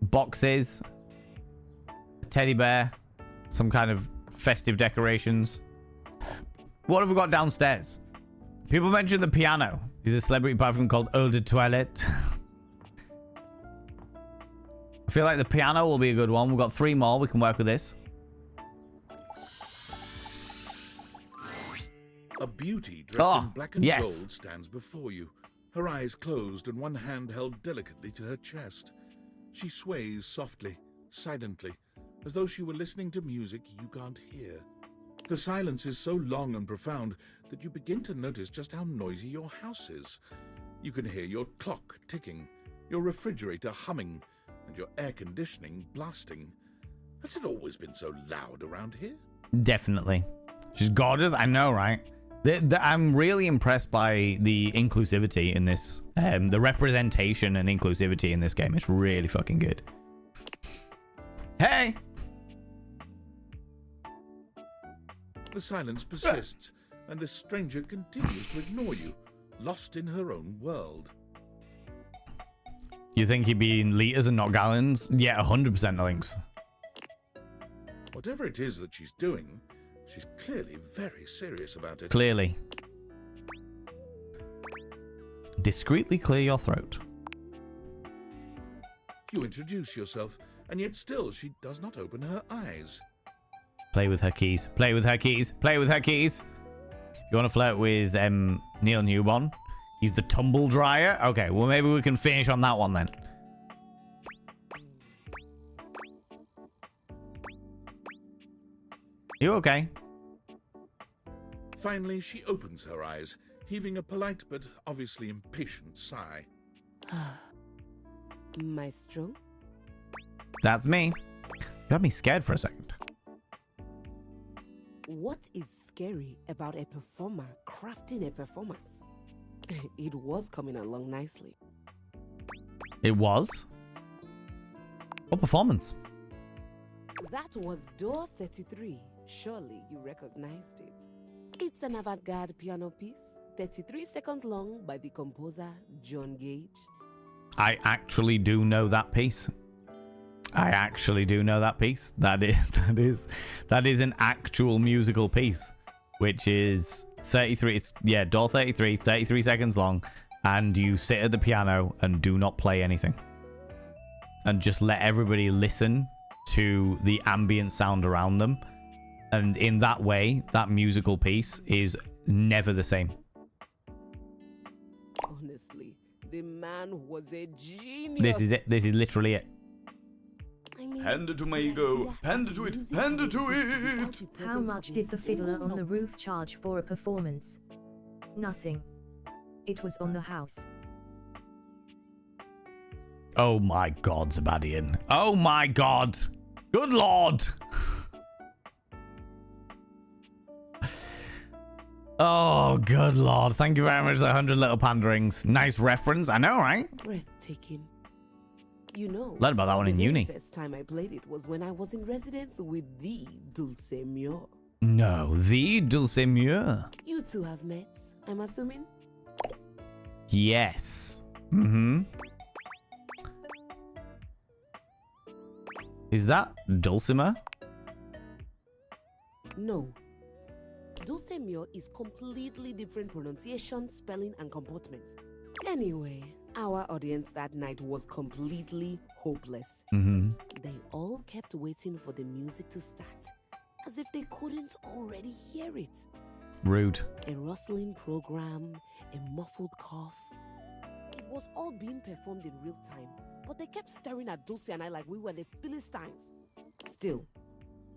Boxes. A teddy bear. Some kind of festive decorations. What have we got downstairs? People mention the piano. Is a celebrity perfume called Eau de Toilette. I feel like the piano will be a good one. We've got 3 more. We can work with this. A beauty dressed in black and yes. gold stands before you, her eyes closed and one hand held delicately to her chest. She sways softly, silently, as though she were listening to music you can't hear. The silence is so long and profound that you begin to notice just how noisy your house is. You can hear your clock ticking, your refrigerator humming, and your air conditioning blasting. Has it always been so loud around here? Definitely. She's gorgeous. I know, right? I'm really impressed by the inclusivity in this. The representation and inclusivity in this game is really fucking good. Hey! The silence persists, and the stranger continues to ignore you, lost in her own world. You think he'd be in liters and not gallons? Yeah, 100% links. Whatever it is that she's doing, she's clearly very serious about it. Clearly. Discreetly clear your throat. You introduce yourself, and yet still she does not open her eyes. Play with her keys. Play with her keys. Play with her keys. You want to flirt with Neil Newborn? He's the tumble dryer? Okay, well, maybe we can finish on that one then. You okay? Finally, she opens her eyes, heaving a polite but obviously impatient sigh. Maestro? That's me. You got me scared for a second. What is scary about a performer crafting a performance? It was coming along nicely. It was? What performance? That was door 33. Surely you recognized it. It's an avant-garde piano piece, 33 seconds long, by the composer John Gage. I actually do know that piece. I actually do know that piece. That is an actual musical piece, which is 33. Yeah, door 33, 33 seconds long, and you sit at the piano and do not play anything, and just let everybody listen to the ambient sound around them. And in that way, that musical piece is never the same. Honestly, the man was a genius. This is it. This is literally it. Hand it to my ego. Hand it to it. Hand it to it. How much did the fiddler on the roof charge for a performance? Nothing. It was on the house. Oh my God, Zabadian. Oh my God. Good Lord. Oh, good Lord. Thank you very much for the 100 little panderings. Nice reference. I know, right? Breathtaking. You know, learned about that one in uni. The first time I played it was when I was in residence with the Dulcemur. No, the Dulcemur. You two have met, I'm assuming? Yes. Mm-hmm. Is that Dulcimer? No. Dulcemur is completely different pronunciation, spelling, and comportment. Anyway, our audience that night was completely hopeless. Mm-hmm. They all kept waiting for the music to start, as if they couldn't already hear it. Rude. A rustling program, a muffled cough. It was all being performed in real time, but they kept staring at Dulce and I like we were the Philistines. Still,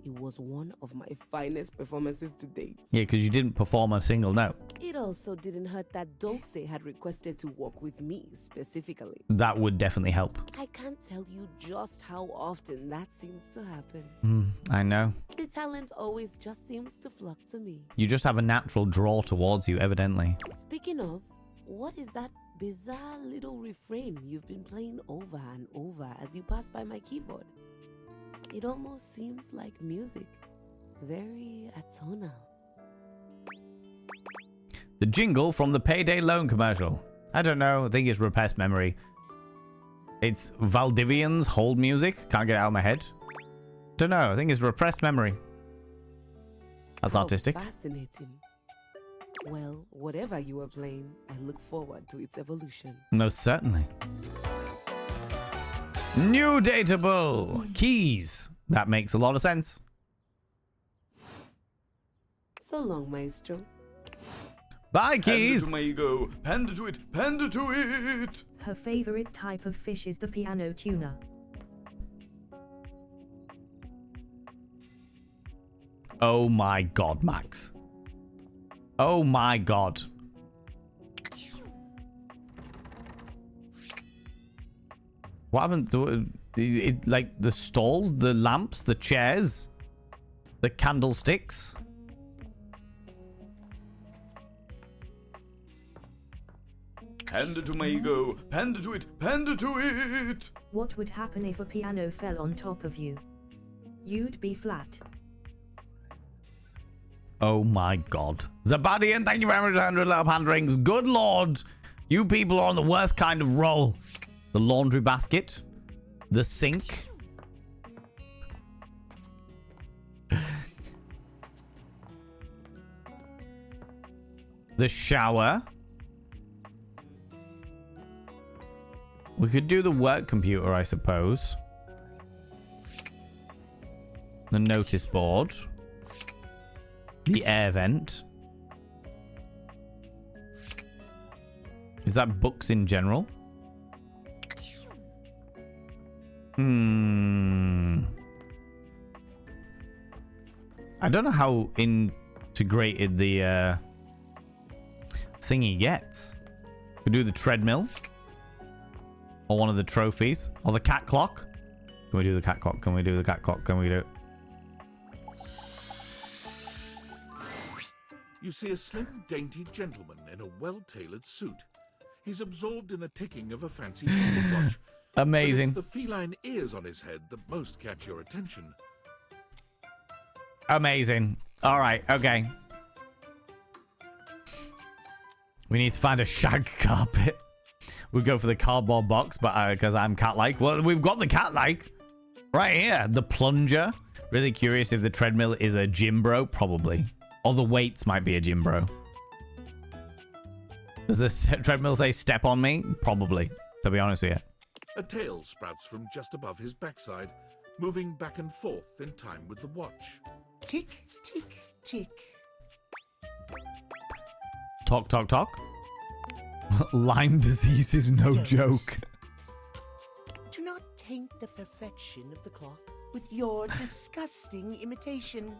it was one of my finest performances to date. Yeah, because you didn't perform a single note. It also didn't hurt that Dulce had requested to work with me specifically. That would definitely help. I can't tell you just how often that seems to happen. I know. The talent always just seems to flock to me. You just have a natural draw towards you, evidently. Speaking of, what is that bizarre little refrain you've been playing over and over as you pass by my keyboard? It almost seems like music. Very atonal. The jingle from the Payday Loan commercial. I don't know. I think it's repressed memory. It's Valdivian's hold music. Can't get it out of my head. Don't know. I think it's repressed memory. That's artistic. Fascinating. Well, whatever you were playing, I look forward to its evolution. Most certainly. New dateable keys. That makes a lot of sense. So long, Maestro. Bye, keys. Hand it to my ego. Hand it to it. Hand it to it. Her favorite type of fish is the piano tuna. Oh my God, Max. Oh my God. What happened to it? Like the stalls, the lamps, the chairs, the candlesticks. Hand it to my ego. Hand it to it. Hand it to it. What would happen if a piano fell on top of you? You'd be flat. Oh my God. Zabadian, thank you very much for 100 little panderings. Good Lord. You people are on the worst kind of roll. The laundry basket. The sink. The shower. We could do the work computer, I suppose. The notice board. The air vent. Is that books in general? I don't know how integrated the thingy gets. Could do the treadmill. Or one of the trophies. Or the cat clock. Can we do the cat clock? Can we do the cat clock? Can we do it? You see a slim, dainty gentleman in a well-tailored suit. He's absorbed in the ticking of a fancy watch. Amazing. But it's the feline ears on his head that most catch your attention. Amazing. All right. Okay. We need to find a shag carpet. We go for the cardboard box, but because I'm cat-like. Well, we've got the cat-like right here. The plunger. Really curious if the treadmill is a gym bro. Probably. Or the weights might be a gym bro. Does this treadmill say step on me? Probably, to be honest with you. A tail sprouts from just above his backside, moving back and forth in time with the watch. Tick, tick, tick. Talk, talk, talk. Lyme disease is no joke. Do not taint the perfection of the clock with your disgusting imitation.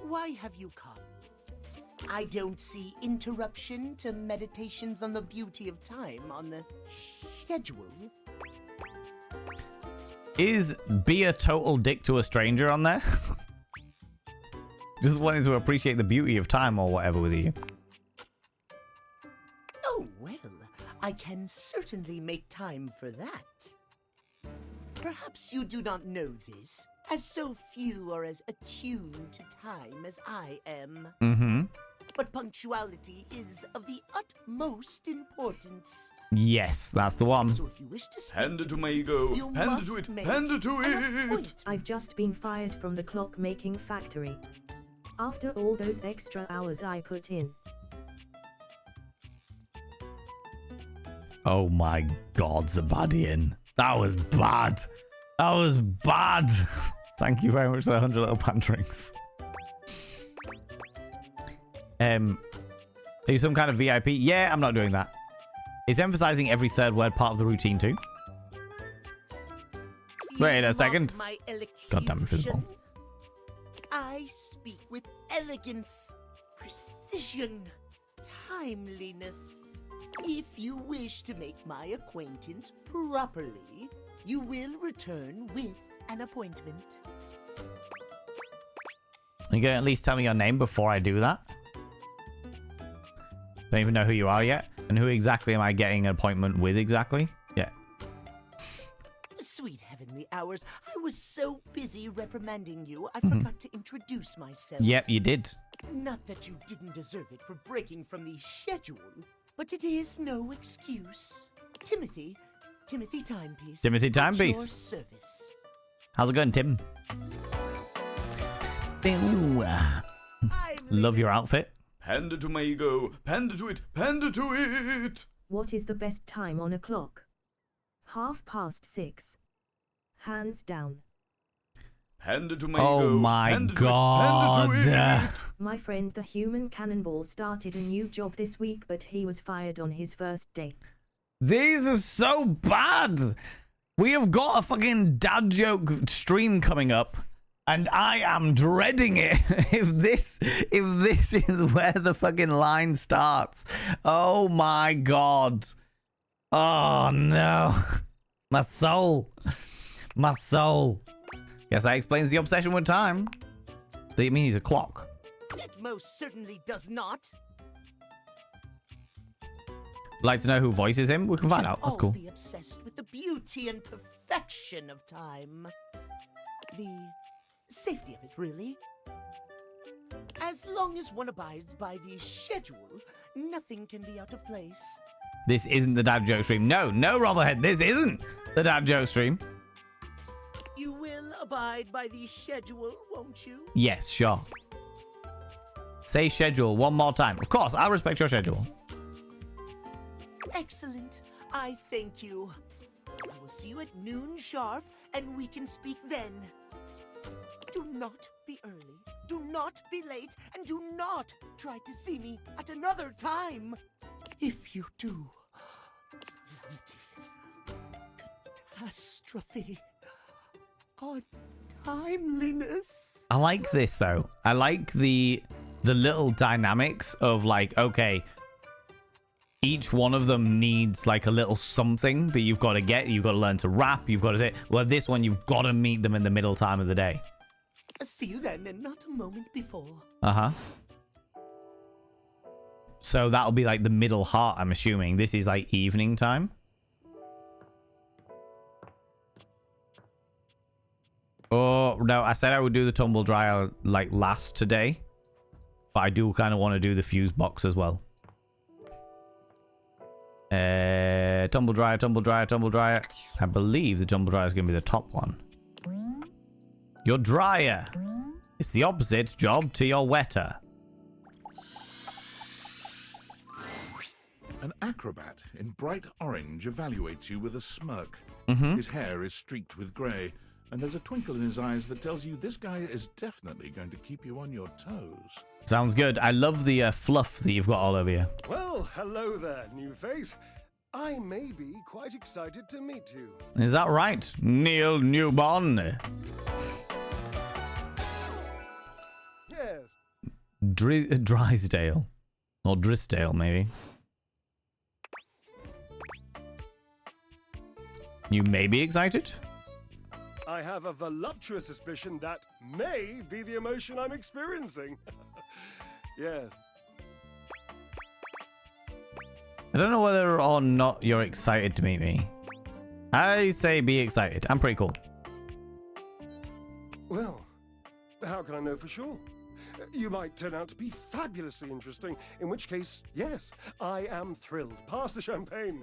Why have you come? I don't see interruption to meditations on the beauty of time on the schedule. Is be a total dick to a stranger on there? Just wanted to appreciate the beauty of time or whatever with you. Oh, well, I can certainly make time for that. Perhaps you do not know this, as so few are as attuned to time as I am. Mm-hmm. But punctuality is of the utmost importance. Yes, that's the one. So if you wish to speak Hand it to my ego. Hand it to it. Hand it to it. I've just been fired from the clockmaking factory. After all those extra hours I put in. Oh my God, Zabadian. That was bad. That was bad. Thank you very much for the 100 little panterings. Are you some kind of VIP? Yeah, I'm not doing that. Is emphasizing every third word part of the routine too? Wait a second. God damn it, physical. I speak with elegance, precision, timeliness. If you wish to make my acquaintance properly, you will return with an appointment. You can at least tell me your name before I do that. Don't even know who you are yet. And who exactly am I getting an appointment with exactly? Yeah. Sweet heavenly hours, I was so busy reprimanding you, I forgot to introduce myself. Yep, you did. Not that you didn't deserve it for breaking from the schedule, but it is no excuse. Timothy Timepiece. Timothy Timepiece. At your service. How's it going, Tim? Love your outfit. Hand it to my ego. Hand it to it. Hand it to it. What is the best time on a clock? 6:30. Hands down. Hand it to my oh ego. My hand God. It to it. My friend the human cannonball started a new job this week, but he was fired on his first day. These are so bad. We have got a fucking dad joke stream coming up. And I am dreading it. if this is where the fucking line starts. Oh my God. Oh no. My soul. My soul. Yes, that explains the obsession with time. They mean he's a clock. It most certainly does not. Like to know who voices him? We can find out. That's cool. Be obsessed with the beauty and perfection of time. The safety of it, really. As long as one abides by the schedule, nothing can be out of place. This isn't the dad joke stream. No, Robberhead, this isn't the dad joke stream. You will abide by the schedule, won't you? Yes, sure. Say schedule one more time. Of course, I'll respect your schedule. Excellent. I thank you. I will see you at noon sharp, and we can speak then. Do not be early. Do not be late, and do not try to see me at another time. If you do, catastrophe, untimeliness. I like this though. I like the little dynamics of like, okay, each one of them needs like a little something that you've got to get. You've got to learn to rap. You've got to say, well, this one you've got to meet them in the middle time of the day. See you then, and not a moment before. Uh-huh. So that'll be like the middle heart, I'm assuming. This is like evening time. Oh, no, I said I would do the tumble dryer like last today. But I do kind of want to do the fuse box as well. Tumble dryer, tumble dryer, tumble dryer. I believe the tumble dryer is going to be the top one. Your dryer. It's the opposite job to your wetter. An acrobat in bright orange evaluates you with a smirk. Mm-hmm. His hair is streaked with grey, and there's a twinkle in his eyes that tells you this guy is definitely going to keep you on your toes. Sounds good. I love the fluff that you've got all over you. Well, hello there, new face. I may be quite excited to meet you. Is that right, Neil Newborn? Yes. Drysdale. Or Drisdale, maybe. You may be excited? I have a voluptuous suspicion that may be the emotion I'm experiencing. Yes. I don't know whether or not you're excited to meet me. I say be excited. I'm pretty cool. Well, how can I know for sure? You might turn out to be fabulously interesting, in which case, yes, I am thrilled. Pass the champagne.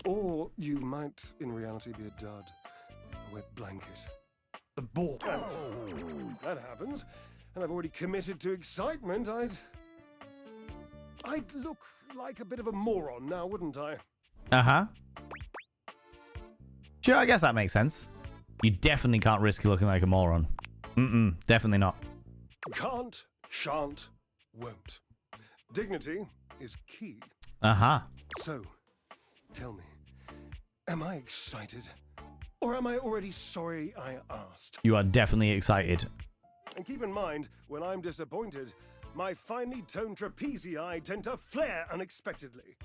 Or you might, in reality, be a dud. A wet blanket. A ball. That happens. And I've already committed to excitement. I'd look like a bit of a moron now, wouldn't I? Uh-huh. Sure, I guess that makes sense. You definitely can't risk looking like a moron. Definitely not. Can't, shan't, won't. Dignity is key. Uh-huh. So, tell me, am I excited? Or am I already sorry I asked? You are definitely excited. And keep in mind, when I'm disappointed, my finely toned trapezii tend to flare unexpectedly.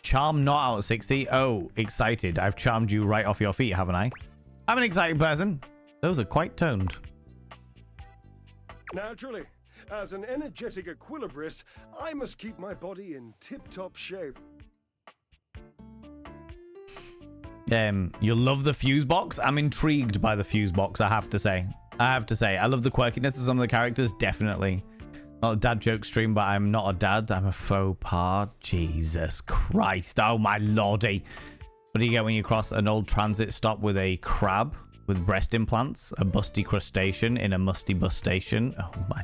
Charm not out of 60. Oh, excited. I've charmed you right off your feet, haven't I? I'm an excited person. Those are quite toned. Naturally, as an energetic equilibrist, I must keep my body in tip-top shape. You'll love the fuse box. I'm intrigued by the fuse box, I have to say. I love the quirkiness of some of the characters, definitely. Not a dad joke stream, but I'm not a dad. I'm a faux pas. Jesus Christ. Oh, my lordy. What do you get when you cross an old transit stop with a crab with breast implants? A busty crustacean in a musty bus station? Oh, my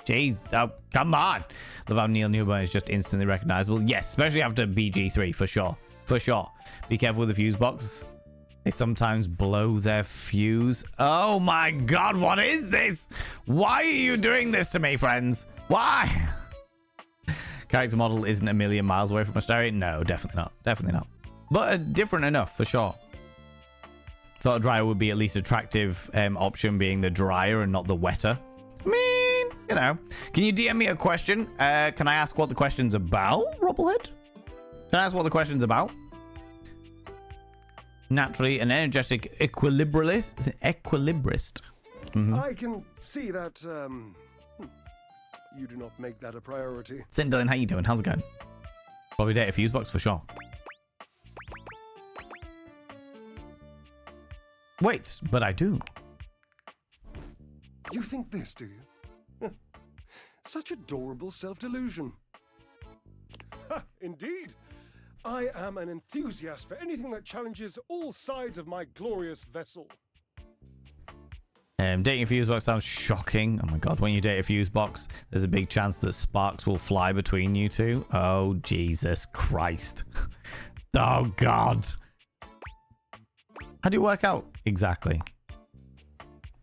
jeez. Oh, come on. Love how Neil Newborn is just instantly recognizable. Yes, especially after BG3, for sure. For sure. Be careful with the fuse box. They sometimes blow their fuse. Oh my god, what is this? Why are you doing this to me, friends? Why? Character model isn't a million miles away from a stereo? No, definitely not. Definitely not. But different enough, for sure. Thought a dryer would be at least attractive option being the dryer and not the wetter. I mean, you know. Can you DM me a question? Can I ask what the question's about, Rubblehead? Can I ask what the question's about? Naturally, an energetic equilibrist. I can see that you do not make that a priority. Dylan, how you doing? How's it going? Probably date a fuse box for sure. Wait, but I do. You think this, do you? Such adorable self-delusion. Indeed. I am an enthusiast for anything that challenges all sides of my glorious vessel. Dating a fuse box sounds shocking. Oh my god, when you date a fuse box, there's a big chance that sparks will fly between you two. Oh, Jesus Christ. Oh, God. How do you work out? Exactly.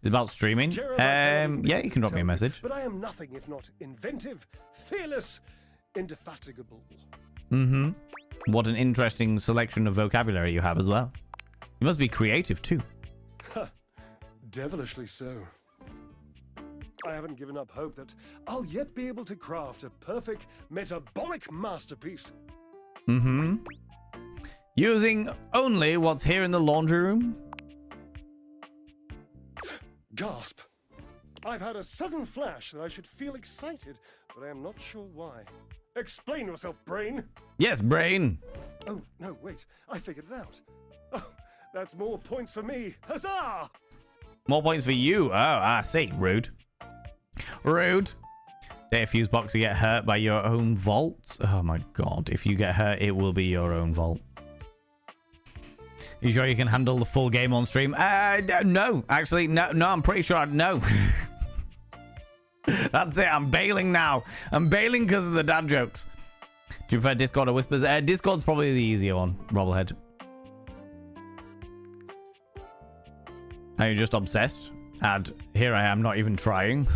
About streaming? Yeah, you can drop me a message. But I am nothing if not inventive, fearless, indefatigable. Mm-hmm. What an interesting selection of vocabulary you have as well. You must be creative too. Devilishly so. I haven't given up hope that I'll yet be able to craft a perfect metabolic masterpiece. Mm-hmm. Using only what's here in the laundry room? Gasp. I've had a sudden flash that I should feel excited, but I am not sure why. Explain yourself, Brain. Yes, Brain. Oh, no, wait. I figured it out. Oh, that's more points for me. Huzzah! More points for you. Oh, I see. Rude. Rude. Data fuse box to get hurt by your own vault. Oh my god. If you get hurt, it will be your own vault. You sure you can handle the full game on stream? No. Actually, no, I'm pretty sure no. That's it. I'm bailing now. I'm bailing because of the dad jokes. Do you prefer Discord or Whispers? Discord's probably the easier one, Robblehead. Are you just obsessed? And here I am, not even trying.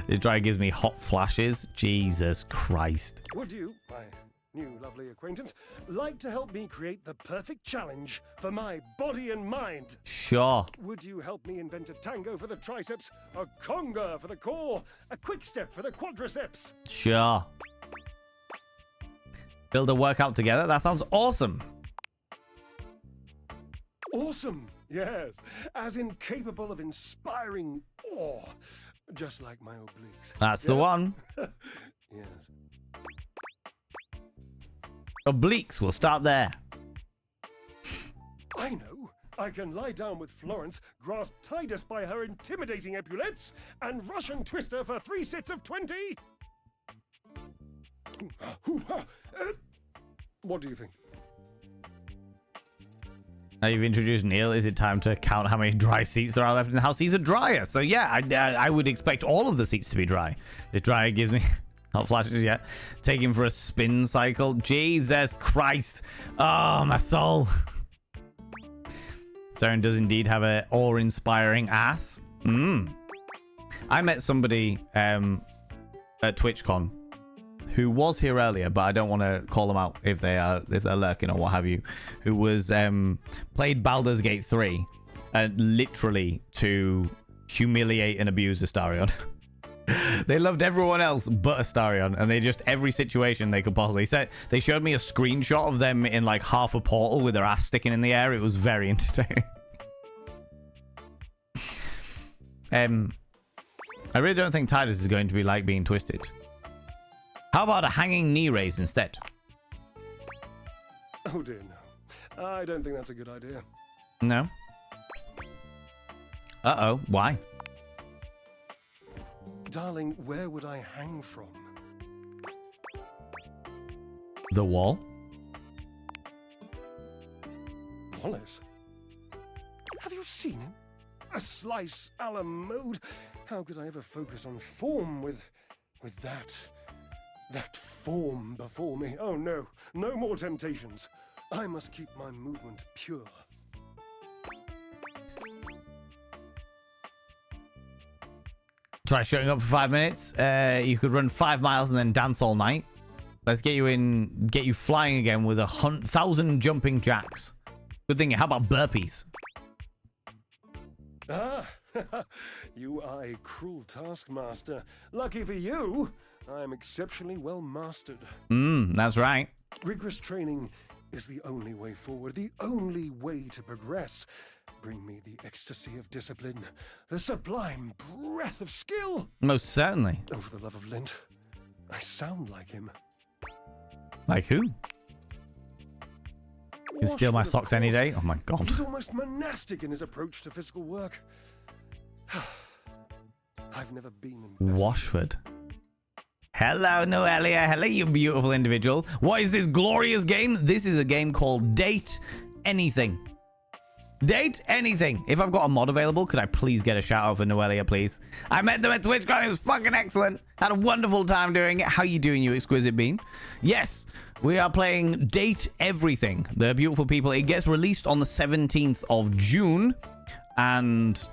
This try gives me hot flashes. Jesus Christ. Would you, my new lovely acquaintance, like to help me create the perfect challenge for my body and mind? Sure. Would you help me invent a tango for the triceps, a conga for the core, a quick step for the quadriceps? Sure. Build a workout together? That sounds awesome. Awesome, yes. As in capable of inspiring awe. Just like my obliques. That's the one. Yes. Obliques, we'll start there. I know. I can lie down with Florence, grasp Titus by her intimidating epaulettes, and Russian twist her for 3 sets of 20. What do you think? Now you've introduced Neil, is it time to count how many dry seats there are left in the house? These are drier, so yeah, I would expect all of the seats to be dry. The dryer gives me hot flashes yet. Take him for a spin cycle. Jesus Christ. Oh, my soul. Saren does indeed have a awe-inspiring ass. I met somebody at TwitchCon who was here earlier, but I don't want to call them out if they're lurking or what have you, who was played Baldur's Gate 3 literally to humiliate and abuse Astarion. They loved everyone else but Astarion, and they just every situation they could possibly say. They showed me a screenshot of them in like half a portal with their ass sticking in the air. It was very entertaining. I really don't think Titus is going to be like being twisted. How about a hanging knee raise instead? Oh dear, no. I don't think that's a good idea. No? Uh-oh, why? Darling, where would I hang from? The wall? Wallace? Have you seen him? A slice a la mode? How could I ever focus on form with that form before me? Oh no, no more temptations. I must keep my movement pure. Try showing up for 5 minutes. You could run 5 miles and then dance all night. Let's get you flying again with 1,000 jumping jacks. Good thing. How about burpees? Ah, you are a cruel taskmaster. Lucky for you, I am exceptionally well mastered. That's right. Rigorous training is the only way forward, the only way to progress. Bring me the ecstasy of discipline, the sublime breath of skill. Most certainly. Oh, for the love of Lint, I sound like him. Like who? You can steal my socks any day? Oh my god. He's almost monastic in his approach to physical work. I've never been in Washford. Hello, Noelia. Hello, you beautiful individual. What is this glorious game? This is a game called Date Anything. Date Anything. If I've got a mod available, could I please get a shout out for Noelia, please? I met them at TwitchCon. It was fucking excellent. Had a wonderful time doing it. How you doing, you exquisite bean? Yes, we are playing Date Everything. The beautiful people. It gets released on the 17th of June. and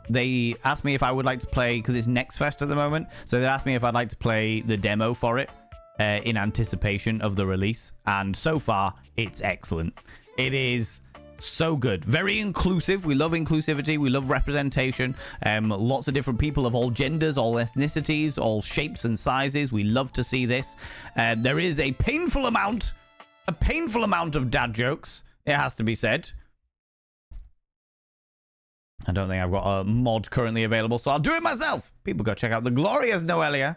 they asked me if I would like to play, because it's Next Fest at the moment, so they asked me if I'd like to play the demo for it in anticipation of the release, and so far it's excellent. It is so good. Very inclusive. We love inclusivity. We love representation. Lots of different people of all genders, all ethnicities, all shapes and sizes. We love to see this. There is a painful amount of dad jokes, it has to be said. I don't think I've got a mod currently available, so I'll do it myself. People go check out the glorious Noelia.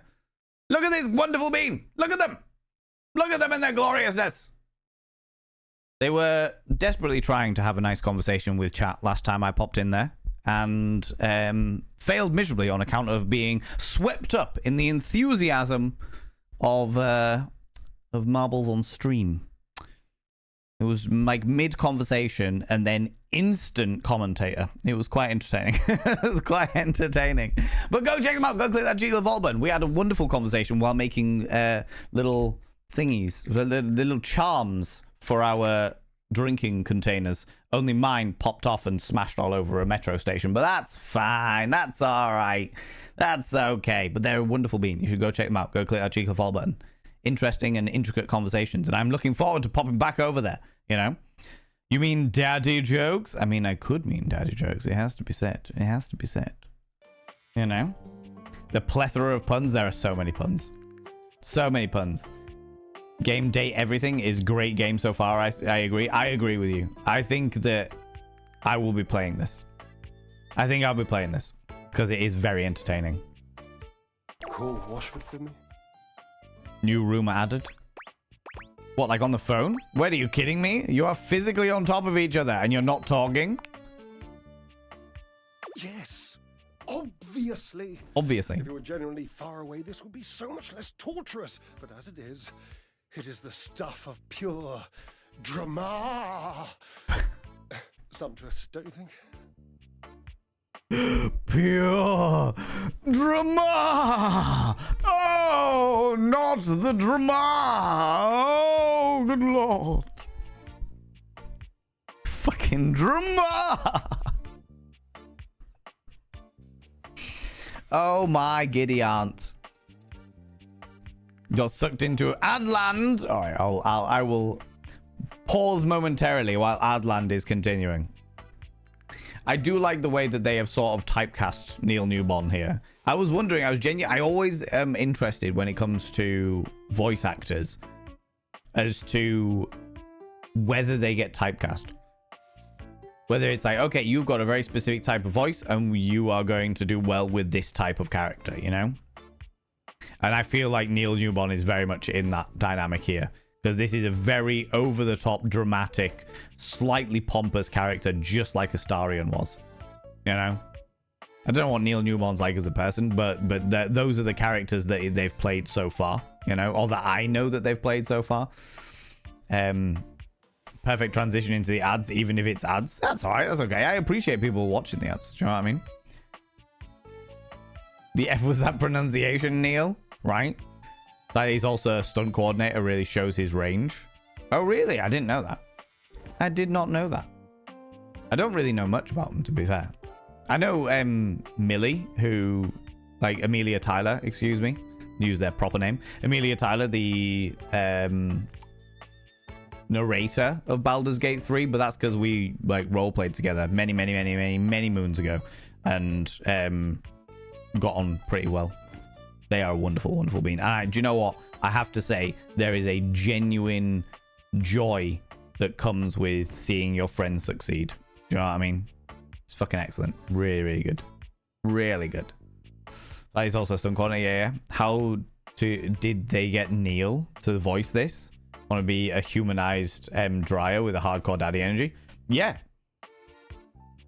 Look at this wonderful bean. Look at them. Look at them in their gloriousness. They were desperately trying to have a nice conversation with chat last time I popped in there, and failed miserably on account of being swept up in the enthusiasm of marbles on stream. It was like mid-conversation and then instant commentator. It was quite entertaining. It was quite entertaining. But go check them out. Go click that Jiggler Vault button. We had a wonderful conversation while making little thingies, little charms for our drinking containers. Only mine popped off and smashed all over a metro station. But that's fine. That's all right. That's okay. But they're a wonderful bean. You should go check them out. Go click that Jiggler Vault button. Interesting and intricate conversations, and I'm looking forward to popping back over there. You know, you mean daddy jokes? I mean, I could mean daddy jokes. It has to be said. It has to be said. You know, the plethora of puns. There are so many puns. So many puns. Game date everything is great game so far. I agree. I agree with you. I think that I will be playing this. I think I'll be playing this because it is very entertaining. Call Washford for me. New room added. What, like on the phone? Wait, are you kidding me? You are physically on top of each other and you're not talking? Yes, obviously. Obviously. If you were genuinely far away, this would be so much less torturous. But as it is the stuff of pure drama. Sumptuous, don't you think? Pure drama. Oh, not the drama. Oh, good lord. Fucking drama. Oh my giddy aunt. Got sucked into Adland. All right, I will pause momentarily while Adland is continuing. I do like the way that they have sort of typecast Neil Newborn here. I was wondering, I always am interested when it comes to voice actors as to whether they get typecast. Whether it's like, okay, you've got a very specific type of voice and you are going to do well with this type of character, you know? And I feel like Neil Newborn is very much in that dynamic here. Because this is a very over-the-top, dramatic, slightly pompous character, just like Astarion was. You know? I don't know what Neil Newborn's like as a person, but those are the characters that they've played so far. You know? Or that I know that they've played so far. Perfect transition into the ads, even if it's ads. That's alright, that's okay. I appreciate people watching the ads. Do you know what I mean? The F was that pronunciation, Neil? Right? That he's also a stunt coordinator really shows his range. Oh, really? I didn't know that. I did not know that. I don't really know much about them, to be fair. I know Millie, who... Like, Amelia Tyler, excuse me. Use their proper name. Amelia Tyler, the narrator of Baldur's Gate 3, but that's because we, like, role-played together many moons ago. And got on pretty well. They are a wonderful, wonderful being. And do you know what? I have to say, there is a genuine joy that comes with seeing your friends succeed. Do you know what I mean? It's fucking excellent. Really, really good. Really good. That is also Stone Corner. Yeah. How did they get Neil to voice this? Want to be a humanized Dryer with a hardcore daddy energy? Yeah.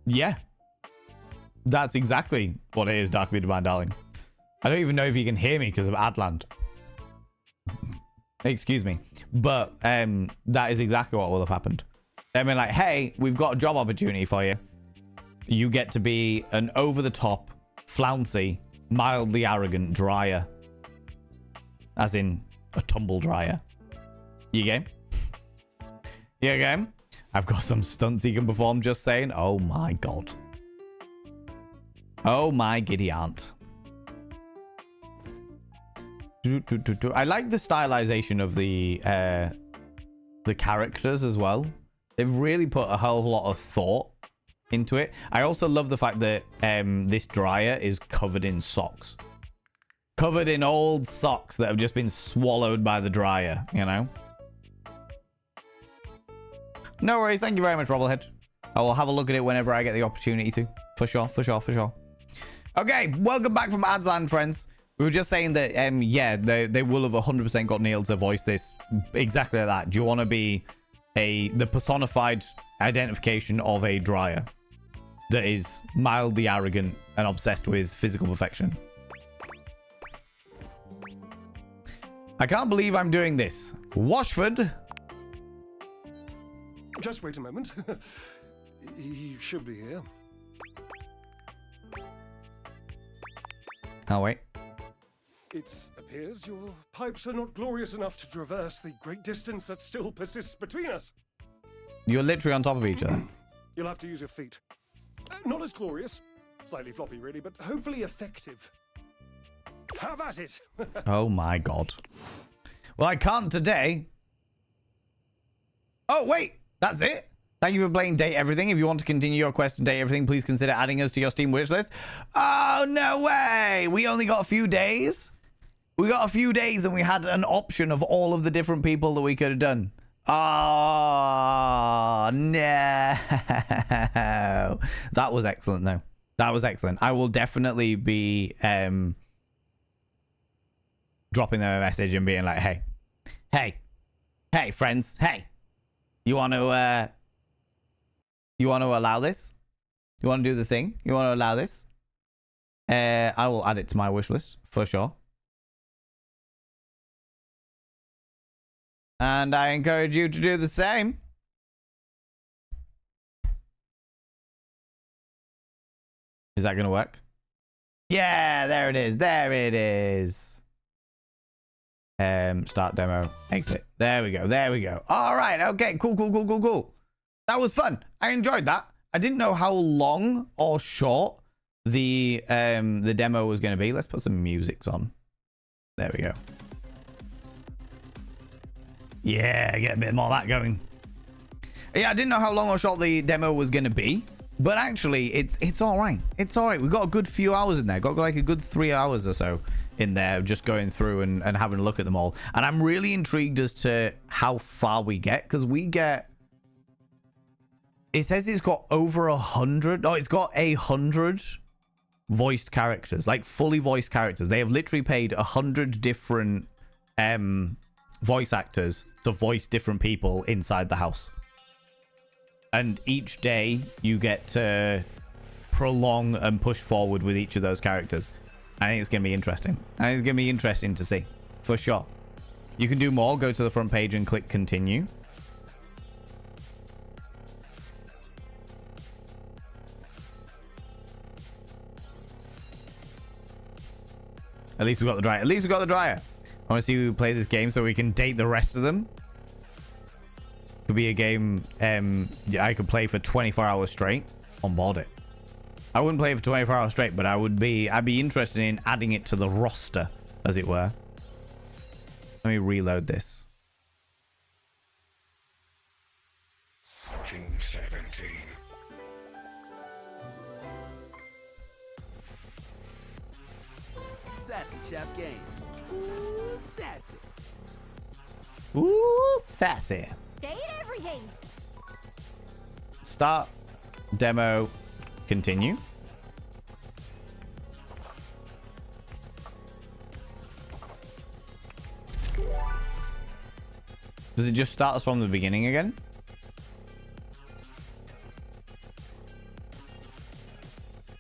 Yeah. That's exactly what it is, Dark Divine Darling. I don't even know if you can hear me because of Adland. Excuse me. But that is exactly what will have happened. I mean, like, hey, we've got a job opportunity for you. You get to be an over-the-top, flouncy, mildly arrogant dryer. As in a tumble dryer. You game? You game? I've got some stunts he can perform, just saying. Oh my god. Oh my giddy aunt. I like the stylization of the characters as well. They've really put a hell of a lot of thought into it. I also love the fact that this dryer is covered in socks. Covered in old socks that have just been swallowed by the dryer, you know? No worries. Thank you very much, Robblehead. I will have a look at it whenever I get the opportunity to. For sure. Okay, welcome back from Adsland, friends. We were just saying that, yeah, they will have 100% got Neil to voice this exactly like that. Do you want to be the personified identification of a dryer that is mildly arrogant and obsessed with physical perfection? I can't believe I'm doing this. Washford. Just wait a moment. He should be here. Oh, wait. It appears your pipes are not glorious enough to traverse the great distance that still persists between us. You're literally on top of each other. You'll have to use your feet. Not as glorious. Slightly floppy, really, but hopefully effective. Have at it! Oh, my God. Well, I can't today. Oh, wait. That's it? Thank you for playing Date Everything. If you want to continue your quest and Date Everything, please consider adding us to your Steam wishlist. Oh, no way. We only got a few days. We got a few days and we had an option of all of the different people that we could have done. Oh, no. That was excellent, though. That was excellent. I will definitely be dropping them a message and being like, hey, friends, hey, you want to allow this? You want to do the thing? You want to allow this? I will add it to my wish list for sure. And I encourage you to do the same. Is that going to work? Yeah, there it is. There it is. Start demo, exit. There we go. All right. Okay, cool. That was fun. I enjoyed that. I didn't know how long or short the demo was going to be. Let's put some music on. There we go. Yeah, get a bit more of that going. Yeah, I didn't know how long or short the demo was going to be, but actually, it's all right. It's all right. We've got a good few hours in there. Got like a good 3 hours or so in there, just going through and having a look at them all. And I'm really intrigued as to how far we get, because we get... It says it's got over 100. Oh, it's got 100 voiced characters, like fully voiced characters. They have literally paid 100 different voice actors to voice different people inside the house. And each day you get to prolong and push forward with each of those characters. I think it's going to be interesting. I think it's going to be interesting to see, for sure. You can do more. Go to the front page and click continue. At least we got the dryer. I want to see who play this game so we can date the rest of them. Could be a game I could play for 24 hours straight. On board it. I wouldn't play it for 24 hours straight, but I'd be interested in adding it to the roster, as it were. Let me reload this. Team 17. Sassy Chap Games. Ooh, sassy. Ooh, sassy. Date everything. Start. Demo. Continue. Does it just start us from the beginning again?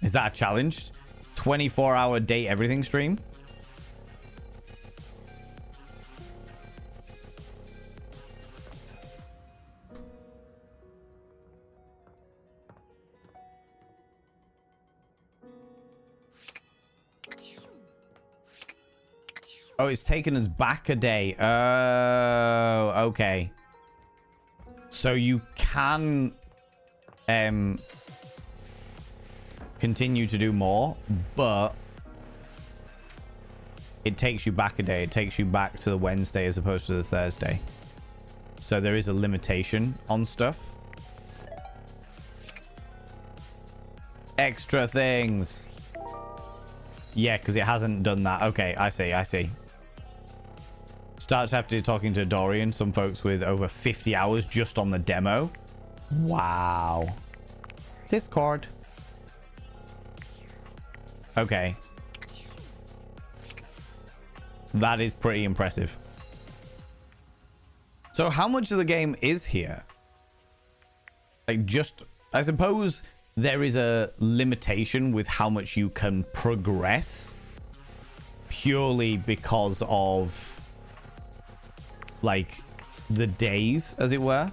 Is that a challenge? 24-hour date everything stream? Oh, it's taken us back a day. Oh, okay. So you can... continue to do more, but it takes you back a day. It takes you back to the Wednesday as opposed to the Thursday. So there is a limitation on stuff. Extra things. Yeah, because it hasn't done that. Okay, I see. Starts after talking to Dorian, some folks with over 50 hours just on the demo. Wow. Discord. Okay. That is pretty impressive. So how much of the game is here? Like, just, I suppose there is a limitation with how much you can progress purely because of, like, the days, as it were.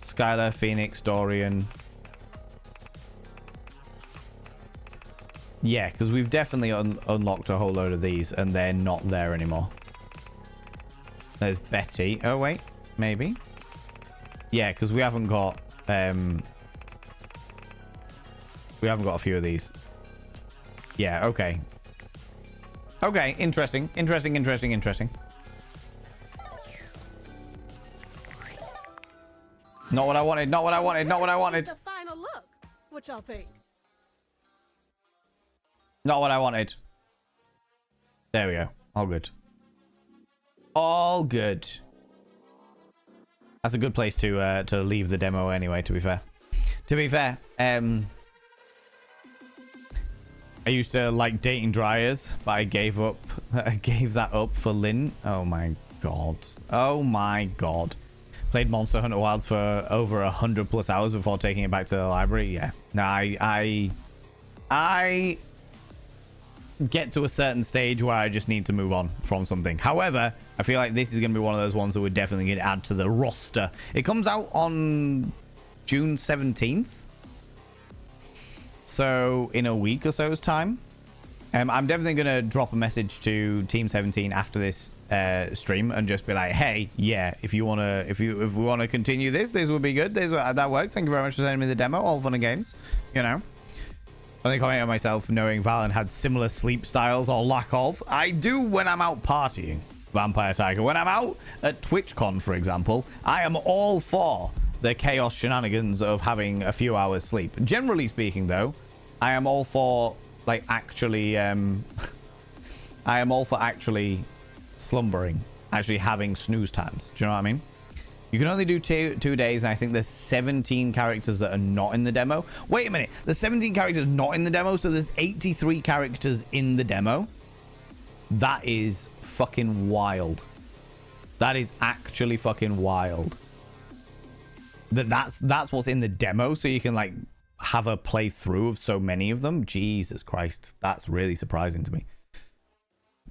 Skylar, Phoenix, Dorian. Yeah, because we've definitely unlocked a whole load of these, and they're not there anymore. There's Betty. Oh, wait. Maybe. Yeah, because we haven't got... we haven't got a few of these. Yeah, okay. Okay, interesting. Interesting. Not what I wanted. Not what I wanted. Not what I wanted. The final look. What y'all think? Not what I wanted. There we go. All good. All good. That's a good place to leave the demo anyway, to be fair. I used to like dating dryers, but I gave that up for Lynn. Oh my god. Oh my god. Played Monster Hunter Wilds for over 100+ hours before taking it back to the library. Yeah. No, I get to a certain stage where I just need to move on from something. However, I feel like this is going to be one of those ones that we're definitely going to add to the roster. It comes out on June 17th. So in a week or so's time. I'm definitely going to drop a message to Team 17 after this stream and just be like, hey, yeah, if we want to continue this would be good. That works. Thank you very much for sending me the demo. All fun and games, you know. I think comment on myself knowing Valen had similar sleep styles or lack of. I do when I'm out partying, Vampire Tiger. When I'm out at TwitchCon, for example, I am all for the chaos shenanigans of having a few hours sleep. Generally speaking, though, I am all for like actually I am all for actually slumbering, actually having snooze times. Do you know what I mean? You can only do two days, and I think there's 17 characters that are not in the demo. Wait a minute. There's 17 characters not in the demo, so there's 83 characters in the demo. That is fucking wild. That is actually fucking wild. That's what's in the demo, so you can, like, have a playthrough of so many of them. Jesus Christ. That's really surprising to me.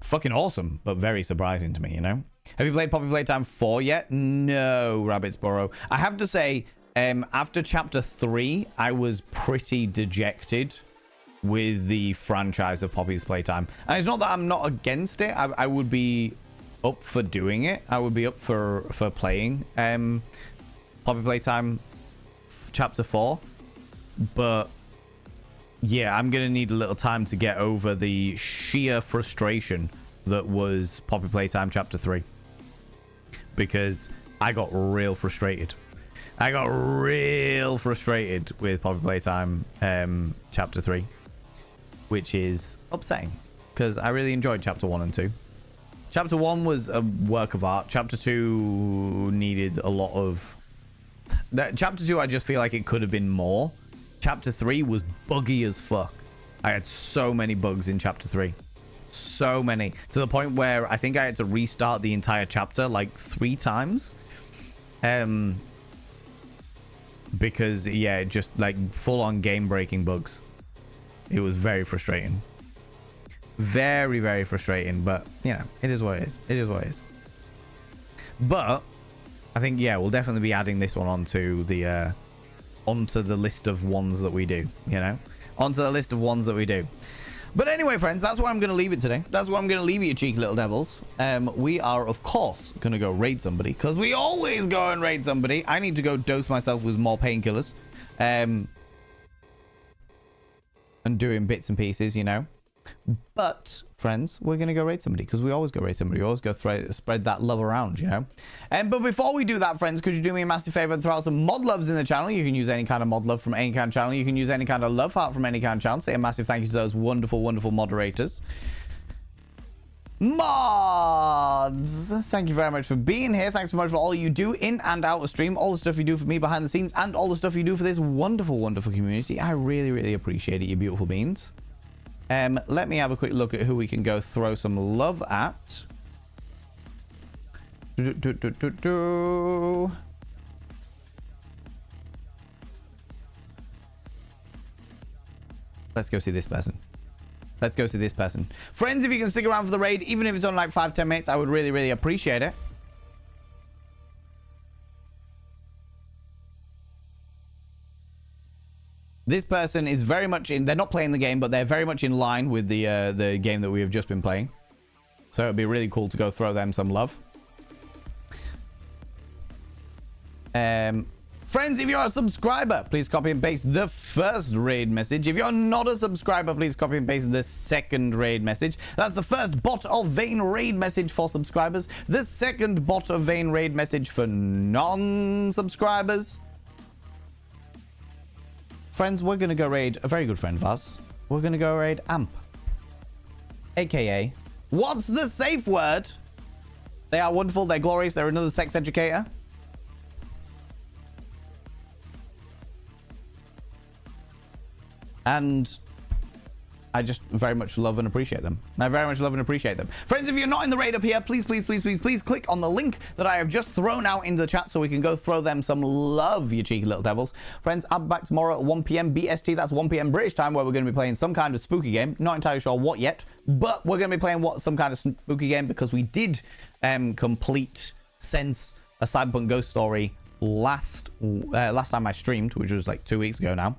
Fucking awesome, but very surprising to me, you know? Have you played Poppy Playtime 4 yet? No, Rabbitsboro. I have to say, after Chapter 3, I was pretty dejected with the franchise of Poppy's Playtime. And it's not that I'm not against it. I would be up for doing it. I would be up for playing Poppy Playtime Chapter 4. But yeah, I'm going to need a little time to get over the sheer frustration that was Poppy Playtime Chapter 3. Because I got real frustrated. I got real frustrated with Poppy Playtime Chapter 3. Which is upsetting. Because I really enjoyed Chapter 1 and 2. Chapter 1 was a work of art. Chapter 2 needed a lot of... Chapter 2, I just feel like it could have been more. Chapter 3 was buggy as fuck. I had so many bugs in Chapter 3. So many. To the point where I think I had to restart the entire chapter like 3 times. Because, yeah, just like full-on game-breaking bugs. It was very frustrating. Very, very frustrating. But, you know, it is what it is. It is what it is. But, I think, yeah, we'll definitely be adding this one onto the list of ones that we do, you know? Onto the list of ones that we do. But anyway, friends, that's where I'm going to leave it today. That's where I'm going to leave it, you cheeky little devils. We are, of course, going to go raid somebody, because we always go and raid somebody. I need to go dose myself with more painkillers. and doing bits and pieces, you know. But, friends, we're going to go raid somebody because we always go raid somebody. We always go spread that love around, you know. But before we do that, friends, could you do me a massive favor and throw out some mod loves in the channel? You can use any kind of mod love from any kind of channel. You can use any kind of love heart from any kind of channel. Say a massive thank you to those wonderful, wonderful moderators. Mods, thank you very much for being here. Thanks so much for all you do in and out of stream, all the stuff you do for me behind the scenes, and all the stuff you do for this wonderful, wonderful community. I really, really appreciate it, you beautiful beans. Let me have a quick look at who we can go throw some love at. Let's go see this person. Let's go see this person. Friends, if you can stick around for the raid, even if it's only like 5-10 minutes, I would really, really appreciate it. This person is very much in... They're not playing the game, but they're very much in line with the game that we have just been playing. So it'd be really cool to go throw them some love. Friends, if you're a subscriber, please copy and paste the first raid message. If you're not a subscriber, please copy and paste the second raid message. That's the first bot of Vane raid message for subscribers. The second bot of Vane raid message for non-subscribers. Friends, we're going to go raid a very good friend of ours. We're going to go raid Amp. AKA, what's the safe word? They are wonderful. They're glorious. They're another sex educator. And I just very much love and appreciate them. I very much love and appreciate them. Friends, if you're not in the raid up here, please, please, please, please, please click on the link that I have just thrown out in the chat so we can go throw them some love, you cheeky little devils. Friends, I'll be back tomorrow at 1 p.m. BST. That's 1 p.m. British time, where we're going to be playing some kind of spooky game. Not entirely sure what yet, but we're going to be playing some kind of spooky game because we did complete Sense, a Cyberpunk Ghost Story last time I streamed, which was like 2 weeks ago now.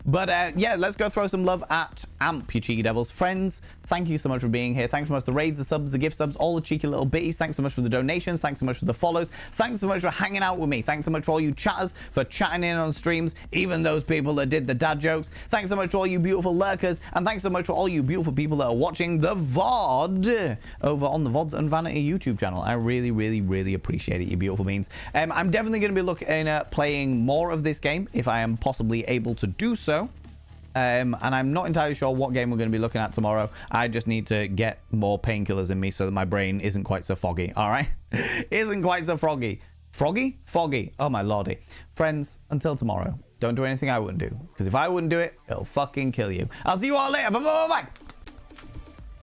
But yeah, let's go throw some love at Amp, you cheeky devils. Friends, thank you so much for being here. Thanks so much for the raids, the subs, the gift subs, all the cheeky little bitties. Thanks so much for the donations. Thanks so much for the follows. Thanks so much for hanging out with me. Thanks so much for all you chatters for chatting in on streams, even those people that did the dad jokes. Thanks so much to all you beautiful lurkers. And thanks so much for all you beautiful people that are watching the VOD over on the VODs and Vanity YouTube channel. I really, really, really appreciate it, you beautiful beans. I'm definitely going to be looking at playing more of this game if I am possibly able to do so. And I'm not entirely sure what game we're going to be looking at tomorrow. I just need to get more painkillers in me so that my brain isn't quite so foggy. All right? Isn't quite so froggy. Froggy? Foggy. Oh, my lordy. Friends, until tomorrow, don't do anything I wouldn't do. Because if I wouldn't do it, it'll fucking kill you. I'll see you all later. Bye-bye.